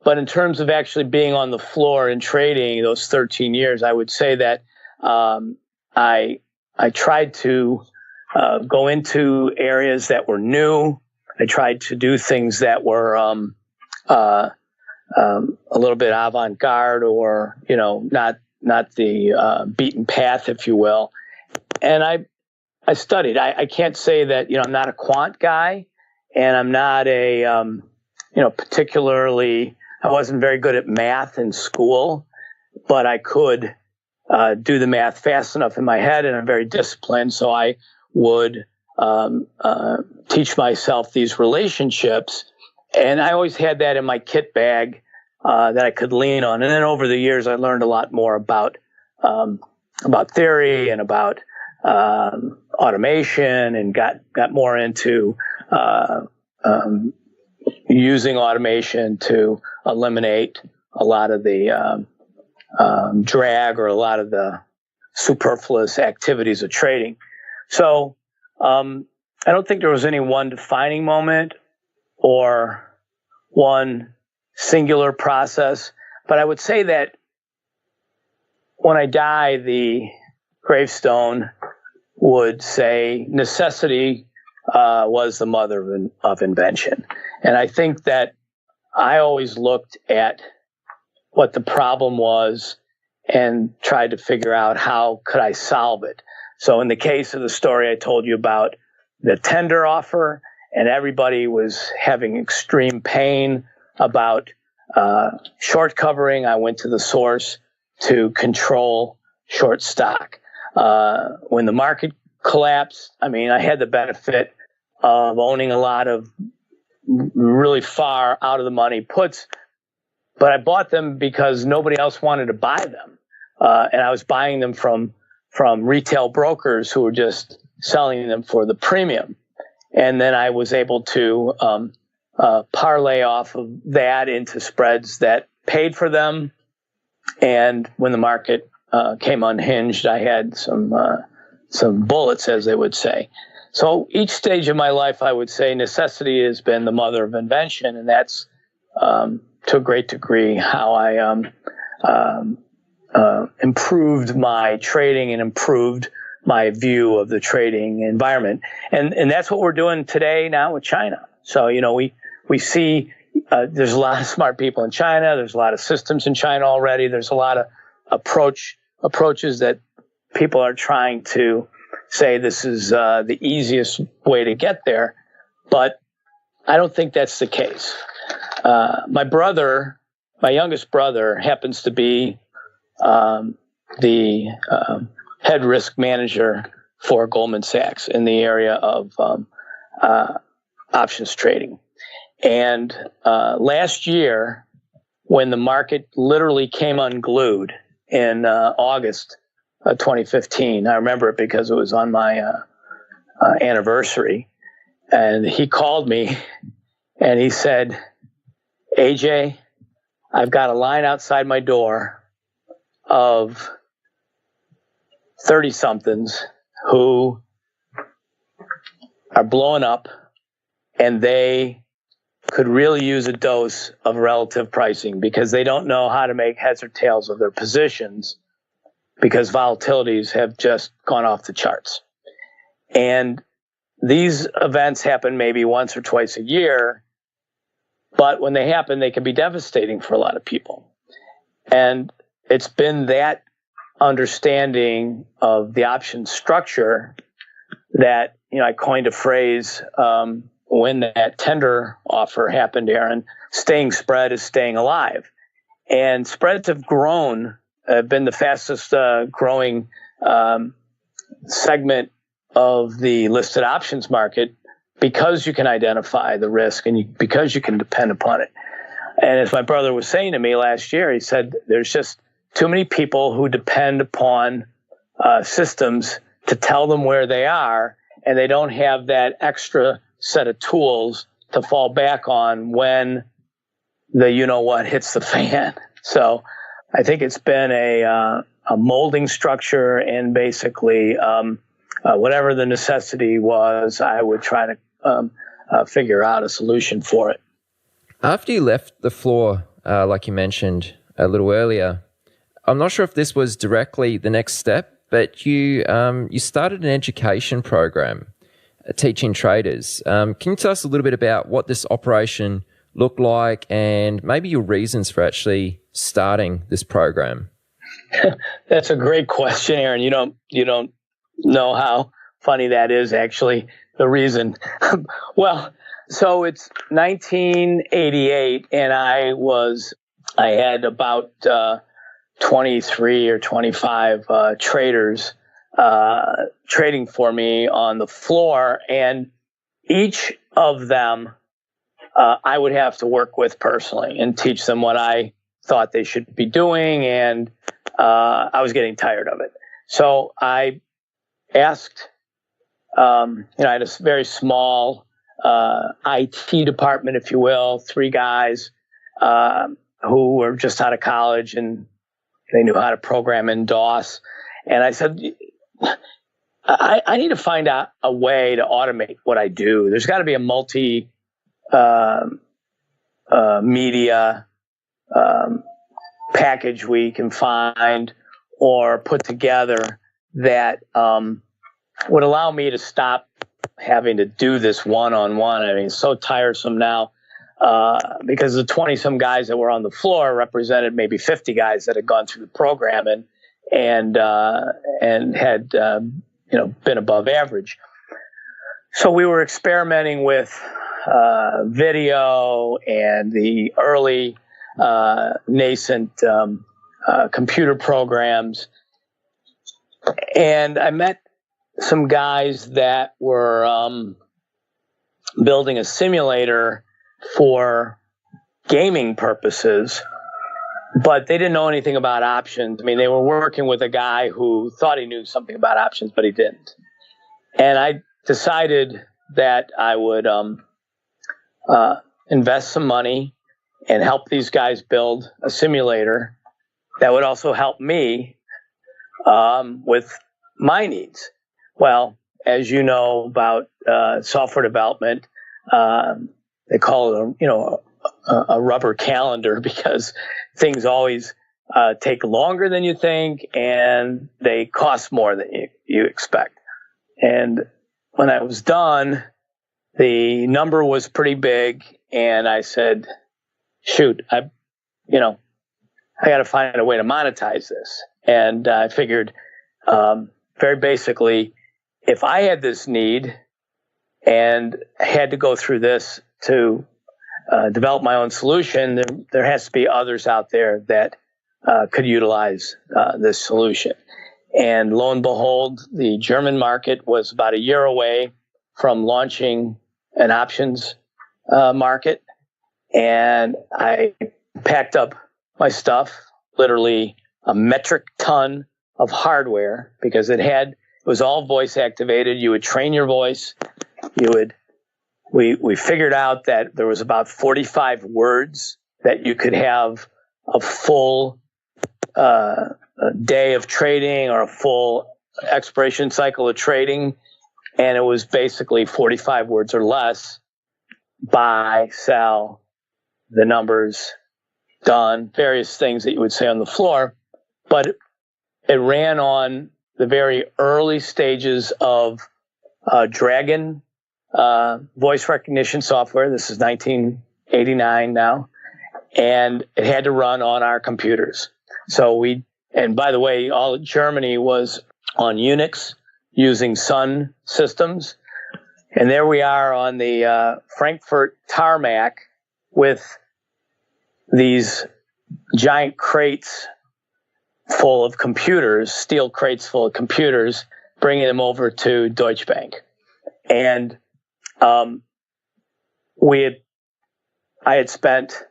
But in terms of actually being on the floor and trading those 13 years, I would say that I tried to go into areas that were new. I tried to do things that were a little bit avant-garde, or not the beaten path, if you will. And I studied. I can't say that I'm not a quant guy, and I'm not a particularly. I wasn't very good at math in school, but I could do the math fast enough in my head, and I'm very disciplined. So I would teach myself these relationships, and I always had that in my kit bag that I could lean on. And then over the years, I learned a lot more about theory and about automation, and got more into using automation to eliminate a lot of the drag or a lot of the superfluous activities of trading. So I don't think there was any one defining moment or one singular process, but I would say that when I die, the gravestone would say necessity was the mother of invention. And I think that I always looked at what the problem was and tried to figure out how could I solve it. So in the case of the story I told you about the tender offer, and everybody was having extreme pain about short covering, I went to the source to control short stock. When the market collapsed, I mean, I had the benefit of owning a lot of really far out of the money puts, but I bought them because nobody else wanted to buy them. And I was buying them from retail brokers who were just selling them for the premium. And then I was able to parlay off of that into spreads that paid for them. And when the market came unhinged, I had some bullets, as they would say. So each stage of my life, I would say necessity has been the mother of invention. And that's to a great degree how I improved my trading and improved my view of the trading environment. And that's what we're doing today now with China. So, we see there's a lot of smart people in China. There's a lot of systems in China already. There's a lot of approaches that people are trying to say this is the easiest way to get there. But I don't think that's the case. My youngest brother happens to be the head risk manager for Goldman Sachs in the area of options trading. And last year, when the market literally came unglued in August 2015, I remember it because it was on my anniversary, and he called me and he said, AJ, I've got a line outside my door of 30-somethings who are blowing up, and they could really use a dose of relative pricing because they don't know how to make heads or tails of their positions because volatilities have just gone off the charts. And these events happen maybe once or twice a year, but when they happen, they can be devastating for a lot of people. And it's been that understanding of the option structure that, I coined a phrase when that tender offer happened, Aaron, staying spread is staying alive. And spreads have been the fastest growing segment of the listed options market because you can identify the risk and because you can depend upon it. And as my brother was saying to me last year, he said, there's just too many people who depend upon systems to tell them where they are, and they don't have that extra set of tools to fall back on when the you-know-what hits the fan. So I think it's been a molding structure, and basically whatever the necessity was, I would try to figure out a solution for it. After you left the floor, like you mentioned a little earlier, I'm not sure if this was directly the next step, but you started an education program teaching traders. Can you tell us a little bit about what this operation looked like and maybe your reasons for actually starting this program? That's a great question, Aaron. You don't know how funny that is, actually, the reason. Well, so it's 1988, and I had about 23 or 25 traders trading for me on the floor, and each of them I would have to work with personally and teach them what I thought they should be doing, and I was getting tired of it. So I asked, I had a very small IT department, if you will, 3 guys who were just out of college, and they knew how to program in DOS. And I said, I need to find out a way to automate what I do. There's got to be a media package we can find or put together that would allow me to stop having to do this one-on-one. I mean, it's so tiresome now because the 20-some guys that were on the floor represented maybe 50 guys that had gone through the program and had been above average. So we were experimenting with video and the early nascent computer programs. And I met some guys that were building a simulator for gaming purposes, but they didn't know anything about options. I mean, they were working with a guy who thought he knew something about options, but he didn't. And I decided that I would invest some money and help these guys build a simulator that would also help me with my needs. Well, as you know about software development, they call it a rubber calendar because things always take longer than you think and they cost more than you expect. And when I was done, the number was pretty big, and I said, shoot, I got to find a way to monetize this. And I figured very basically, if I had this need and had to go through this to develop my own solution, there has to be others out there that could utilize this solution. And lo and behold, the German market was about a year away from launching an options market. And I packed up my stuff, literally a metric ton of hardware, because it was all voice activated. You would train your voice. We figured out that there was about 45 words that you could have a full day of trading or a full expiration cycle of trading. And it was basically 45 words or less. Buy, sell, the numbers, done, various things that you would say on the floor. But it ran on the very early stages of Dragon voice recognition software. This is 1989 now. And it had to run on our computers. And by the way, all of Germany was on Unix using Sun systems. And there we are on the Frankfurt tarmac with these giant crates full of computers, steel crates full of computers, bringing them over to Deutsche Bank. And I had spent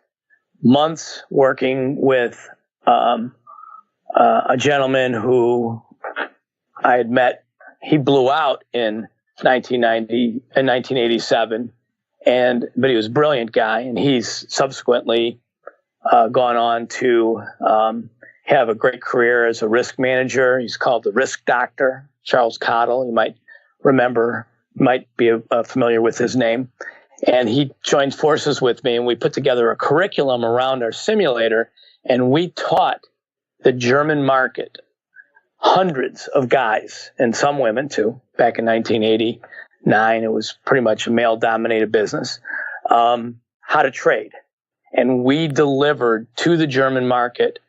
months working with a gentleman who I had met. He blew out in 1987, but he was a brilliant guy, and he's subsequently gone on to have a great career as a risk manager. He's called the Risk Doctor, Charles Cottle. You might be familiar with his name. And he joined forces with me, and we put together a curriculum around our simulator, and we taught the German market, hundreds of guys, and some women too, back in 1989. It was pretty much a male-dominated business, how to trade. And we delivered to the German market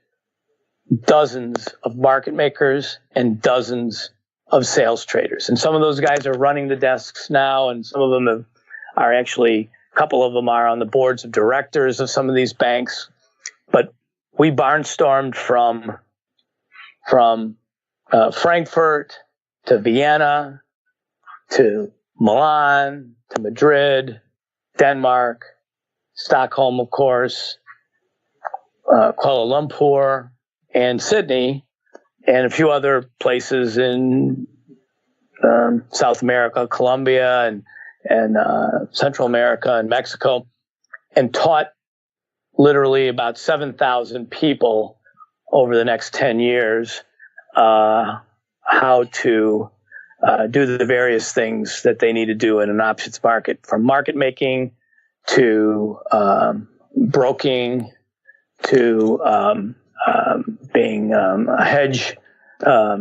dozens of market makers and dozens of sales traders. And some of those guys are running the desks now, and some of them are actually, a couple of them are on the boards of directors of some of these banks. But we barnstormed from Frankfurt to Vienna to Milan to Madrid, Denmark, Stockholm, of course, Kuala Lumpur, and Sydney, and a few other places in South America, Colombia, and Central America and Mexico, and taught literally about 7,000 people over the next 10 years how to do the various things that they need to do in an options market, from market making to broking to being a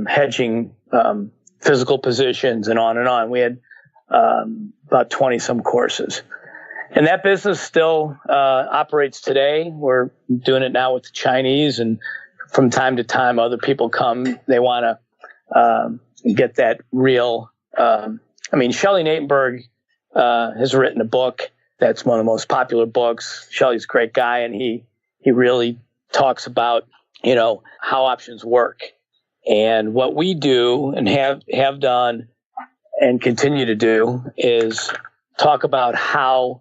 hedging physical positions, and on and on. We had about 20 some courses. And that business still operates today. We're doing it now with the Chinese, and from time to time, other people come. They want to get that real. Shelley Natenberg has written a book that's one of the most popular books. Shelley's a great guy, and he really talks about, how options work. And what we do and have done and continue to do is talk about how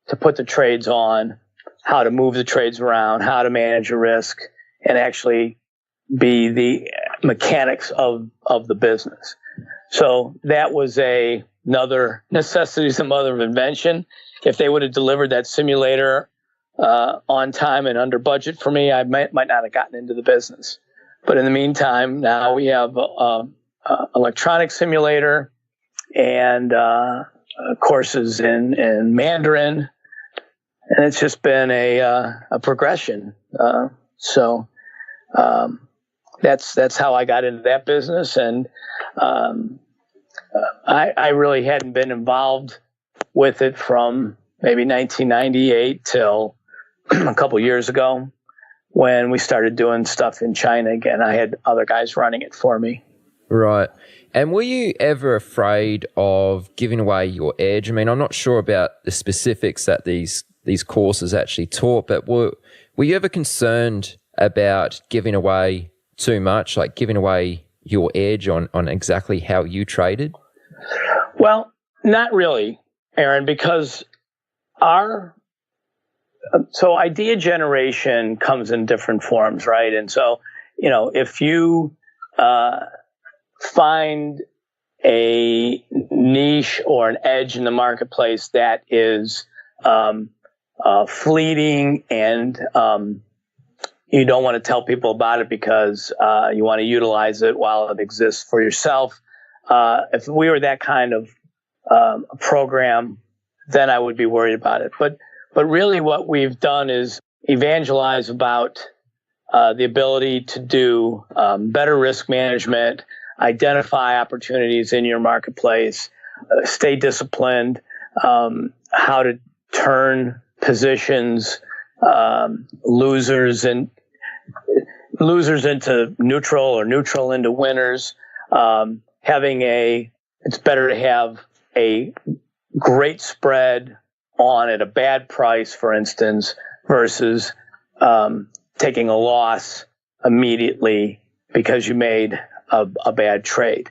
to put the trades on, how to move the trades around, how to manage a risk, and actually be the mechanics of the business. So that was another necessity is the mother of invention. If they would have delivered that simulator on time and under budget for me, I might not have gotten into the business. But in the meantime, now we have electronic simulator and courses in Mandarin, and it's just been a progression. So that's how I got into that business, and I really hadn't been involved with it from maybe 1998 till a couple years ago when we started doing stuff in China again. I had other guys running it for me. Right. And were you ever afraid of giving away your edge? I mean, I'm not sure about the specifics that these courses actually taught, but were you ever concerned about giving away too much, like giving away your edge on exactly how you traded? Well, not really, Aaron, because so idea generation comes in different forms, right? And so, if you find a niche or an edge in the marketplace that is fleeting and you don't want to tell people about it because you want to utilize it while it exists for yourself. If we were that kind of program, then I would be worried about it. But really what we've done is evangelize about the ability to do better risk management, identify opportunities in your marketplace, stay disciplined, how to turn positions, losers into neutral or neutral into winners, it's better to have a great spread on at a bad price, for instance, versus taking a loss immediately because you made a bad trade.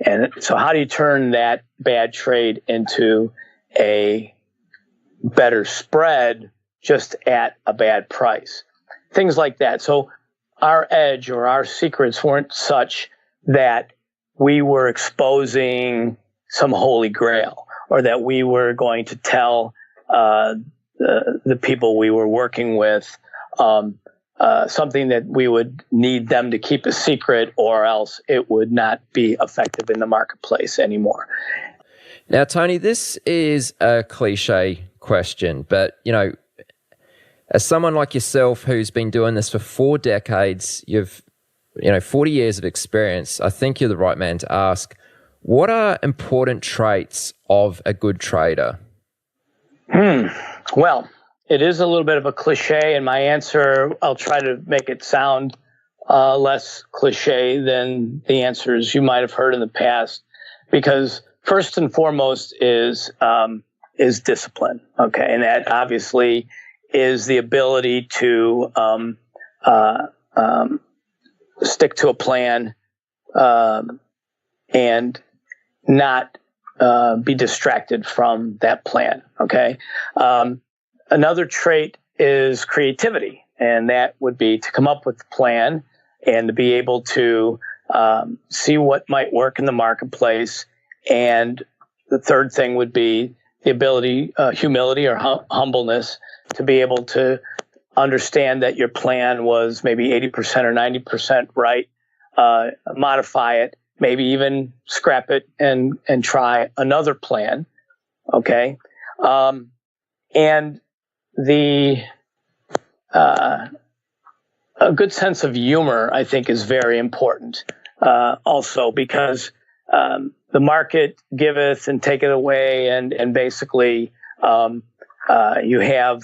And so how do you turn that bad trade into a better spread just at a bad price? Things like that. So our edge or our secrets weren't such that we were exposing some holy grail or that we were going to tell the people we were working with something that we would need them to keep a secret, or else it would not be effective in the marketplace anymore. Now, Tony, this is a cliche question, but, as someone like yourself who's been doing this for 4 decades, you've 40 years of experience, I think you're the right man to ask, what are important traits of a good trader? Well, it is a little bit of a cliche, and my answer, I'll try to make it sound less cliche than the answers you might have heard in the past, because first and foremost is discipline. Okay, and that obviously is the ability to stick to a plan and not be distracted from that plan. Okay. Another trait is creativity, and that would be to come up with a plan and to be able to see what might work in the marketplace. And the third thing would be the ability, humility or humbleness, to be able to understand that your plan was maybe 80% or 90% right, modify it, maybe even scrap it and try another plan. Okay. And a good sense of humor, I think, is very important, also, because the market giveth and taketh away, and basically you have,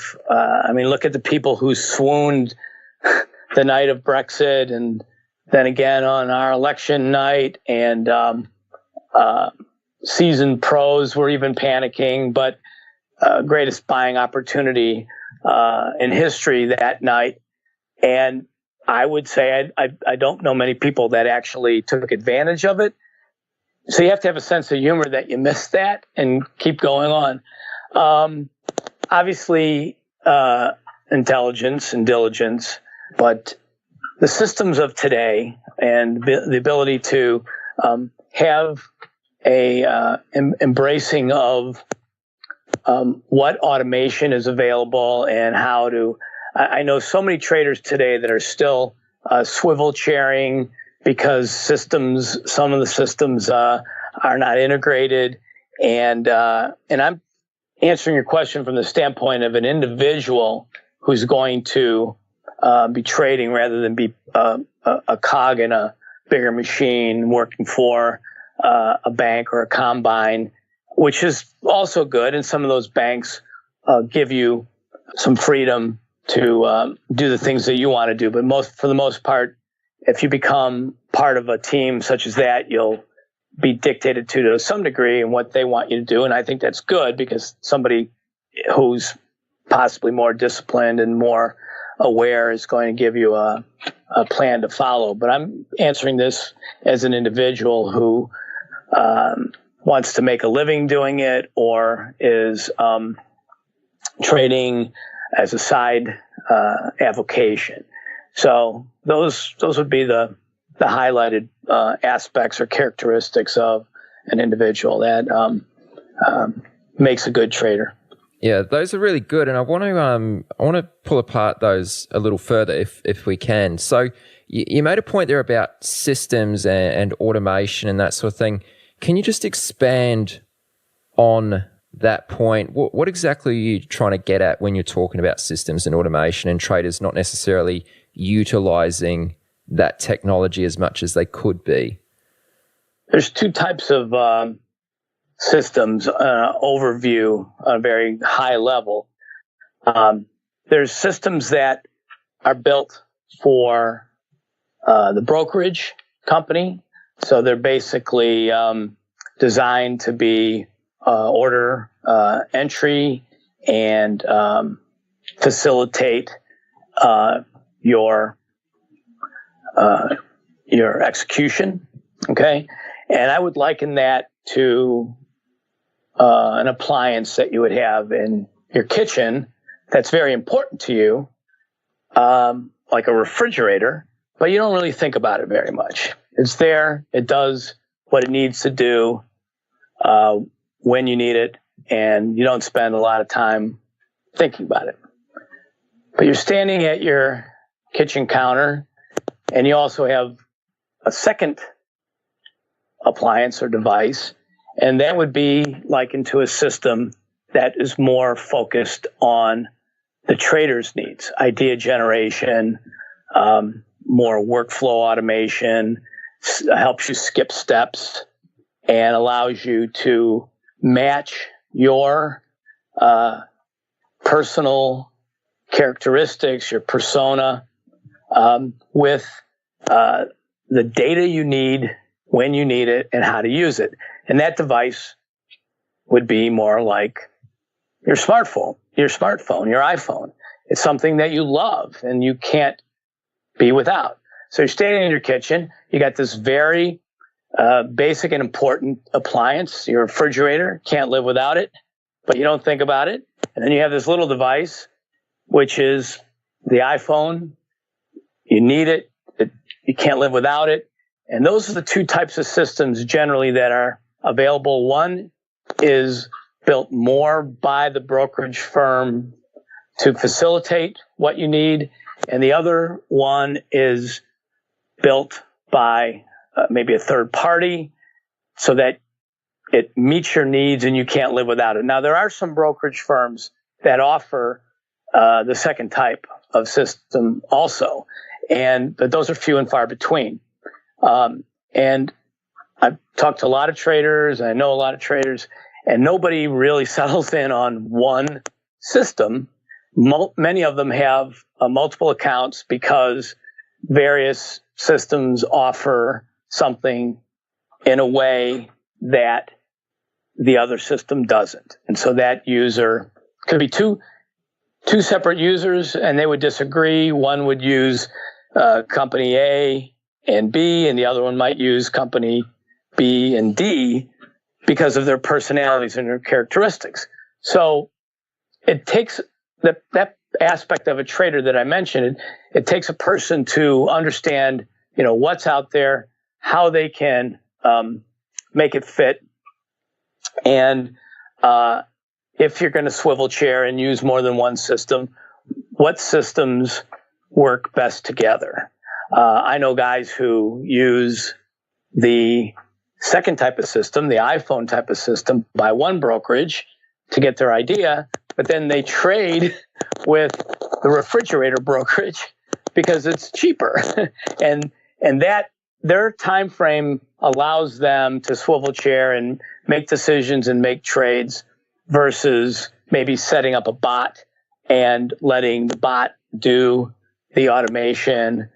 look at the people who swooned the night of Brexit, and then again on our election night, and seasoned pros were even panicking, but greatest buying opportunity in history that night. And I would say I don't know many people that actually took advantage of it. So you have to have a sense of humor that you missed that and keep going on. Obviously, intelligence and diligence, but the systems of today and the ability to have a embracing of what automation is available and how to. I know so many traders today that are still swivel chairing because some of the systems are not integrated, and I'm answering your question from the standpoint of an individual who's going to be trading rather than be a cog in a bigger machine working for a bank or a combine, which is also good. And some of those banks give you some freedom to do the things that you want to do. But for the most part, if you become part of a team such as that, you'll be dictated to some degree in what they want you to do. And I think that's good, because somebody who's possibly more disciplined and more aware is going to give you a plan to follow. But I'm answering this as an individual who wants to make a living doing it, or is trading as a side avocation. So those would be the highlighted aspects or characteristics of an individual that makes a good trader. Yeah, those are really good, and I want to pull apart those a little further if we can. So you made a point there about systems and automation and that sort of thing. Can you just expand on that point? What exactly are you trying to get at when you're talking about systems and automation and traders not necessarily utilizing that technology as much as they could be? There's two types of systems overview on a very high level. There's systems that are built for the brokerage company. So they're basically designed to be order entry and facilitate your execution. Okay. And I would liken that to an appliance that you would have in your kitchen that's very important to you, like a refrigerator, but you don't really think about it very much. It's there. It does what it needs to do when you need it, and you don't spend a lot of time thinking about it. But you're standing at your kitchen counter, and you also have a second appliance or device, and that would be likened to a system that is more focused on the trader's needs, idea generation, more workflow automation, helps you skip steps, and allows you to match your personal characteristics, your persona, with the data you need, when you need it, and how to use it. And that device would be more like your smartphone, your iPhone. It's something that you love and you can't be without. So you're standing in your kitchen, you got this very basic and important appliance, your refrigerator, can't live without it, but you don't think about it. And then you have this little device, which is the iPhone. You need it, you can't live without it. And those are the two types of systems generally that are available. One is built more by the brokerage firm to facilitate what you need, and the other one is built by maybe a third party so that it meets your needs and you can't live without it. Now, there are some brokerage firms that offer the second type of system also, but those are few and far between. And I've talked to a lot of traders, I know a lot of traders, and nobody really settles in on one system. Many of them have multiple accounts because various systems offer something in a way that the other system doesn't. And so that user could be two separate users, and they would disagree. One would use company A and B, and the other one might use company B and D because of their personalities and their characteristics. So it takes that aspect of a trader that I mentioned. It takes a person to understand, what's out there, how they can make it fit, and if you're going to swivel chair and use more than one system, what systems work best together. I know guys who use the second type of system, the iPhone type of system, by one brokerage to get their idea, but then they trade with the refrigerator brokerage because it's cheaper. and that their time frame allows them to swivel chair and make decisions and make trades versus maybe setting up a bot and letting the bot do the automation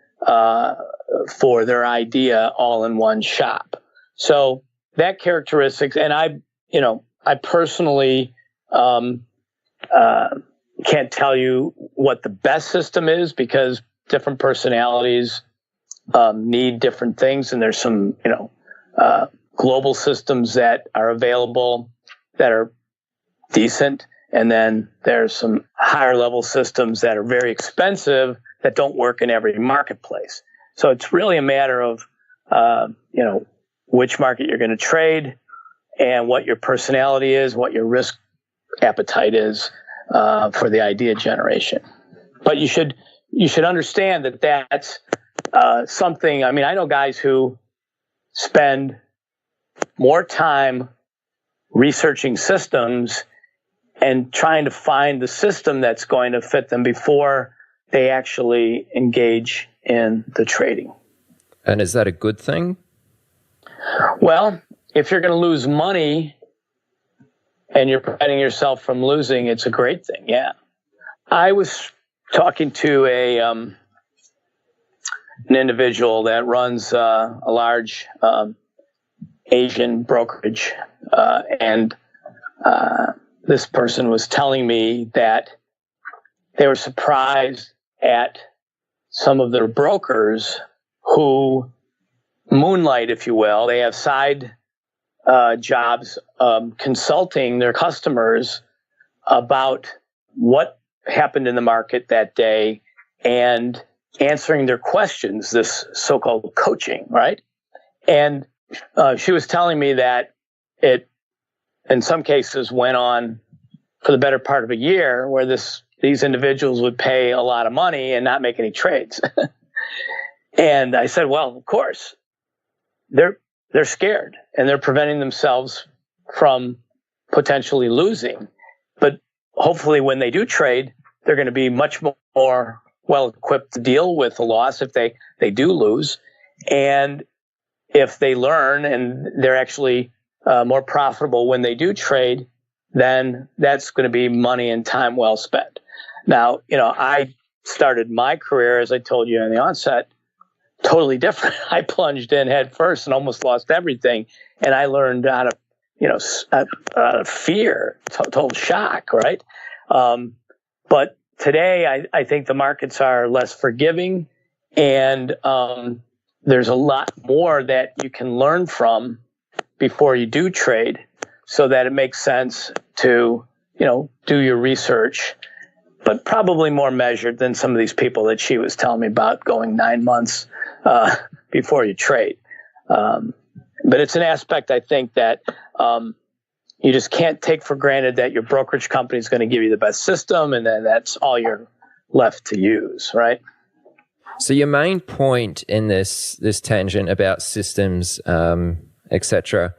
for their idea all in one shop. So that characteristics, and I personally can't tell you what the best system is because different personalities need different things, and there's some global systems that are available that are decent, and then there's some higher level systems that are very expensive that don't work in every marketplace. So it's really a matter of which market you're going to trade and what your personality is, what your risk appetite is for the idea generation. But you should understand that that's something. I mean, I know guys who spend more time researching systems and trying to find the system that's going to fit them before they actually engage in the trading. And is that a good thing? Well, if you're going to lose money and you're preventing yourself from losing, it's a great thing. Yeah. I was talking to an individual that runs a large Asian brokerage, and this person was telling me that they were surprised at some of their brokers who moonlight, if you will. They have side jobs consulting their customers about what happened in the market that day and answering their questions, this so-called coaching, right? And she was telling me that it, in some cases, went on for the better part of a year where these individuals would pay a lot of money and not make any trades. And I said, well, of course, they're scared and they're preventing themselves from potentially losing. But hopefully when they do trade, they're going to be much more well-equipped to deal with the loss if they do lose. And if they learn and they're actually more profitable when they do trade, then that's going to be money and time well spent. Now, I started my career, as I told you in the onset, totally different. I plunged in head first and almost lost everything. And I learned out of fear, total shock, right? But today, I think the markets are less forgiving, and there's a lot more that you can learn from before you do trade, so that it makes sense to, do your research, but probably more measured than some of these people that she was telling me about going 9 months before you trade. But it's an aspect, I think, that you just can't take for granted that your brokerage company is going to give you the best system and then that's all you're left to use, right? So your main point in this tangent about systems, etc.,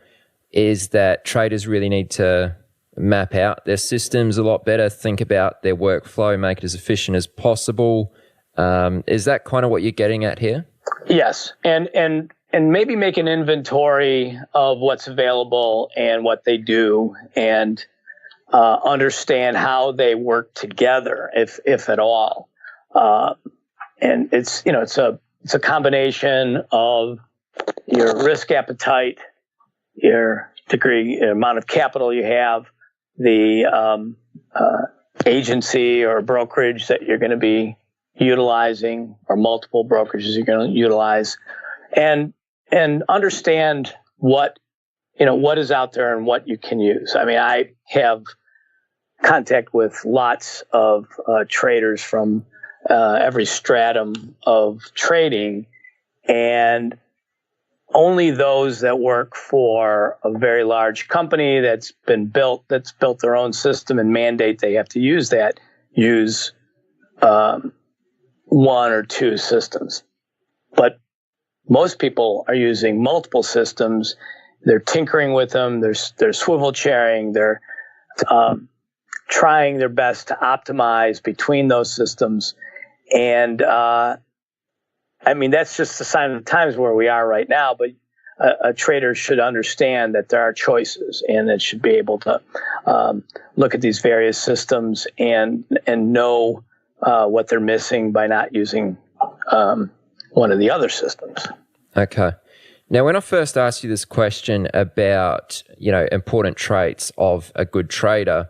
is that traders really need to map out their systems a lot better, think about their workflow, make it as efficient as possible. Is that kind of what you're getting at here? Yes, and maybe make an inventory of what's available and what they do, and understand how they work together, if at all. And it's a combination of your risk appetite, your degree, amount of capital you have, the agency or brokerage that you're going to be utilizing, or multiple brokerages you're going to utilize, and understand what is out there and what you can use. I mean, I have contact with lots of traders from every stratum of trading, and only those that work for a very large company that's built their own system and mandate they have to use one or two systems. But most people are using multiple systems. They're tinkering with them. They're swivel chairing. They're trying their best to optimize between those systems. And I mean, that's just a sign of the times where we are right now. But a trader should understand that there are choices, and it should be able to look at these various systems and know what they're missing by not using one of the other systems. Okay. Now, when I first asked you this question about, important traits of a good trader,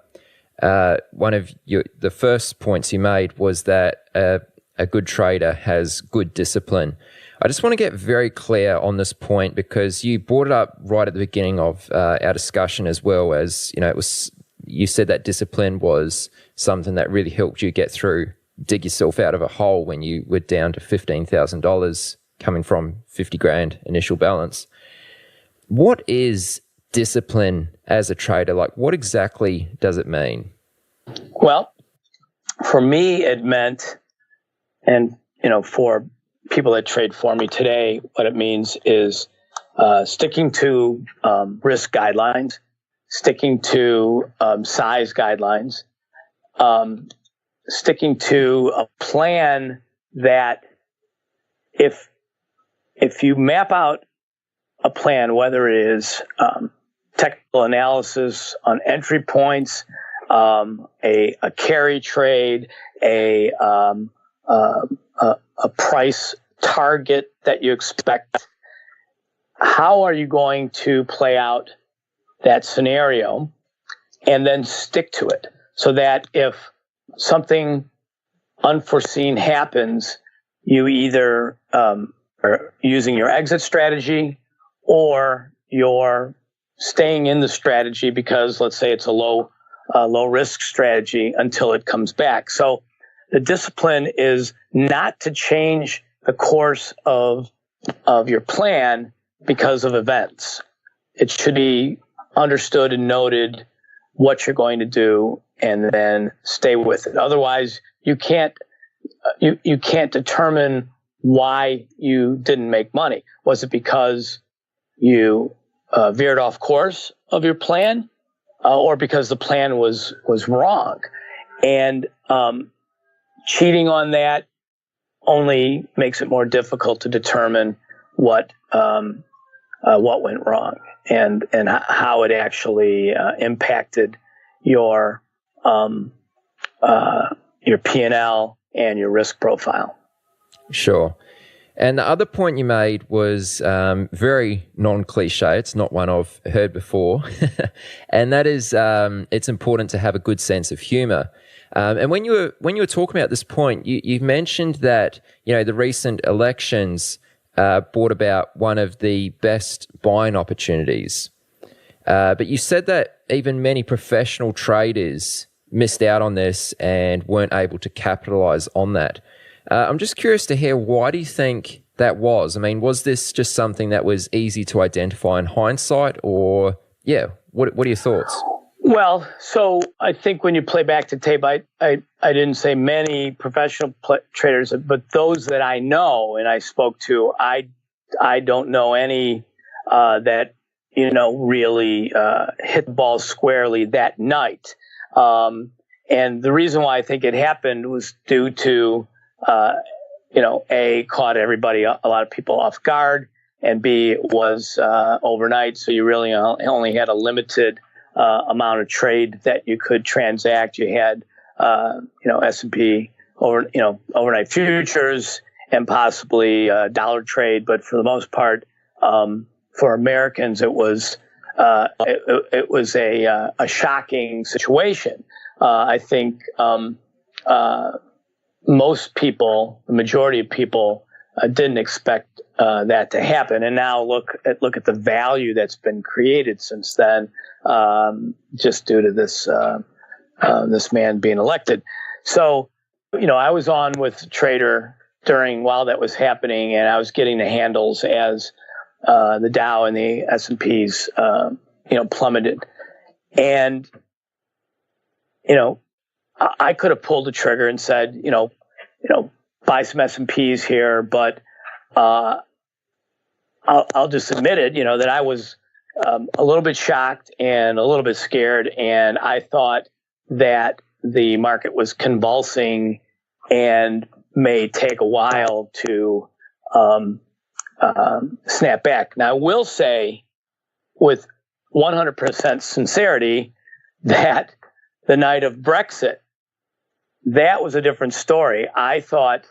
one of the first points you made was that a good trader has good discipline. I just want to get very clear on this point, because you brought it up right at the beginning of our discussion, as well as, you said that discipline was something that really helped you dig yourself out of a hole when you were down to $15,000 coming from 50 grand initial balance. What is discipline as a trader? Like, what exactly does it mean? Well, for me, it meant, and for people that trade for me today, what it means is sticking to risk guidelines, sticking to size guidelines, sticking to a plan that if you map out a plan, whether it is technical analysis on entry points, a carry trade, a price target that you expect, how are you going to play out that scenario, and then stick to it, so that if something unforeseen happens, you either are using your exit strategy, or you're staying in the strategy because, let's say, it's a low risk strategy until it comes back. So the discipline is not to change the course of your plan because of events. It should be understood and noted what you're going to do, and then stay with it. Otherwise, you can't determine why you didn't make money. Was it because you veered off course of your plan, or because the plan was wrong? And cheating on that only makes it more difficult to determine what went wrong and how it actually impacted your P&L and your risk profile. Sure. And the other point you made was very non-cliche. It's not one I've heard before. And that is it's important to have a good sense of humor. And when you were talking about this point, you mentioned that, the recent elections brought about one of the best buying opportunities. But you said that even many professional traders missed out on this and weren't able to capitalize on that. I'm just curious to hear, why do you think that was? I mean, was this just something that was easy to identify in hindsight, or, what are your thoughts? Well, so I think when you play back the tape, I didn't say many professional traders, but those that I know and I spoke to, I don't know any that, really hit the ball squarely that night. And the reason why I think it happened was due to, caught a lot of people off guard, and B, it was overnight, so you really only had a limited amount of trade that you could transact. You had, S&P overnight futures and possibly dollar trade, but for the most part, for Americans, it was a shocking situation. I think most people, the majority of people, didn't expect that to happen. And now look at the value that's been created since then, just due to this man being elected. So, I was on with a trader while that was happening, and I was getting the handles as the Dow and the S&Ps, plummeted. And, I could have pulled the trigger and said, buy some S&Ps here, but I'll just admit it, that I was a little bit shocked and a little bit scared, and I thought that the market was convulsing and may take a while to snap back. Now, I will say with 100% sincerity that the night of Brexit, that was a different story. I thought,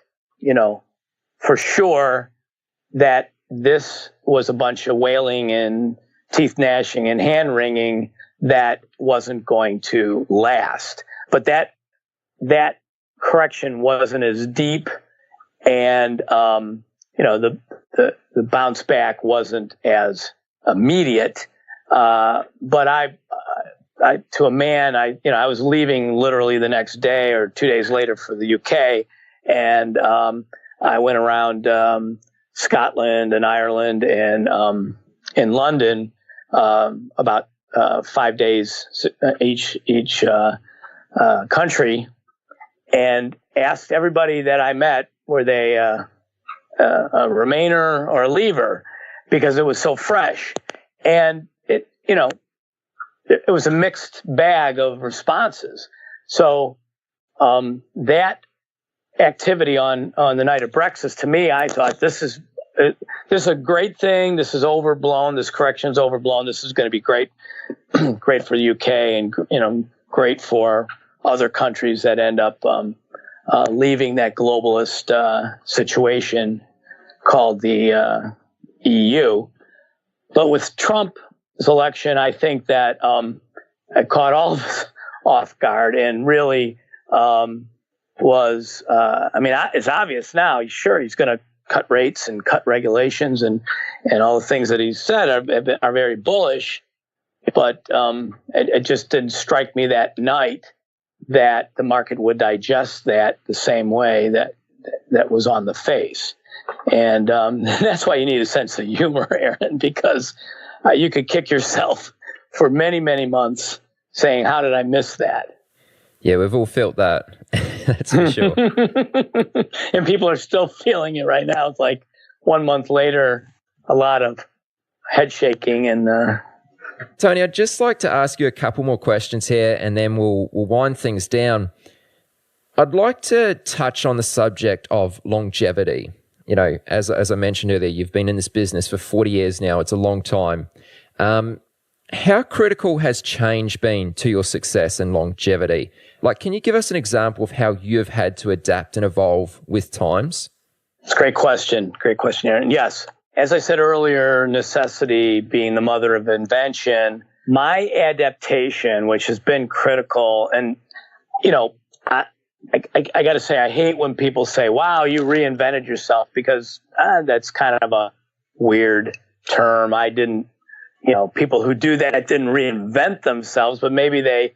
for sure that this was a bunch of wailing and teeth gnashing and hand wringing that wasn't going to last. But that correction wasn't as deep, and the bounce back wasn't as immediate. But I to a man, I was leaving literally the next day or 2 days later for the UK, and I went around Scotland and Ireland and in London about 5 days each country, and asked everybody that I met, were they a Remainer or a Leaver, because it was so fresh. And it was a mixed bag of responses. So that activity on the night of Brexit, to me, I thought this is a great thing. This is overblown. This correction is overblown. This is going to be great, great for the UK, and great for other countries that end up leaving that globalist situation called the EU. But with Trump's election, I think that it caught all of us off guard, and really was, it's obvious now, sure, he's going to cut rates and cut regulations and all the things that he said are very bullish, but it just didn't strike me that night that the market would digest that the same way that was on the face. And that's why you need a sense of humor, Aaron, because you could kick yourself for many, many months saying, how did I miss that? Yeah, we've all felt that. That's for sure. And people are still feeling it right now. It's like 1 month later, a lot of head shaking. And Tony, I'd just like to ask you a couple more questions here, and then we'll wind things down. I'd like to touch on the subject of longevity. As I mentioned earlier, you've been in this business for 40 years now. It's a long time. How critical has change been to your success and longevity? Can you give us an example of how you've had to adapt and evolve with times? It's a great question. Great question, Aaron. Yes. As I said earlier, necessity being the mother of invention, my adaptation, which has been critical, and, I got to say, I hate when people say, wow, you reinvented yourself, because that's kind of a weird term. I didn't, people who do that didn't reinvent themselves, but maybe they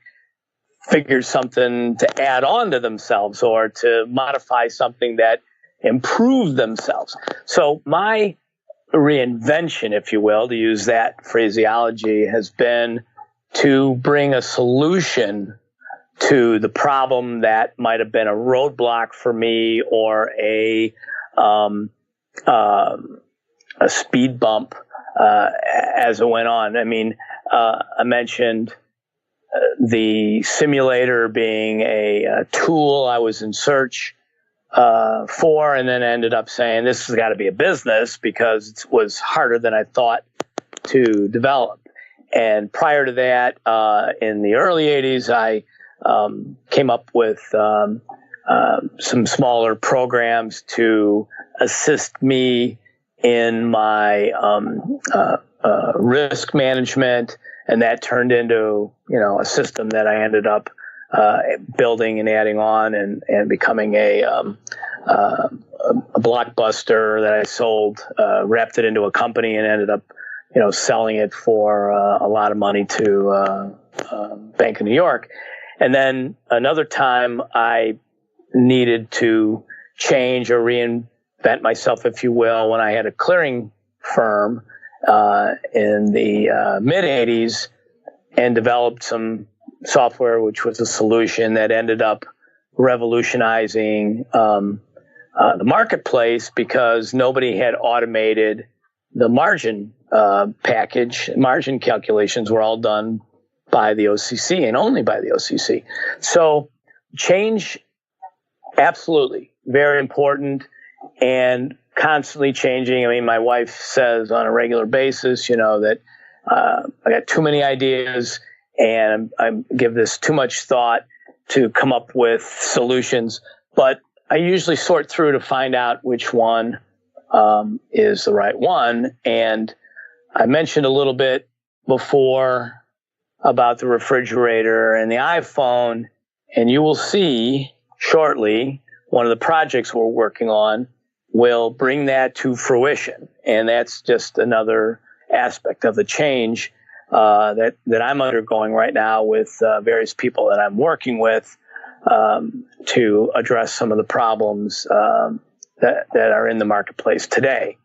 figured something to add on to themselves or to modify something that improved themselves. So my reinvention, if you will, to use that phraseology, has been to bring a solution to the problem that might have been a roadblock for me, or a speed bump as it went on. I mentioned the simulator being a tool I was in search for, and then ended up saying this has got to be a business because it was harder than I thought to develop. And prior to that, in the early 80s, I came up with some smaller programs to assist me in my risk management, and that turned into a system that I ended up building and adding on and becoming a blockbuster that I sold, wrapped it into a company, and ended up selling it for a lot of money to Bank of New York. And then another time I needed to change or reinvent myself, if you will, when I had a clearing firm in the mid-'80s and developed some software, which was a solution that ended up revolutionizing the marketplace because nobody had automated the margin package. Margin calculations were all done by the OCC and only by the OCC. So change, absolutely, very important and constantly changing. I mean, my wife says on a regular basis, that I got too many ideas and I give this too much thought to come up with solutions. But I usually sort through to find out which one is the right one. And I mentioned a little bit before about the refrigerator and the iPhone, and you will see shortly one of the projects we're working on will bring that to fruition. And that's just another aspect of the change that I'm undergoing right now with various people that I'm working with to address some of the problems that are in the marketplace today.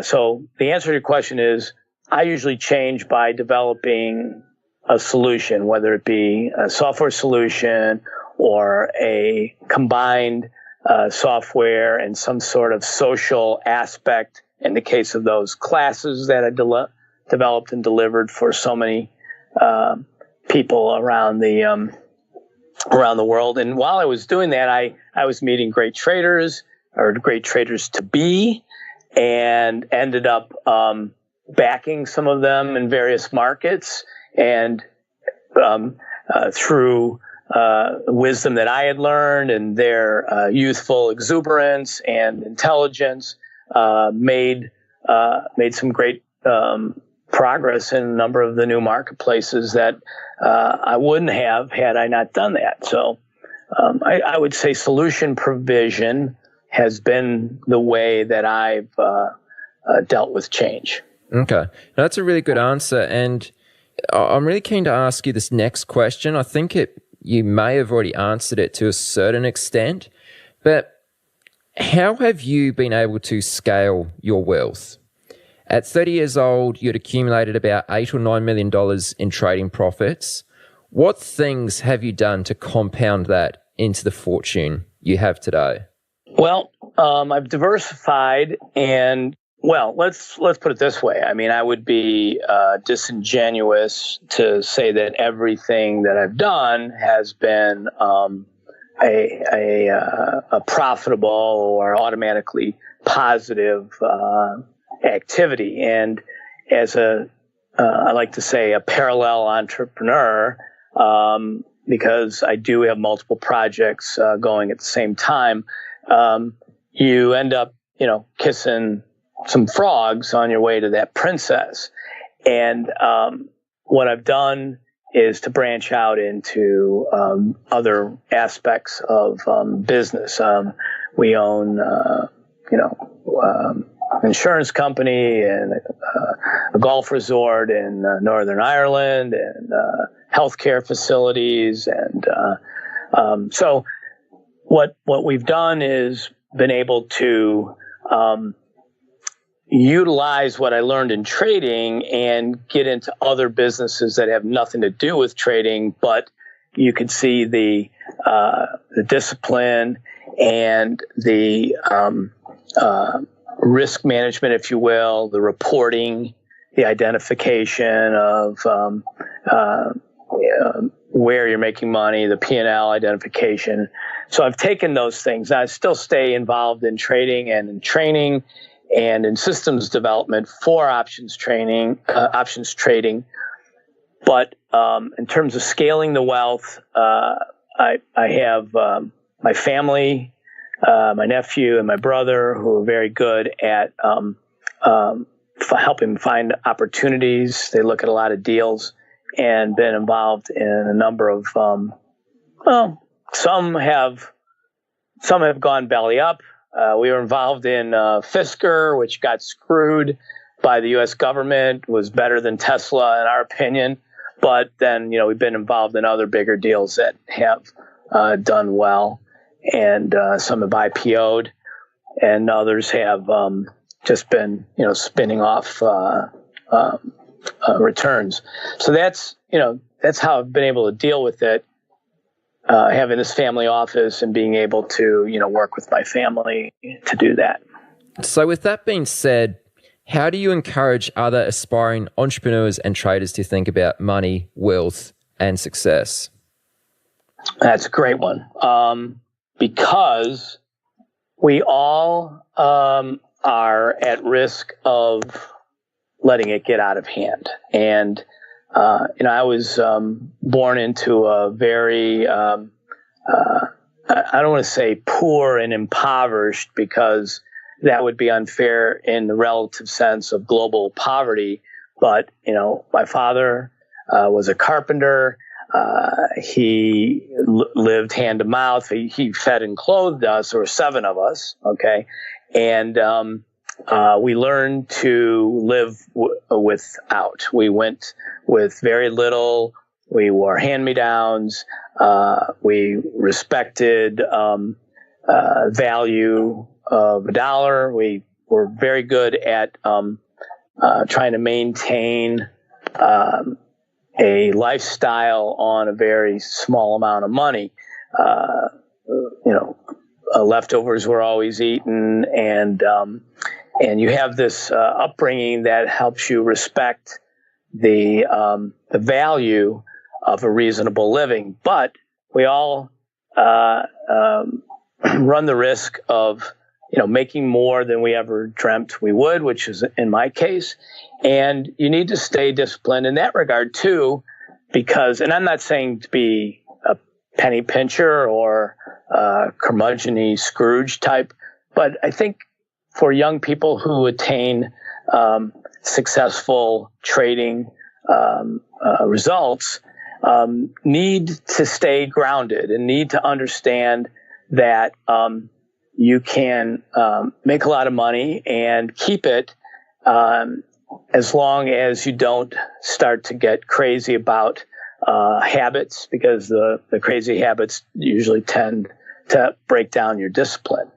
So the answer to your question is I usually change by developing a solution, whether it be a software solution or a combined software and some sort of social aspect in the case of those classes that I developed and delivered for so many people around the world. And while I was doing that, I was meeting great traders or great traders to be, and ended up backing some of them in various markets. And through wisdom that I had learned and their youthful exuberance and intelligence, made some great progress in a number of the new marketplaces that I wouldn't have had I not done that. So I would say solution provision has been the way that I've dealt with change. Okay. That's a really good answer. And I'm really keen to ask you this next question. I think you may have already answered it to a certain extent, but how have you been able to scale your wealth? At 30 years old, you'd accumulated about $8 or $9 million in trading profits. What things have you done to compound that into the fortune you have today? Well, I've diversified, and let's put it this way. I mean, I would be disingenuous to say that everything that I've done has been a profitable or automatically positive activity. And as I like to say, a parallel entrepreneur, because I do have multiple projects going at the same time, you end up, kissing some frogs on your way to that princess. And what I've done is to branch out into other aspects of business. We own, insurance company and a golf resort in Northern Ireland and healthcare facilities. And so what we've done is been able to utilize what I learned in trading and get into other businesses that have nothing to do with trading, but you can see the discipline and the risk management, if you will, the reporting, the identification of where you're making money, the P&L identification. So I've taken those things. I still stay involved in trading and in training and in systems development for options trading. But in terms of scaling the wealth, I have my family, my nephew and my brother, who are very good at helping find opportunities. They look at a lot of deals and been involved in a number of, some have gone belly up. We were involved in Fisker, which got screwed by the U.S. government, was better than Tesla in our opinion. But then, we've been involved in other bigger deals that have done well, and some have IPO'd, and others have just been, spinning off returns. So that's how I've been able to deal with it, having this family office and being able to, work with my family to do that. So with that being said, how do you encourage other aspiring entrepreneurs and traders to think about money, wealth, and success? That's a great one. Because we all are at risk of letting it get out of hand. And, I was born into a very, I don't want to say poor and impoverished, because that would be unfair in the relative sense of global poverty. But, my father was a carpenter. He lived hand to mouth. He fed and clothed us. There were 7 of us. Okay. And we learned to live without. We went with very little. We wore hand-me-downs. We respected value of $1. We were very good at trying to maintain a lifestyle on a very small amount of money. Leftovers were always eaten, and you have this upbringing that helps you respect the value of a reasonable living. But we all run the risk of making more than we ever dreamt we would, which is in my case. And you need to stay disciplined in that regard too, because, and I'm not saying to be a penny pincher or curmudgeon-y Scrooge type, but I think for young people who attain successful trading results, need to stay grounded and need to understand that you can make a lot of money and keep it as long as you don't start to get crazy about habits, because the crazy habits usually tend to break down your discipline.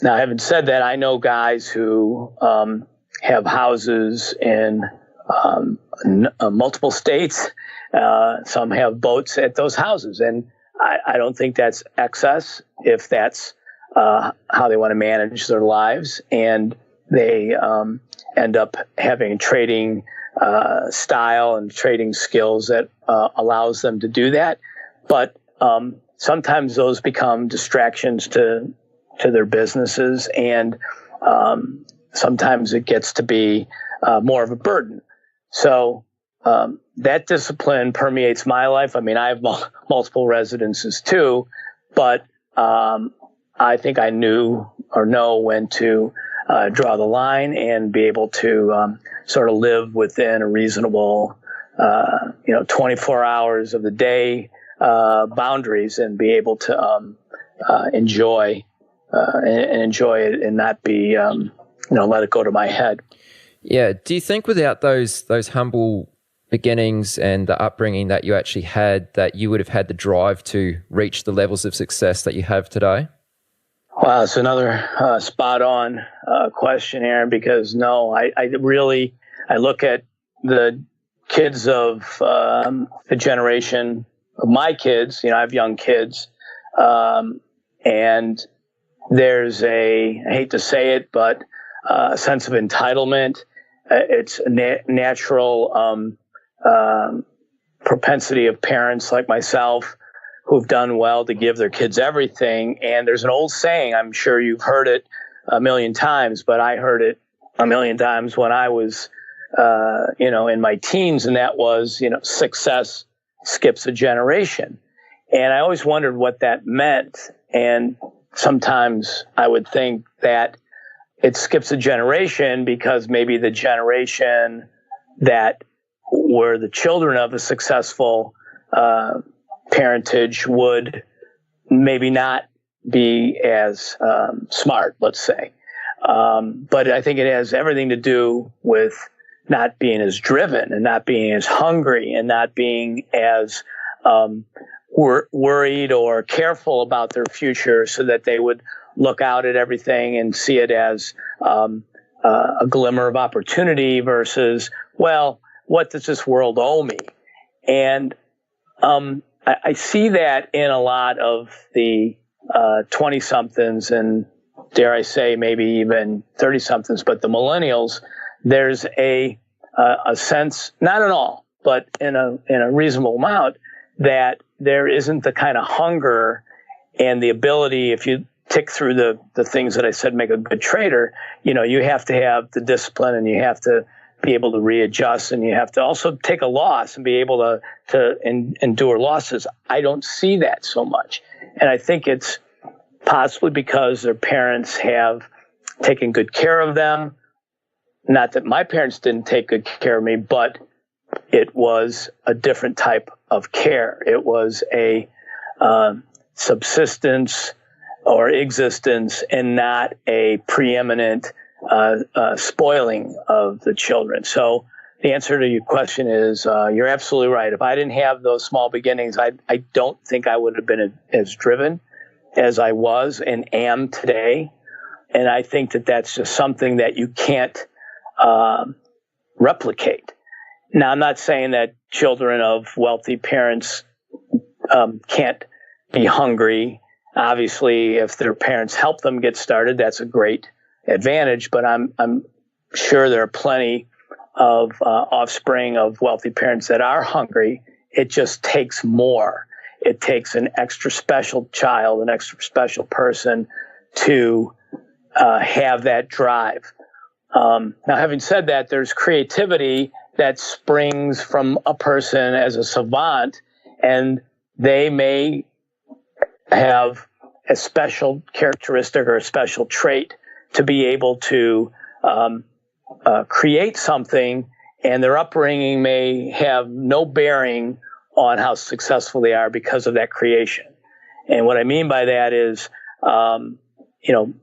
Now, having said that, I know guys who have houses in multiple states. Some have boats at those houses, and I don't think that's excess if that's how they want to manage their lives, and they end up having a trading style and trading skills that allows them to do that. But sometimes those become distractions to their businesses, and sometimes it gets to be more of a burden. So that discipline permeates my life. I mean, I have multiple residences too, but I think I know when to draw the line and be able to sort of live within a reasonable, 24 hours of the day boundaries, and be able to enjoy it and not be let it go to my head. Yeah. Do you think without those humble beginnings and the upbringing that you actually had, that you would have had the drive to reach the levels of success that you have today? Wow, it's another spot on question, Aaron, because no, I look at the kids of the generation of my kids. I have young kids, and there's I hate to say it, but a sense of entitlement. It's a natural propensity of parents like myself who've done well to give their kids everything. And there's an old saying, I'm sure you've heard it a million times, but I heard it a million times when I was, in my teens, and that was, success skips a generation. And I always wondered what that meant. And sometimes I would think that it skips a generation because maybe the generation that were the children of a successful parentage would maybe not be as smart, let's say. But I think it has everything to do with not being as driven and not being as hungry and not being as worried or careful about their future, so that they would look out at everything and see it as a glimmer of opportunity versus, well, what does this world owe me? And I see that in a lot of the 20-somethings and, dare I say, maybe even 30-somethings, but the millennials, there's a sense, not in all, but in a reasonable amount, that there isn't the kind of hunger and the ability, if you tick through the things that I said make a good trader, you have to have the discipline, and you have to be able to readjust, and you have to also take a loss and be able to endure losses. I don't see that so much. And I think it's possibly because their parents have taken good care of them. Not that my parents didn't take good care of me, but it was a different type of care. It was a subsistence or existence, and not a preeminent spoiling of the children. So the answer to your question is you're absolutely right. If I didn't have those small beginnings, I don't think I would have been as driven as I was and am today. And I think that that's just something that you can't replicate. Now, I'm not saying that children of wealthy parents can't be hungry. Obviously, if their parents help them get started, that's a great advantage. But I'm sure there are plenty of offspring of wealthy parents that are hungry. It just takes more. It takes an extra special child, an extra special person to have that drive. Now, having said that, there's creativity that springs from a person as a savant, and they may have a special characteristic or a special trait to be able to create something, and their upbringing may have no bearing on how successful they are because of that creation. And what I mean by that is,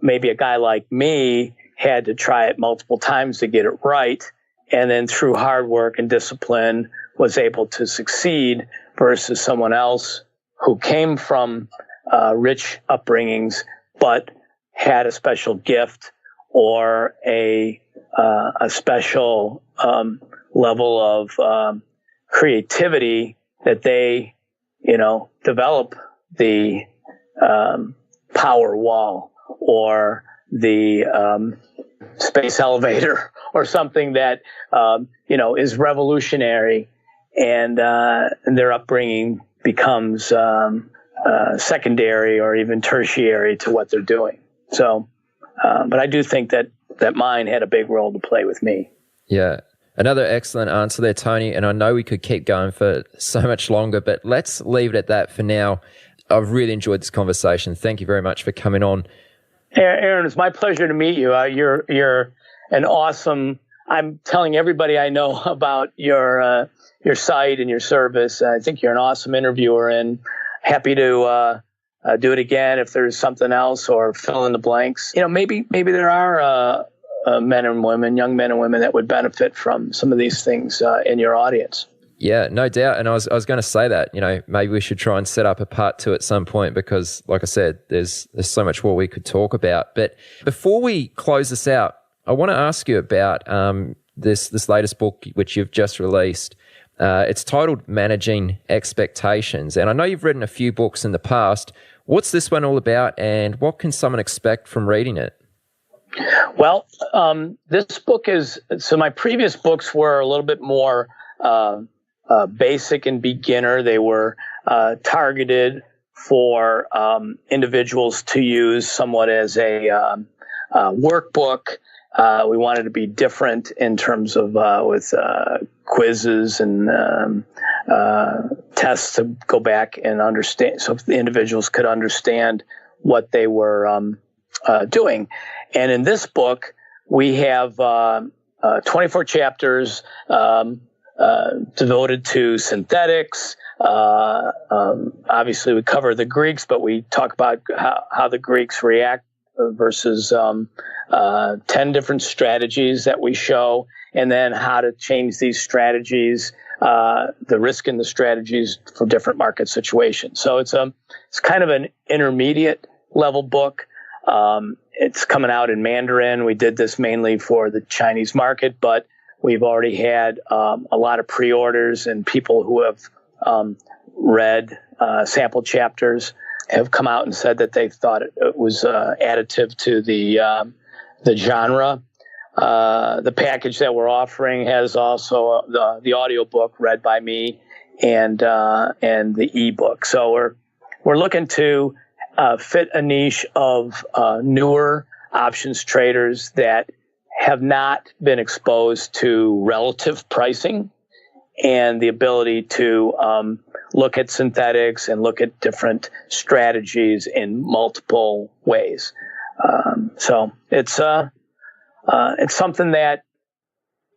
maybe a guy like me had to try it multiple times to get it right, and then through hard work and discipline was able to succeed, versus someone else who came from rich upbringings but had a special gift or a special level of creativity that they, develop the power wall or the space elevator or something that, is revolutionary, and their upbringing becomes secondary or even tertiary to what they're doing. So, but I do think that mine had a big role to play with me. Yeah. Another excellent answer there, Tony. And I know we could keep going for so much longer, but let's leave it at that for now. I've really enjoyed this conversation. Thank you very much for coming on. Aaron, it's my pleasure to meet you. You're an awesome. I'm telling everybody I know about your site and your service. I think you're an awesome interviewer, and happy to do it again if there's something else, or fill in the blanks. Maybe there are men and women, young men and women, that would benefit from some of these things in your audience. Yeah, no doubt. And I was going to say that, maybe we should try and set up a part 2 at some point, because like I said, there's so much more we could talk about. But before we close this out, I want to ask you about this latest book, which you've just released. It's titled Managing Expectations. And I know you've written a few books in the past. What's this one all about, and what can someone expect from reading it? Well, this book is, so my previous books were a little bit more basic and beginner. They were targeted for individuals to use somewhat as a workbook. We wanted to be different in terms of with quizzes and tests to go back and understand, so the individuals could understand what they were doing. And in this book, we have 24 chapters devoted to synthetics. Obviously, we cover the Greeks, but we talk about how the Greeks react versus 10 different strategies that we show, and then how to change these strategies, the risk in the strategies for different market situations. So it's kind of an intermediate level book. It's coming out in Mandarin. We did this mainly for the Chinese market, but we've already had a lot of pre-orders, and people who have read sample chapters have come out and said that they thought it was additive to the genre. The package that we're offering has also the audio book read by me and the ebook. So we're looking to fit a niche of newer options traders that have not been exposed to relative pricing and the ability to look at synthetics and look at different strategies in multiple ways. So it's something that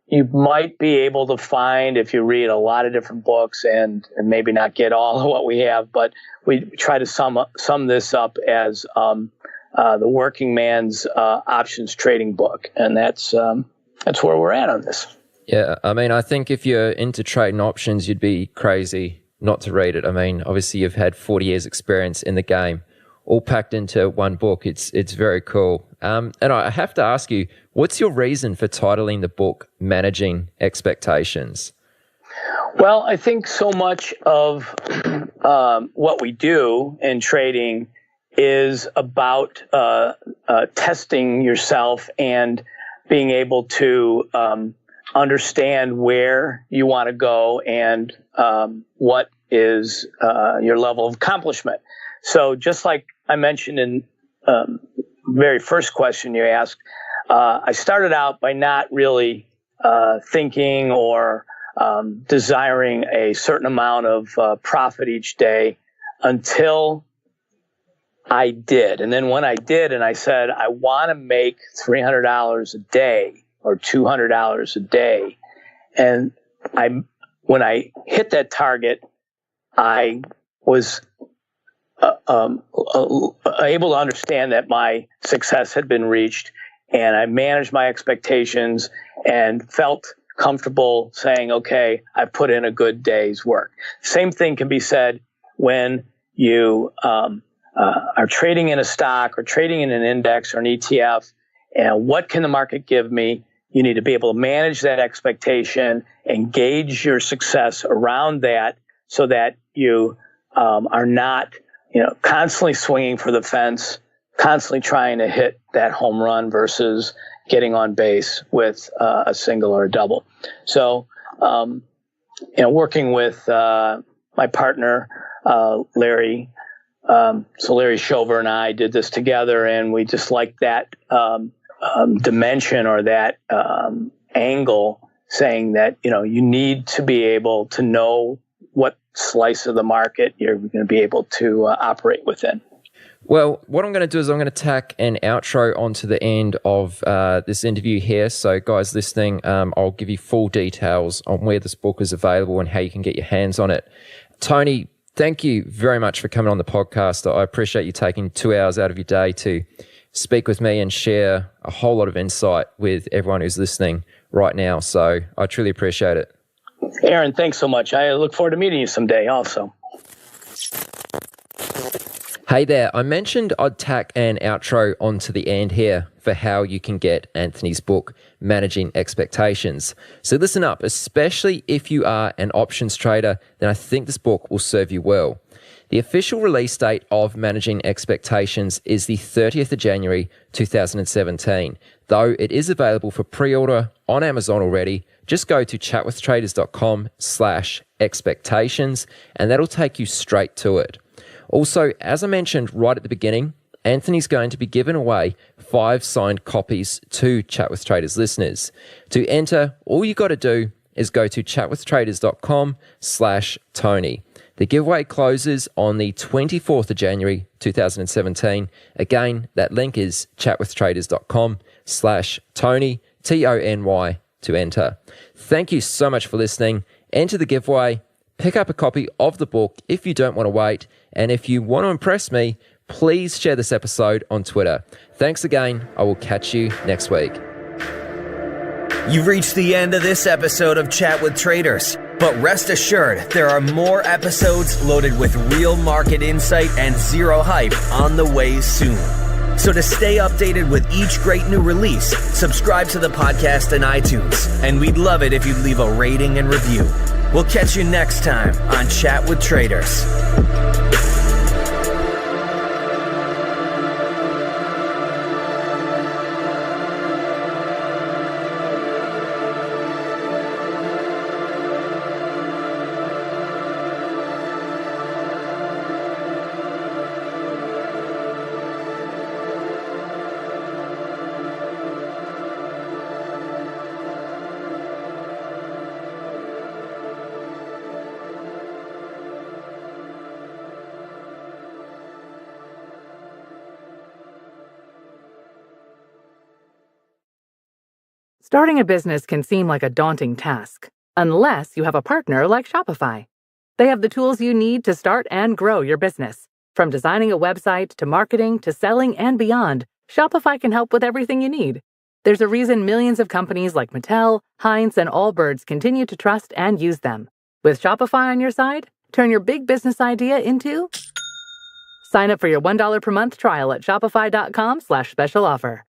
you might be able to find if you read a lot of different books and maybe not get all of what we have, but we try to sum this up as the working man's options trading book, and that's where we're at on this. Yeah, I mean, I think if you're into trading options, you'd be crazy not to read it. I mean, obviously you've had 40 years experience in the game, all packed into one book. It's very cool. And I have to ask you, what's your reason for titling the book Managing Expectations? Well, I think so much of what we do in trading is about testing yourself and being able to understand where you want to go and what is your level of accomplishment. So just like I mentioned in very first question you asked, I started out by not really thinking or desiring a certain amount of profit each day until I did. And then when I did and I said, I want to make $300 a day or $200 a day. And when I hit that target, I was able to understand that my success had been reached, and I managed my expectations and felt comfortable saying, okay, I put in a good day's work. Same thing can be said when you are trading in a stock or trading in an index or an ETF, and what can the market give me? You need to be able to manage that expectation and gauge your success around that so that you are not constantly swinging for the fence, constantly trying to hit that home run versus getting on base with a single or a double. So, working with my partner, Larry, so Larry Shover and I did this together, and we just liked that dimension or that angle, saying that, you need to be able to know what slice of the market you're going to be able to operate within. Well, what I'm going to do is I'm going to tack an outro onto the end of this interview here. So guys listening, I'll give you full details on where this book is available and how you can get your hands on it. Tony, thank you very much for coming on the podcast. I appreciate you taking 2 hours out of your day to speak with me and share a whole lot of insight with everyone who's listening right now. So I truly appreciate it. Aaron, thanks so much. I look forward to meeting you someday also. Hey there, I mentioned I'd tack an outro onto the end here for how you can get Anthony's book, Managing Expectations. So listen up, especially if you are an options trader, then I think this book will serve you well. The official release date of Managing Expectations is the 30th of January 2017. Though it is available for pre-order on Amazon already, just go to chatwithtraders.com/XAUUSD expectations, and that'll take you straight to it. Also, as I mentioned right at the beginning, Anthony's going to be giving away 5 signed copies to Chat with Traders listeners. To enter, all you got to do is go to chatwithtraders.com/Tony. The giveaway closes on the 24th of January 2017. Again, that link is chatwithtraders.com/Tony, Tony, to enter. Thank you so much for listening. Enter the giveaway, pick up a copy of the book if you don't want to wait, and if you want to impress me, please share this episode on Twitter. Thanks again. I will catch you next week. You've reached the end of this episode of Chat with Traders, but rest assured there are more episodes loaded with real market insight and zero hype on the way soon. So to stay updated with each great new release, subscribe to the podcast on iTunes, and we'd love it if you'd leave a rating and review. We'll catch you next time on Chat with Traders. Starting a business can seem like a daunting task, unless you have a partner like Shopify. They have the tools you need to start and grow your business. From designing a website to marketing to selling and beyond, Shopify can help with everything you need. There's a reason millions of companies like Mattel, Heinz, and Allbirds continue to trust and use them. With Shopify on your side, turn your big business idea into... Sign up for your $1 per month trial at shopify.com/special offer.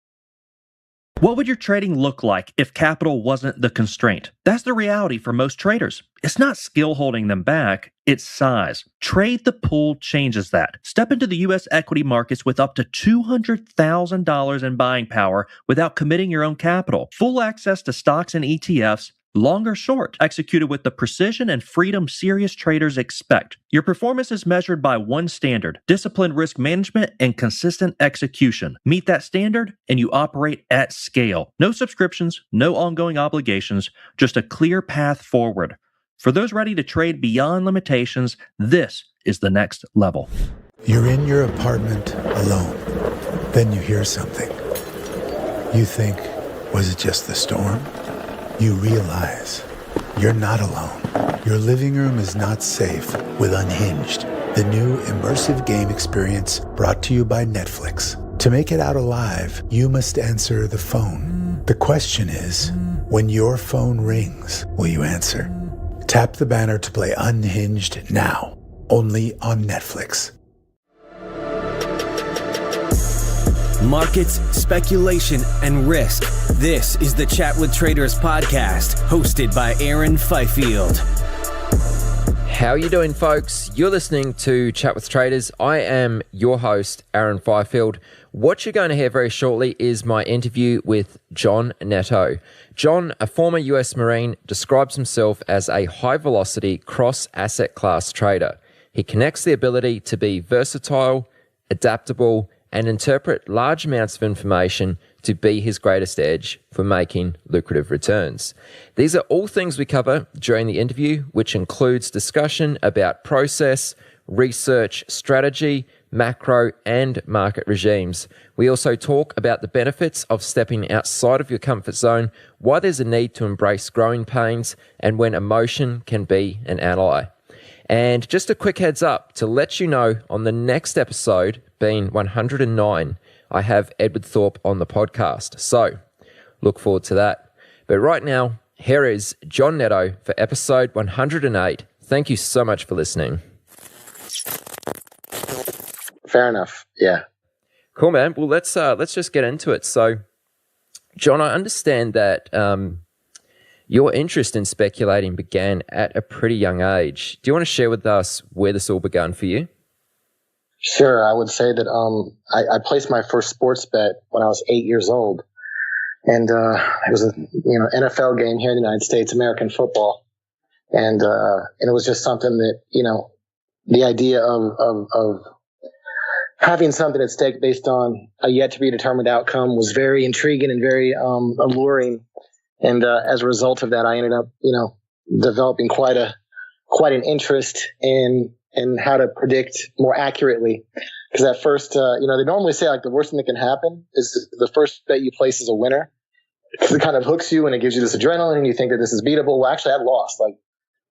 What would your trading look like if capital wasn't the constraint? That's the reality for most traders. It's not skill holding them back, it's size. Trade the Pool changes that. Step into the U.S. equity markets with up to $200,000 in buying power without committing your own capital. Full access to stocks and ETFs, long or short, executed with the precision and freedom serious traders expect. Your performance is measured by one standard: disciplined risk management and consistent execution. Meet that standard and you operate at scale. No subscriptions, no ongoing obligations, just a clear path forward. For those ready to trade beyond limitations, this is the next level. You're in your apartment alone. Then you hear something. You think, was it just the storm? You realize you're not alone. Your living room is not safe with Unhinged, the new immersive game experience brought to you by Netflix. To make it out alive, you must answer the phone. The question is, when your phone rings, will you answer? Tap the banner to play Unhinged now, only on Netflix. Markets, speculation, and risk. This is the Chat with Traders podcast, hosted by Aaron Fifield. How you doing, folks? You're listening to Chat with Traders. I am your host, Aaron Fifield. What you're going to hear very shortly is my interview with John Netto. John, a former US Marine, describes himself as a high-velocity cross-asset class trader. He connects the ability to be versatile, adaptable, and interpret large amounts of information to be his greatest edge for making lucrative returns. These are all things we cover during the interview, which includes discussion about process, research, strategy, macro, and market regimes. We also talk about the benefits of stepping outside of your comfort zone, why there's a need to embrace growing pains, and when emotion can be an ally. And just a quick heads up to let you know, on the next episode, being 109, I have Edward Thorpe on the podcast. So look forward to that. But right now, here is John Netto for episode 108. Thank you so much for listening. Fair enough. Yeah. Cool, man. Well, let's just get into it. So, John, I understand that your interest in speculating began at a pretty young age. Do you want to share with us where this all began for you? Sure. I would say that I placed my first sports bet when I was 8 years old, and it was a NFL game here in the United States, American football, And it was just something that, the idea of having something at stake based on a yet to be determined outcome was very intriguing and very alluring. And as a result of that, I ended up, developing quite an interest in how to predict more accurately. Because at first, they normally say like the worst thing that can happen is the first bet you place is a winner. Because it kind of hooks you and it gives you this adrenaline and you think that this is beatable. Well, actually, I lost like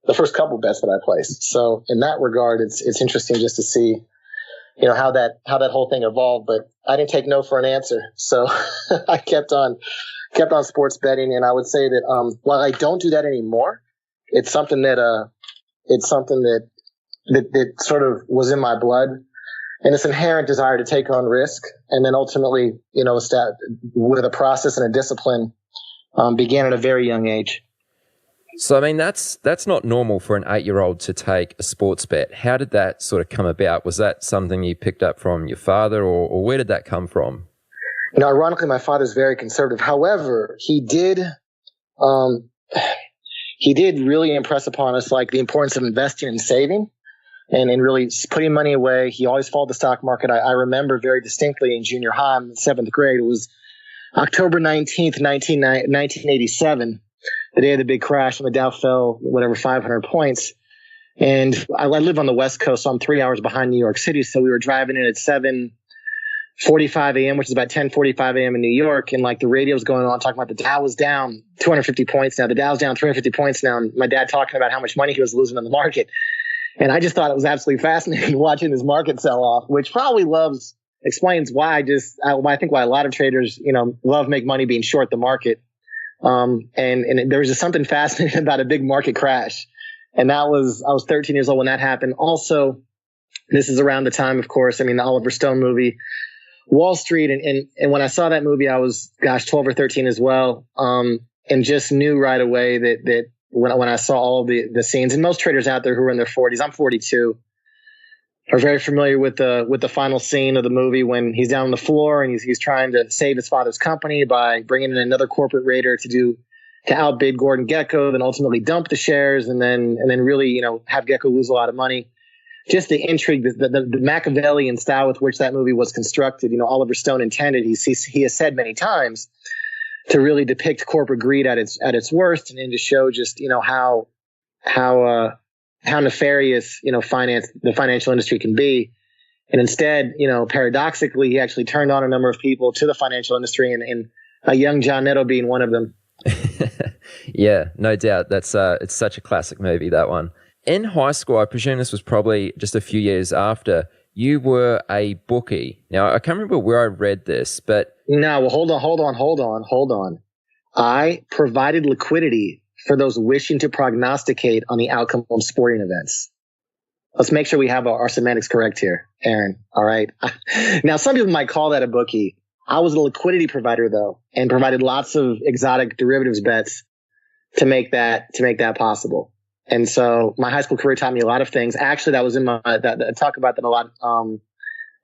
the first couple bets that I placed. So in that regard, it's interesting just to see, how that whole thing evolved. But I didn't take no for an answer. So I kept on sports betting. And I would say that while I don't do that anymore, it's something that sort of was in my blood. And this inherent desire to take on risk, and then ultimately, with a process and a discipline, began at a very young age. So, I mean, that's not normal for an 8-year-old to take a sports bet. How did that sort of come about? Was that something you picked up from your father, or where did that come from? Ironically, my father's very conservative. However, he did really impress upon us like the importance of investing and saving. And really putting money away. He always followed the stock market. I remember very distinctly in junior high, I'm in 7th grade. It was October 19th, 1987, the day of the big crash, and the Dow fell, 500 points. And I live on the West Coast, so I'm 3 hours behind New York City. So we were driving in at 7:45 a.m., which is about 10:45 a.m. in New York. And like the radio's going on talking about the Dow was down 250 points now. The Dow's down 350 points now. And my dad talking about how much money he was losing on the market. And I just thought it was absolutely fascinating watching this market sell off, which probably explains why I think why a lot of traders, love make money being short the market. And there was just something fascinating about a big market crash. And I was 13 years old when that happened. Also, this is around the time, of course, the Oliver Stone movie, Wall Street. And when I saw that movie, I was, 12 or 13 as well. And just knew right away that when I saw all of the scenes, and most traders out there who are in their 40s, I'm 42, are very familiar with the final scene of the movie when he's down on the floor and he's trying to save his father's company by bringing in another corporate raider to outbid Gordon Gekko, then ultimately dump the shares and then really, have Gekko lose a lot of money. Just the intrigue, the Machiavellian style with which that movie was constructed, Oliver Stone intended, he has said many times, to really depict corporate greed at its worst, and to show just how nefarious the financial industry can be. And instead, paradoxically, he actually turned on a number of people to the financial industry, and a young John Netto being one of them. Yeah, no doubt. That's it's such a classic movie, that one. In high school, I presume this was probably just a few years after, you were a bookie. Now, I can't remember where I read this, but... No, well, hold on. I provided liquidity for those wishing to prognosticate on the outcome of sporting events. Let's make sure we have our semantics correct here, Aaron. All right. Now, some people might call that a bookie. I was a liquidity provider, though, and provided lots of exotic derivatives bets to make that possible. And so my high school career taught me a lot of things. Actually, that was in I talk about that a lot.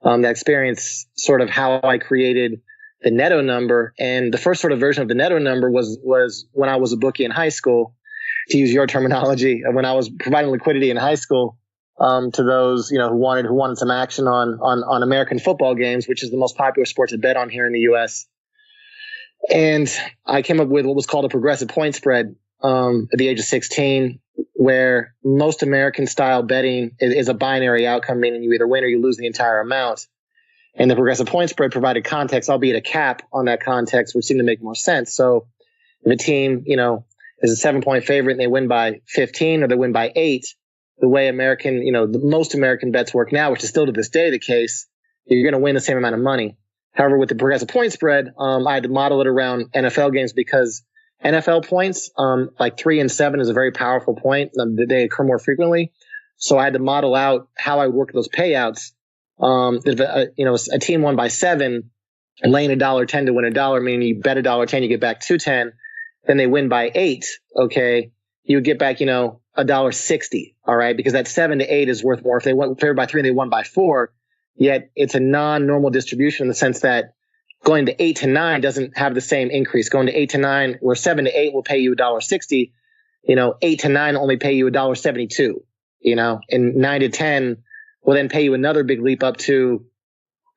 That experience, sort of how I created the Netto number. And the first sort of version of the Netto number was when I was a bookie in high school, to use your terminology, when I was providing liquidity in high school, to those, who wanted some action on American football games, which is the most popular sport to bet on here in the U.S. And I came up with what was called a progressive point spread, at the age of 16, where most American style betting is a binary outcome, meaning you either win or you lose the entire amount. And the progressive point spread provided context, albeit a cap on that context, which seemed to make more sense. So if a team, is a 7-point favorite and they win by 15 or they win by 8, the way the most American bets work now, which is still to this day the case, you're going to win the same amount of money. However, with the progressive point spread, I had to model it around NFL games because NFL points, like 3 and 7 is a very powerful point. They occur more frequently. So I had to model out how I would work those payouts. If a team won by 7, laying $1.10 to win $1, meaning you bet $1.10, you get back $2.10. Then they win by 8. Okay. You would get back, $1.60. All right. Because that 7 to 8 is worth more. If they went favored by 3 and they won by 4, yet it's a non-normal distribution in the sense that going to 8 to 9 doesn't have the same increase. Going to 8 to 9, where 7 to 8 will pay you $1.60, 8 to 9 only pay you $1.72, and 9 to 10 will then pay you another big leap up to,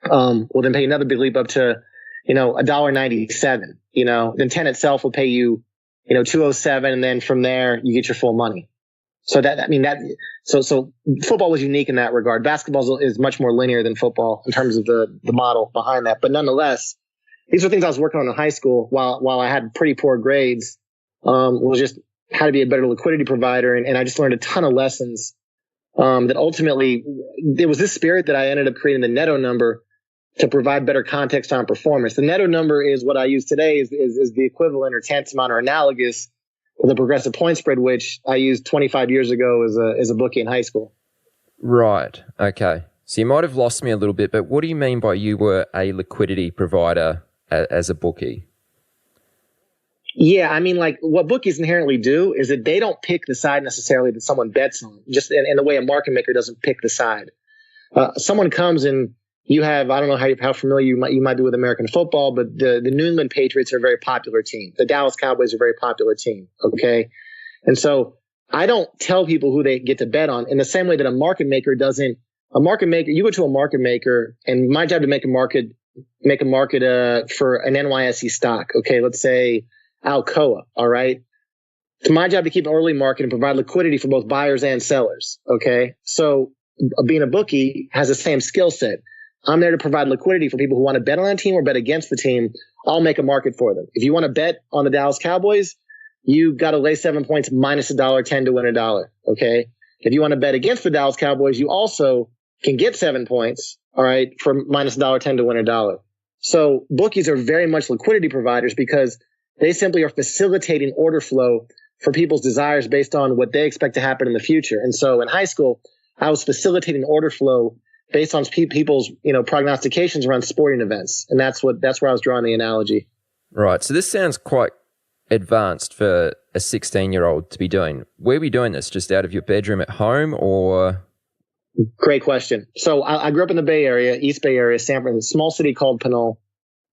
$1.97, then 10 itself will pay you, $2.07. And then from there, you get your full money. So so football was unique in that regard. Basketball is much more linear than football in terms of the model behind that. But nonetheless, these are things I was working on in high school while I had pretty poor grades, was just how to be a better liquidity provider. And I just learned a ton of lessons, that ultimately there was this spirit that I ended up creating the netto number to provide better context on performance. The netto number is what I use today is the equivalent or tantamount or analogous to the progressive point spread, which I used 25 years ago as a bookie in high school. Right. Okay. So you might have lost me a little bit, but what do you mean by you were a liquidity provider as a bookie? Yeah, I mean, like what bookies inherently do is that they don't pick the side necessarily that someone bets on, just in the way a market maker doesn't pick the side. Someone comes and you have, I don't know how familiar you might be with American football, but the New England Patriots are a very popular team. The Dallas Cowboys are a very popular team. Okay. And so I don't tell people who they get to bet on in the same way that a market maker doesn't. A market maker, you go to a market maker, and my job to make a market for an NYSE stock. Okay. Let's say Alcoa. All right. It's my job to keep an early market and provide liquidity for both buyers and sellers. Okay. So being a bookie has the same skill set. I'm there to provide liquidity for people who want to bet on a team or bet against the team. I'll make a market for them. If you want to bet on the Dallas Cowboys, you got to lay 7 points minus $1.10 to win $1. Okay. If you want to bet against the Dallas Cowboys, you also can get 7 points. All right. For minus $1.10 to win $1. So bookies are very much liquidity providers because they simply are facilitating order flow for people's desires based on what they expect to happen in the future. And so in high school, I was facilitating order flow based on people's, prognostications around sporting events. And that's where I was drawing the analogy. Right. So this sounds quite advanced for a 16-year-old to be doing. Where were you doing this? Just out of your bedroom at home or? Great question. So I grew up in the Bay Area, East Bay Area, San Francisco, a small city called Pinole,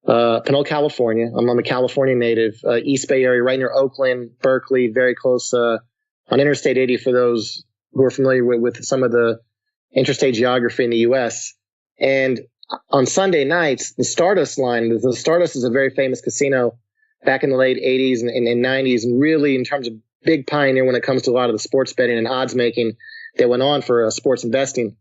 California. I'm a California native, East Bay Area, right near Oakland, Berkeley, very close, on Interstate 80 for those who are familiar with some of the interstate geography in the U.S. And on Sunday nights, the Stardust line, the Stardust is a very famous casino back in the late 80s and 90s, and really in terms of big pioneer when it comes to a lot of the sports betting and odds making that went on for sports investing.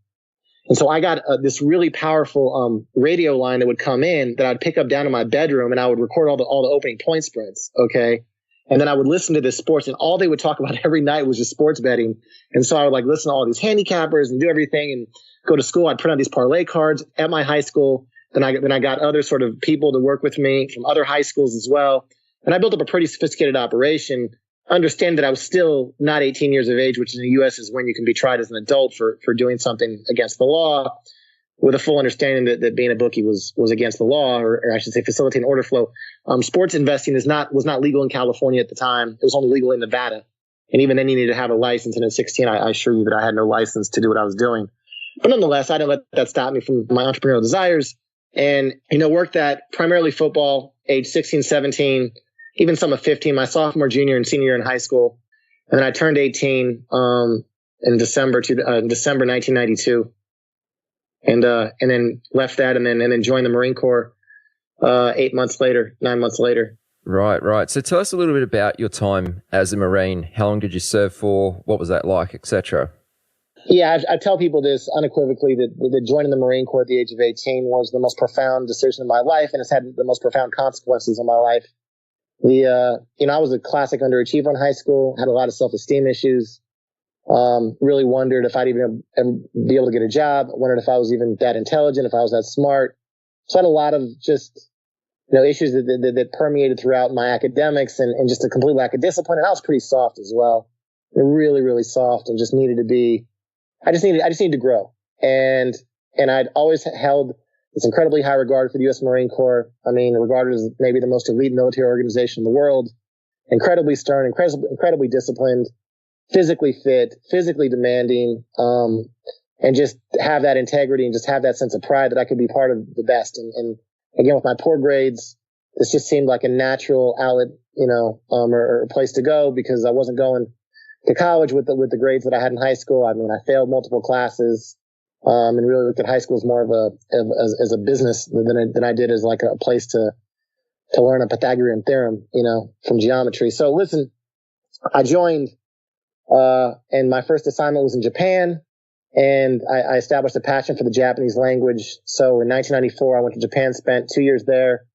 And so I got this really powerful radio line that would come in that I'd pick up down in my bedroom, and I would record all the opening point spreads. Okay. And then I would listen to this sports, and all they would talk about every night was just sports betting. And so I would listen to all these handicappers and do everything and go to school. I'd print out these parlay cards at my high school. Then I got other sort of people to work with me from other high schools as well. And I built up a pretty sophisticated operation, understand that I was still not 18 years of age, which in the U.S. is when you can be tried as an adult for doing something against the law, with a full understanding that being a bookie was against the law, or I should say facilitating order flow. Sports investing was not legal in California at the time. It was only legal in Nevada. And even then you needed to have a license. And at 16, I assure you that I had no license to do what I was doing. But nonetheless, I didn't let that stop me from my entrepreneurial desires. And, worked at primarily football, age 16, 17, even some of 15, my sophomore, junior, and senior year in high school. And then I turned 18 in December 1992. And then left that and then joined the Marine Corps 9 months later. Right. So tell us a little bit about your time as a Marine. How long did you serve for? What was that like, etc.? Yeah, I tell people this unequivocally that joining the Marine Corps at the age of 18 was the most profound decision of my life, and it's had the most profound consequences in my life. I was a classic underachiever in high school, had a lot of self-esteem issues. Really wondered if I'd even be able to get a job. Wondered if I was even that intelligent, if I was that smart. So I had a lot of just, issues that permeated throughout my academics and just a complete lack of discipline. And I was pretty soft as well. Really, really soft, and just needed to be, I just needed to grow. And I'd always held this incredibly high regard for the U.S. Marine Corps. I mean, regarded as maybe the most elite military organization in the world. Incredibly stern, incredibly disciplined, physically fit, physically demanding, and just have that integrity and just have that sense of pride that I could be part of the best. And again, with my poor grades, this just seemed like a natural outlet, or a place to go, because I wasn't going to college with the grades that I had in high school. I mean, I failed multiple classes, and really looked at high school as more of as a business than I did as like a place to learn a Pythagorean theorem, from geometry. So listen, I joined, and my first assignment was in Japan, and I established a passion for the Japanese language. So in 1994, I went to Japan, spent 2 years there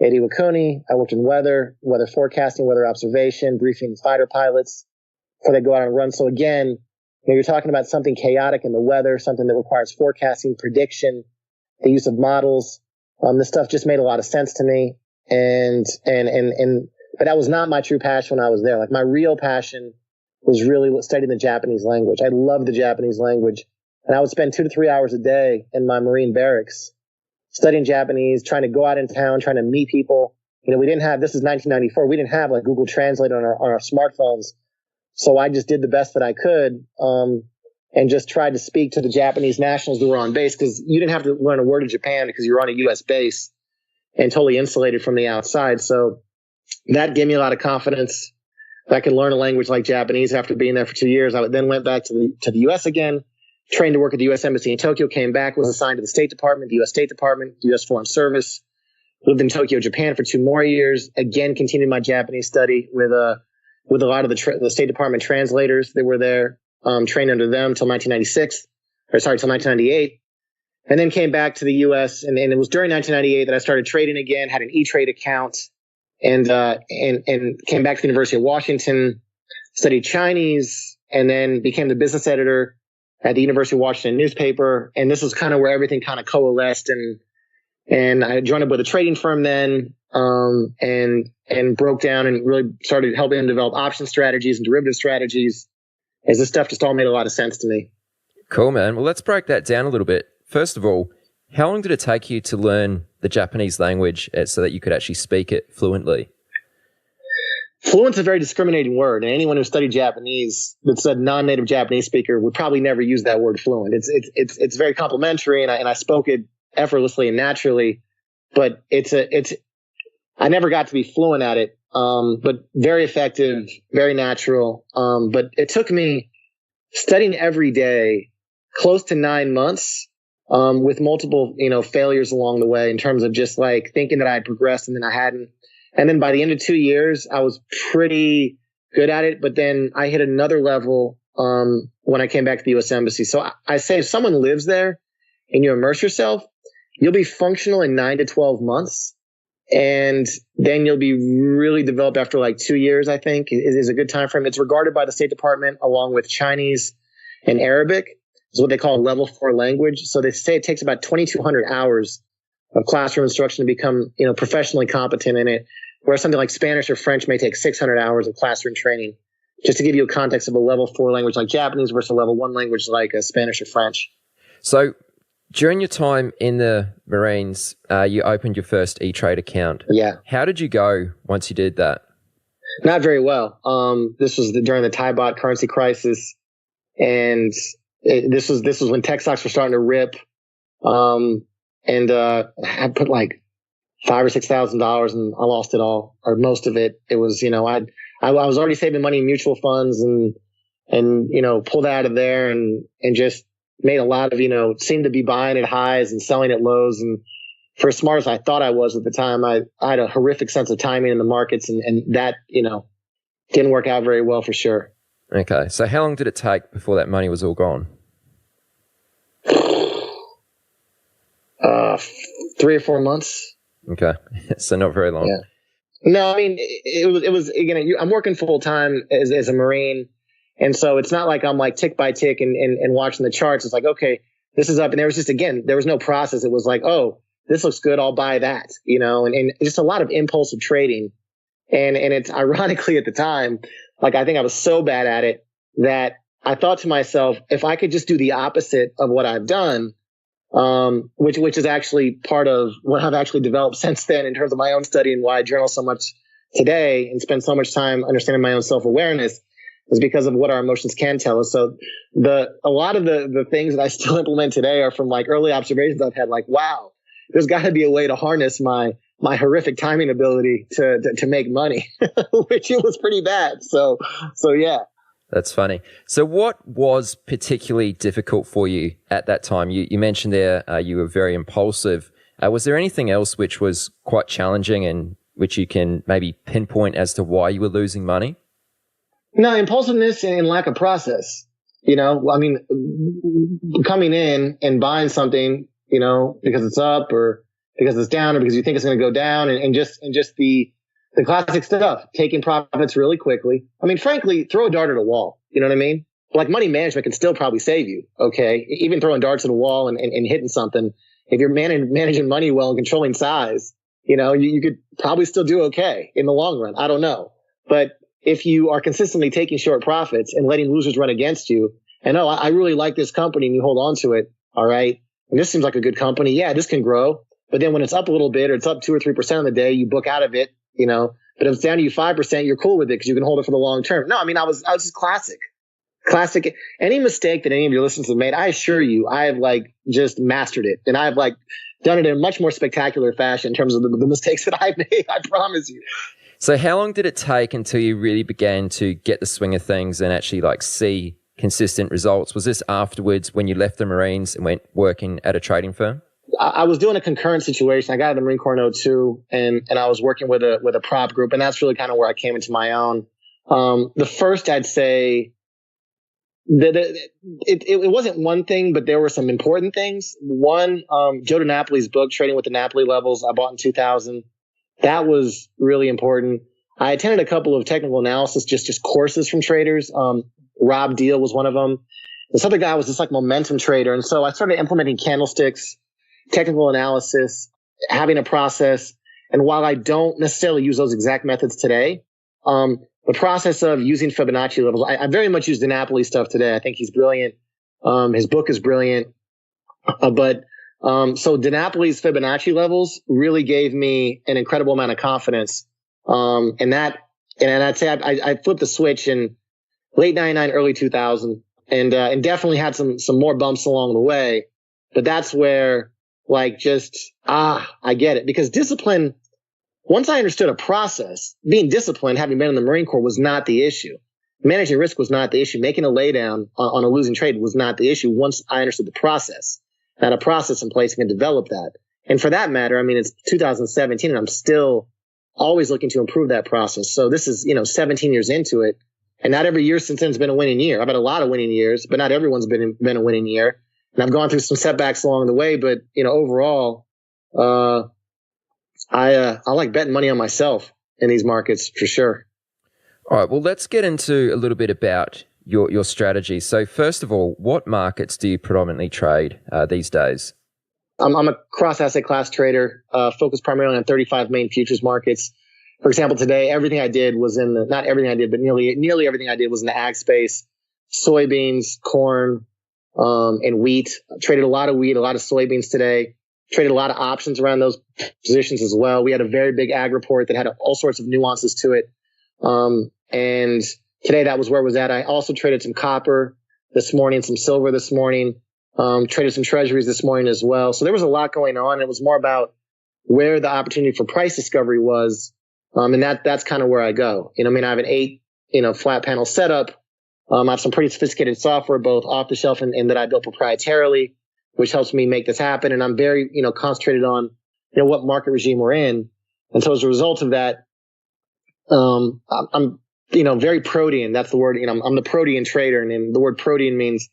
at Iwakuni. I worked in weather forecasting, weather observation, briefing fighter pilots before they go out and run. So again, you're talking about something chaotic in the weather, something that requires forecasting, prediction, the use of models. This stuff just made a lot of sense to me. But that was not my true passion when I was there. Like, my real passion was really studying the Japanese language. I love the Japanese language. And I would spend 2 to 3 hours a day in my Marine barracks studying Japanese, trying to go out in town, trying to meet people. We didn't have, this is 1994, we didn't have like Google Translate on our smartphones. So I just did the best that I could, and just tried to speak to the Japanese nationals that were on base, because you didn't have to learn a word of Japan because you were on a U.S. base and totally insulated from the outside. So that gave me a lot of confidence that I could learn a language like Japanese after being there for 2 years. I then went back to the U.S. again, trained to work at the U.S. Embassy in Tokyo, came back, was assigned to the State Department, the U.S. State Department, the U.S. Foreign Service, lived in Tokyo, Japan for 2 more years, again continued my Japanese study with a lot of the State Department translators that were there, trained under them till 1998. And then came back to the U.S. And it was during 1998 that I started trading again, had an E-Trade account, and came back to the University of Washington, studied Chinese, and then became the business editor at the University of Washington newspaper. And this was kind of where everything kind of coalesced. And I joined up with a trading firm then, and broke down and really started helping them develop option strategies and derivative strategies, as this stuff just all made a lot of sense to me. Cool, man. Well, let's break that down a little bit. First of all, how long did it take you to learn the Japanese language so that you could actually speak it fluently? Fluent's a very discriminating word, and anyone who studied Japanese that's a non-native Japanese speaker would probably never use that word fluent. It's very complimentary, and I spoke it effortlessly and naturally, but I never got to be fluent at it, but very effective, very natural. But it took me studying every day close to 9 months, with multiple, failures along the way in terms of just like thinking that I had progressed and then I hadn't. And then by the end of 2 years, I was pretty good at it. But then I hit another level, when I came back to the U.S. Embassy. So I say if someone lives there and you immerse yourself, you'll be functional in 9 to 12 months. And then you'll be really developed after like 2 years, I think, is a good time frame. It's regarded by the State Department along with Chinese and Arabic is what they call a level 4 language. So they say it takes about 2,200 hours of classroom instruction to become, professionally competent in it, whereas something like Spanish or French may take 600 hours of classroom training, just to give you a context of a level 4 language like Japanese versus a level 1 language like Spanish or French. So during your time in the Marines, you opened your first E-Trade account. Yeah. How did you go once you did that? Not very well. This was during the Thai baht currency crisis, and this was when tech stocks were starting to rip. And I put like $5,000 or $6,000, and I lost it all, or most of it. It was, I was already saving money in mutual funds, and pulled out of there and just made a lot of, seemed to be buying at highs and selling at lows. And for as smart as I thought I was at the time, I had a horrific sense of timing in the markets, and that, didn't work out very well for sure. Okay. So how long did it take before that money was all gone? 3 or 4 months. Okay. So not very long. Yeah. No, I mean, it was again, I'm working full time as a Marine. And so it's not like I'm like tick by tick and watching the charts. It's like, okay, this is up. And there was no process. It was like, oh, this looks good. I'll buy that, and just a lot of impulsive trading. And it's ironically at the time, like, I think I was so bad at it that I thought to myself, if I could just do the opposite of what I've done, which is actually part of what I've actually developed since then in terms of my own study and why I journal so much today and spend so much time understanding my own self-awareness, is because of what our emotions can tell us. So a lot of the things that I still implement today are from like early observations I've had, like, wow, there's got to be a way to harness my horrific timing ability to make money, which it was pretty bad. So yeah. That's funny. So what was particularly difficult for you at that time? You mentioned there you were very impulsive. Was there anything else which was quite challenging and which you can maybe pinpoint as to why you were losing money? No, impulsiveness and lack of process. You know, I mean, coming in and buying something, you know, because it's up or because it's down or because you think it's going to go down and just the classic stuff, taking profits really quickly. I mean, frankly, throw a dart at a wall. You know what I mean? Like money management can still probably save you. Okay. Even throwing darts at a wall and hitting something. If you're managing money well and controlling size, you know, you could probably still do okay in the long run. I don't know. But if you are consistently taking short profits and letting losers run against you, and I really like this company and you hold on to it. All right. And this seems like a good company. Yeah, this can grow. But then when it's up a little bit or it's up 2 or 3% on the day, you book out of it, you know, but if it's down to you 5%, you're cool with it because you can hold it for the long term. No, I mean, I was just classic. Any mistake that any of your listeners have made, I assure you, I have like just mastered it. And I've like done it in a much more spectacular fashion in terms of the mistakes that I've made. I promise you. So how long did it take until you really began to get the swing of things and actually like see consistent results? Was this afterwards when you left the Marines and went working at a trading firm? I was doing a concurrent situation. I got out of the Marine Corps in 2002 and I was working with a prop group. And that's really kind of where I came into my own. The first, I'd say, it wasn't one thing, but there were some important things. One, Joe DiNapoli's book, Trading with the Napoli Levels, I bought in 2000. That was really important. I attended a couple of technical analysis, just courses from traders. Rob Deal was one of them. This other guy was just like momentum trader. And so I started implementing candlesticks, technical analysis, having a process. And while I don't necessarily use those exact methods today, the process of using Fibonacci levels, I very much use DiNapoli stuff today. I think he's brilliant. His book is brilliant. So DiNapoli's Fibonacci levels really gave me an incredible amount of confidence. And I'd say I flipped the switch in late 99, early 2000 and definitely had some more bumps along the way. But that's where like I get it, because discipline, once I understood a process, being disciplined, having been in the Marine Corps, was not the issue. Managing risk was not the issue. Making a laydown on a losing trade was not the issue once I understood the process. I had a process in place and can develop that. And for that matter, I mean, it's 2017 and I'm still always looking to improve that process. So this is, 17 years into it. And not every year since then has been a winning year. I've had a lot of winning years, but not everyone's been a winning year. And I've gone through some setbacks along the way, but, overall, I like betting money on myself in these markets for sure. All right. Well, let's get into a little bit about your strategy. So first of all, what markets do you predominantly trade these days? I'm a cross asset class trader, focused primarily on 35 main futures markets. For example, today, everything I did was not everything I did, but nearly everything I did was in the ag space, soybeans, corn, and wheat. I traded a lot of wheat, a lot of soybeans today. Traded a lot of options around those positions as well. We had a very big ag report that had all sorts of nuances to it. And today that was where it was at. I also traded some copper this morning, some silver this morning, traded some treasuries this morning as well. So there was a lot going on. It was more about where the opportunity for price discovery was. And that's kind of where I go. I have an 8, flat panel setup. I have some pretty sophisticated software, both off the shelf and that I built proprietarily, which helps me make this happen. And I'm very, concentrated on, what market regime we're in. And so as a result of that, I'm very protean. That's the word. I'm the protean trader. And the word protean means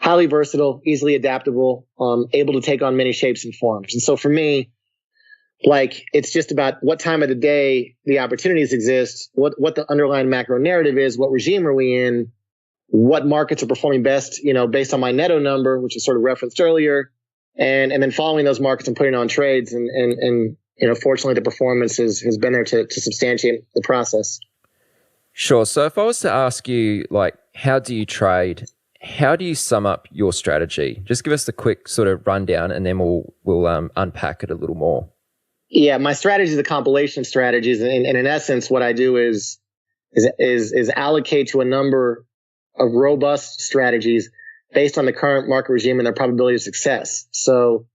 highly versatile, easily adaptable, able to take on many shapes and forms. And so for me, it's just about what time of the day the opportunities exist, what the underlying macro narrative is, what regime are we in, what markets are performing best, based on my netto number, which is sort of referenced earlier, and then following those markets and putting on trades. And fortunately, the performance has been there to substantiate the process. Sure. So if I was to ask you, how do you trade? How do you sum up your strategy? Just give us the quick sort of rundown, and then we'll unpack it a little more. Yeah, my strategy is a compilation of strategies, and in essence, what I do is allocate to a number of robust strategies based on the current market regime and their probability of success. So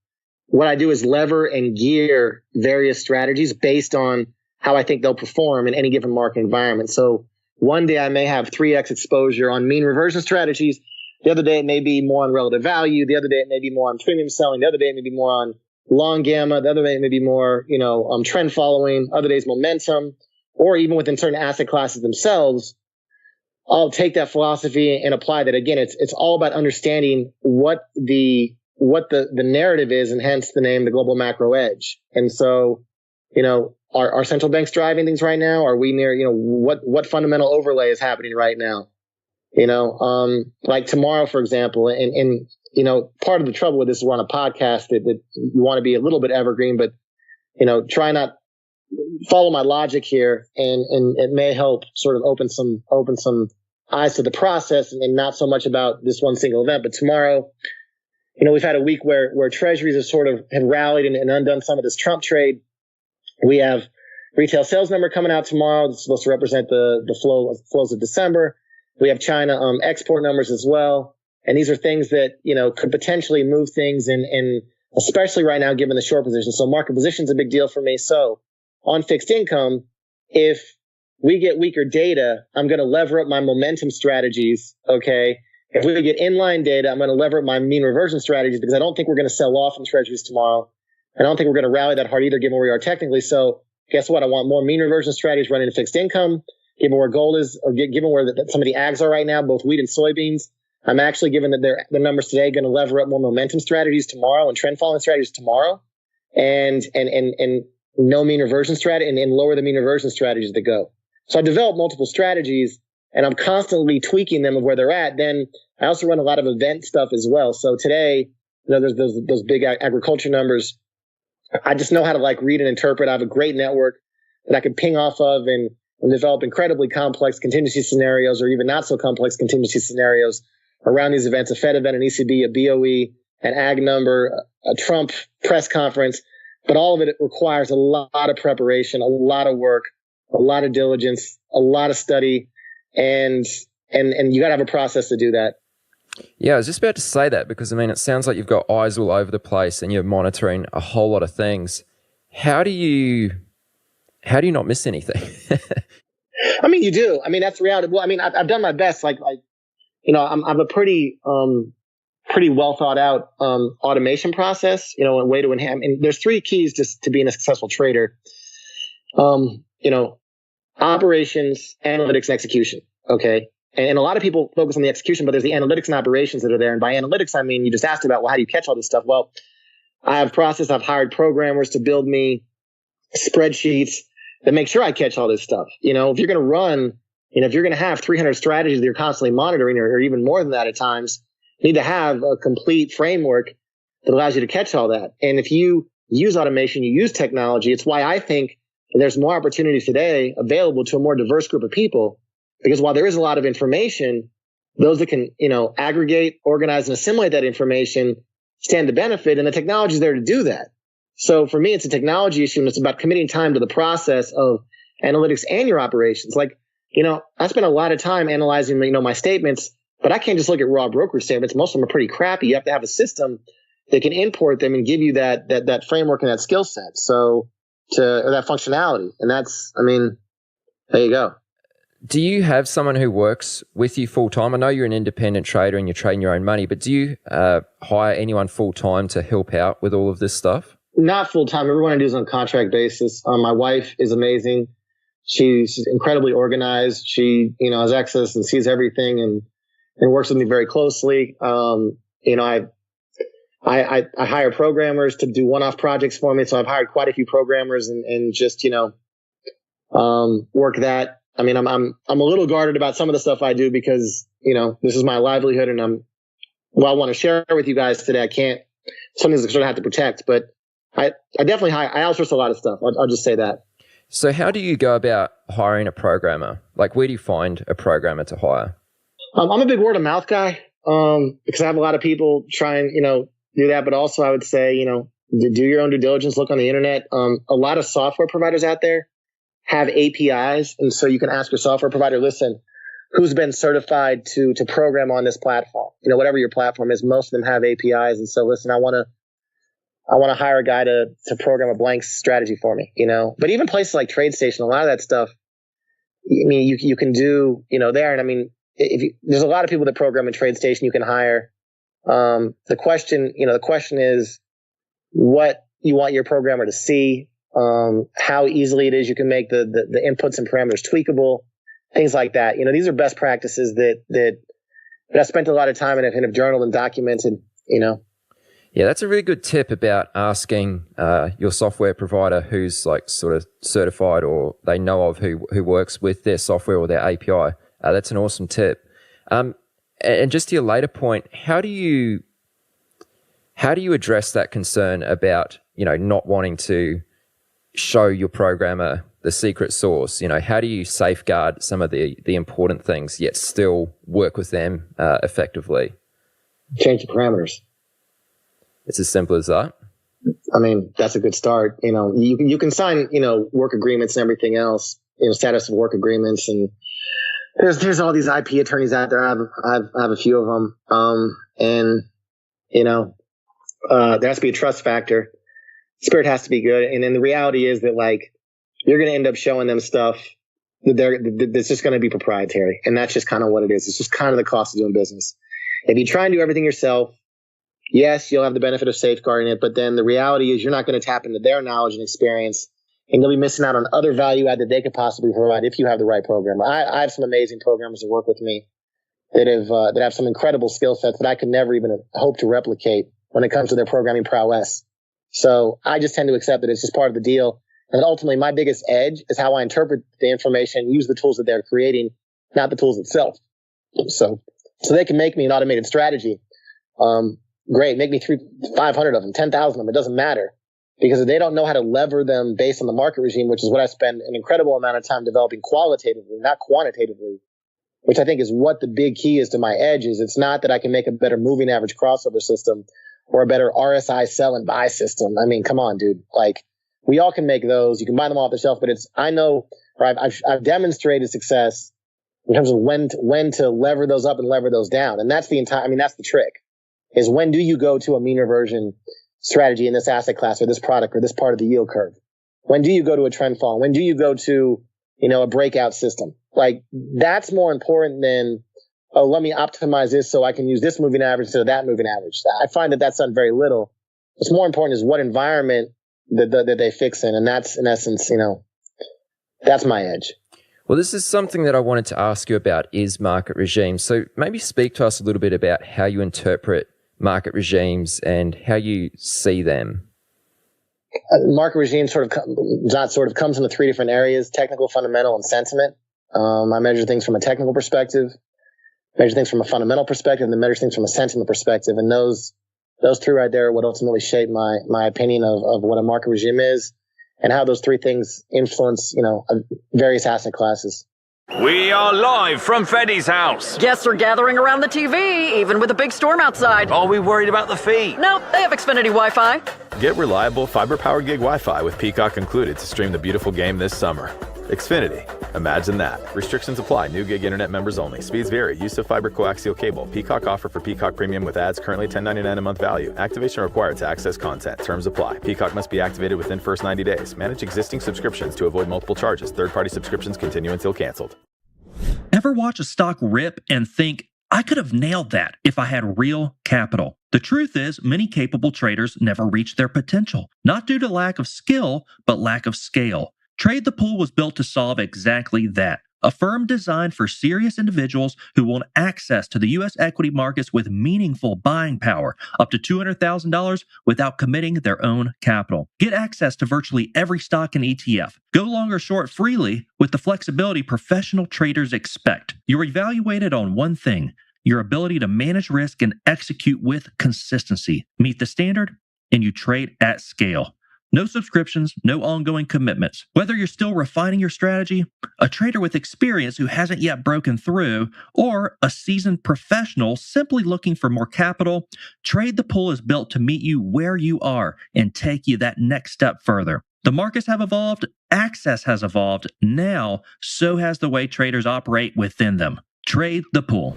what I do is lever and gear various strategies based on how I think they'll perform in any given market environment. So One day I may have 3x exposure on mean reversion strategies. The other day it may be more on relative value. The other day it may be more on premium selling. The other day it may be more on long gamma. The other day it may be more, trend following. Other days momentum, or even within certain asset classes themselves. I'll take that philosophy and apply that. Again, it's all about understanding what the narrative is, and hence the name, the global macro edge. And so, are central banks driving things right now? Are we near, what fundamental overlay is happening right now? Like tomorrow, for example, and part of the trouble with this is we're on a podcast that you want to be a little bit evergreen, but, try not follow my logic here, and it may help sort of open some eyes to the process, and not so much about this one single event. But tomorrow, we've had a week where treasuries have rallied and undone some of this Trump trade. We have retail sales number coming out tomorrow. It's supposed to represent the flows of December. We have China export numbers as well. And these are things that, could potentially move things, and especially right now, given the short position. So market position is a big deal for me. So on fixed income, if we get weaker data, I'm going to lever up my momentum strategies. Okay. If we get inline data, I'm going to lever up my mean reversion strategies, because I don't think we're going to sell off in treasuries tomorrow. I don't think we're going to rally that hard either, given where we are technically. So guess what? I want more mean reversion strategies running into fixed income, given where gold is, or given where some of the ags are right now, both wheat and soybeans. I'm actually, given that the numbers today, going to lever up more momentum strategies tomorrow and trend following strategies tomorrow, and no mean reversion strategy, and lower the mean reversion strategies that go. So I developed multiple strategies, and I'm constantly tweaking them of where they're at. Then I also run a lot of event stuff as well. So today, there's those big agriculture numbers. I just know how to read and interpret. I have a great network that I can ping off of and develop incredibly complex contingency scenarios, or even not so complex contingency scenarios around these events: a Fed event, an ECB, a BOE, an ag number, a Trump press conference. But all of it requires a lot of preparation, a lot of work, a lot of diligence, a lot of study, and you got to have a process to do that. Yeah, I was just about to say that, because it sounds like you've got eyes all over the place and you're monitoring a whole lot of things. How do you not miss anything? You do. That's the reality. Well, I've done my best. I'm a pretty well thought out automation process. A way to enhance. And there's 3 keys to being a successful trader. Operations, analytics, and execution. Okay. And a lot of people focus on the execution, but there's the analytics and operations that are there. And by analytics, you just asked about, well, how do you catch all this stuff? Well, I have process. I've hired programmers to build me spreadsheets that make sure I catch all this stuff. If you're going to run, if you're going to have 300 strategies that you're constantly monitoring, or even more than that at times, you need to have a complete framework that allows you to catch all that. And if you use automation, you use technology, it's why I think there's more opportunities today available to a more diverse group of people. Because while there is a lot of information, those that can, aggregate, organize, and assimilate that information stand to benefit, and the technology is there to do that. So for me, it's a technology issue, and it's about committing time to the process of analytics and your operations. I spend a lot of time analyzing, my statements, but I can't just look at raw brokerage statements. Most of them are pretty crappy. You have to have a system that can import them and give you that framework and that skill set. Or that functionality. And that's, there you go. Do you have someone who works with you full time? I know you're an independent trader and you're trading your own money, but do you hire anyone full time to help out with all of this stuff? Not full time. Everyone I do is on a contract basis. My wife is amazing. She's incredibly organized. She, has access and sees everything and works with me very closely. I hire programmers to do one-off projects for me. So I've hired quite a few programmers and just, work that. I'm a little guarded about some of the stuff I do because, this is my livelihood, and I want to share it with you guys today. I can't, some things I sort of have to protect, but I definitely I outsource a lot of stuff. I'll just say that. So how do you go about hiring a programmer? Where do you find a programmer to hire? I'm a big word of mouth guy, because I have a lot of people try and, do that. But also I would say, do your own due diligence, look on the internet. A lot of software providers out there have APIs. And so you can ask your software provider, listen, who's been certified to program on this platform? Whatever your platform is, most of them have APIs. And so listen, I want to hire a guy to program a blank strategy for me, But even places like TradeStation, a lot of that stuff, I mean, you can do, there. And I mean, there's a lot of people that program in TradeStation you can hire. The question is what you want your programmer to see, how easily it is you can make the inputs and parameters tweakable, things like that. These are best practices that I spent a lot of time and have journaled and documented, Yeah, that's a really good tip about asking your software provider who's like sort of certified or they know of who works with their software or their API. That's an awesome tip. And just to your later point, how do you address that concern about, not wanting to show your programmer the secret sauce? How do you safeguard some of the important things yet still work with them effectively? Change the parameters. It's as simple as that. I mean, that's a good start. You can sign, work agreements and everything else, status of work agreements. And there's all these IP attorneys out there. I have a few of them. There has to be a trust factor. Spirit has to be good. And then the reality is that like, you're going to end up showing them stuff that's just going to be proprietary. And that's just kind of what it is. It's just kind of the cost of doing business. If you try and do everything yourself, yes, you'll have the benefit of safeguarding it, but then the reality is you're not going to tap into their knowledge and experience, and you'll be missing out on other value add that they could possibly provide if you have the right programmer. I have some amazing programmers that work with me that have some incredible skill sets that I could never even hope to replicate when it comes to their programming prowess. So I just tend to accept that it's just part of the deal. And ultimately, my biggest edge is how I interpret the information, use the tools that they're creating, not the tools itself. So they can make me an automated strategy. Great, make me 500 of them, 10,000 of them. It doesn't matter, because if they don't know how to lever them based on the market regime, which is what I spend an incredible amount of time developing qualitatively, not quantitatively, which I think is what the big key is to my edge. Is it's not that I can make a better moving average crossover system or a better RSI sell and buy system. I mean, come on, dude. Like, we all can make those. You can buy them off the shelf, but I've demonstrated success in terms of when to lever those up and lever those down. And that's that's the trick. Is when do you go to a mean reversion strategy in this asset class or this product or this part of the yield curve? When do you go to a trend fall? When do you go to, a breakout system? Like, that's more important than, let me optimize this so I can use this moving average instead of that moving average. I find that that's done very little. What's more important is what environment that they fix in. And that's, in essence, that's my edge. Well, this is something that I wanted to ask you about is market regimes. So maybe speak to us a little bit about how you interpret market regimes and how you see them. Market regime comes into three different areas: technical, fundamental, and sentiment. I measure things from a technical perspective, measure things from a fundamental perspective, and then measure things from a sentiment perspective. And those three right there are what ultimately shape my opinion of what a market regime is and how those three things influence, various asset classes. We are live from Fedi's house. Guests are gathering around the TV, even with a big storm outside. Are we worried about the fee? No, they have Xfinity Wi-Fi. Get reliable fiber-powered gig Wi-Fi with Peacock included to stream the beautiful game this summer. Xfinity. Imagine that. Restrictions apply. New gig internet members only. Speeds vary. Use of fiber coaxial cable. Peacock offer for Peacock Premium with ads currently $10.99 a month value. Activation required to access content. Terms apply. Peacock must be activated within first 90 days. Manage existing subscriptions to avoid multiple charges. Third-party subscriptions continue until canceled. Ever watch a stock rip and think, I could have nailed that if I had real capital? The truth is, many capable traders never reach their potential, not due to lack of skill, but lack of scale. Trade the Pool was built to solve exactly that. A firm designed for serious individuals who want access to the U.S. equity markets with meaningful buying power, up to $200,000 without committing their own capital. Get access to virtually every stock and ETF. Go long or short freely with the flexibility professional traders expect. You're evaluated on one thing: your ability to manage risk and execute with consistency. Meet the standard, and you trade at scale. No subscriptions, no ongoing commitments. Whether you're still refining your strategy, a trader with experience who hasn't yet broken through, or a seasoned professional simply looking for more capital, Trade the Pool is built to meet you where you are and take you that next step further. The markets have evolved, access has evolved, now so has the way traders operate within them. Trade the Pool.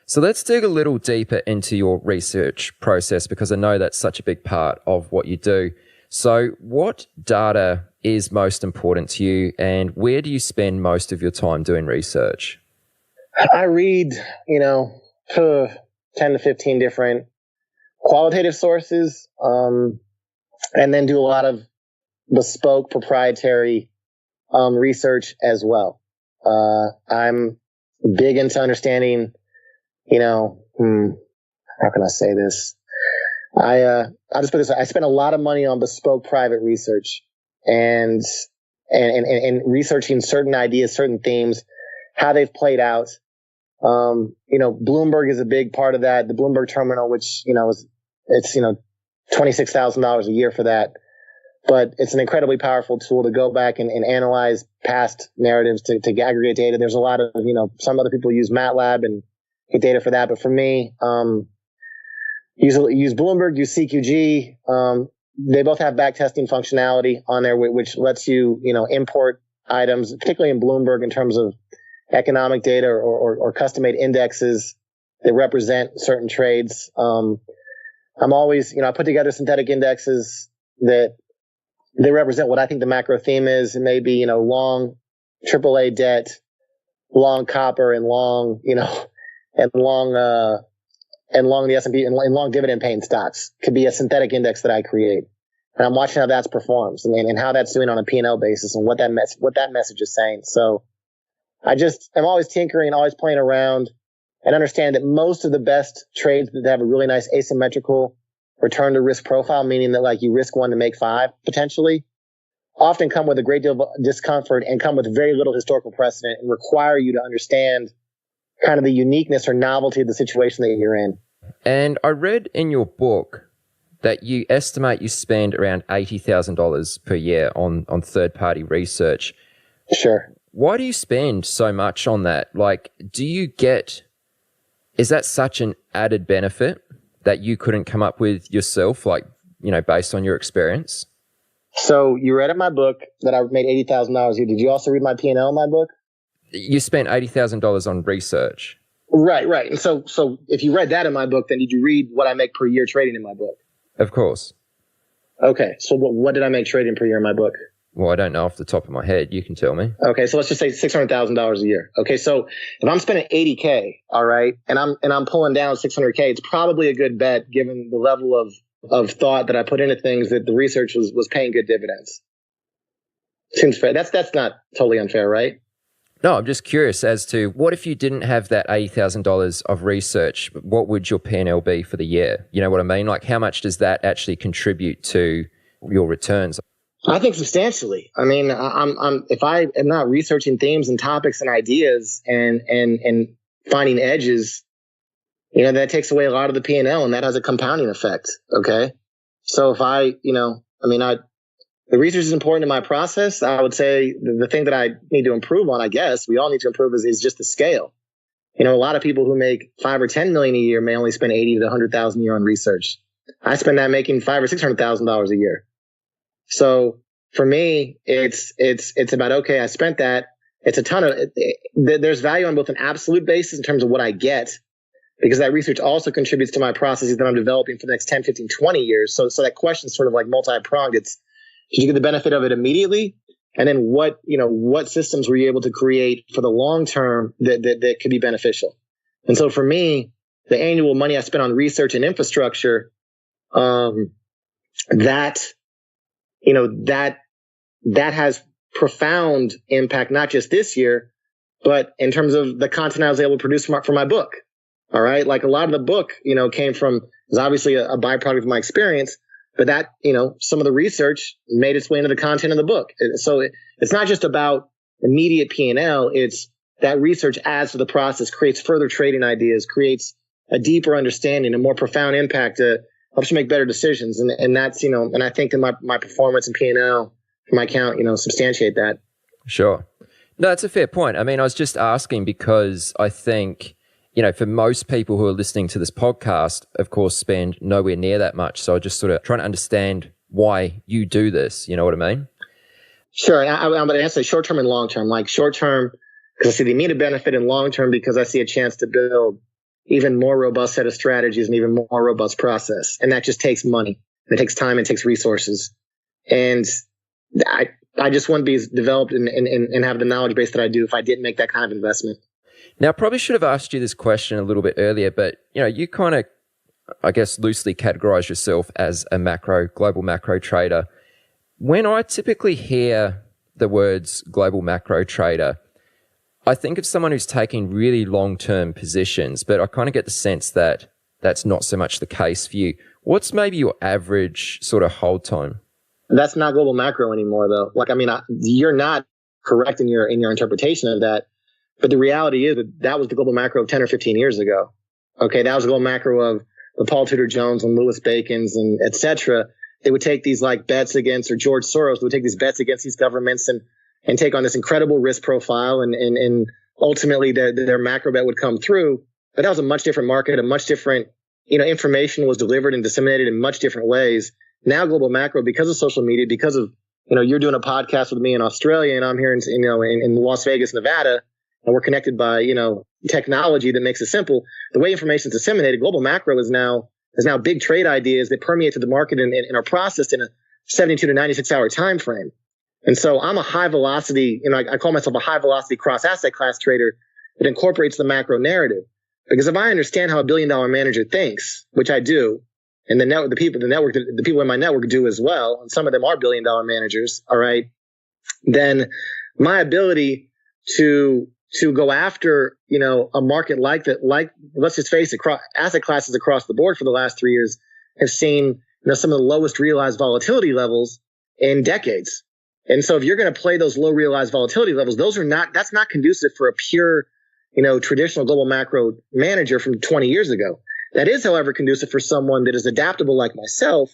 So let's dig a little deeper into your research process, because I know that's such a big part of what you do. So what data is most important to you, and where do you spend most of your time doing research? I read, 10 to 15 different qualitative sources, and then do a lot of bespoke proprietary research as well. I'm big into understanding, how can I say this? I'll just put this way. I spend a lot of money on bespoke private research and researching certain ideas, certain themes, how they've played out. Bloomberg is a big part of that. The Bloomberg terminal, which, it's $26,000 a year for that. But it's an incredibly powerful tool to go back and analyze past narratives to aggregate data. There's a lot of, some other people use MATLAB and get data for that. But for me, use Bloomberg, use CQG. They both have backtesting functionality on there, which lets you, import items, particularly in Bloomberg in terms of economic data or custom-made indexes that represent certain trades. I'm always, I put together synthetic indexes that they represent what I think the macro theme is. It may be, long AAA debt, long copper, and long, and long the S&P and long dividend paying stocks. Could be a synthetic index that I create. And I'm watching how that's performs and how that's doing on a P&L basis and what that message is saying. So I'm always tinkering, always playing around, and understand that most of the best trades that have a really nice asymmetrical return to risk profile, meaning that like you risk 1 to make 5 potentially, often come with a great deal of discomfort and come with very little historical precedent and require you to understand kind of the uniqueness or novelty of the situation that you're in. And I read in your book that you estimate you spend around $80,000 per year on third-party research. Sure. Why do you spend so much on that? Like, is that such an added benefit that you couldn't come up with yourself, like, based on your experience? So you read in my book that I made $80,000 a year. Did you also read my P&L in my book? You spent $80,000 on research. Right. And so if you read that in my book, then did you read what I make per year trading in my book? Of course. Okay. So what did I make trading per year in my book? Well, I don't know off the top of my head. You can tell me. Okay. So let's just say $600,000 a year. Okay. So if I'm spending $80K, all right, and I'm pulling down $600K, it's probably a good bet given the level of thought that I put into things that the research was paying good dividends. Seems fair. That's not totally unfair, right? No, I'm just curious as to what if you didn't have that $80,000 of research, what would your P&L be for the year? You know what I mean? Like, how much does that actually contribute to your returns? I think substantially. I mean, if I am not researching themes and topics and ideas and finding edges, that takes away a lot of the P&L, and that has a compounding effect. Okay. So if the research is important in my process. I would say the thing that I need to improve on, I guess we all need to improve is just the scale. A lot of people who make $5 or $10 million a year may only spend $80,000 to $100,000 a year on research. I spend that making $500,000 or $600,000 a year. So for me, it's about, okay, I spent that. It's a ton of, there's value on both an absolute basis in terms of what I get, because that research also contributes to my processes that I'm developing for the next 10, 15, 20 years. So that question is sort of like multi-pronged. It's, did you get the benefit of it immediately? And then what systems were you able to create for the long term that could be beneficial? And so for me, the annual money I spend on research and infrastructure, that has profound impact, not just this year, but in terms of the content I was able to produce for my book. All right. Like a lot of the book, came from, is obviously a byproduct of my experience, but that, some of the research made its way into the content of the book. So it's not just about immediate P&L. It's that research adds to the process, creates further trading ideas, creates a deeper understanding, a more profound impact, helps you make better decisions. And that's, and I think that my performance and P&L, my account, substantiate that. Sure. No, that's a fair point. I mean, I was just asking because I think, for most people who are listening to this podcast, of course, spend nowhere near that much. So I just sort of trying to understand why you do this. You know what I mean? Sure. I'm going to answer short term and long term. Like short term, because I see the immediate benefit, and long term because I see a chance to build even more robust set of strategies and even more robust process. And that just takes money. It takes time. It takes resources. And I just wouldn't be as developed and have the knowledge base that I do if I didn't make that kind of investment. Now, I probably should have asked you this question a little bit earlier, but you kind of, I guess, loosely categorize yourself as a global macro trader. When I typically hear the words global macro trader, I think of someone who's taking really long-term positions, but I kind of get the sense that that's not so much the case for you. What's maybe your average sort of hold time? That's not global macro anymore, though. You're not correct in your interpretation of that. But the reality is that was the global macro of 10 or 15 years ago. Okay, that was the global macro of the Paul Tudor Jones and Louis Bacon's and et cetera. They would take these bets against, or George Soros would take these bets against these governments and take on this incredible risk profile, and ultimately their macro bet would come through. But that was a much different market, a much different, information was delivered and disseminated in much different ways. Now global macro, because of social media, because of, you're doing a podcast with me in Australia and I'm here in Las Vegas, Nevada, and we're connected by, technology that makes it simple. The way information is disseminated, global macro is now big trade ideas that permeate to the market and are processed in a 72 to 96 hour time frame. And so I'm a high velocity, I call myself a high velocity cross asset class trader that incorporates the macro narrative. Because if I understand how $1 billion manager thinks, which I do, and the people in my network do as well, and some of them are $1 billion managers, all right, then my ability to go after, a market like that, let's just face it, asset classes across the board for the last 3 years have seen, some of the lowest realized volatility levels in decades. And so if you're going to play those low realized volatility levels, that's not conducive for a pure, traditional global macro manager from 20 years ago. That is, however, conducive for someone that is adaptable like myself,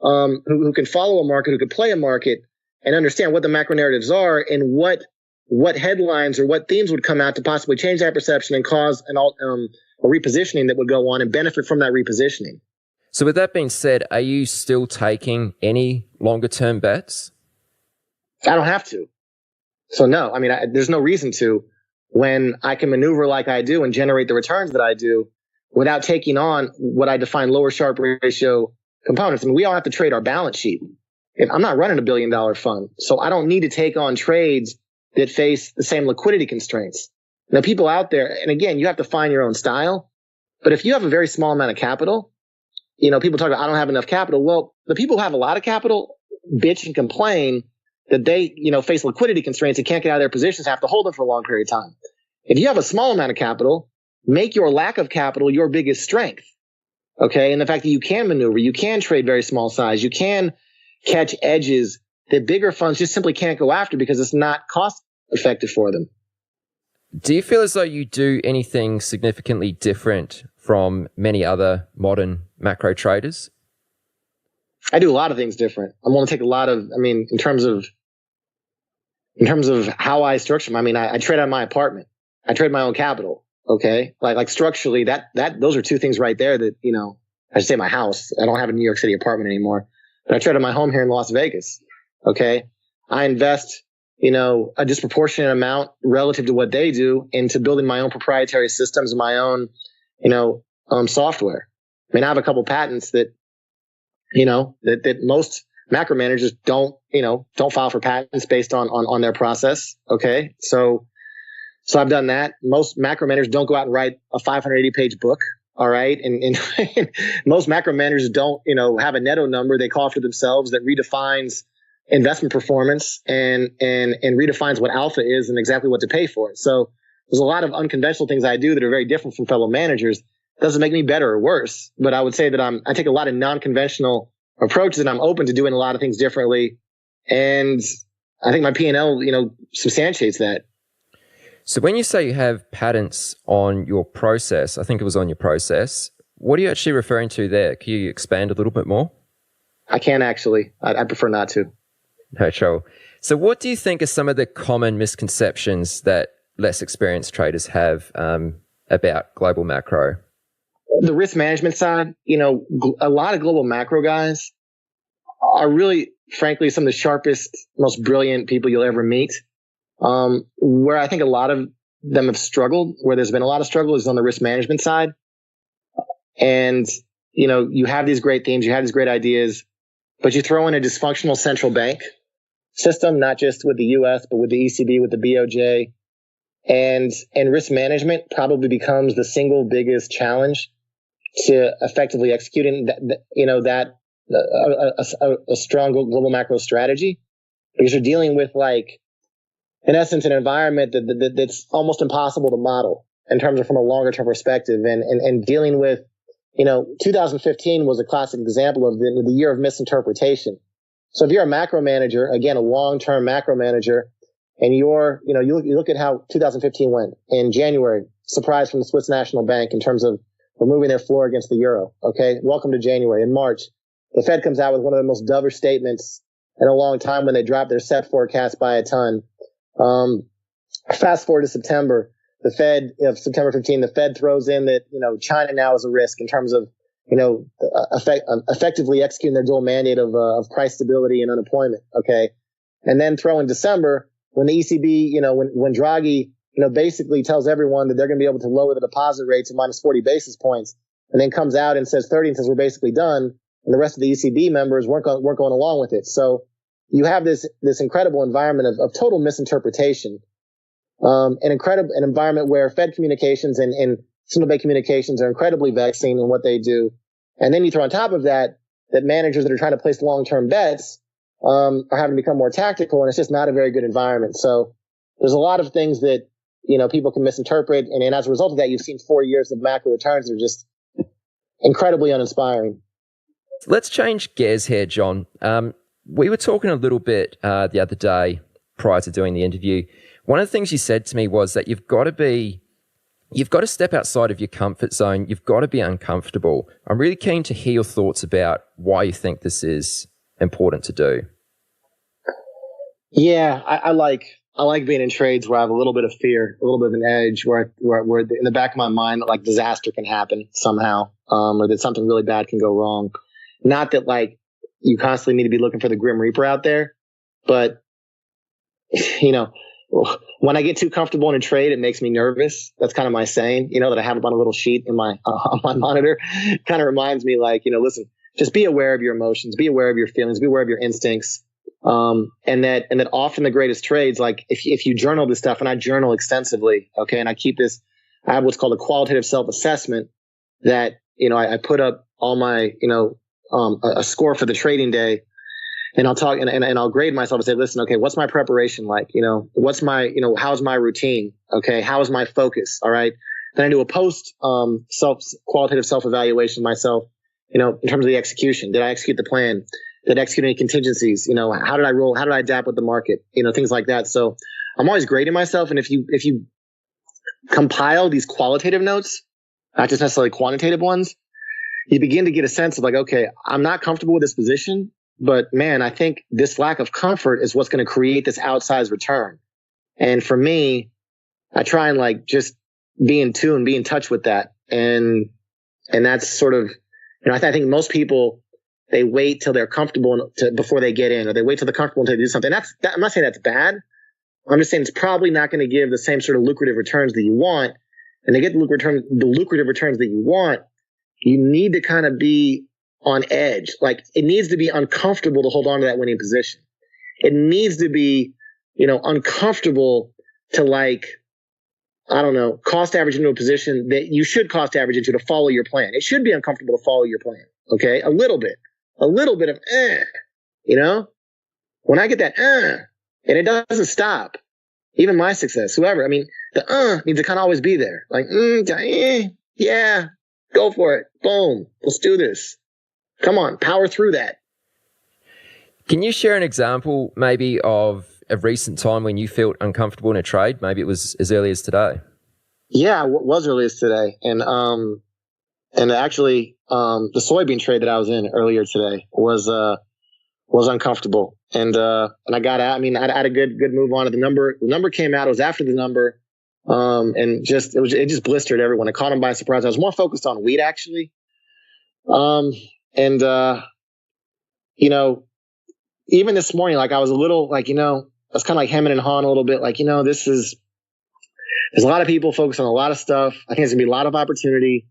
who can follow a market, who can play a market and understand what the macro narratives are and what headlines or what themes would come out to possibly change that perception and cause a repositioning that would go on and benefit from that repositioning. So with that being said, are you still taking any longer term bets? I don't have to. So no, there's no reason to, when I can maneuver like I do and generate the returns that I do without taking on what I define lower Sharpe ratio components. We all have to trade our balance sheet. I'm not running $1 billion fund, so I don't need to take on trades that face the same liquidity constraints. Now, people out there, and again, you have to find your own style, but if you have a very small amount of capital, people talk about, I don't have enough capital. Well, the people who have a lot of capital bitch and complain that they, face liquidity constraints and can't get out of their positions, have to hold them for a long period of time. If you have a small amount of capital, make your lack of capital your biggest strength. Okay. And the fact that you can maneuver, you can trade very small size, you can catch edges that bigger funds just simply can't go after because it's not cost effective for them. Do you feel as though you do anything significantly different from many other modern macro traders? I do a lot of things different. I'm going to take a lot of, in terms of how I structure them. I trade out of my apartment. I trade my own capital. Okay. Like structurally those are two things right there that, I should say my house. I don't have a New York City apartment anymore, but I trade out my home here in Las Vegas. Okay. I invest, a disproportionate amount relative to what they do into building my own proprietary systems and my own, software. I have a couple patents that, that most macro managers don't file for patents based on their process. Okay. So I've done that. Most macro managers don't go out and write a 580 page book. All right. And most macro managers don't, have a netto number they call for themselves that redefines investment performance and redefines what alpha is and exactly what to pay for it. So there's a lot of unconventional things I do that are very different from fellow managers. Doesn't make me better or worse, but I would say that I take a lot of non-conventional approaches and I'm open to doing a lot of things differently. And I think my P&L, substantiates that. So when you say you have patents on your process, I think it was on your process, what are you actually referring to there? Can you expand a little bit more? I can't actually. I prefer not to. No trouble. So what do you think are some of the common misconceptions that less experienced traders have about global macro? The risk management side, a lot of global macro guys are really, frankly, some of the sharpest, most brilliant people you'll ever meet. Where I think a lot of them have struggled, where there's been a lot of struggle, is on the risk management side. And, you have these great themes, you have these great ideas, but you throw in a dysfunctional central bank system, not just with the U.S., but with the ECB, with the BOJ. And risk management probably becomes the single biggest challenge to effectively executing a strong global macro strategy, because you're dealing with, like, in essence, an environment that's almost impossible to model in terms of from a longer term perspective, and dealing with, 2015 was a classic example of the year of misinterpretation. So if you're a macro manager, again, a long-term macro manager, and you look at how 2015 went in January, surprise from the Swiss National Bank in terms of removing their floor against the euro. Okay. Welcome to January. In March, the Fed comes out with one of the most dovish statements in a long time when they drop their set forecast by a ton. Fast forward to September, September 15, the Fed throws in that, China now is a risk in terms of, effectively executing their dual mandate of price stability and unemployment. Okay. And then throw in December when the ECB, when Draghi, basically tells everyone that they're going to be able to lower the deposit rate to minus 40 basis points, and then comes out and says 30 and says we're basically done. And the rest of the ECB members weren't going along with it. So you have this incredible environment of total misinterpretation, an environment where Fed communications and central bank communications are incredibly vexing in what they do. And then you throw on top of that managers that are trying to place long-term bets are having to become more tactical, and it's just not a very good environment. So there's a lot of things that, people can misinterpret. And as a result of that, you've seen 4 years of macro returns that are just incredibly uninspiring. Let's change gears here, John. We were talking a little bit the other day prior to doing the interview. One of the things you said to me was that you've got to step outside of your comfort zone. You've got to be uncomfortable. I'm really keen to hear your thoughts about why you think this is important to do. Yeah, I like being in trades where I have a little bit of fear, a little bit of an edge, where in the back of my mind, like, disaster can happen somehow, or that something really bad can go wrong. Not that, like, you constantly need to be looking for the Grim Reaper out there, but, when I get too comfortable in a trade, it makes me nervous. That's kind of my saying, that I have up on a little sheet in my on my monitor. Kind of reminds me, like, listen, just be aware of your emotions, be aware of your feelings, be aware of your instincts. And that often the greatest trades, like, if you journal this stuff, and I journal extensively, okay, and I have what's called a qualitative self-assessment that, I put up all my, a score for the trading day, and I'll talk and I'll grade myself and say, listen, okay, what's my preparation like? What's my, how's my routine? Okay. How is my focus? All right. Then I do a post, qualitative self-evaluation myself, in terms of the execution. Did I execute the plan? Did I execute any contingencies? How did I roll? How did I adapt with the market? Things like that. So I'm always grading myself. And if you compile these qualitative notes, not just necessarily quantitative ones, you begin to get a sense of, like, okay, I'm not comfortable with this position, but man, I think this lack of comfort is what's going to create this outsized return. And for me, I try and, like, just be in tune, be in touch with that. And that's sort of, I think most people, they wait till they're comfortable before they get in, or they wait till they're comfortable until they do something. I'm not saying that's bad. I'm just saying it's probably not going to give the same sort of lucrative returns that you want. And to get the lucrative returns that you want, you need to kind of be on edge. Like, it needs to be uncomfortable to hold on to that winning position. It needs to be, uncomfortable to, like, I don't know, cost average into a position that you should cost average into to follow your plan. It should be uncomfortable to follow your plan. Okay. A little bit of, when I get that, and it doesn't stop, even my success, whoever, the, needs to kind of always be there. Like, yeah, go for it. Boom. Let's do this. Come on, power through that. Can you share an example maybe of a recent time when you felt uncomfortable in a trade? Maybe it was as early as today. Yeah, it was early as today. And actually, the soybean trade that I was in earlier today was uncomfortable. And I got out. I had a good move on it. The number came out. It was after the number. And it just blistered everyone. It caught them by surprise. I was more focused on wheat, actually. Even this morning, like, I was a little, like, I was kind of like hemming and hawing a little bit, like, there's a lot of people focused on a lot of stuff. I think there's gonna be a lot of opportunity.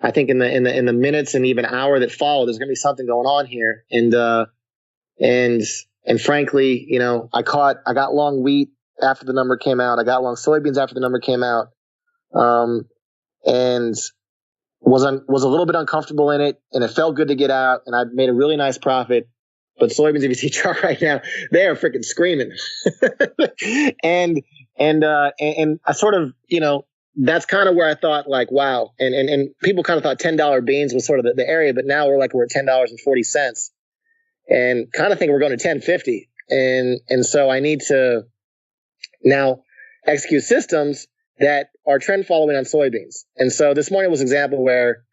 I think in the minutes and even hour that follow, there's gonna be something going on here. And And frankly, I got long wheat after the number came out. I got long soybeans after the number came out. And was a little bit uncomfortable in it, and it felt good to get out, and I made a really nice profit. But soybeans, if you see chart right now, they are freaking screaming. and I sort of, that's kind of where I thought, like, wow. And people kind of thought $10 beans was sort of the area, but now we're at $10.40 and kind of think we're going to $10.50. And so I need to now execute systems that are trend following on soybeans. And so this morning was an example where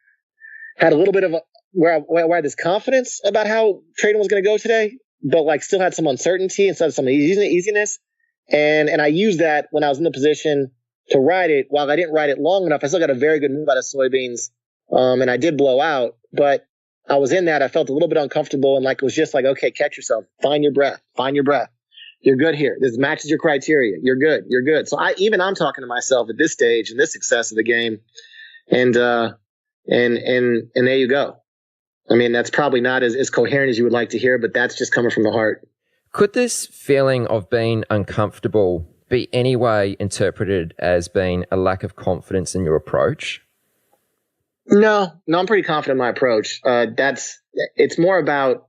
I had a little bit of where I had this confidence about how trading was going to go today, but like still had some uncertainty and some easiness. And I used that when I was in the position to ride it. While I didn't ride it long enough, I still got a very good move out of soybeans. And I did blow out, but I was in that. I felt a little bit uncomfortable and it was just like, okay, catch yourself, find your breath. You're good here. This matches your criteria. You're good. So I'm talking to myself at this stage and this success of the game. And there you go. I mean, that's probably not as coherent as you would like to hear, but that's just coming from the heart. Could this feeling of being uncomfortable be any way interpreted as being a lack of confidence in your approach? No, I'm pretty confident in my approach. It's more about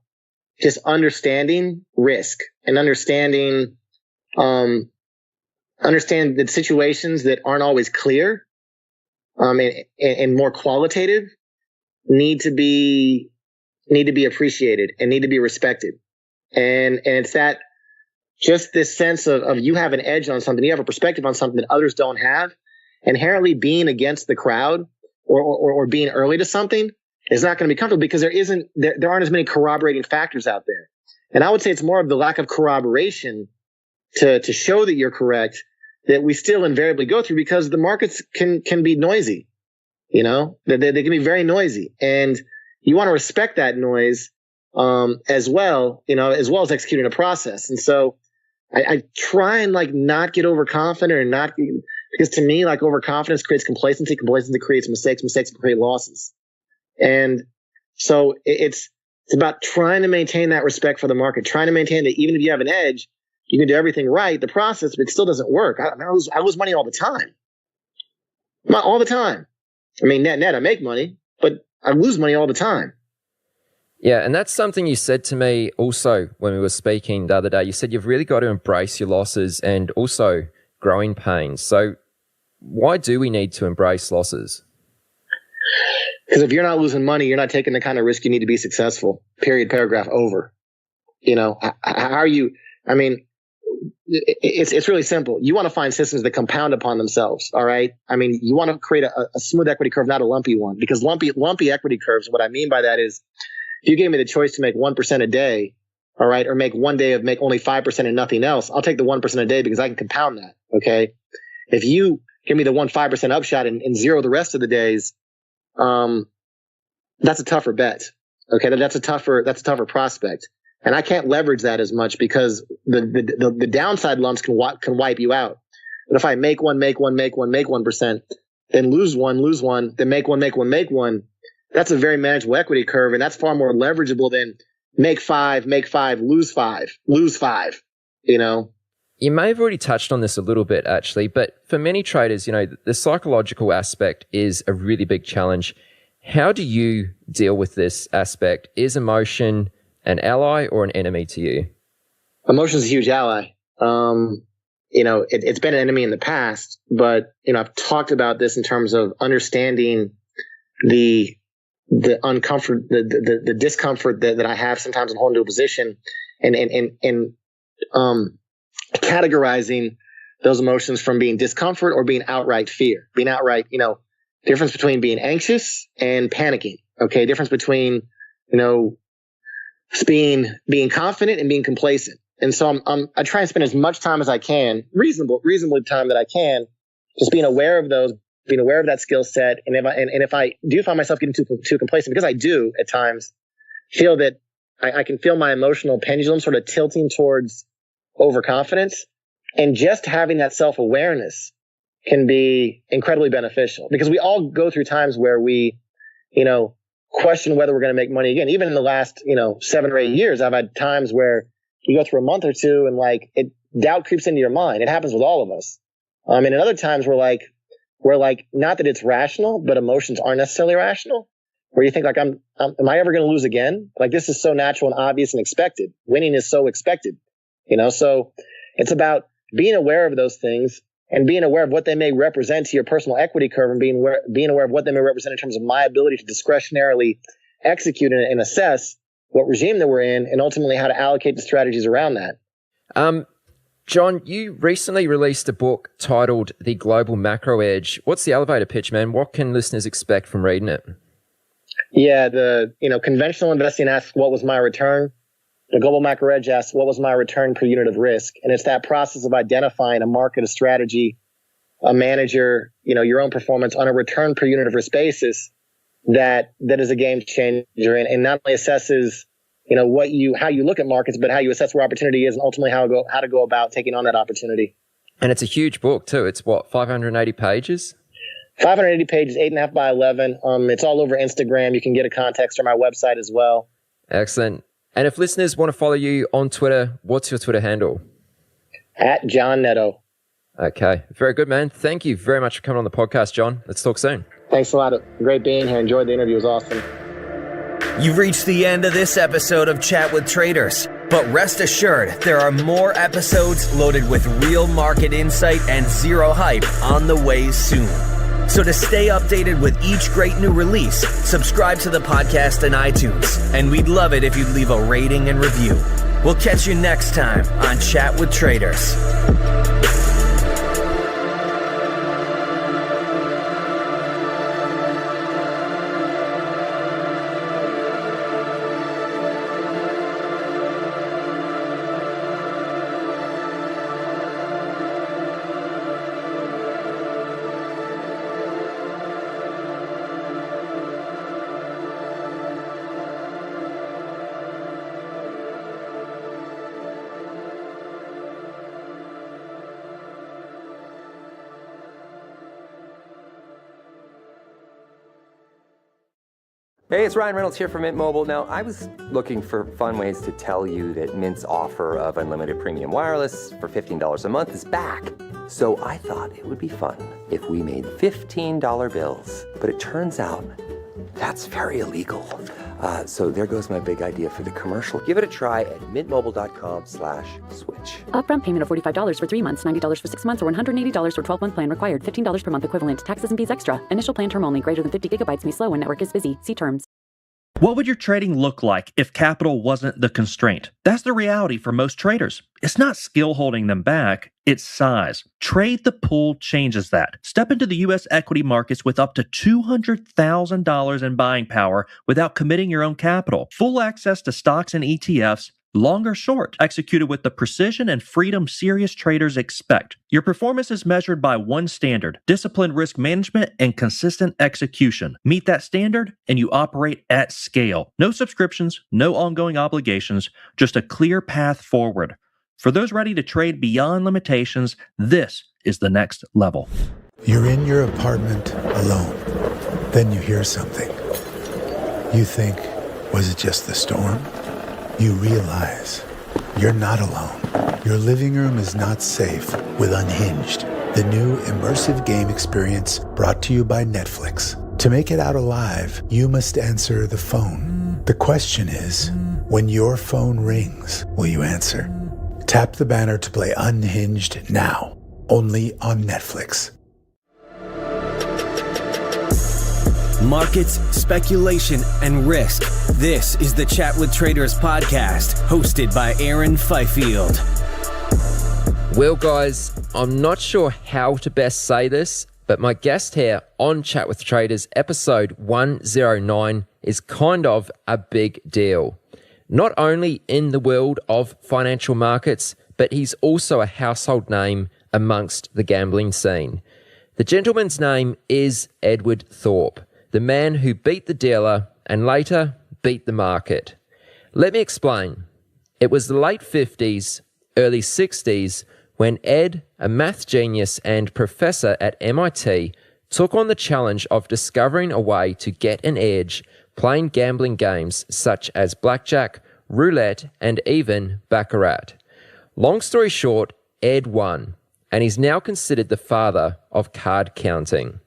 just understanding risk and understand the situations that aren't always clear, and more qualitative need to be appreciated and need to be respected. And it's that just this sense of you have an edge on something, you have a perspective on something that others don't have. Inherently being against the crowd or being early to something is not going to be comfortable because there aren't as many corroborating factors out there. And I would say it's more of the lack of corroboration to show that you're correct that we still invariably go through because the markets can be noisy, they can be very noisy, and you want to respect that noise as well as executing a process. And so I try and not get overconfident or not, because to me, overconfidence creates complacency creates mistakes create losses. And so it's about trying to maintain that respect for the market, trying to maintain that even if you have an edge, you can do everything right. The process, but it still doesn't work. I lose money all the time. Not all the time. I mean, net, I make money, but I lose money all the time. Yeah, and that's something you said to me also when we were speaking the other day. You said you've really got to embrace your losses and also growing pains. So why do we need to embrace losses? Because if you're not losing money, you're not taking the kind of risk you need to be successful. Period, paragraph, over. How are you? I mean, it's really simple. You want to find systems that compound upon themselves. All right. I mean, you want to create a smooth equity curve, not a lumpy one, because lumpy equity curves. What I mean by that is, if you gave me the choice to make 1% a day, all right, or make one day of make only 5% and nothing else, I'll take the 1% a day because I can compound that. Okay. If you give me the 5% upshot and zero the rest of the days, that's a tougher bet. Okay. That's a tougher prospect. And I can't leverage that as much because the downside lumps can wipe you out. But if I make 1%, then lose one, then make one, that's a very manageable equity curve. And that's far more leverageable than make 5, lose 5. You may have already touched on this a little bit actually, but for many traders, the psychological aspect is a really big challenge. How do you deal with this aspect? Is emotion an ally or an enemy to you? Emotion is a huge ally. It's been an enemy in the past, but I've talked about this in terms of understanding the uncomfort, the discomfort that I have sometimes in holding to a position, and categorizing those emotions from being discomfort or being outright fear, difference between being anxious and panicking. Okay. Difference between, being confident and being complacent. And so I try and spend as much time as I can, reasonably time that I can, just being aware of those, being aware of that skill set. And if I do find myself getting too complacent, because I do at times feel that I can feel my emotional pendulum sort of tilting towards overconfidence, and just having that self-awareness can be incredibly beneficial, because we all go through times where we, question whether we're going to make money again. Even in the last, 7 or 8 years, I've had times where you go through a month or two and like doubt creeps into your mind. It happens with all of us. And at other times we're like, not that it's rational, but emotions aren't necessarily rational, where you think like, am I ever going to lose again? Like, this is so natural and obvious and expected. Winning is so expected, so it's about being aware of those things and being aware of what they may represent to your personal equity curve, and being aware of what they may represent in terms of my ability to discretionarily execute and assess what regime that we're in, and ultimately how to allocate the strategies around that. John, you recently released a book titled The Global Macro Edge. What's the elevator pitch, man? What can listeners expect from reading it? Yeah, the conventional investing asks, what was my return? The Global Macro Edge asks, what was my return per unit of risk? And it's that process of identifying a market, a strategy, a manager, your own performance on a return per unit of risk basis that is a game changer, and not only assesses how you look at markets, but how you assess where opportunity is, and ultimately how to go about taking on that opportunity. And it's a huge book too. It's 580 pages? 580 pages, 8.5 by 11. It's all over Instagram. You can get a context from our website as well. Excellent. And if listeners want to follow you on Twitter, what's your Twitter handle? @JohnNetto. Okay. Very good, man. Thank you very much for coming on the podcast, John. Let's talk soon. Thanks a lot. Great being here. Enjoyed the interview. It was awesome. You've reached the end of this episode of Chat with Traders, but rest assured there are more episodes loaded with real market insight and zero hype on the way soon. So to stay updated with each great new release, subscribe to the podcast on iTunes, and we'd love it if you'd leave a rating and review. We'll catch you next time on Chat with Traders. Hey, it's Ryan Reynolds here from Mint Mobile. Now, I was looking for fun ways to tell you that Mint's offer of unlimited premium wireless for $15 a month is back. So I thought it would be fun if we made $15 bills. But it turns out that's very illegal. So there goes my big idea for the commercial. Give it a try at mintmobile.com/switch. Upfront payment of $45 for 3 months, $90 for 6 months, or $180 for 12-month plan required. $15 per month equivalent. Taxes and fees extra. Initial plan term only. Greater than 50 gigabytes may slow when network is busy. See terms. What would your trading look like if capital wasn't the constraint? That's the reality for most traders. It's not skill holding them back, it's size. Trade the Pool changes that. Step into the U.S. equity markets with up to $200,000 in buying power without committing your own capital. Full access to stocks and ETFs, long or short, executed with the precision and freedom serious traders expect. Your performance is measured by one standard: disciplined risk management and consistent execution. Meet that standard and you operate at scale. No subscriptions, no ongoing obligations, just a clear path forward. For those ready to trade beyond limitations, this is the next level. You're in your apartment alone. Then you hear something. You think, was it just the storm? You realize you're not alone. Your living room is not safe with Unhinged, the new immersive game experience brought to you by Netflix. To make it out alive, you must answer the phone. The question is, when your phone rings, will you answer? Tap the banner to play Unhinged now, only on Netflix. Markets, speculation, and risk. This is the Chat with Traders podcast, hosted by Aaron Fifield. Well, guys, I'm not sure how to best say this, but my guest here on Chat with Traders, episode 109, is kind of a big deal. Not only in the world of financial markets, but he's also a household name amongst the gambling scene. The gentleman's name is Edward Thorpe, the man who beat the dealer and later beat the market. Let me explain. It was the late 50s, early 60s, when Ed, a math genius and professor at MIT, took on the challenge of discovering a way to get an edge playing gambling games such as blackjack, roulette, and even baccarat. Long story short, Ed won, and he's now considered the father of card counting.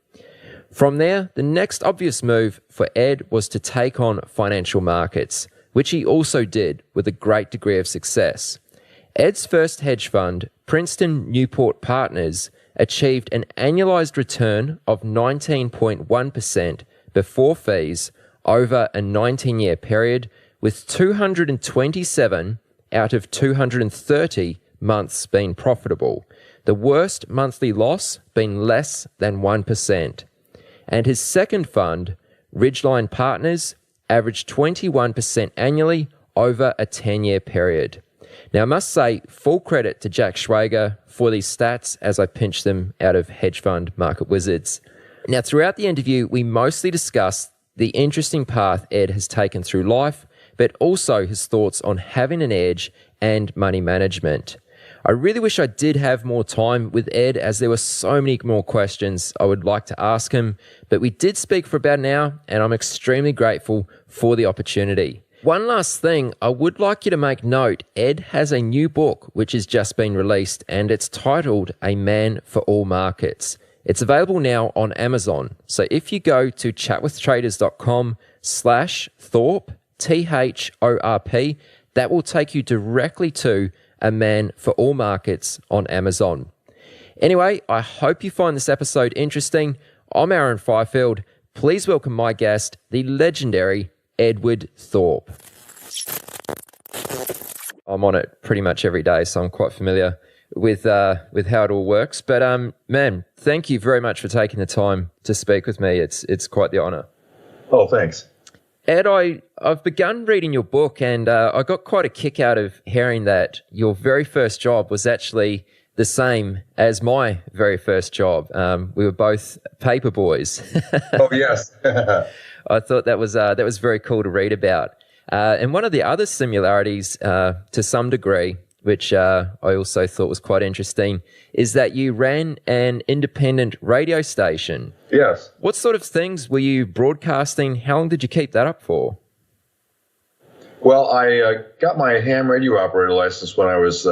From there, the next obvious move for Ed was to take on financial markets, which he also did with a great degree of success. Ed's first hedge fund, Princeton Newport Partners, achieved an annualized return of 19.1% before fees over a 19-year period, with 227 out of 230 months being profitable, the worst monthly loss being less than 1%. And his second fund, Ridgeline Partners, averaged 21% annually over a 10-year period. Now, I must say, full credit to Jack Schwager for these stats as I pinch them out of hedge fund market wizards. Now, throughout the interview, we mostly discussed the interesting path Ed has taken through life, but also his thoughts on having an edge and money management. I really wish I did have more time with Ed, as there were so many more questions I would like to ask him, but we did speak for about an hour, and I'm extremely grateful for the opportunity. One last thing, I would like you to make note, Ed has a new book which has just been released, and it's titled A Man for All Markets. It's available now on Amazon. So if you go to chatwithtraders.com/Thorpe, THORP, that will take you directly to A Man for All Markets on Amazon. Anyway, I hope you find this episode interesting. I'm Aaron Fifield. Please welcome my guest, the legendary Edward Thorpe. I'm on it pretty much every day, so I'm quite familiar with how it all works. But man, thank you very much for taking the time to speak with me. It's quite the honor. Oh, thanks. Ed, I've begun reading your book, and I got quite a kick out of hearing that your very first job was actually the same as my very first job. We were both paper boys. Oh, yes. I thought that was very cool to read about. And one of the other similarities, to some degree, which I also thought was quite interesting, is that you ran an independent radio station. Yes. What sort of things were you broadcasting? How long did you keep that up for? Well, I got my ham radio operator license when I was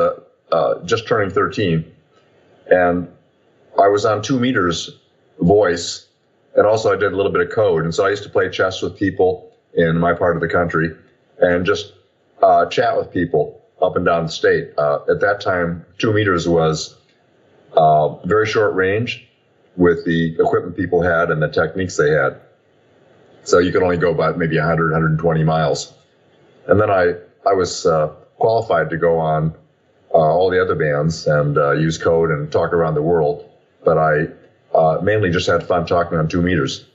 just turning 13. And I was on 2 meters voice, and also I did a little bit of code. And so I used to play chess with people in my part of the country and just chat with people up and down the state. At that time, 2 meters was very short range with the equipment people had and the techniques they had. So you could only go about maybe 100, 120 miles. And then I was qualified to go on all the other bands and use code and talk around the world. But I mainly just had fun talking on 2 meters.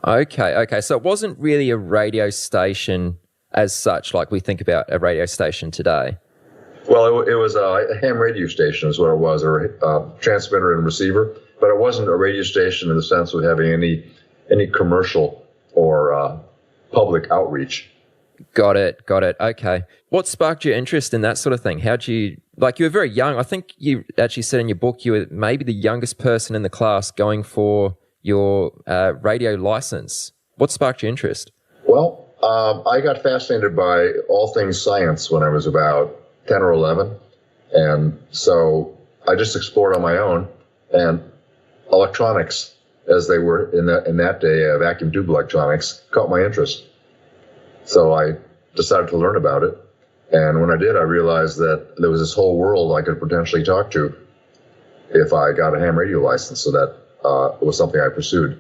Okay. So it wasn't really a radio station as such, like we think about a radio station today. Well, it was a ham radio station is what it was, or a transmitter and receiver. But it wasn't a radio station in the sense of having any commercial or public outreach. Got it. Okay. What sparked your interest in that sort of thing? How'd you, like, you were very young. I think you actually said in your book you were maybe the youngest person in the class going for your radio license. What sparked your interest? Well, I got fascinated by all things science when I was about 10 or 11. And so I just explored on my own, and electronics, as they were in that day, vacuum tube electronics, caught my interest. So I decided to learn about it. And when I did, I realized that there was this whole world I could potentially talk to if I got a ham radio license. So that was something I pursued.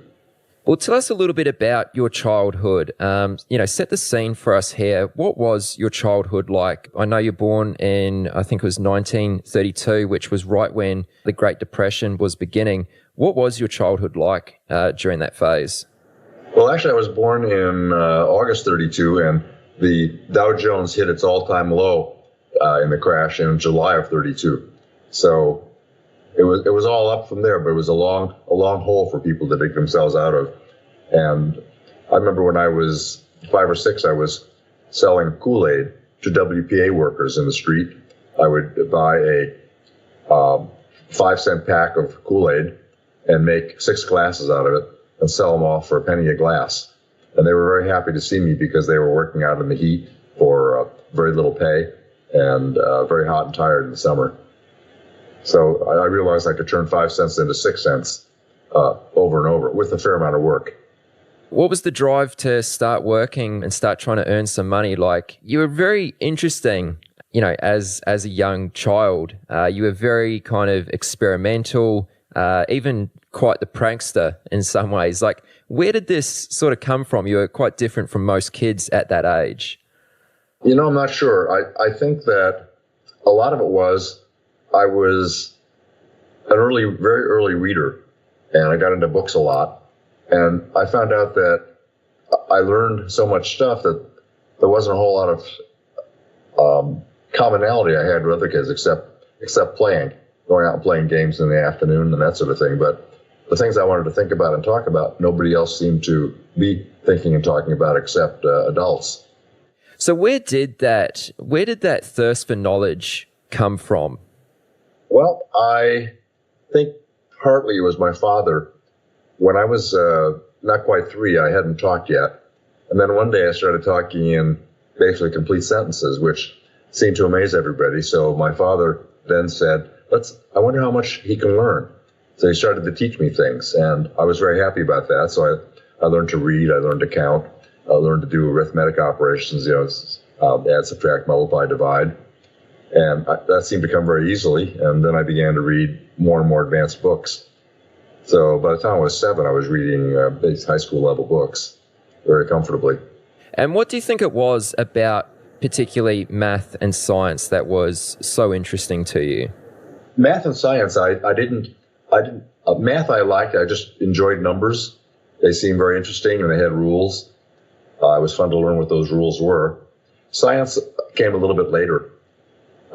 Well, tell us a little bit about your childhood. Set the scene for us here. What was your childhood like? I know you're born in, I think it was 1932, which was right when the Great Depression was beginning. What was your childhood like during that phase? Well, actually, I was born in August 32, and the Dow Jones hit its all-time low in the crash in July of 32. So it was all up from there, but it was a long hole for people to dig themselves out of. And I remember when I was 5 or 6, I was selling Kool-Aid to WPA workers in the street. I would buy a 5-cent pack of Kool-Aid and make 6 glasses out of it and sell them off for a penny a glass. And they were very happy to see me because they were working out in the heat for very little pay and very hot and tired in the summer. So I realized I could turn 5 cents into 6 cents over and over with a fair amount of work. What was the drive to start working and start trying to earn some money? Like, you were very interesting, as a young child. You were very kind of experimental, even quite the prankster in some ways. Like, where did this sort of come from? You were quite different from most kids at that age. I'm not sure. I think that a lot of it was I was an very early reader, and I got into books a lot. And I found out that I learned so much stuff that there wasn't a whole lot of commonality I had with other kids except playing, going out and playing games in the afternoon and that sort of thing. But the things I wanted to think about and talk about, nobody else seemed to be thinking and talking about except adults. So where did that thirst for knowledge come from? Well, I think partly it was my father. When I was not quite 3, I hadn't talked yet. And then one day I started talking in basically complete sentences, which seemed to amaze everybody. So my father then said, I wonder how much he can learn. So he started to teach me things, and I was very happy about that. So I learned to read, I learned to count, I learned to do arithmetic operations, add, subtract, multiply, divide. And that seemed to come very easily. And then I began to read more and more advanced books. So by the time I was 7, I was reading basic high school level books very comfortably. And what do you think it was about particularly math and science that was so interesting to you? Math and science, math I liked. I just enjoyed numbers. They seemed very interesting and they had rules. It was fun to learn what those rules were. Science came a little bit later.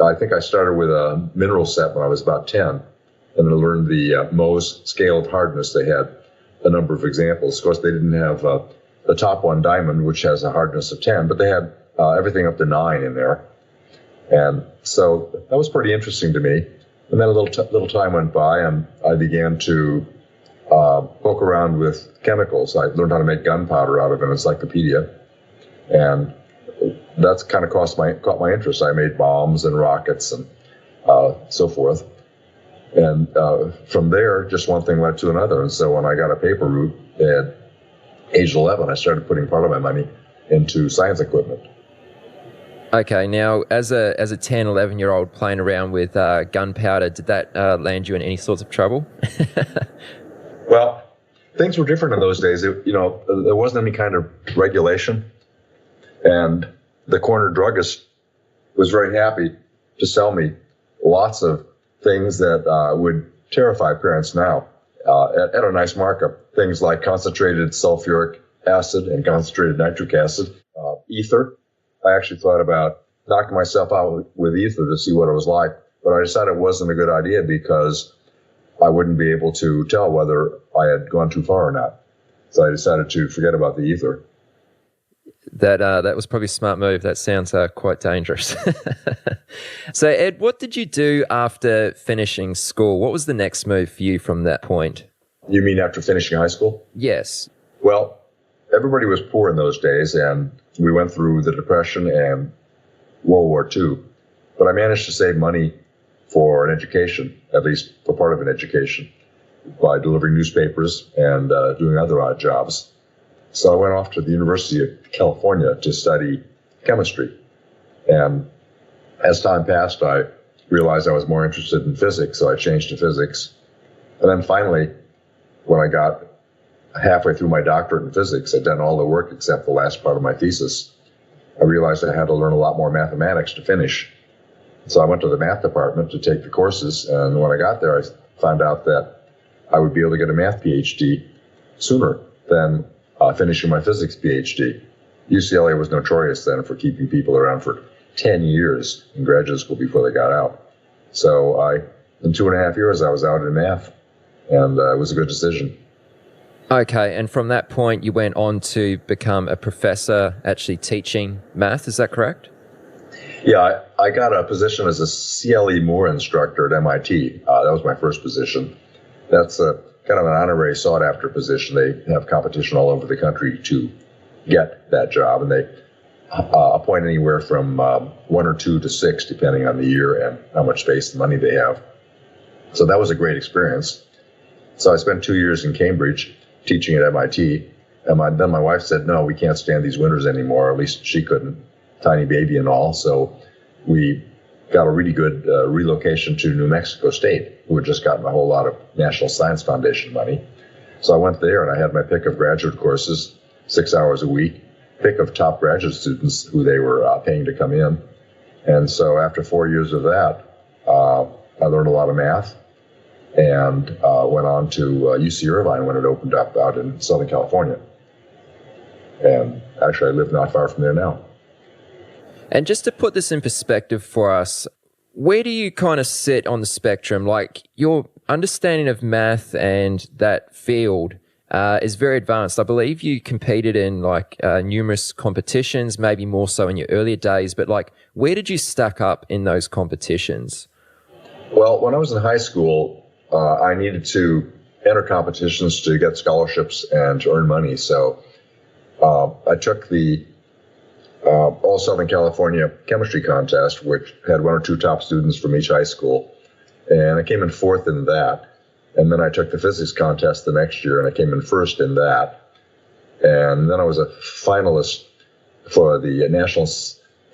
I think I started with a mineral set when I was about 10. And I learned the Mohs scale of hardness. They had a number of examples. Of course, they didn't have the top one, diamond, which has a hardness of 10, but they had everything up to 9 in there. And so that was pretty interesting to me. And then a little time went by, and I began to poke around with chemicals. I learned how to make gunpowder out of an encyclopedia. And that's kind of caught my interest. I made bombs and rockets and so forth. And from there, just one thing led to another. And so when I got a paper route at age 11, I started putting part of my money into science equipment. Okay, now as a 10, 11-year-old playing around with gunpowder, did that land you in any sorts of trouble? Well, things were different in those days. There wasn't any kind of regulation. And the corner druggist was very happy to sell me lots of things that would terrify parents now at a nice markup. Things like concentrated sulfuric acid and concentrated nitric acid, ether. I actually thought about knocking myself out with ether to see what it was like, but I decided it wasn't a good idea because I wouldn't be able to tell whether I had gone too far or not. So I decided to forget about the ether. That was probably a smart move. That sounds quite dangerous. So, Ed, what did you do after finishing school? What was the next move for you from that point? You mean after finishing high school? Yes. Well, everybody was poor in those days, and we went through the Depression and World War II. But I managed to save money for an education, at least for part of an education, by delivering newspapers and doing other odd jobs. So I went off to the University of California to study chemistry. And as time passed, I realized I was more interested in physics, so I changed to physics. And then finally, when I got halfway through my doctorate in physics, I'd done all the work except the last part of my thesis, I realized I had to learn a lot more mathematics to finish. So I went to the math department to take the courses, and when I got there, I found out that I would be able to get a math PhD sooner than finishing my physics PhD. UCLA was notorious then for keeping people around for 10 years in graduate school before they got out. So in 2.5 years, I was out in math, and it was a good decision. Okay, and from that point, you went on to become a professor, actually teaching math, is that correct? Yeah, I got a position as a CLE Moore instructor at MIT. That was my first position. That's kind of an honorary sought-after position. They have competition all over the country to get that job, and they a point anywhere from 1 or 2 to 6, depending on the year and how much space and money they have. So that was a great experience. So I spent 2 years in Cambridge teaching at MIT. And then my wife said, no, we can't stand these winters anymore. At least she couldn't, tiny baby and all. So we got a really good relocation to New Mexico State, who had just gotten a whole lot of National Science Foundation money. So I went there and I had my pick of graduate courses, 6 hours a week, pick of top graduate students who they were paying to come in. And so after 4 years of that, I learned a lot of math and went on to UC Irvine when it opened up out in Southern California. And actually, I live not far from there now. And just to put this in perspective for us, where do you kind of sit on the spectrum? Like, your understanding of math and that field is very advanced. I believe you competed in numerous competitions, maybe more so in your earlier days, but where did you stack up in those competitions? Well, when I was in high school, I needed to enter competitions to get scholarships and to earn money. So I took the All Southern California Chemistry Contest, which had 1 or 2 top students from each high school. And I came in 4th in that. And then I took the Physics Contest the next year, and I came in 1st in that. And then I was a finalist for the National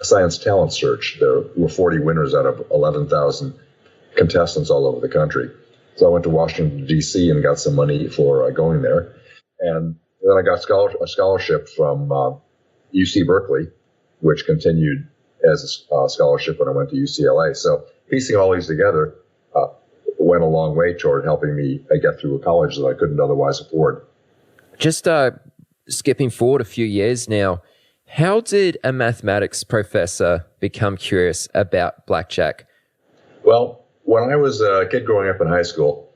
Science Talent Search. There were 40 winners out of 11,000 contestants all over the country. So I went to Washington, D.C. and got some money for going there. And then I got a scholarship from UC Berkeley, which continued as a scholarship when I went to UCLA. So piecing all these together went a long way toward helping me get through a college that I couldn't otherwise afford. Just skipping forward a few years now, how did a mathematics professor become curious about blackjack? Well, when I was a kid growing up in high school,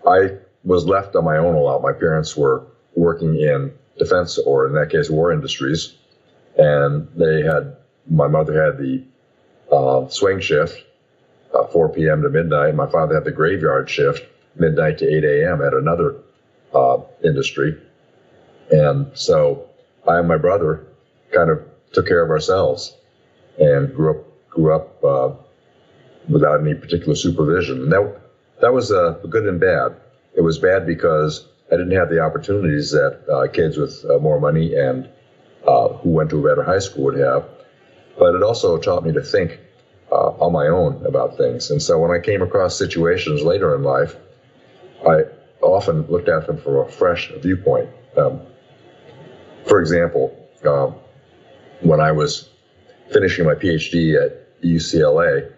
I was left on my own a lot. My parents were working in defense, or in that case, war industries. And my mother had the swing shift, 4 p.m. to midnight. My father had the graveyard shift, midnight to 8 a.m. at another industry. And so I and my brother kind of took care of ourselves and grew up without any particular supervision. And that was good and bad. It was bad because I didn't have the opportunities that kids with more money and who went to a better high school would have. But it also taught me to think on my own about things. And so when I came across situations later in life, I often looked at them from a fresh viewpoint. For example, when I was finishing my PhD at UCLA,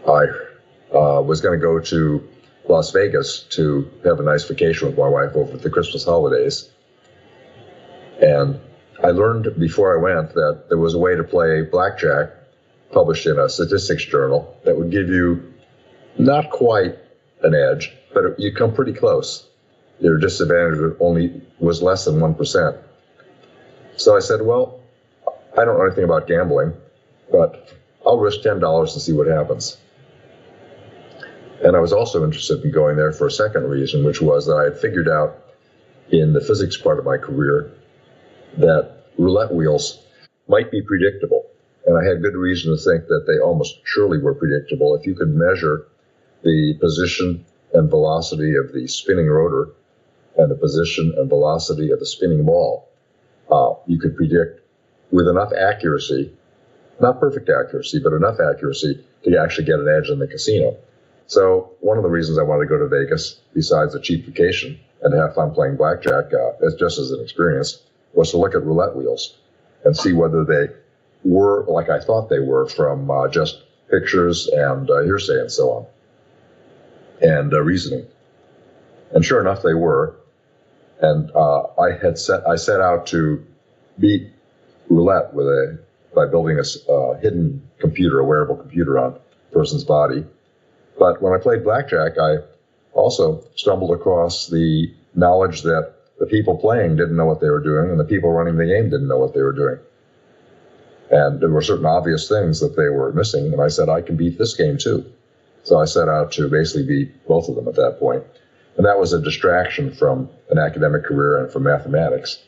I was going to go to Las Vegas to have a nice vacation with my wife over the Christmas holidays. And I learned before I went that there was a way to play blackjack published in a statistics journal that would give you not quite an edge, but you come pretty close. Your disadvantage only was less than 1%. So I said, well, I don't know anything about gambling, but I'll risk $10 and see what happens. And I was also interested in going there for a second reason, which was that I had figured out in the physics part of my career that roulette wheels might be predictable. And I had good reason to think that they almost surely were predictable. If you could measure the position and velocity of the spinning rotor and the position and velocity of the spinning ball, you could predict with enough accuracy, not perfect accuracy, but enough accuracy to actually get an edge in the casino. So one of the reasons I wanted to go to Vegas, besides the cheap vacation and to have fun playing blackjack, just as an experience, was to look at roulette wheels and see whether they were like I thought they were from just pictures and hearsay and so on, and reasoning. And sure enough, they were. And I set out to beat roulette by building a hidden computer, a wearable computer on a person's body. But when I played blackjack, I also stumbled across the knowledge that the people playing didn't know what they were doing, and the people running the game didn't know what they were doing. And there were certain obvious things that they were missing, and I said, I can beat this game too. So I set out to basically beat both of them at that point. And that was a distraction from an academic career and from mathematics.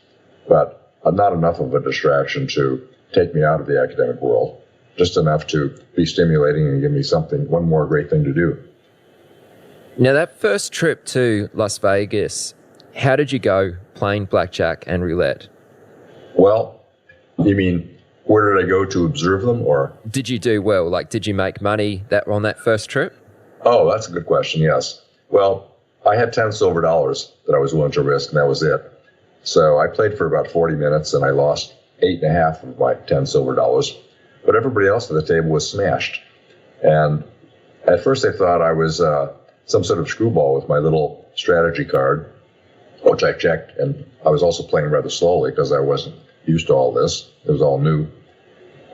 But not enough of a distraction to take me out of the academic world, just enough to be stimulating and give me one more great thing to do. Now, that first trip to Las Vegas, how did you go playing blackjack and roulette? Well, you mean, where did I go to observe them, or? Did you do well? Like, did you make money on that first trip? Oh, that's a good question, yes. Well, I had 10 silver dollars that I was willing to risk, and that was it. So I played for about 40 minutes, and I lost 8.5 of my 10 silver dollars. But everybody else at the table was smashed. And at first they thought I was some sort of screwball with my little strategy card, which I checked. And I was also playing rather slowly because I wasn't used to all this. It was all new.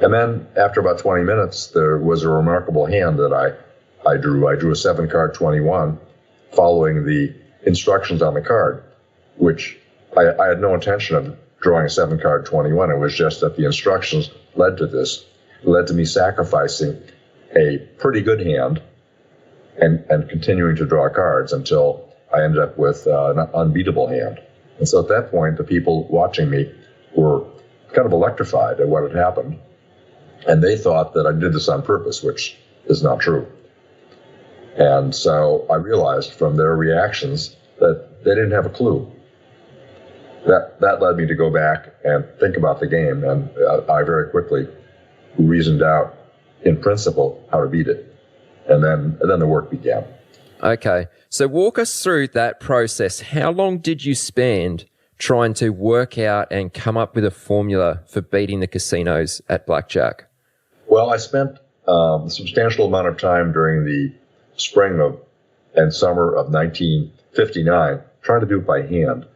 And then after about 20 minutes, there was a remarkable hand that I drew. I drew a 7-card 21, following the instructions on the card, which I had no intention of drawing a 7-card 21. It was just that the instructions led to this. It led to me sacrificing a pretty good hand and continuing to draw cards until I ended up with an unbeatable hand. And so at that point, the people watching me were kind of electrified at what had happened. And they thought that I did this on purpose, which is not true. And so I realized from their reactions that they didn't have a clue. That led me to go back and think about the game, and I very quickly reasoned out, in principle, how to beat it. And then the work began. Okay, so walk us through that process. How long did you spend trying to work out and come up with a formula for beating the casinos at blackjack? Well, I spent a substantial amount of time during the spring and summer of 1959 trying to do it by hand.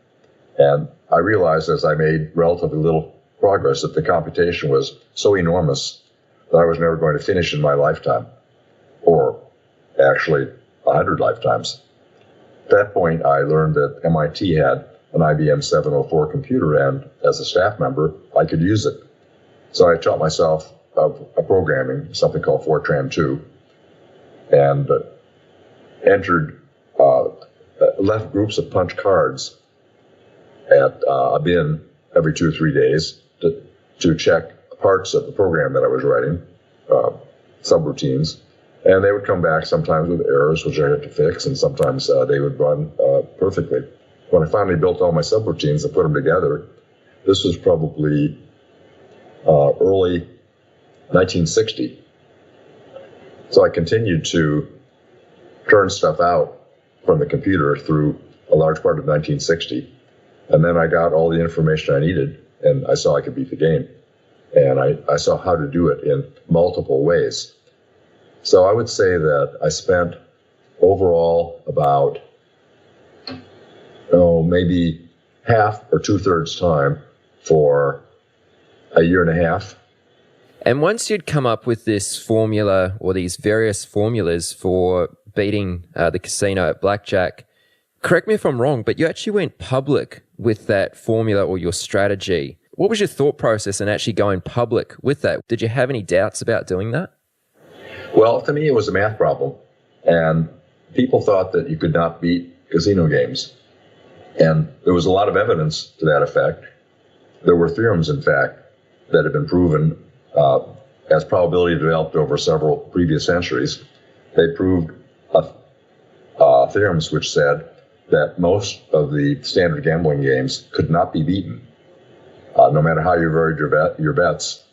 And I realized as I made relatively little progress that the computation was so enormous that I was never going to finish in my lifetime, or actually 100 lifetimes. At that point, I learned that MIT had an IBM 704 computer, and as a staff member, I could use it. So I taught myself a programming, something called Fortran 2, and left groups of punch cards at a bin every 2 or 3 days to check parts of the program that I was writing, subroutines, and they would come back sometimes with errors which I had to fix, and sometimes they would run perfectly. When I finally built all my subroutines and put them together, this was probably early 1960. So I continued to turn stuff out from the computer through a large part of 1960. And then I got all the information I needed, and I saw I could beat the game. And I saw how to do it in multiple ways. So I would say that I spent overall about, maybe half or 2/3 time for a year and a half. And once you'd come up with this formula or these various formulas for beating the casino at blackjack, correct me if I'm wrong, but you actually went public with that formula or your strategy. What was your thought process in actually going public with that? Did you have any doubts about doing that? Well, to me, it was a math problem. And people thought that you could not beat casino games. And there was a lot of evidence to that effect. There were theorems, in fact, that had been proven as probability developed over several previous centuries. They proved theorems which said that most of the standard gambling games could not be beaten. No matter how you varied your bets,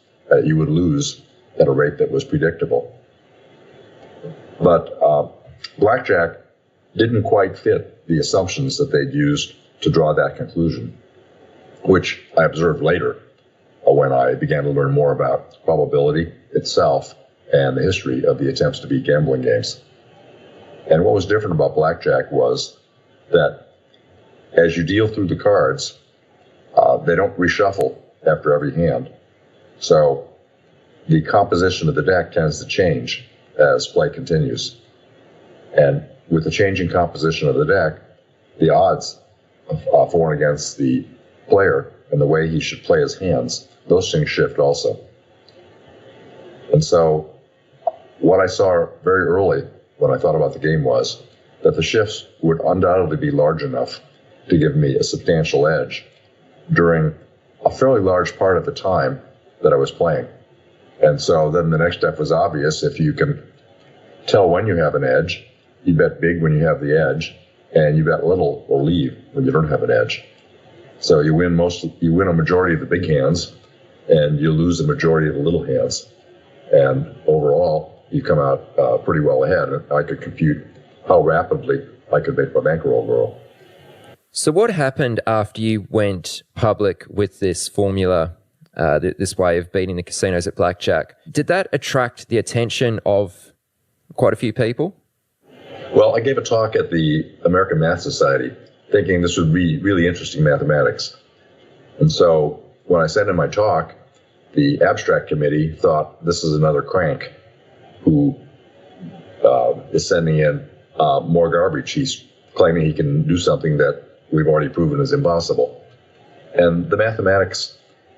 you would lose at a rate that was predictable. But blackjack didn't quite fit the assumptions that they'd used to draw that conclusion, which I observed later when I began to learn more about probability itself and the history of the attempts to beat gambling games. And what was different about blackjack was that as you deal through the cards, they don't reshuffle after every hand. So the composition of the deck tends to change as play continues. And with the changing composition of the deck, the odds for and against the player and the way he should play his hands, those things shift also. And so what I saw very early when I thought about the game was that the shifts would undoubtedly be large enough to give me a substantial edge during a fairly large part of the time that I was playing. And so then the next step was obvious. If you can tell when you have an edge, you bet big when you have the edge, and you bet little or leave when you don't have an edge. So you win a majority of the big hands, and you lose a majority of the little hands. And overall, you come out pretty well ahead. I could compute how rapidly I could make my bankroll grow. So what happened after you went public with this formula, this way of beating the casinos at blackjack? Did that attract the attention of quite a few people? Well, I gave a talk at the American Math Society thinking this would be really interesting mathematics. And so when I sent in my talk, the abstract committee thought this is another crank who is sending in more garbage. He's claiming he can do something that we've already proven is impossible. And the mathematics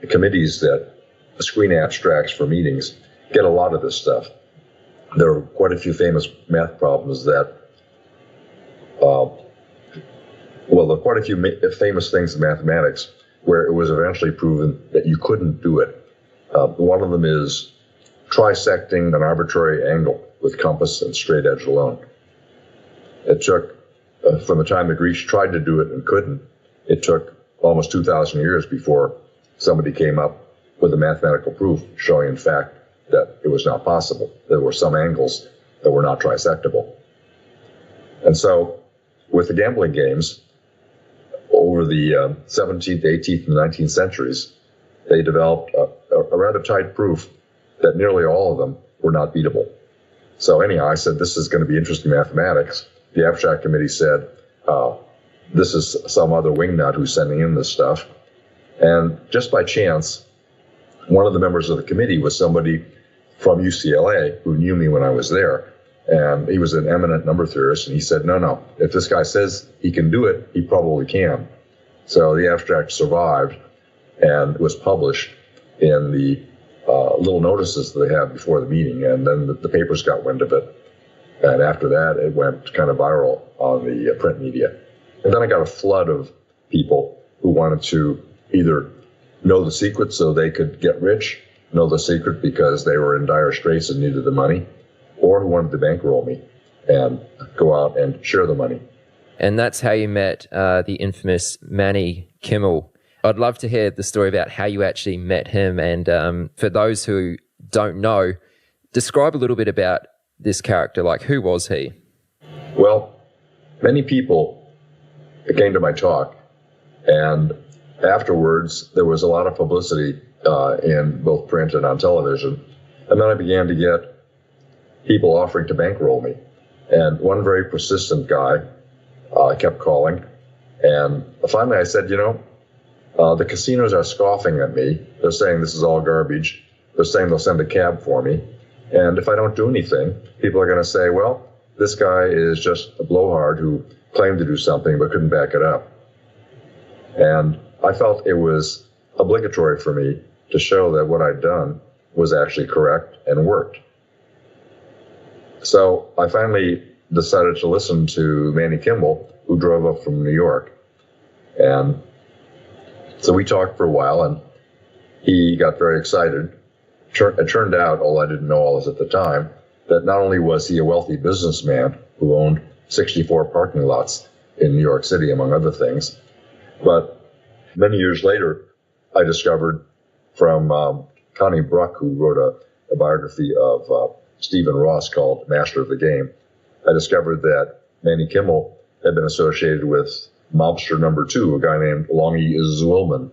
committees that screen abstracts for meetings get a lot of this stuff. There are quite a few famous math problems that, there are quite a few famous things in mathematics where it was eventually proven that you couldn't do it. One of them is trisecting an arbitrary angle with compass and straight edge alone. It took, from the time the Greeks tried to do it and couldn't, it took almost 2,000 years before somebody came up with a mathematical proof showing, in fact, that it was not possible. There were some angles that were not trisectable. And so, with the gambling games, over the 17th, 18th, and 19th centuries, they developed a rather tight proof that nearly all of them were not beatable. So anyhow, I said, this is going to be interesting mathematics. The abstract committee said, this is some other wingnut who's sending in this stuff. And just by chance, one of the members of the committee was somebody from UCLA who knew me when I was there. And he was an eminent number theorist. And he said, no, if this guy says he can do it, he probably can. So the abstract survived and was published in the little notices that they had before the meeting. And then the papers got wind of it. And after that, it went kind of viral on the print media. And then I got a flood of people who wanted to either know the secret so they could get rich, know the secret because they were in dire straits and needed the money, or who wanted to bankroll me and go out and share the money. And that's how you met the infamous Manny Kimmel. I'd love to hear the story about how you actually met him. And for those who don't know, describe a little bit about this character. Like, who was he? Well, many people came to my talk, and afterwards there was a lot of publicity in both print and on television. And then I began to get people offering to bankroll me. And one very persistent guy kept calling. And finally I said, the casinos are scoffing at me. They're saying this is all garbage. They're saying they'll send a cab for me. And if I don't do anything, people are going to say, well, this guy is just a blowhard who claimed to do something but couldn't back it up. And I felt it was obligatory for me to show that what I'd done was actually correct and worked. So I finally decided to listen to Manny Kimmel, who drove up from New York. And so we talked for a while, and he got very excited. It turned out, although I didn't know all this at the time, that not only was he a wealthy businessman who owned 64 parking lots in New York City, among other things, but many years later, I discovered from Connie Bruck, who wrote a biography of Stephen Ross called Master of the Game, I discovered that Manny Kimmel had been associated with mobster number 2, a guy named Longy Zwillman.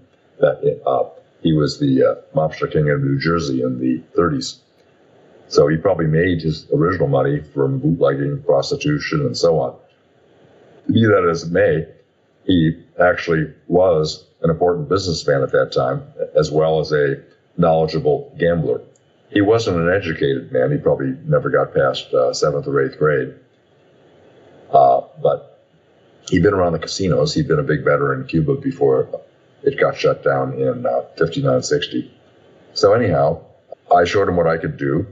He was the mobster king of New Jersey in the 30s. So he probably made his original money from bootlegging, prostitution, and so on. Be that as it may, he actually was an important businessman at that time, as well as a knowledgeable gambler. He wasn't an educated man. He probably never got past 7th or 8th grade. But he'd been around the casinos. He'd been a big bettor in Cuba before it got shut down in 59-60. So anyhow, I showed him what I could do,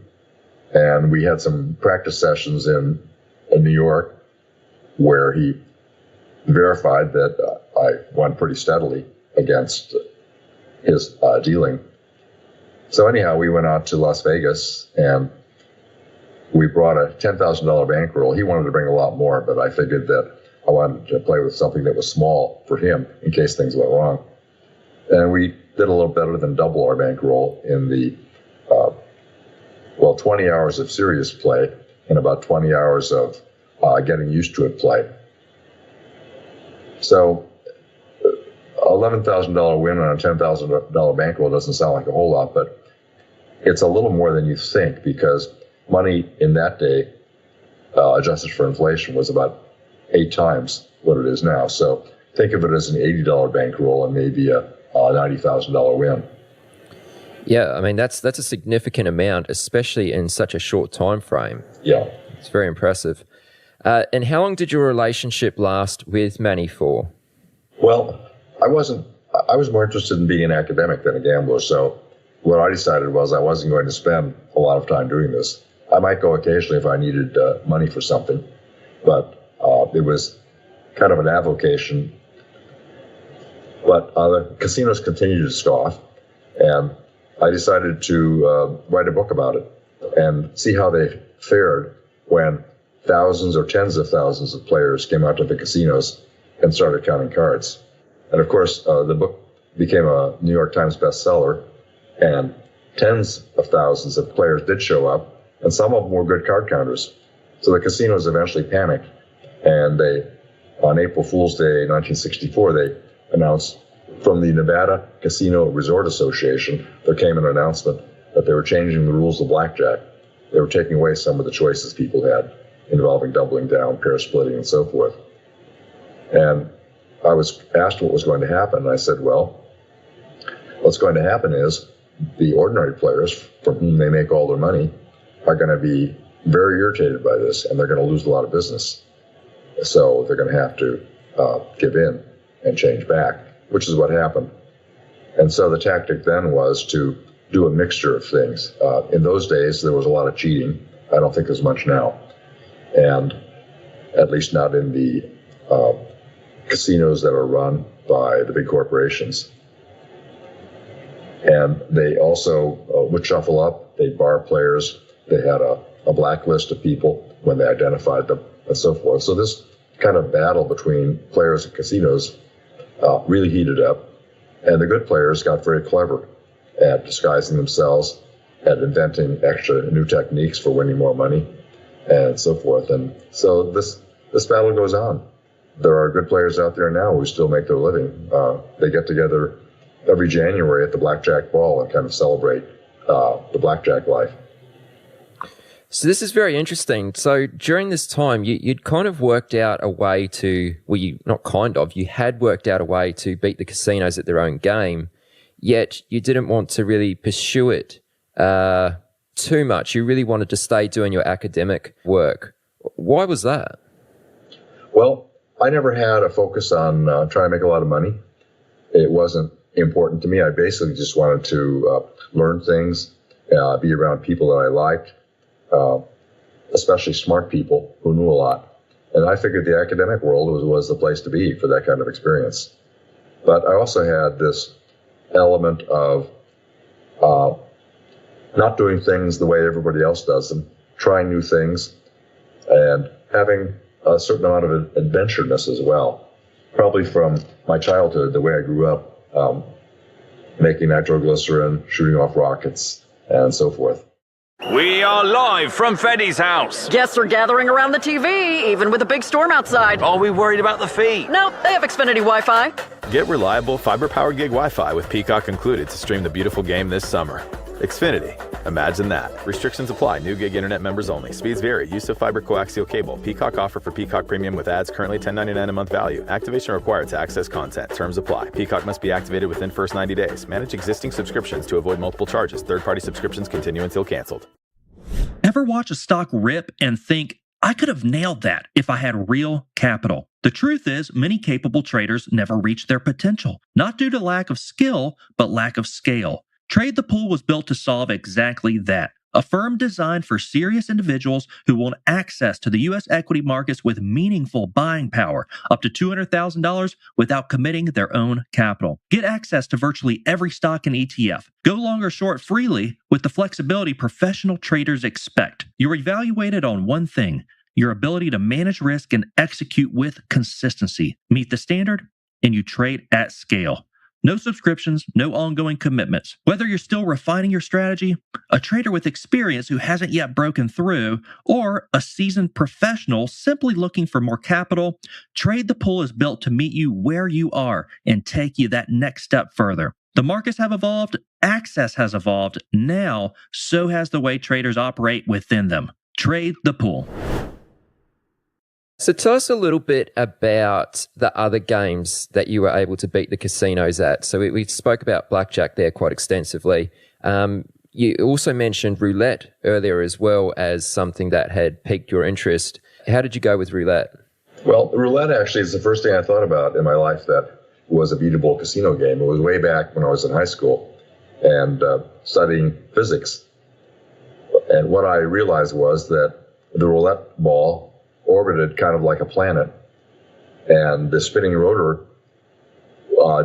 and we had some practice sessions in New York where he verified that I won pretty steadily against his dealing. So anyhow, we went out to Las Vegas and we brought a $10,000 bankroll. He wanted to bring a lot more, but I figured that I wanted to play with something that was small for him in case things went wrong. And we did a little better than double our bankroll in the 20 hours of serious play and about 20 hours of getting used to it play. So $11,000 win on a $10,000 bankroll doesn't sound like a whole lot, but it's a little more than you think, because money in that day, adjusted for inflation, was about 8 times what it is now. So think of it as an $80 bankroll and maybe a $90,000 win. Yeah, I mean, that's a significant amount, especially in such a short time frame. Yeah. It's very impressive. And how long did your relationship last with Manny for? Well, I was more interested in being an academic than a gambler. So what I decided was I wasn't going to spend a lot of time doing this. I might go occasionally if I needed money for something, but it was kind of an avocation. But the casinos continued to scoff, and I decided to write a book about it and see how they fared when thousands or tens of thousands of players came out to the casinos and started counting cards. And of course, the book became a New York Times bestseller, and tens of thousands of players did show up, and some of them were good card counters. So the casinos eventually panicked, and on April Fool's Day 1964, they announced from the Nevada Casino Resort Association, there came an announcement that they were changing the rules of blackjack. They were taking away some of the choices people had involving doubling down, pair splitting, and so forth. And I was asked what was going to happen, and I said, well, what's going to happen is the ordinary players from whom they make all their money are going to be very irritated by this, and they're going to lose a lot of business. So they're going to have to give in and change back, which is what happened. And so the tactic then was to do a mixture of things. In those days, there was a lot of cheating. I don't think there's much now. And at least not in the casinos that are run by the big corporations. And they also would shuffle up. They'd bar players. They had a blacklist of people when they identified them and so forth. So this kind of battle between players and casinos really heated up. And the good players got very clever at disguising themselves, at inventing extra new techniques for winning more money, and so forth. And so this battle goes on. There are good players out there now who still make their living. They get together every January at the blackjack ball and kind of celebrate the blackjack life. So this is very interesting. So during this time, you'd kind of worked out a way to, well, you had worked out a way to beat the casinos at their own game, yet you didn't want to really pursue it too much. You really wanted to stay doing your academic work. Why was that? Well, I never had a focus on trying to make a lot of money. It wasn't important to me. I basically just wanted to learn things, be around people that I liked, especially smart people who knew a lot. And I figured the academic world was the place to be for that kind of experience. But I also had this element of not doing things the way everybody else does them, trying new things, and having a certain amount of adventureness as well. Probably from my childhood, the way I grew up, making nitroglycerin, shooting off rockets, and so forth. We are live from Freddy's house. Guests are gathering around the TV, even with a big storm outside. Are we worried about the feet? No, they have Xfinity Wi-Fi. Get reliable fiber-powered gig Wi-Fi with Peacock included to stream the beautiful game this summer. Xfinity. Imagine that. Restrictions apply. New gig internet members only. Speeds vary. Use of fiber coaxial cable. Peacock offer for Peacock Premium with ads currently $10.99 a month value. Activation required to access content. Terms apply. Peacock must be activated within first 90 days. Manage existing subscriptions to avoid multiple charges. Third-party subscriptions continue until canceled. Ever watch a stock rip and think, I could have nailed that if I had real capital? The truth is, many capable traders never reach their potential, not due to lack of skill, but lack of scale. Trade the Pool was built to solve exactly that. a firm designed for serious individuals who want access to the U.S. equity markets with meaningful buying power, up to $200,000 without committing their own capital. Get access to virtually every stock and ETF. Go long or short freely with the flexibility professional traders expect. You're evaluated on one thing: your ability to manage risk and execute with consistency. Meet the standard, and you trade at scale. No subscriptions, no ongoing commitments. Whether you're still refining your strategy, a trader with experience who hasn't yet broken through, or a seasoned professional simply looking for more capital, Trade the Pool is built to meet you where you are and take you that next step further. The markets have evolved, access has evolved, now so has the way traders operate within them. Trade the Pool. So tell us a little bit about the other games that you were able to beat the casinos at. So we spoke about blackjack there quite extensively. You also mentioned roulette earlier as well as something that had piqued your interest. How did you go with roulette? Well, roulette actually is the first thing I thought about in my life that was a beatable casino game. It was way back when I was in high school and studying physics. And what I realized was that the roulette ball orbited kind of like a planet, and the spinning rotor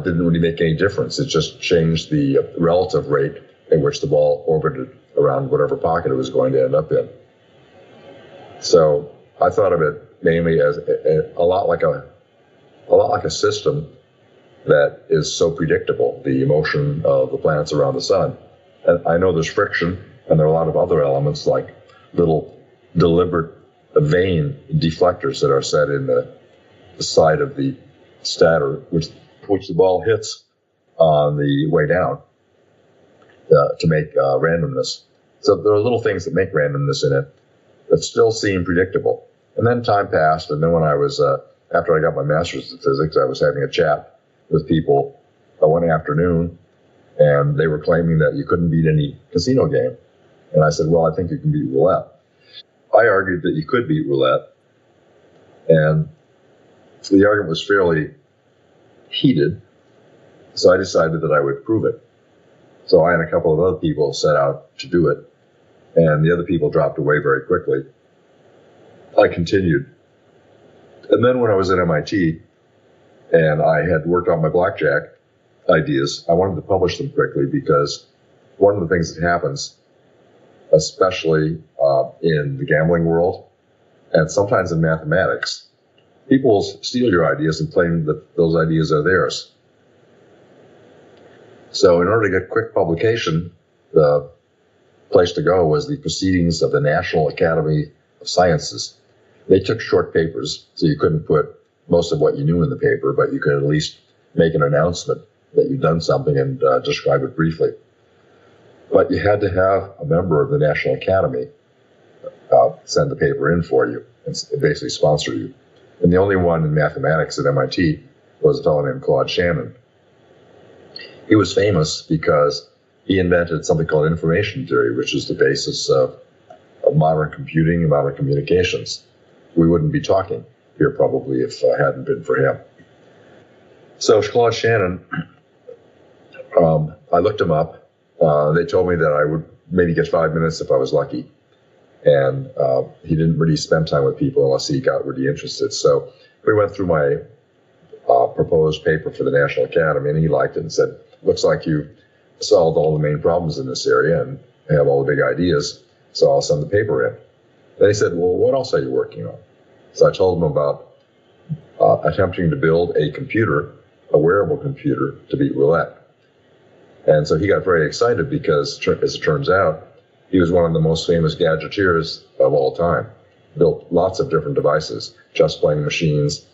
didn't really make any difference. It just changed the relative rate at which the ball orbited around whatever pocket it was going to end up in. So I thought of it mainly as a lot like a system that is so predictable, the motion of the planets around the sun. And I know there's friction, and there are a lot of other elements like little deliberate vane deflectors that are set in the side of the stator, which the ball hits on the way down to make randomness. So there are little things that make randomness in it that still seem predictable. And then time passed, and then when I was, after I got my master's in physics, I was having a chat with people one afternoon, and they were claiming that you couldn't beat any casino game. And I said, well, I think you can beat roulette. I argued that you could beat roulette, and the argument was fairly heated, so I decided that I would prove it. So I and a couple of other people set out to do it, and the other people dropped away very quickly. I continued. And then when I was at MIT, and I had worked on my blackjack ideas, I wanted to publish them quickly because one of the things that happens, especially in the gambling world, and sometimes in mathematics, people steal your ideas and claim that those ideas are theirs. So in order to get quick publication, the place to go was the Proceedings of the National Academy of Sciences. They took short papers, so you couldn't put most of what you knew in the paper, but you could at least make an announcement that you'd done something and describe it briefly. But you had to have a member of the National Academy send the paper in for you and basically sponsor you. And the only one in mathematics at MIT was a fellow named Claude Shannon. He was famous because he invented something called information theory, which is the basis of modern computing and modern communications. We wouldn't be talking here probably if it hadn't been for him. So Claude Shannon, I looked him up. They told me that I would maybe get 5 minutes if I was lucky. And he didn't really spend time with people unless he got really interested. So we went through my proposed paper for the National Academy, and he liked it and said, looks like you solved all the main problems in this area and have all the big ideas, so I'll send the paper in. Then he said, well, what else are you working on? So I told him about attempting to build a computer, a wearable computer, to beat roulette. And so he got very excited because, as it turns out, he was one of the most famous gadgeteers of all time. Built lots of different devices, chess playing machines,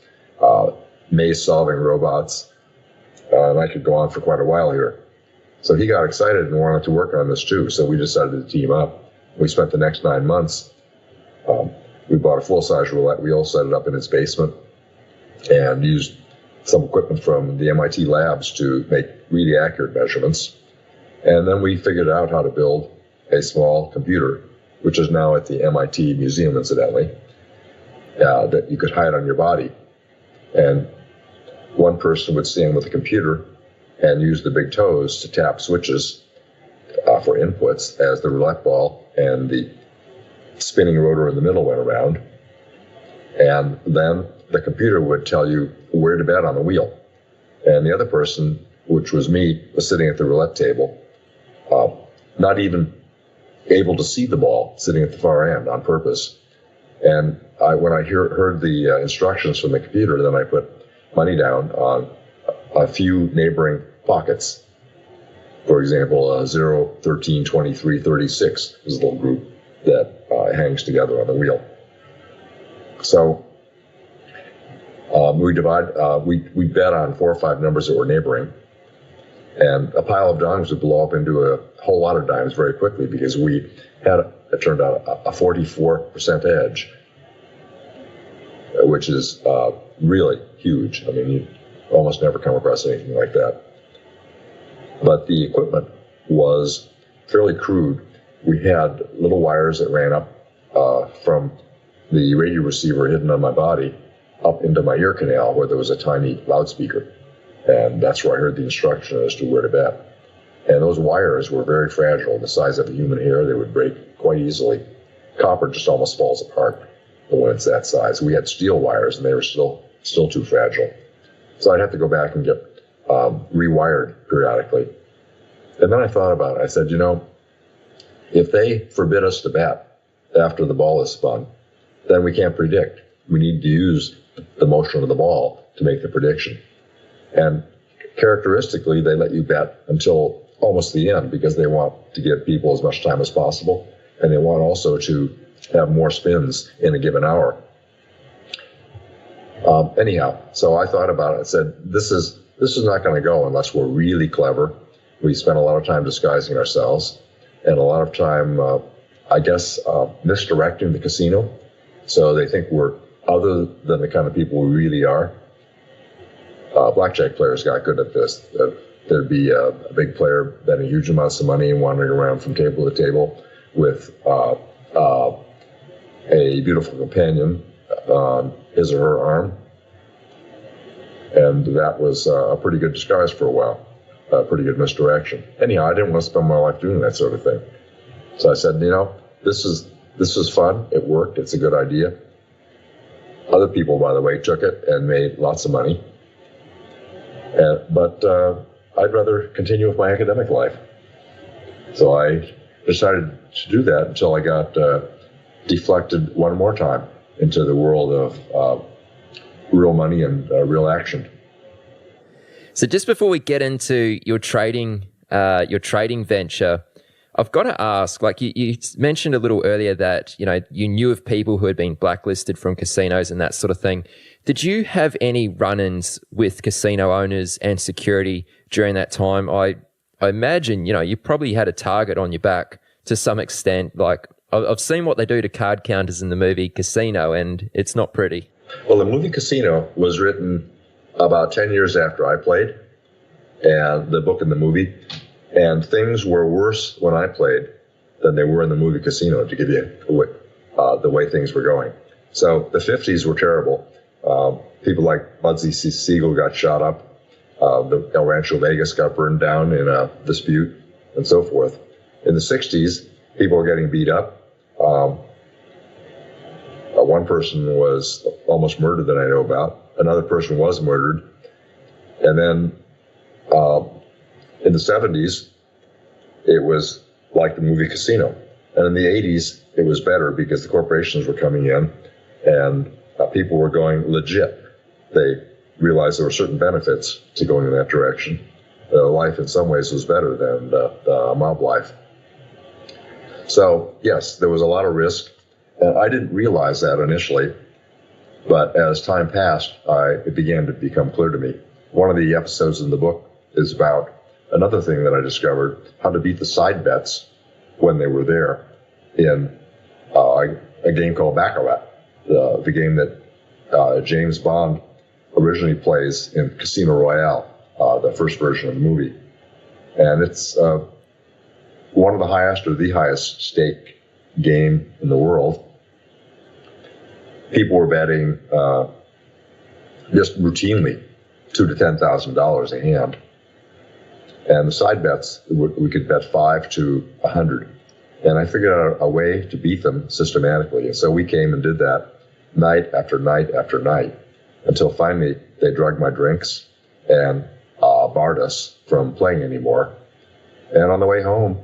maze-solving robots, and I could go on for quite a while here. So he got excited and wanted to work on this too, so we decided to team up. We spent the next 9 months. We bought a full-size roulette wheel, set it up in his basement, and used some equipment from the MIT labs to make really accurate measurements. And then we figured out how to build a small computer, which is now at the MIT Museum, incidentally, that you could hide on your body. And one person would stand with a computer and use the big toes to tap switches for inputs as the roulette ball and the spinning rotor in the middle went around. And then the computer would tell you where to bet on the wheel. And the other person, which was me, was sitting at the roulette table, not even able to see the ball, sitting at the far end on purpose. And when I heard the instructions from the computer, then I put money down on a few neighboring pockets. For example, 0, 13, 23, 36 is a little group that hangs together on the wheel. So we bet on 4 or 5 numbers that were neighboring, and a pile of dimes would blow up into a whole lot of dimes very quickly because we had, it turned out, a 44% edge, which is really huge. I mean, you almost never come across anything like that. But the equipment was fairly crude. We had little wires that ran up from the radio receiver hidden on my body up into my ear canal where there was a tiny loudspeaker. And that's where I heard the instruction as to where to bet. And those wires were very fragile, the size of a human hair. They would break quite easily. Copper just almost falls apart when it's that size. We had steel wires, and they were still too fragile. So I'd have to go back and get rewired periodically. And then I thought about it. I said, if they forbid us to bet after the ball is spun, then we can't predict. We need to use the motion of the ball to make the prediction. And characteristically, they let you bet until almost the end because they want to give people as much time as possible, and they want also to have more spins in a given hour. Anyhow, so I thought about it. I said, this is not going to go unless we're really clever. We spent a lot of time disguising ourselves and a lot of time, misdirecting the casino. So they think we're other than the kind of people we really are. Blackjack players got good at this. There'd be a big player betting huge amounts of money and wandering around from table to table with a beautiful companion on his or her arm. And that was a pretty good disguise for a while, a pretty good misdirection. Anyhow, I didn't want to spend my life doing that sort of thing. So I said, this is fun. It worked. It's a good idea. Other people, by the way, took it and made lots of money. But I'd rather continue with my academic life. So I decided to do that until I got deflected one more time into the world of real money and real action. So just before we get into your trading venture, I've got to ask, like you mentioned a little earlier that, you knew of people who had been blacklisted from casinos and that sort of thing. Did you have any run-ins with casino owners and security during that time? I imagine, you probably had a target on your back to some extent. Like I've seen what they do to card counters in the movie Casino, and it's not pretty. Well, the movie Casino was written about 10 years after I played, and the book and the movie. And things were worse when I played than they were in the movie Casino, to give you the way things were going. So the 50s were terrible. People like Bugsy Siegel got shot up. The El Rancho Vegas got burned down in a dispute, and so forth. In the 60s, people were getting beat up. One person was almost murdered that I know about. Another person was murdered. And then in the 70s, it was like the movie Casino. And in the 80s, it was better because the corporations were coming in and people were going legit. They realized there were certain benefits to going in that direction. Life in some ways was better than the mob life. So, yes, there was a lot of risk. And I didn't realize that initially, but as time passed, it began to become clear to me. One of the episodes in the book is about another thing that I discovered, how to beat the side bets when they were there in a game called Baccarat, the game that James Bond originally plays in Casino Royale, the first version of the movie. And it's one of the highest or the highest stake game in the world. People were betting just routinely $2,000 to $10,000 a hand. And the side bets, we could bet 5 to 100. And I figured out a way to beat them systematically. And so we came and did that night after night after night until finally they drugged my drinks and barred us from playing anymore. And on the way home,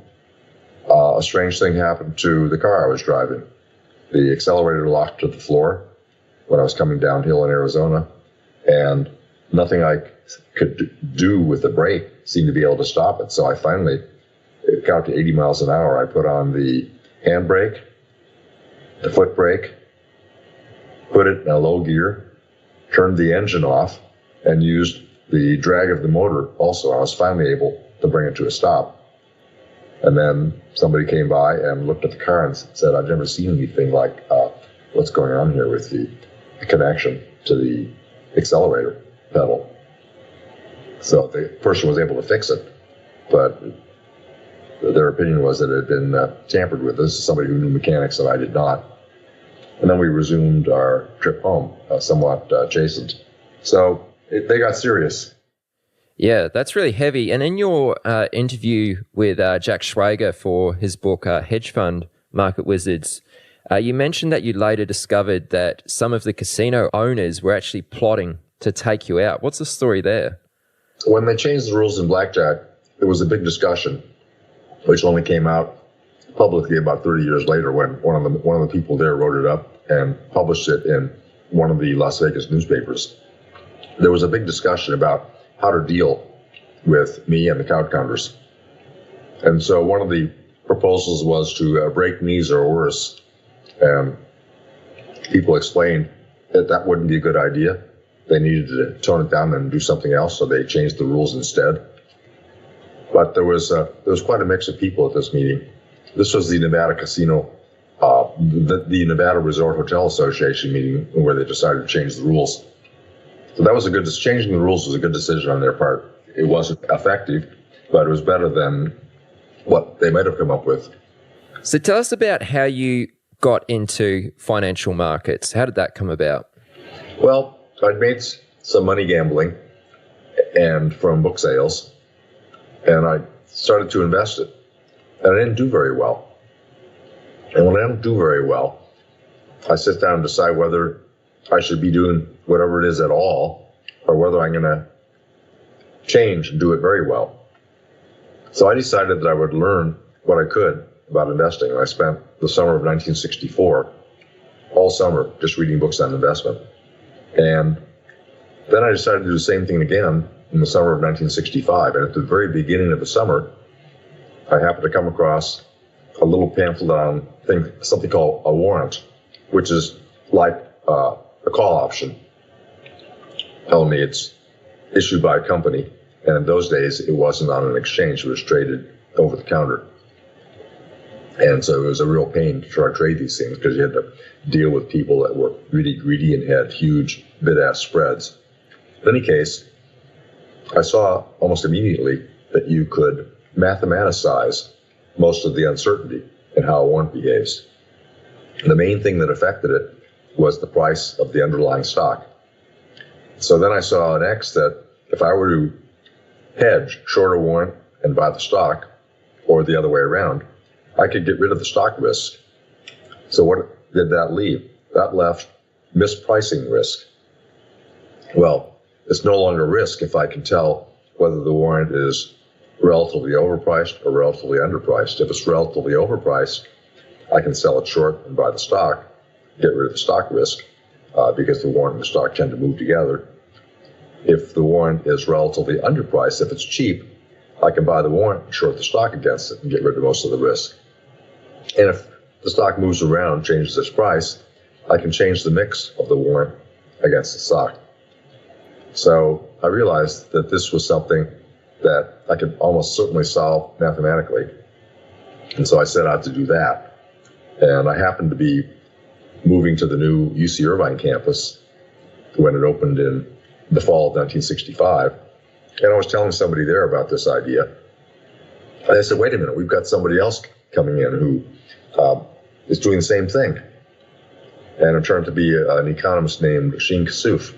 a strange thing happened to the car I was driving. The accelerator locked to the floor when I was coming downhill in Arizona, and nothing I could do with the brake seemed to be able to stop it. So I finally, it got to 80 miles an hour. I put on the handbrake, the foot brake, put it in a low gear, turned the engine off, and used the drag of the motor also. I was finally able to bring it to a stop. And then somebody came by and looked at the car and said, I've never seen anything like what's going on here with the connection to the accelerator pedal. So the person was able to fix it, but their opinion was that it had been tampered with. This is somebody who knew mechanics and I did not. And then we resumed our trip home, somewhat chastened. So they got serious. Yeah, that's really heavy. And in your interview with Jack Schwager for his book, Hedge Fund Market Wizards, you mentioned that you later discovered that some of the casino owners were actually plotting to take you out. What's the story there? When they changed the rules in blackjack, it was a big discussion, which only came out publicly about 30 years later when one of the people there wrote it up and published it in one of the Las Vegas newspapers. There was a big discussion about how to deal with me and the count counters. And so one of the proposals was to break knees or worse. And people explained that that wouldn't be a good idea. They needed to tone it down and do something else, so they changed the rules instead. But there was quite a mix of people at this meeting. This was the Nevada Casino, the Nevada Resort Hotel Association meeting where they decided to change the rules. So that was changing the rules was a good decision on their part. It wasn't effective, but it was better than what they might have come up with. So tell us about how you got into financial markets. How did that come about? Well, I'd made some money gambling and from book sales, and I started to invest it. And I didn't do very well. And when I don't do very well, I sit down and decide whether I should be doing whatever it is at all, or whether I'm going to change and do it very well. So I decided that I would learn what I could about investing. And I spent the summer of 1964, all summer, just reading books on investment. And then I decided to do the same thing again in the summer of 1965. And at the very beginning of the summer, I happened to come across a little pamphlet on something called a warrant, which is like a call option. Telling me it's issued by a company, and in those days it wasn't on an exchange, it was traded over the counter. And so it was a real pain to try to trade these things because you had to deal with people that were really greedy and had huge bid-ask spreads. In any case, I saw almost immediately that you could mathematicize most of the uncertainty in how a warrant behaves. And the main thing that affected it was the price of the underlying stock. So then I saw an X that if I were to hedge short a warrant and buy the stock, or the other way around, I could get rid of the stock risk. So what did that leave? That left mispricing risk. Well, it's no longer risk if I can tell whether the warrant is relatively overpriced or relatively underpriced. If it's relatively overpriced, I can sell it short and buy the stock, get rid of the stock risk, because the warrant and the stock tend to move together. If the warrant is relatively underpriced, if it's cheap, I can buy the warrant and short the stock against it and get rid of most of the risk. And if the stock moves around, changes its price, I can change the mix of the warrant against the stock. So I realized that this was something that I could almost certainly solve mathematically. And so I set out to do that. And I happened to be moving to the new UC Irvine campus when it opened in the fall of 1965. And I was telling somebody there about this idea. And I said, wait a minute, we've got somebody else coming in who is doing the same thing. And it turned to be an economist named Sheen Kassouf.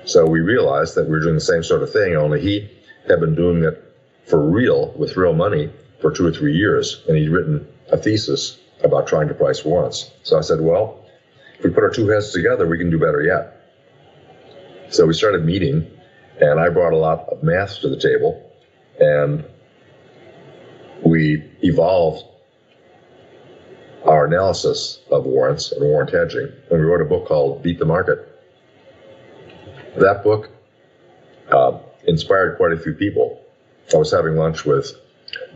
So we realized that we were doing the same sort of thing, only he had been doing it for real, with real money, for 2 or 3 years. And he'd written a thesis about trying to price warrants. So I said, well, if we put our two heads together, we can do better yet. So we started meeting, and I brought a lot of math to the table, and we evolved our analysis of warrants and warrant hedging, and we wrote a book called Beat the Market. That book inspired quite a few people. I was having lunch with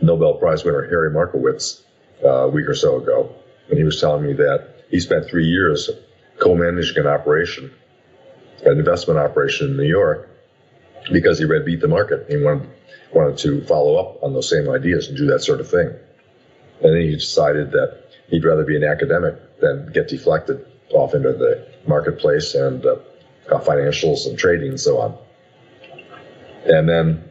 Nobel Prize winner Harry Markowitz a week or so ago, and he was telling me that he spent 3 years co-managing an investment operation in New York, because he read Beat the Market. He wanted to follow up on those same ideas and do that sort of thing. And then he decided that he'd rather be an academic than get deflected off into the marketplace and financials and trading and so on. And then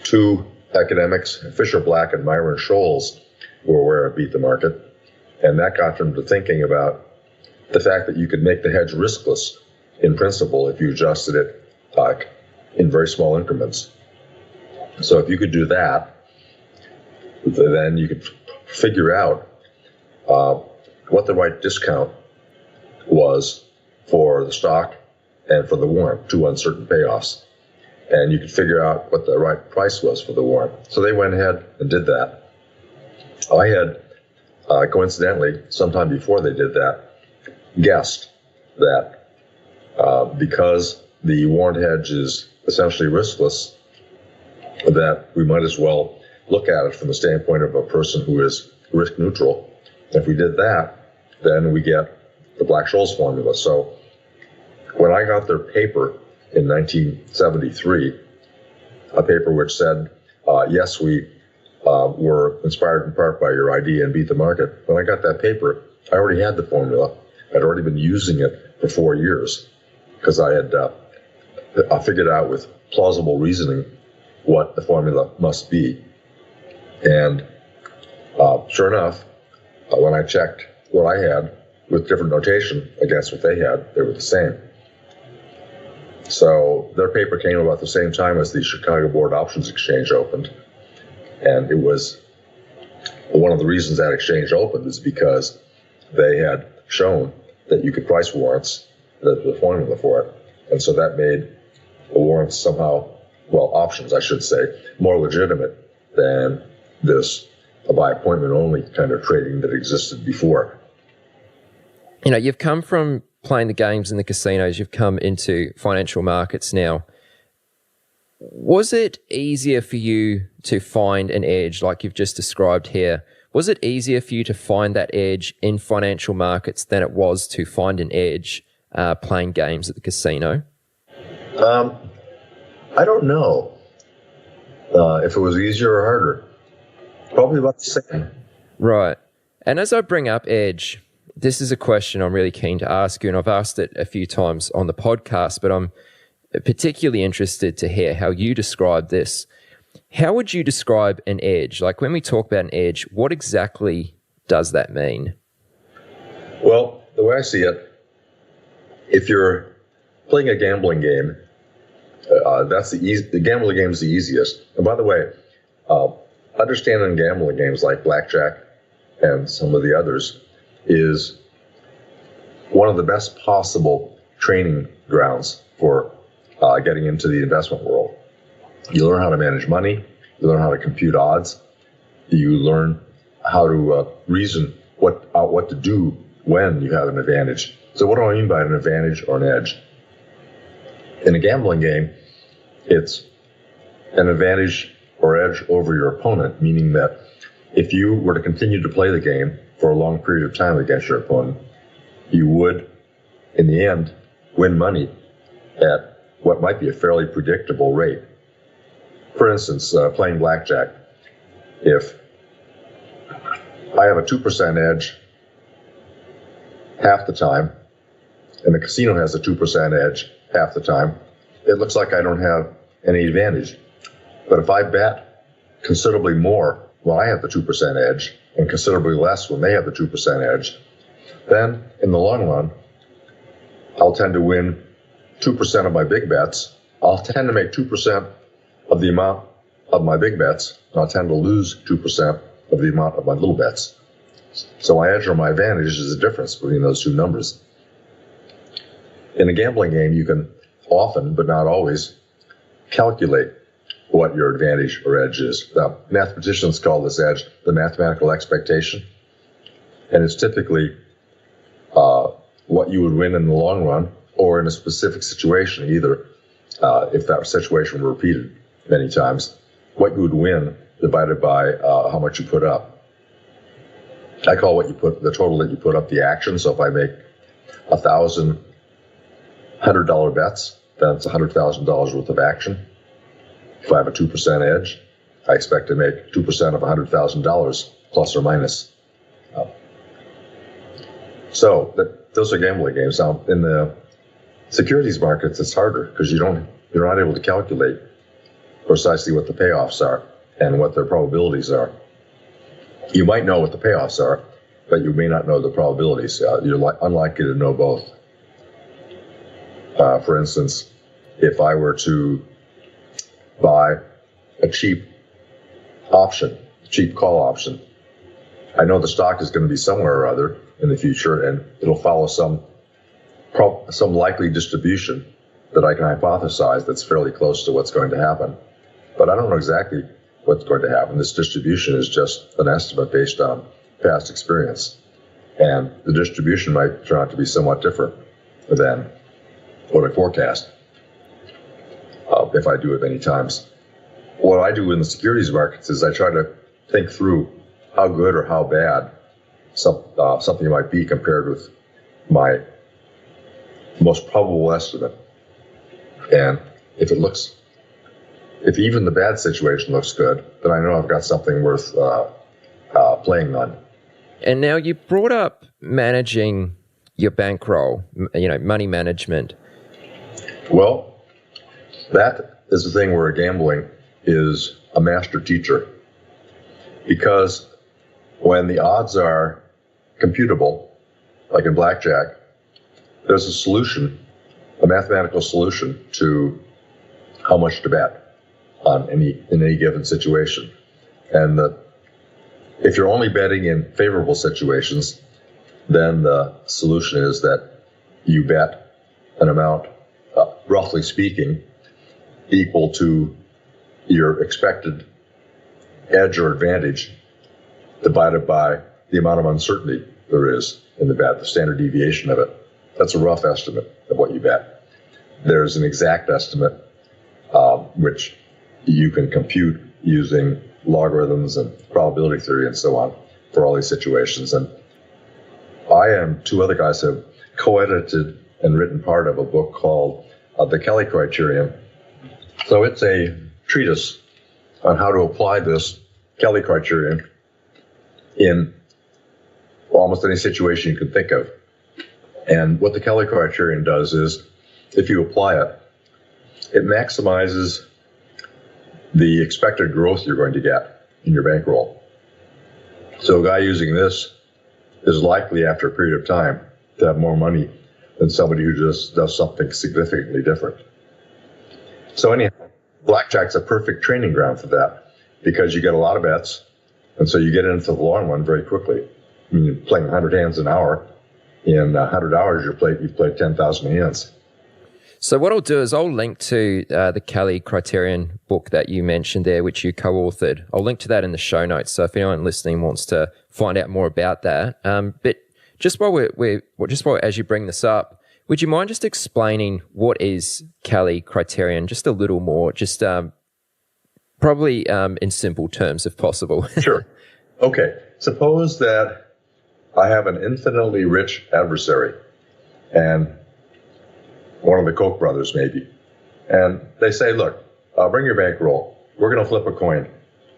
two academics, Fisher Black and Myron Scholes, were aware of Beat the Market. And that got them to thinking about the fact that you could make the hedge riskless in principle if you adjusted it in very small increments. So if you could do that, then you could figure out what the right discount was for the stock and for the warrant, two uncertain payoffs. And you could figure out what the right price was for the warrant. So they went ahead and did that. I had, coincidentally, sometime before they did that, guessed that because the warrant hedge is essentially riskless, that we might as well look at it from the standpoint of a person who is risk neutral. If we did that, then we get the Black-Scholes formula. So when I got their paper in 1973, a paper which said, yes, we were inspired in part by your idea and Beat the Market. When I got that paper, I already had the formula. I'd already been using it for 4 years because I had figured out with plausible reasoning what the formula must be. And sure enough, when I checked what I had with different notation against what they had, they were the same. So their paper came about the same time as the Chicago Board Options Exchange opened. And it was one of the reasons that exchange opened is because they had shown that you could price warrants, the formula for it. And so that made the warrants somehow, well, options, I should say, more legitimate than this by appointment only kind of trading that existed before. You know, you've come from playing the games in the casinos, you've come into financial markets now. Was it easier for you to find an edge like you've just described here? Was it easier for you to find that edge in financial markets than it was to find an edge playing games at the casino? I don't know if it was easier or harder. Probably about the same. Right. And as I bring up edge, this is a question I'm really keen to ask you, and I've asked it a few times on the podcast, but I'm particularly interested to hear how you describe this. How would you describe an edge? Like when we talk about an edge, what exactly does that mean? Well, the way I see it, if you're playing a gambling game, the gambling game is the easiest. And by the way, understanding gambling games like blackjack and some of the others is one of the best possible training grounds for getting into the investment world. You learn how to manage money, you learn how to compute odds, you learn how to reason what to do when you have an advantage. So what do I mean by an advantage or an edge? In a gambling game, it's an advantage or edge over your opponent, meaning that if you were to continue to play the game for a long period of time against your opponent, you would, in the end, win money at what might be a fairly predictable rate. For instance, playing blackjack, if I have a 2% edge half the time, and the casino has a 2% edge half the time, it looks like I don't have any advantage. But if I bet considerably more when I have the 2% edge and considerably less when they have the 2% edge, then in the long run, I'll tend to win 2% of my big bets. I'll tend to make 2% of the amount of my big bets, and I'll tend to lose 2% of the amount of my little bets. So my edge or my advantage is the difference between those two numbers. In a gambling game, you can often, but not always, calculate what your advantage or edge is. Now, mathematicians call this edge the mathematical expectation, and it's typically what you would win in the long run or in a specific situation, either if that situation were repeated many times, what you would win divided by how much you put up. I call what you put, the total that you put up, the action. So if I make 1,000 $100 bets, then it's $100,000 worth of action. If I have a 2% edge, I expect to make 2% of $100,000 plus or minus. So those are gambling games. Now, in the securities markets, it's harder because you're not able to calculate precisely what the payoffs are and what their probabilities are. You might know what the payoffs are, but you may not know the probabilities. You're unlikely to know both. For instance, if I were to buy a cheap call option, I know the stock is going to be somewhere or other in the future, and it'll follow some likely distribution that I can hypothesize that's fairly close to what's going to happen. But I don't know exactly what's going to happen. This distribution is just an estimate based on past experience. And the distribution might turn out to be somewhat different than what I forecast if I do it many times. What I do in the securities markets is I try to think through how good or how bad something might be compared with my most probable estimate. And if even the bad situation looks good, then I know I've got something worth playing on. And now you brought up managing your bankroll, money management. Well, that is the thing where gambling is a master teacher. Because when the odds are computable, like in blackjack, there's a solution, a mathematical solution to how much to bet in any given situation. And if you're only betting in favorable situations, then the solution is that you bet an amount, roughly speaking, equal to your expected edge or advantage divided by the amount of uncertainty there is in the bet, the standard deviation of it. That's a rough estimate of what you bet. There's an exact estimate, which you can compute using logarithms and probability theory and so on for all these situations. And I and two other guys have co-edited and written part of a book called The Kelly Criterion. So it's a treatise on how to apply this Kelly Criterion in almost any situation you can think of. And what the Kelly Criterion does is, if you apply it, it maximizes the expected growth you're going to get in your bankroll. So a guy using this is likely, after a period of time, to have more money than somebody who just does something significantly different. So anyhow, blackjack's a perfect training ground for that because you get a lot of bets, and so you get into the long run very quickly. I mean, you're playing 100 hands an hour. In 100 hours, you've played 10,000 hands. So what I'll do is I'll link to the Kelly Criterion book that you mentioned there, which you co-authored. I'll link to that in the show notes. So if anyone listening wants to find out more about that, but just as you bring this up, would you mind just explaining what is Kelly Criterion just a little more, just probably in simple terms if possible? Sure. Okay. Suppose that I have an infinitely rich adversary, and one of the Koch brothers maybe, and they say, look, bring your bankroll. We're going to flip a coin.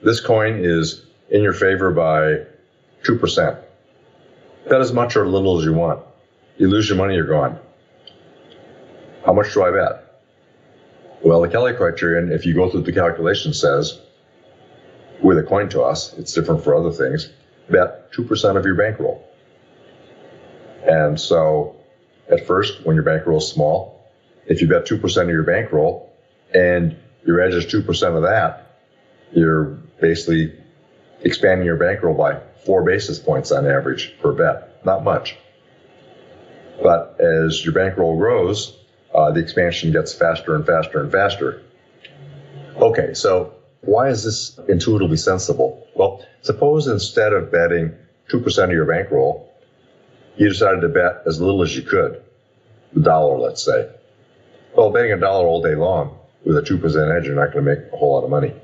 This coin is in your favor by 2%. Bet as much or little as you want. You lose your money, you're gone. How much do I bet? Well, the Kelly Criterion, if you go through the calculation, says, with a coin toss, it's different for other things, bet 2% of your bankroll. And so, at first, when your bankroll is small, if you bet 2% of your bankroll and your edge is 2% of that, you're basically expanding your bankroll by 4 basis points on average per bet. Not much. But as your bankroll grows, the expansion gets faster and faster and faster. Okay, so why is this intuitively sensible? Well, suppose instead of betting 2% of your bankroll, you decided to bet as little as you could, $1, let's say. Well, betting $1 all day long with a 2% edge, you're not going to make a whole lot of money.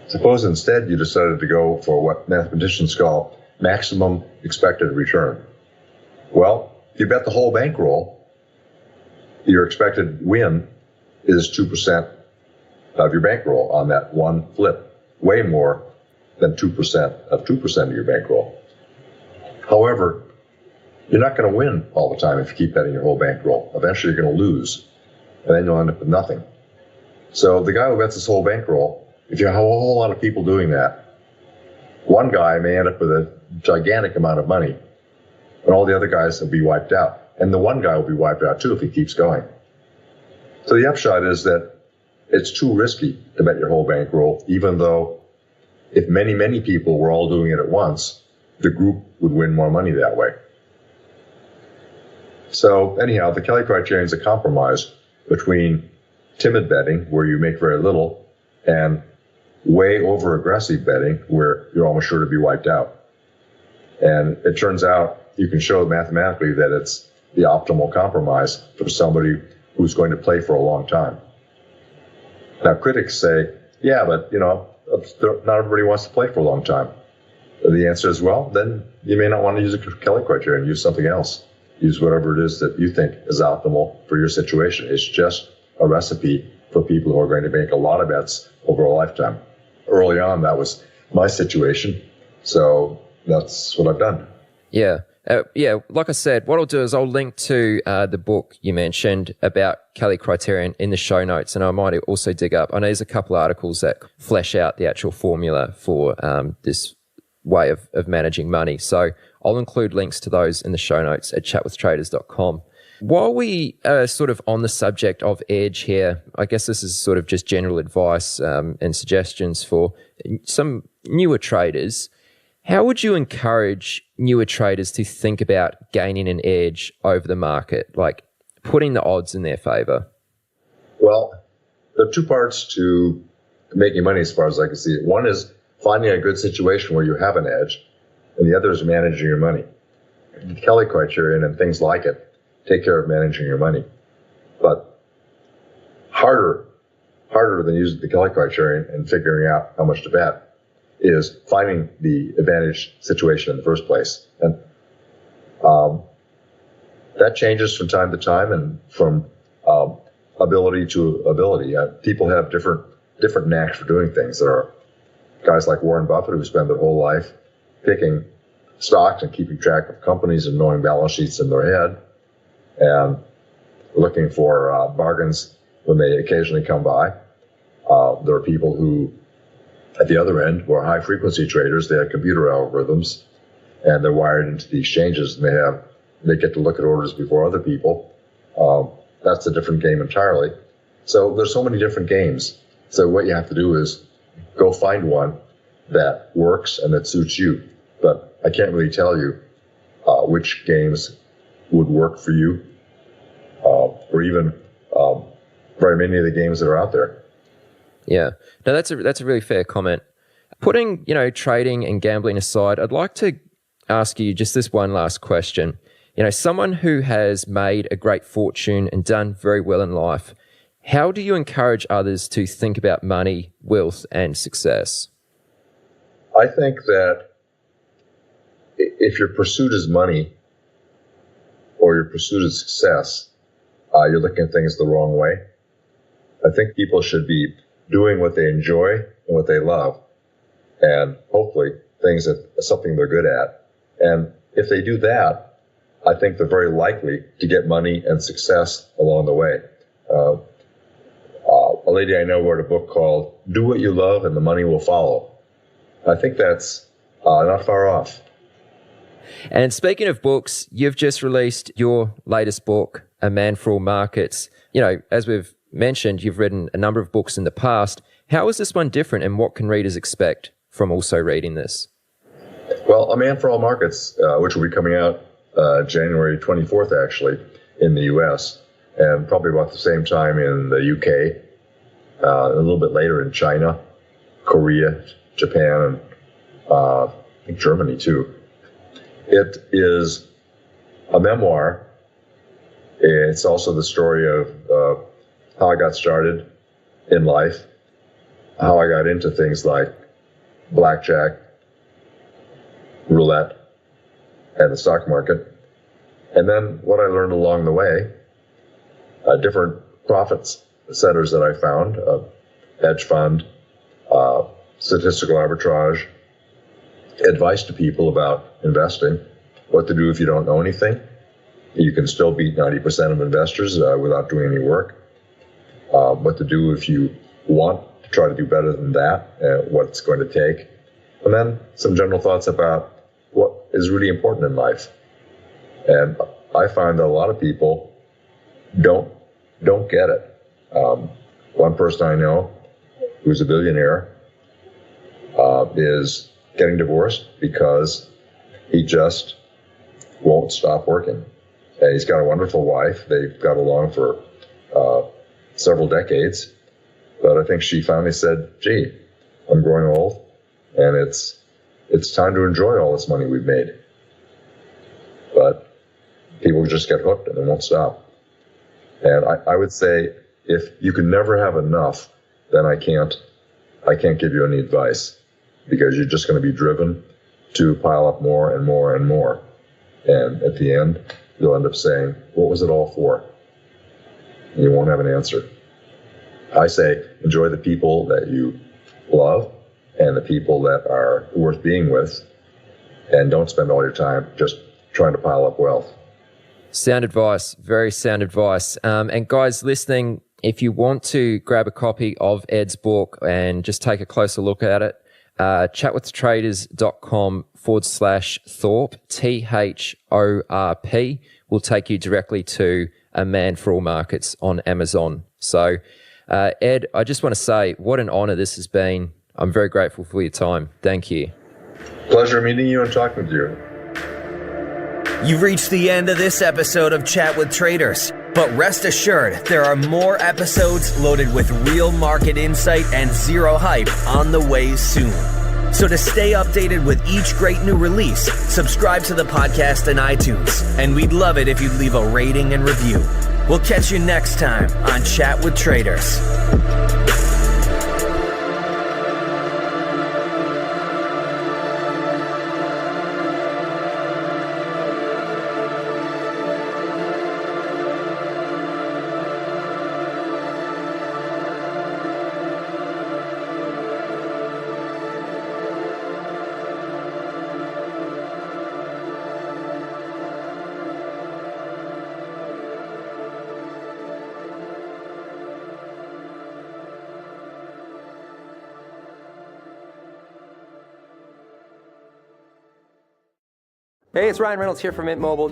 Suppose instead you decided to go for what mathematicians call maximum expected return. Well, if you bet the whole bankroll, your expected win is 2% of your bankroll on that one flip, way more than 2% of 2% of your bankroll. However, you're not going to win all the time if you keep betting your whole bankroll. Eventually you're going to lose, and then you'll end up with nothing. So the guy who bets his whole bankroll, if you have a whole lot of people doing that, one guy may end up with a gigantic amount of money, and all the other guys will be wiped out. And the one guy will be wiped out too if he keeps going. So the upshot is that it's too risky to bet your whole bankroll, even though if many, many people were all doing it at once, the group would win more money that way. So anyhow, the Kelly criterion is a compromise between timid betting, where you make very little, and way over aggressive betting, where you're almost sure to be wiped out. And it turns out you can show mathematically that it's the optimal compromise for somebody who's going to play for a long time. Now, critics say, yeah, but, not everybody wants to play for a long time. The answer is, well, then you may not want to use a Kelly criterion, use something else. Use whatever it is that you think is optimal for your situation. It's just a recipe for people who are going to make a lot of bets over a lifetime. Early on, that was my situation, so that's what I've done. Yeah. Like I said, what I'll do is I'll link to the book you mentioned about Kelly criterion in the show notes, and I might also dig up. I know there's a couple of articles that flesh out the actual formula for this way of managing money. So I'll include links to those in the show notes at chatwithtraders.com. While we are sort of on the subject of edge here, I guess this is sort of just general advice and suggestions for some newer traders. How would you encourage newer traders to think about gaining an edge over the market, like putting the odds in their favor? Well, there are two parts to making money as far as I can see it. One is finding a good situation where you have an edge, and the other is managing your money. The Kelly criterion and things like it take care of managing your money. But harder than using the Kelly criterion and figuring out how much to bet is finding the advantage situation in the first place. And that changes from time to time and from ability to ability. People have different knacks for doing things. There are guys like Warren Buffett who spend their whole life picking stocks and keeping track of companies and knowing balance sheets in their head and looking for bargains when they occasionally come by. There are people who, at the other end, who are high-frequency traders. They have computer algorithms, and they're wired into the exchanges, and they get to look at orders before other people. That's a different game entirely. So there's so many different games. So what you have to do is go find one that works and that suits you. But I can't really tell you which games would work for you, or even very many of the games that are out there. Yeah, no, that's a really fair comment. Putting trading and gambling aside, I'd like to ask you just this one last question. Someone who has made a great fortune and done very well in life, how do you encourage others to think about money, wealth, and success? I think that if your pursuit is money or your pursuit is success, you're looking at things the wrong way. I think people should be doing what they enjoy and what they love, and hopefully something they're good at. And if they do that, I think they're very likely to get money and success along the way. A lady I know wrote a book called Do What You Love and the Money Will Follow. I think that's not far off. And speaking of books, you've just released your latest book, A Man for All Markets. As we've mentioned, you've written a number of books in the past. How is this one different, and what can readers expect? from also reading this? Well, A Man for All Markets, which will be coming out January 24th, actually, in the U.S., and probably about the same time in the UK, a little bit later in China, Korea, Japan, and I think Germany, too. It is a memoir. It's also the story of how I got started in life, how I got into things like blackjack, roulette, and the stock market, and then what I learned along the way, different profit centers that I found, hedge fund, statistical arbitrage, advice to people about investing, what to do if you don't know anything. You can still beat 90% of investors without doing any work. What to do if you want to try to do better than that, what it's going to take. And then some general thoughts about what is really important in life. And I find that a lot of people don't get it. One person I know who's a billionaire is getting divorced because he just won't stop working. And he's got a wonderful wife. They've got along for several decades. But I think she finally said, gee, I'm growing old, and it's time to enjoy all this money we've made. But people just get hooked and they won't stop. And I would say, if you can never have enough, then I can't give you any advice, because you're just going to be driven to pile up more and more and more. And at the end, you'll end up saying, what was it all for? And you won't have an answer. I say, enjoy the people that you love and the people that are worth being with, and don't spend all your time just trying to pile up wealth. Sound advice, very sound advice. And guys listening, if you want to grab a copy of Ed's book and just take a closer look at it, chatwithtraders.com/Thorpe, THORP, will take you directly to A Man for All Markets on Amazon. So, Ed, I just want to say what an honor this has been. I'm very grateful for your time. Thank you. Pleasure meeting you and talking with you. You've reached the end of this episode of Chat with Traders, but rest assured there are more episodes loaded with real market insight and zero hype on the way soon. So to stay updated with each great new release, subscribe to the podcast in iTunes, and we'd love it if you'd leave a rating and review. We'll catch you next time on Chat with Traders. Hey, it's Ryan Reynolds here from Mint Mobile.